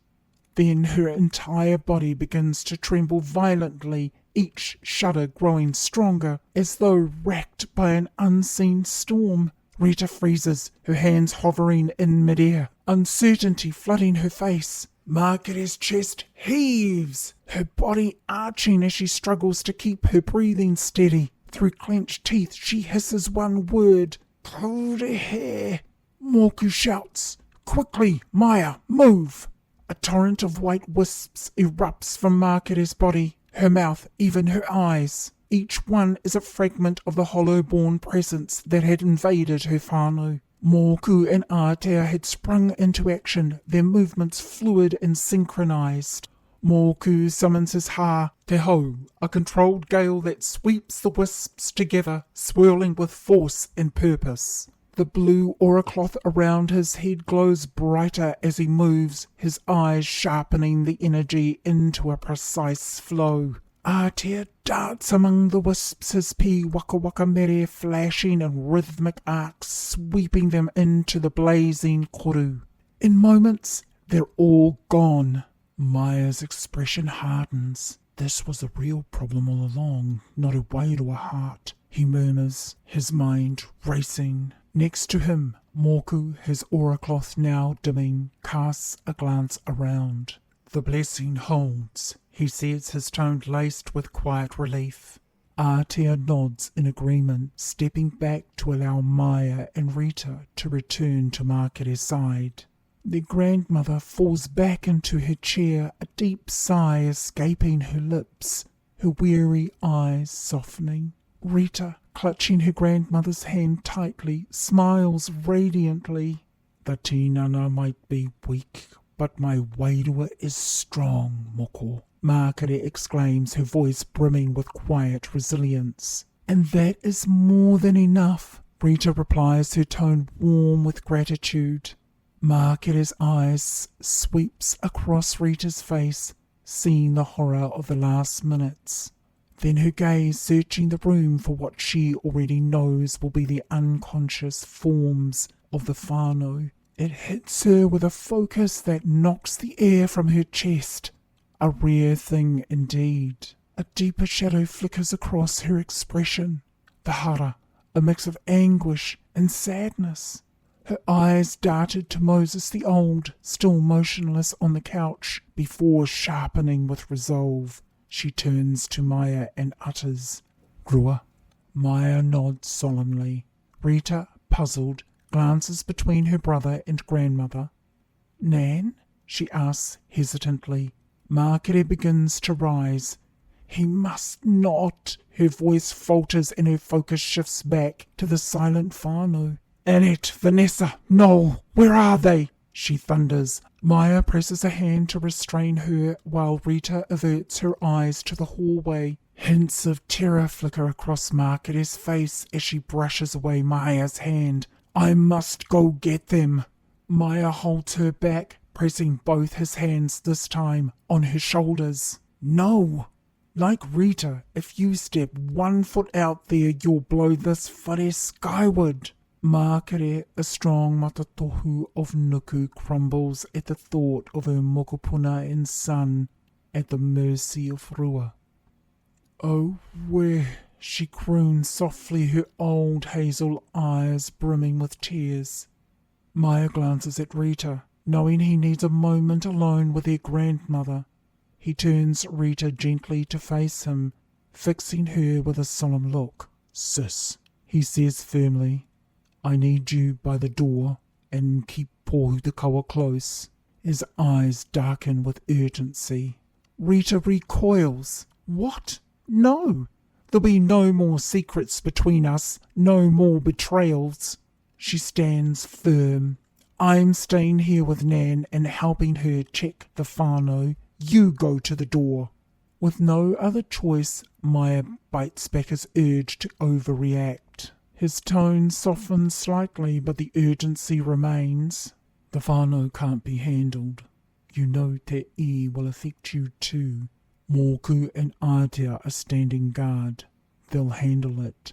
B: Then her entire body begins to tremble violently, each shudder growing stronger, as though racked by an unseen storm. Rita freezes, her hands hovering in midair, uncertainty flooding her face. Mākere's chest heaves, her body arching as she struggles to keep her breathing steady. Through clenched teeth she hisses one word: "Kaurehe." Moku shouts, "Quickly, Maya, move!" A torrent of white wisps erupts from Mākere's body, her mouth, even her eyes. Each one is a fragment of the hollow-born presence that had invaded her whānau. Moku and Aotea had sprung into action, their movements fluid and synchronized. Moku summons his ha, te hau, a controlled gale that sweeps the wisps together, swirling with force and purpose. The blue aura cloth around his head glows brighter as he moves, his eyes sharpening the energy into a precise flow. Aotea darts among the wisps, his pi waka waka mere flashing in rhythmic arcs, sweeping them into the blazing koru. In moments, they're all gone. Maya's expression hardens. "This was a real problem all along, not a wairua heart," he murmurs, his mind racing. Next to him, Moku, his aura cloth now dimming, casts a glance around. "The blessing holds," he says, his tone laced with quiet relief. Aotea nods in agreement, stepping back to allow Maya and Rita to return to Mākere's side. Their grandmother falls back into her chair, a deep sigh escaping her lips, her weary eyes softening. Rita, clutching her grandmother's hand tightly, smiles radiantly. The tinana might be weak, but my wairua is strong, moko, Makere exclaims, her voice brimming with quiet resilience. And that is more than enough, Rita replies, her tone warm with gratitude. Makere's eyes sweeps across Rita's face, seeing the horror of the last minutes. Then her gaze searching the room for what she already knows will be the unconscious forms of the whānau. It hits her with a focus that knocks the air from her chest. A rare thing indeed. A deeper shadow flickers across her expression. The hara, a mix of anguish and sadness. Her eyes darted to Moses the Old, still motionless on the couch, before sharpening with resolve. She turns to Maya and utters, "Rua." Maya nods solemnly. Rita, puzzled, glances between her brother and grandmother. "Nan?" she asks hesitantly. Makere begins to rise. "He must not." Her voice falters and her focus shifts back to the silent whānau. "Annette, Vanessa, Noel, where are they?" she thunders. Maya presses a hand to restrain her while Rita averts her eyes to the hallway. Hints of terror flicker across Makere's face as she brushes away Maya's hand. "I must go get them." Maya holds her back, pressing both his hands this time on her shoulders. "No! Like Rita, if you step 1 foot out there, you'll blow this whare skyward." Makere, a strong Matatohu of Nuku, crumbles at the thought of her mokopuna and son at the mercy of Rua. "Oh, where?" she croons softly, her old hazel eyes brimming with tears. Maya glances at Rita, knowing he needs a moment alone with their grandmother. He turns Rita gently to face him, fixing her with a solemn look. "Sis," he says firmly, "I need you by the door, and keep Pohu te Kawa close." His eyes darken with urgency. Rita recoils. "What? No! There'll be no more secrets between us, no more betrayals." She stands firm. "I'm staying here with Nan and helping her check the whānau. You go to the door." With no other choice, Maya bites back his urge to overreact. His tone softens slightly, but the urgency remains. "The whānau can't be handled. You know Te I will affect you too. Moku and Atea are standing guard. They'll handle it.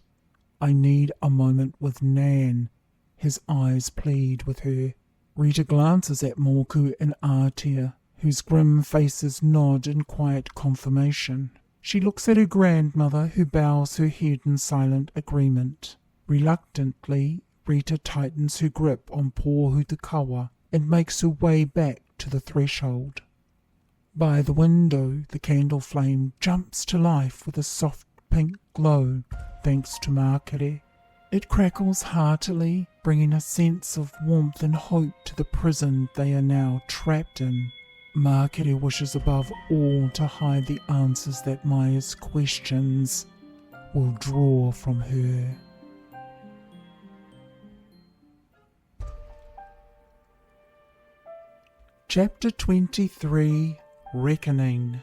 B: I need a moment with Nan." His eyes plead with her. Rita glances at Moku and Atea, whose grim faces nod in quiet confirmation. She looks at her grandmother, who bows her head in silent agreement. Reluctantly, Rita tightens her grip on Pohu te Kawa and makes her way back to the threshold. By the window, the candle flame jumps to life with a soft pink glow, thanks to Makere. It crackles heartily, bringing a sense of warmth and hope to the prison they are now trapped in. Makere wishes above all to hide the answers that Maya's questions will draw from her. Chapter 23, Reckoning.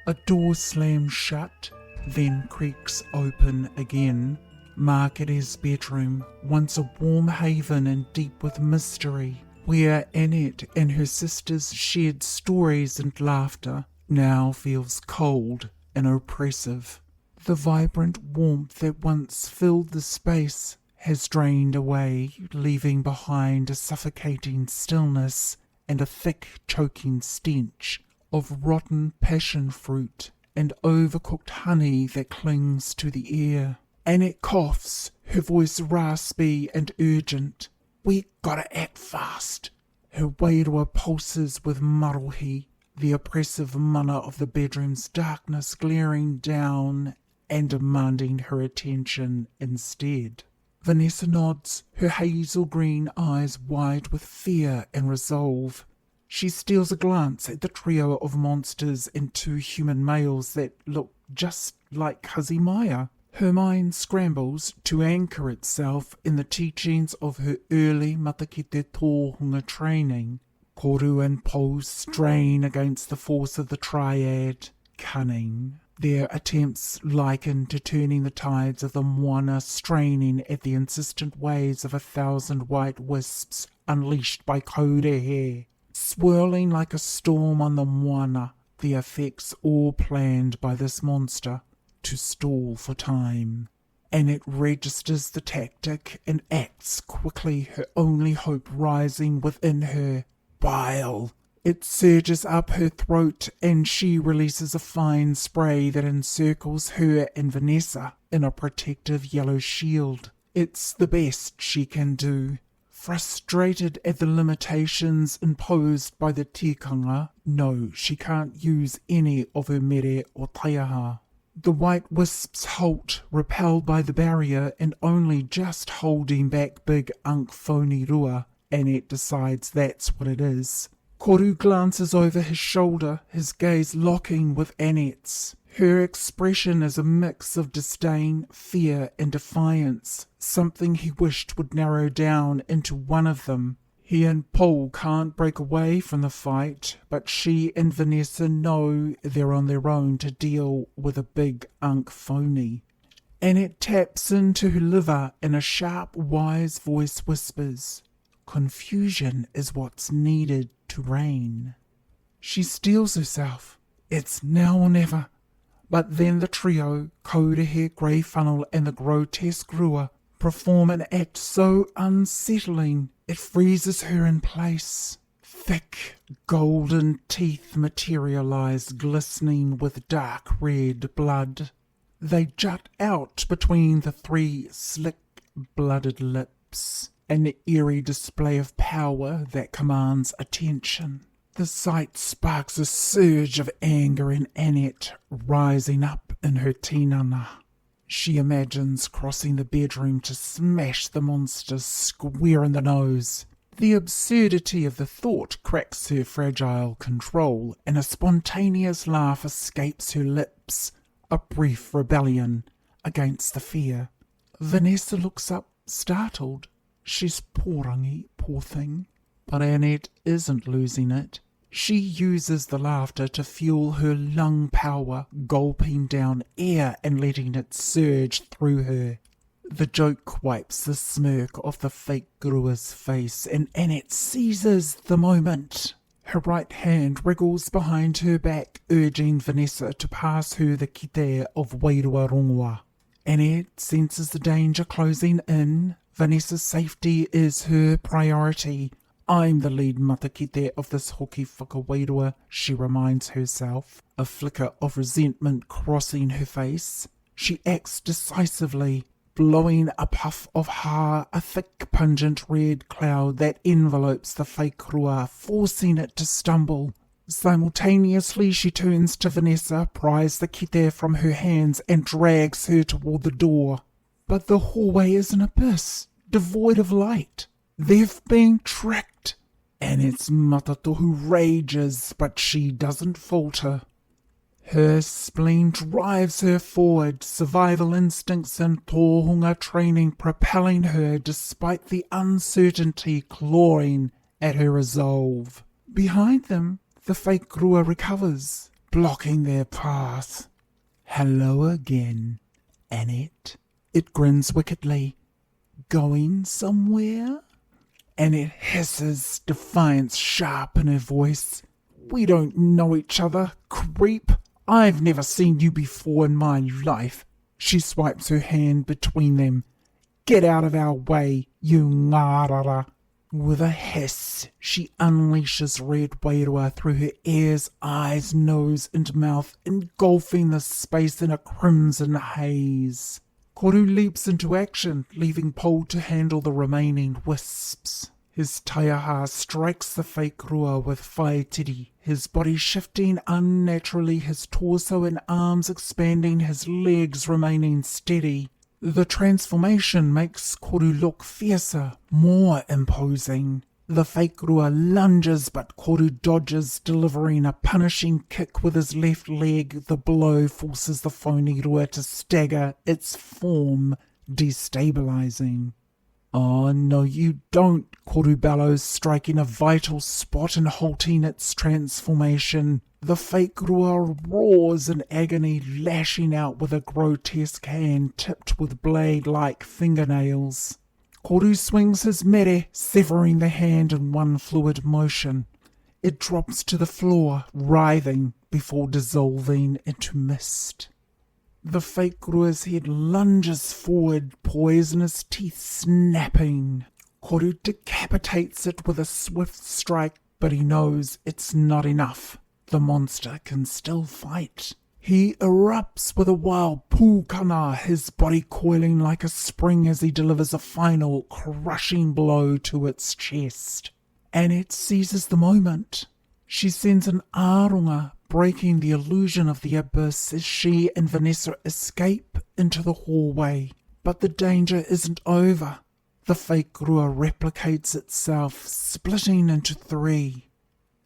B: A door slams shut, then creaks open again. Makere's bedroom, once a warm haven and deep with mystery, where Annette and her sisters shared stories and laughter, now feels cold and oppressive. The vibrant warmth that once filled the space has drained away, leaving behind a suffocating stillness and a thick, choking stench of rotten passion fruit and overcooked honey that clings to the air. Annette coughs, her voice raspy and urgent. "We gotta act fast." Her wairua pulses with marohi, the oppressive mana of the bedroom's darkness glaring down and demanding her attention instead. Vanessa nods, her hazel-green eyes wide with fear and resolve. She steals a glance at the trio of monsters and 2 human males that look just like Kazimaya. Her mind scrambles to anchor itself in the teachings of her early Matakite Taonga training. Koru and Po strain against the force of the triad, cunning. Their attempts liken to turning the tides of the moana, straining at the insistent waves of 1,000 white wisps unleashed by Korehe. Swirling like a storm on the moana, the effects all planned by this monster to stall for time. And it registers the tactic and acts quickly, her only hope rising within her. Bile. It surges up her throat and she releases a fine spray that encircles her and Vanessa in a protective yellow shield. It's the best she can do. Frustrated at the limitations imposed by the tikanga, no, she can't use any of her mere or taiaha. The white wisps halt, repelled by the barrier and only just holding back big Whakawairua. Annette decides that's what it is. Koru glances over his shoulder, his gaze locking with Annette's. Her expression is a mix of disdain, fear and defiance, something he wished would narrow down into one of them. He and Paul can't break away from the fight, but she and Vanessa know they're on their own to deal with a big phony. Annette taps into her liver and a sharp, wise voice whispers, "Confusion is what's needed to reign." She steels herself. It's now or never. But then the trio, Korehe, Grey Funnel and the grotesque Rua, perform an act so unsettling it freezes her in place. Thick, golden teeth materialize, glistening with dark red blood. They jut out between the 3 slick-blooded lips, an eerie display of power that commands attention. The sight sparks a surge of anger in Annette, rising up in her tinana. She imagines crossing the bedroom to smash the monster square in the nose. The absurdity of the thought cracks her fragile control, and a spontaneous laugh escapes her lips, a brief rebellion against the fear. Vanessa looks up, startled. She's porangi, poor thing. But Annette isn't losing it. She uses the laughter to fuel her lung power, gulping down air and letting it surge through her. The joke wipes the smirk off the fake Grua's face, and Annette seizes the moment. Her right hand wriggles behind her back, urging Vanessa to pass her the kite of Wairua Rongoa. Annette senses the danger closing in. Vanessa's safety is her priority. I'm the lead matakite of this Hoki Whakawairua, she reminds herself, a flicker of resentment crossing her face. She acts decisively, blowing a puff of ha, a thick pungent red cloud that envelopes the fake rua, forcing it to stumble. Simultaneously she turns to Vanessa, pries the kite from her hands and drags her toward the door. But the hallway is an abyss, devoid of light. They've been tricked, and its Matatohu rages, but she doesn't falter. Her spleen drives her forward, survival instincts and Taonga training propelling her despite the uncertainty clawing at her resolve. Behind them, the fake Rua recovers, blocking their path. Hello again, Annette. It grins wickedly. Going somewhere? And it hisses, defiance sharp in her voice. We don't know each other, creep. I've never seen you before in my life. She swipes her hand between them. Get out of our way, you ngarara. With a hiss, she unleashes red wairua through her ears, eyes, nose and mouth, engulfing the space in a crimson haze. Koru leaps into action, leaving Paul to handle the remaining wisps. His taiaha strikes the fake rua with whaitiri, his body shifting unnaturally, his torso and arms expanding, his legs remaining steady. The transformation makes Koru look fiercer, more imposing. The fake Rua lunges, but Koru dodges, delivering a punishing kick with his left leg. The blow forces the phony Rua to stagger, its form destabilizing. "Oh, no you don't," Koru bellows, striking a vital spot and halting its transformation. The fake Rua roars in agony, lashing out with a grotesque hand tipped with blade-like fingernails. Koru swings his mere, severing the hand in one fluid motion. It drops to the floor, writhing, before dissolving into mist. The fake Rua's head lunges forward, poisonous teeth snapping. Koru decapitates it with a swift strike, but he knows it's not enough. The monster can still fight. He erupts with a wild pūkana, his body coiling like a spring as he delivers a final, crushing blow to its chest. And it seizes the moment. She sends an ārunga, breaking the illusion of the abyss as she and Vanessa escape into the hallway. But the danger isn't over. The fake Rua replicates itself, splitting into 3.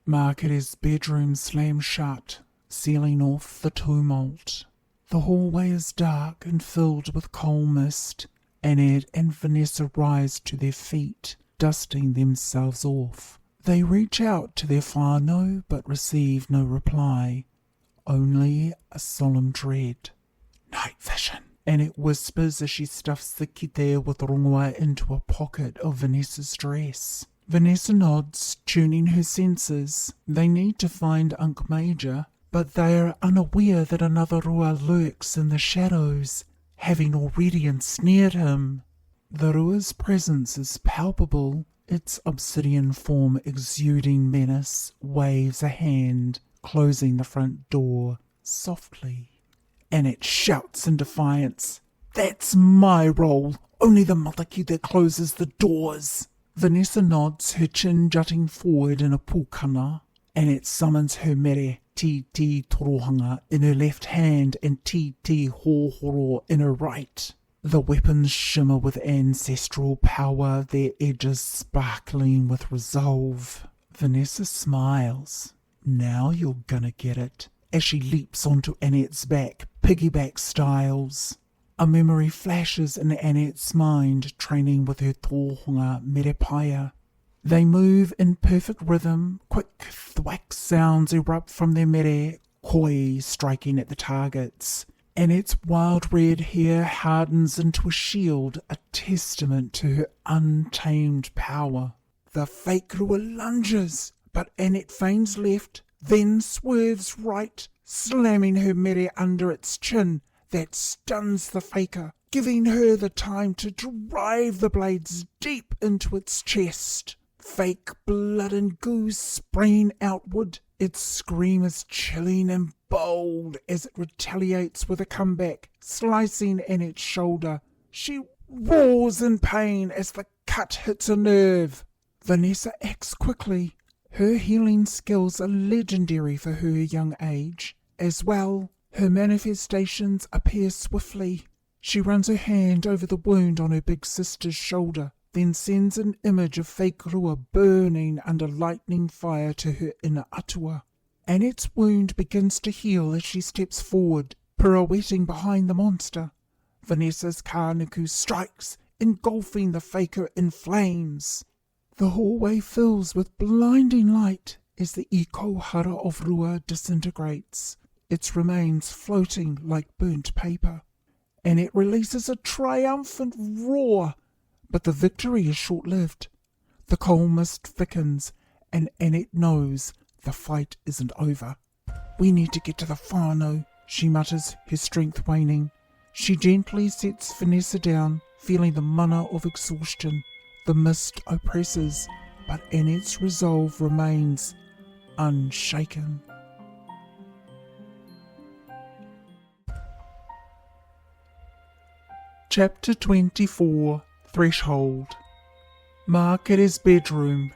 B: Markete's bedroom slams shut, sealing off the tumult. The hallway is dark and filled with coal mist. Annette and Vanessa rise to their feet, dusting themselves off. They reach out to their whānau but receive no reply, only a solemn dread. "Night vision," Annette whispers as she stuffs the kite with rongoa into a pocket of Vanessa's dress. Vanessa nods, tuning her senses. They need to find Unc Major, but they are unaware that another Rua lurks in the shadows, having already ensnared him. The Rua's presence is palpable. Its obsidian form exuding menace waves a hand, closing the front door softly. And it shouts in defiance, "That's my role, only the mataki that closes the doors." Vanessa nods, her chin jutting forward in a pūkana, and it summons her mere Titi Torohanga in her left hand and Titi Hohoro in her right. The weapons shimmer with ancestral power, their edges sparkling with resolve. Vanessa smiles. "Now you're gonna get it," as she leaps onto Annette's back, piggyback styles. A memory flashes in Annette's mind, training with her tohunga merepaia. They move in perfect rhythm. Quick thwack sounds erupt from their mere, koi striking at the targets. Annette's wild red hair hardens into a shield, a testament to her untamed power. The fake Rua lunges, but Annette feigns left, then swerves right, slamming her mere under its chin. That stuns the faker, giving her the time to drive the blades deep into its chest. Fake blood and goo spraying outward. Its scream is chilling and bold as it retaliates with a comeback, slicing Annette's shoulder. She roars in pain as the cut hits a nerve. Vanessa acts quickly. Her healing skills are legendary for her young age. As well, her manifestations appear swiftly. She runs her hand over the wound on her big sister's shoulder, then sends an image of fake Rua burning under lightning fire to her inner atua. Annette's wound begins to heal as she steps forward, pirouetting behind the monster. Vanessa's kānuku strikes, engulfing the faker in flames. The hallway fills with blinding light as the ikohara of Rua disintegrates, its remains floating like burnt paper. Annette releases a triumphant roar, but the victory is short-lived. The coal mist thickens, and Annette knows the fight isn't over. "We need to get to the whānau," she mutters, her strength waning. She gently sets Vanessa down, feeling the mana of exhaustion. The mist oppresses, but Annette's resolve remains unshaken. Chapter 24. Threshold. Markete's bedroom.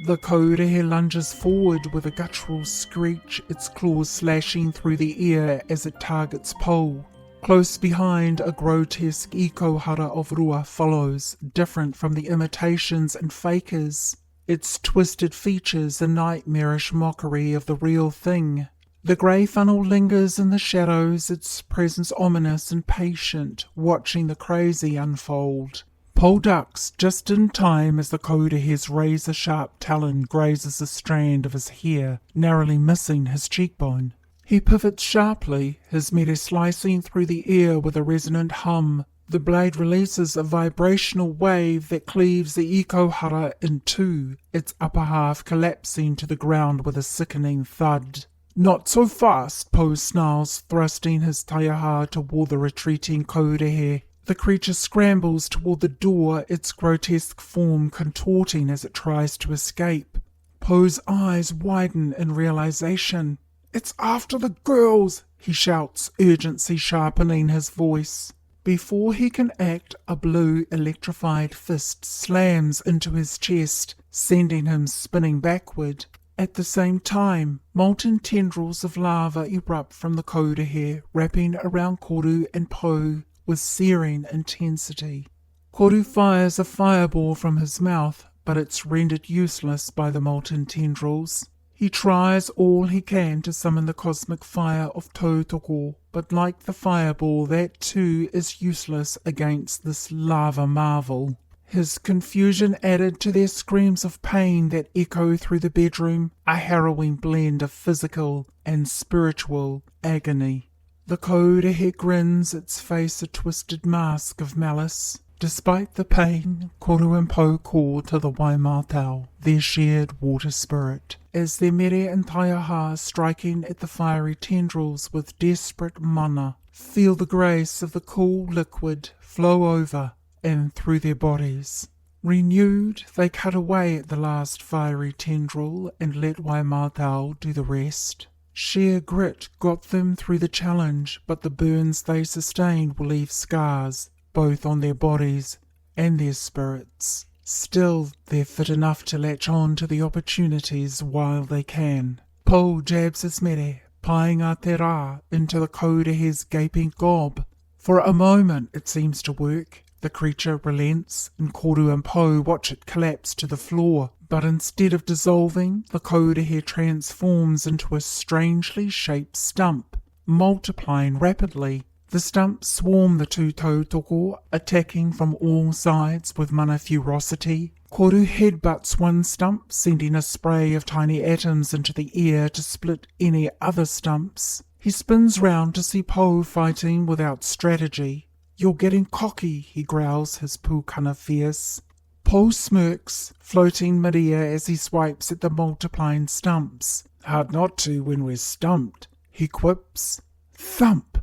B: The Korehe lunges forward with a guttural screech, its claws slashing through the air as it targets pole. Close behind, a grotesque ikohara of rua follows, different from the imitations and fakers. Its twisted features a nightmarish mockery of the real thing. The grey funnel lingers in the shadows, its presence ominous and patient, watching the crazy unfold. Paul ducks just in time as the Kodahe's razor-sharp talon grazes a strand of his hair, narrowly missing his cheekbone. He pivots sharply, his mere slicing through the air with a resonant hum. The blade releases a vibrational wave that cleaves the ikohara in two, its upper half collapsing to the ground with a sickening thud. "Not so fast," Poe snarls, thrusting his taiaha toward the retreating Kodahe. The creature scrambles toward the door, its grotesque form contorting as it tries to escape. Poe's eyes widen in realization. "It's after the girls," he shouts, urgency sharpening his voice. Before he can act, a blue, electrified fist slams into his chest, sending him spinning backward. At the same time, molten tendrils of lava erupt from the Kodahe, wrapping around Koru and Poe with searing intensity. Koru fires a fireball from his mouth, but it's rendered useless by the molten tendrils. He tries all he can to summon the cosmic fire of Tautoko, but like the fireball, that too is useless against this lava marvel. His confusion added to their screams of pain that echo through the bedroom, a harrowing blend of physical and spiritual agony. The Kodahe grins, its face a twisted mask of malice. Despite the pain, Koru and Po call to the Waimatau, their shared water spirit, as their mere and taiaha, striking at the fiery tendrils with desperate mana, feel the grace of the cool liquid flow over and through their bodies. Renewed, they cut away at the last fiery tendril and let Waimatau do the rest. Sheer grit got them through the challenge, but the burns they sustained will leave scars, both on their bodies and their spirits. Still, they're fit enough to latch on to the opportunities while they can. Po jabs his mere, painga te rā, into the Kodahe's gaping gob. For a moment it seems to work. The creature relents, and Koru and Po watch it collapse to the floor. But instead of dissolving, the Kodahe transforms into a strangely shaped stump, multiplying rapidly. The stumps swarm the two tautoko, attacking from all sides with mana ferocity. Koru headbutts one stump, sending a spray of tiny atoms into the air to split any other stumps. He spins round to see Po fighting without strategy. "You're getting cocky," he growls, his pūkana fierce. Po smirks, floating mid-air as he swipes at the multiplying stumps. "Hard not to when we're stumped," he quips. Thump!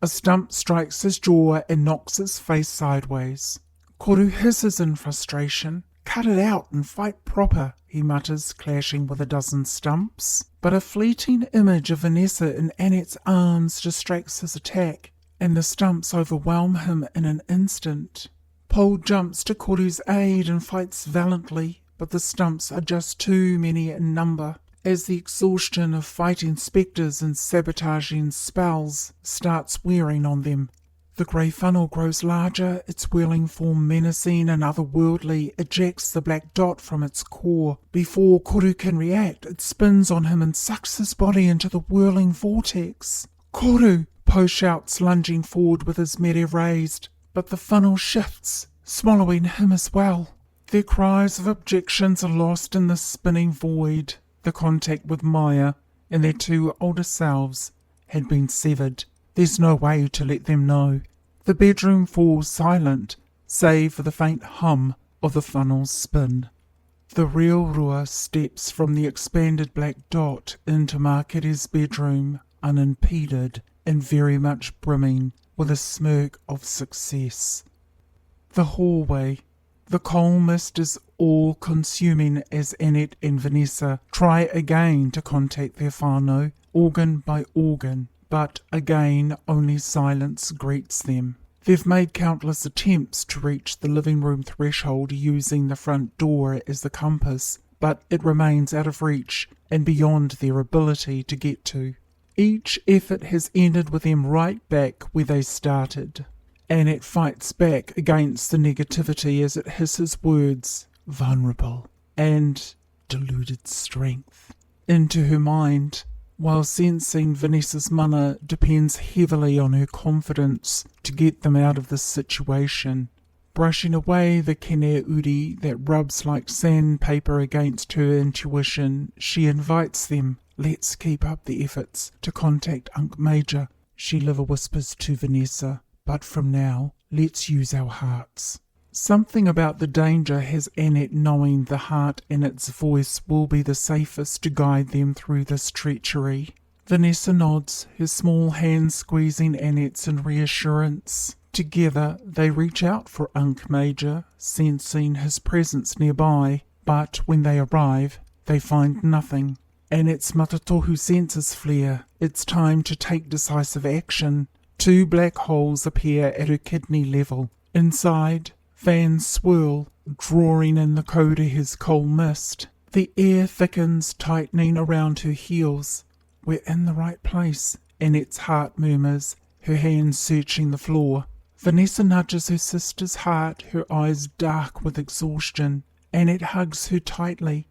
B: A stump strikes his jaw and knocks his face sideways. Koru hisses in frustration. "Cut it out and fight proper," he mutters, clashing with a dozen stumps. But a fleeting image of Vanessa in Annette's arms distracts his attack, and the stumps overwhelm him in an instant. Po jumps to Koru's aid and fights valiantly, but the stumps are just too many in number. As the exhaustion of fighting spectres and sabotaging spells starts wearing on them, the grey funnel grows larger, its whirling form menacing and otherworldly, ejects the black dot from its core. Before Koru can react, it spins on him and sucks his body into the whirling vortex. "Koru!" Po shouts, lunging forward with his mere raised, but the funnel shifts, swallowing him as well. Their cries of objections are lost in the spinning void. The contact with Maya and their two older selves had been severed. There's no way to let them know. The bedroom falls silent, save for the faint hum of the funnel's spin. The real Rua steps from the expanded black dot into Markete's bedroom, unimpeded and very much brimming with a smirk of success. The hallway. The coal mist is all-consuming as Annette and Vanessa try again to contact their whānau, organ by organ, but again only silence greets them. They've made countless attempts to reach the living room threshold using the front door as the compass, but it remains out of reach and beyond their ability to get to. Each effort has ended with them right back where they started. Annette fights back against the negativity as it hisses words, vulnerable, and deluded strength, into her mind, while sensing Vanessa's mana depends heavily on her confidence to get them out of this situation. Brushing away the kene uri that rubs like sandpaper against her intuition, she invites them, let's keep up the efforts to contact Unc Major. Sheila whispers to Vanessa, but from now, let's use our hearts. Something about the danger has Annette knowing the heart and its voice will be the safest to guide them through this treachery. Vanessa nods, her small hands squeezing Annette's in reassurance. Together they reach out for Unc Major, sensing his presence nearby, but when they arrive, they find nothing. Annette's Matatohu senses flare. It's time to take decisive action. 2 black holes appear at her kidney level. Inside, fans swirl, drawing in the Korea's coal mist. The air thickens, tightening around her heels. We're in the right place, Annette's heart murmurs, her hands searching the floor. Vanessa nudges her sister's heart, her eyes dark with exhaustion. Annette hugs her tightly.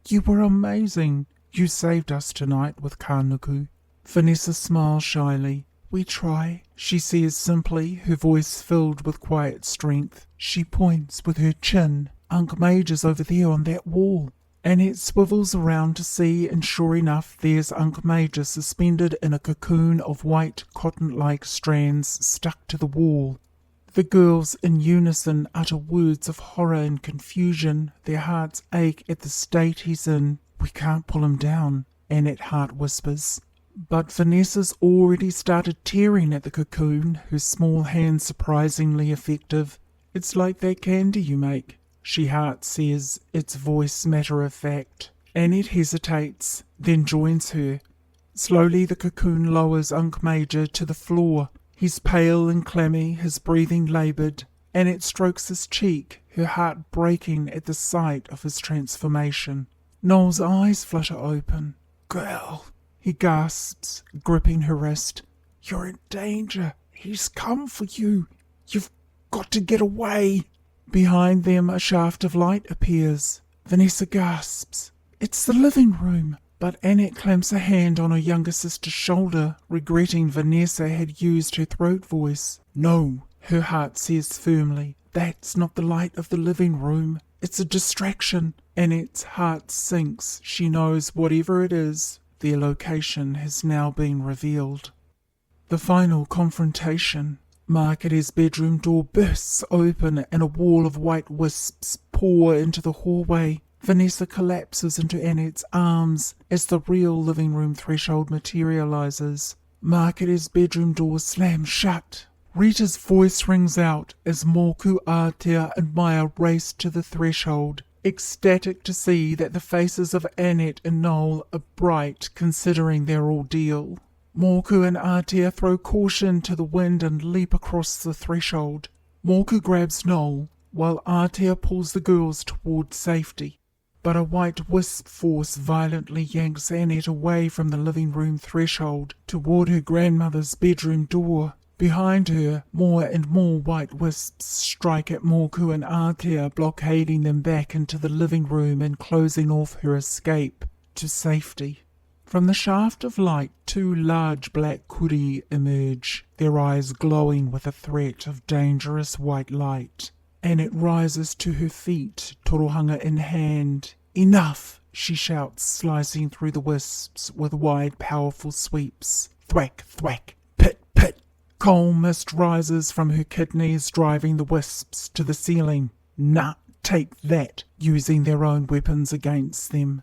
B: You were amazing. You saved us tonight with Kanuku. Vanessa smiles shyly. We try, she says simply, her voice filled with quiet strength. She points with her chin. Unc Major's over there on that wall. Annette swivels around to see, and sure enough, there's Unc Major suspended in a cocoon of white, cotton-like strands stuck to the wall. The girls in unison utter words of horror and confusion. Their hearts ache at the state he's in. We can't pull him down, Annette Hart whispers. But Vanessa's already started tearing at the cocoon, her small hands surprisingly effective. It's like that candy you make, she Hart says, its voice matter-of-fact. Annette hesitates, then joins her. Slowly the cocoon lowers Unc Major to the floor. He's pale and clammy, his breathing laboured. Annette strokes his cheek, her heart breaking at the sight of his transformation. Noel's eyes flutter open. Girl, he gasps, gripping her wrist. You're in danger. He's come for you. You've got to get away. Behind them a shaft of light appears. Vanessa gasps. It's the living room. But Annette clamps a hand on her younger sister's shoulder, regretting Vanessa had used her throat voice. No, her heart says firmly. That's not the light of the living room. It's a distraction. Annette's heart sinks. She knows whatever it is, their location has now been revealed. The final confrontation. Margaret's bedroom door bursts open and a wall of white wisps pour into the hallway. Vanessa collapses into Annette's arms as the real living room threshold materializes. Margaret's bedroom door slams shut. Rita's voice rings out as Moku, Aotea and Maya race to the threshold, ecstatic to see that the faces of Annette and Noel are bright considering their ordeal. Moku and Aotea throw caution to the wind and leap across the threshold. Moku grabs Noel, while Aotea pulls the girls toward safety. But a white wisp force violently yanks Annette away from the living room threshold toward her grandmother's bedroom door. Behind her, more and more white wisps strike at Moku and Aotea, blockading them back into the living room and closing off her escape to safety. From the shaft of light, 2 large black kuri emerge, their eyes glowing with a threat of dangerous white light. Annette rises to her feet, torohanga in hand. Enough, she shouts, slicing through the wisps with wide, powerful sweeps. Thwack, thwack, pit, pit. Coal mist rises from her kidneys, driving the wisps to the ceiling. Nah, take that, using their own weapons against them.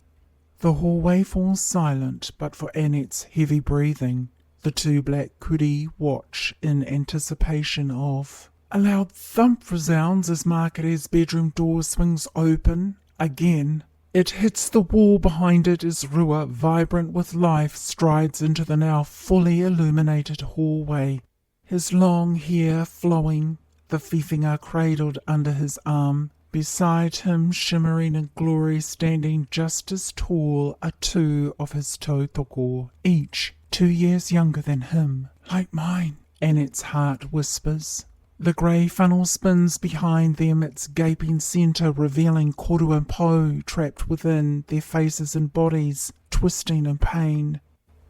B: The hallway falls silent, but for Annette's heavy breathing, the 2 black kuri watch in anticipation of. A loud thump resounds as Margaret's bedroom door swings open. Again, it hits the wall behind it as Rua, vibrant with life, strides into the now fully illuminated hallway. His long hair flowing, the whiwhinga cradled under his arm. Beside him, shimmering in glory, standing just as tall, are 2 of his tautoko, each 2 years younger than him, like mine, Annette's heart whispers. The grey funnel spins behind them, its gaping centre revealing Koru and Po trapped within, their faces and bodies twisting in pain.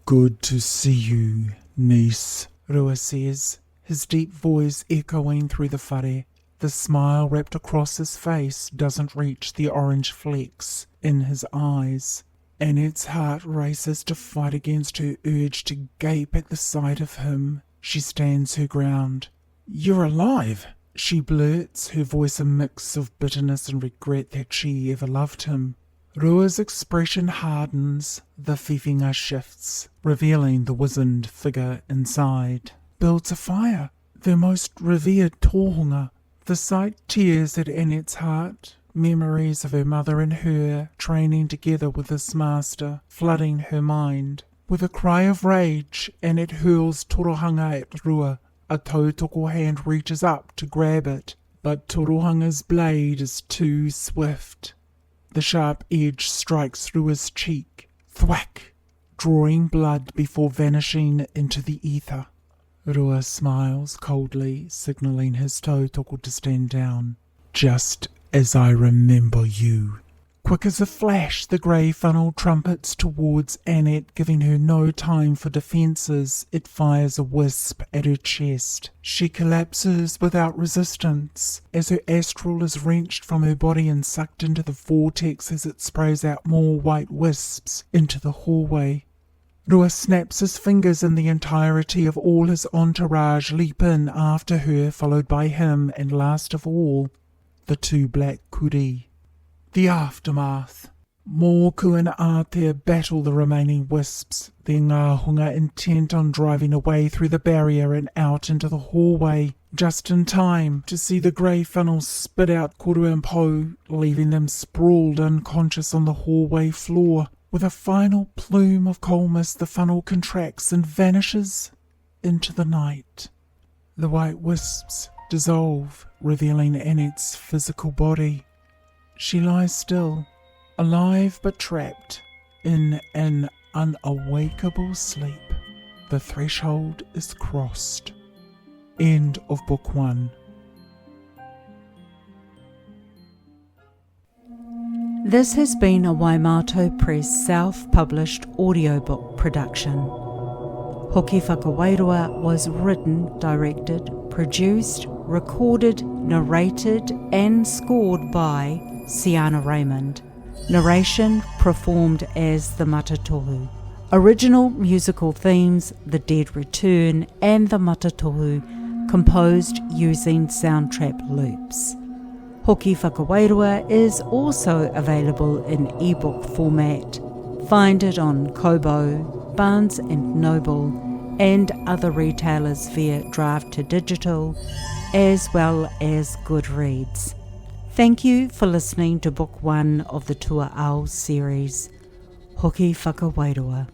B: Good to see you, niece, Rua says, his deep voice echoing through the whare. The smile wrapped across his face doesn't reach the orange flecks in his eyes. Annette's heart races to fight against her urge to gape at the sight of him. She stands her ground. "You're alive," she blurts, her voice a mix of bitterness and regret that she ever loved him. Rua's expression hardens, the whiwhinga shifts, revealing the wizened figure inside. Builds a fire, their most revered Taonga. The sight tears at Annette's heart, memories of her mother and her training together with this master, flooding her mind. With a cry of rage, Annette hurls Torohanga at Rua. A tautoko hand reaches up to grab it, but Torohanga's blade is too swift. The sharp edge strikes Rua's cheek, thwack, drawing blood before vanishing into the ether. Rua smiles coldly, signalling his tautoko to stand down. Just as I remember you. Quick as a flash, the grey funnel trumpets towards Annette, giving her no time for defences. It fires a wisp at her chest. She collapses without resistance, as her astral is wrenched from her body and sucked into the vortex as it sprays out more white wisps into the hallway. Rua snaps his fingers and the entirety of all his entourage leap in after her, followed by him, and last of all, the 2 black kuri. The aftermath. Mōku and Ate battle the remaining wisps, their ngāhunga intent on driving away through the barrier and out into the hallway, just in time to see the grey funnel spit out Koru and Po, leaving them sprawled unconscious on the hallway floor. With a final plume of coal mist, the funnel contracts and vanishes into the night. The white wisps dissolve, revealing Annette's physical body. She lies still, alive but trapped in an unawakable sleep. The threshold is crossed. End of Book 1.
A: This has been a Waikato Press self-published audiobook production. Hoki Whakawairua was written, directed, produced, recorded, narrated and scored by Sienna Raymond. Narration performed as the Matatohu. Original musical themes, The Dead Return and the Matatohu, composed using soundtrap loops. Hoki Whakawairua is also available in ebook format. Find it on Kobo, Barnes & Noble and other retailers via Draft to Digital, as well as Goodreads. Thank you for listening to Book 1 of the Tua Ao series, Hoki Whakawairua.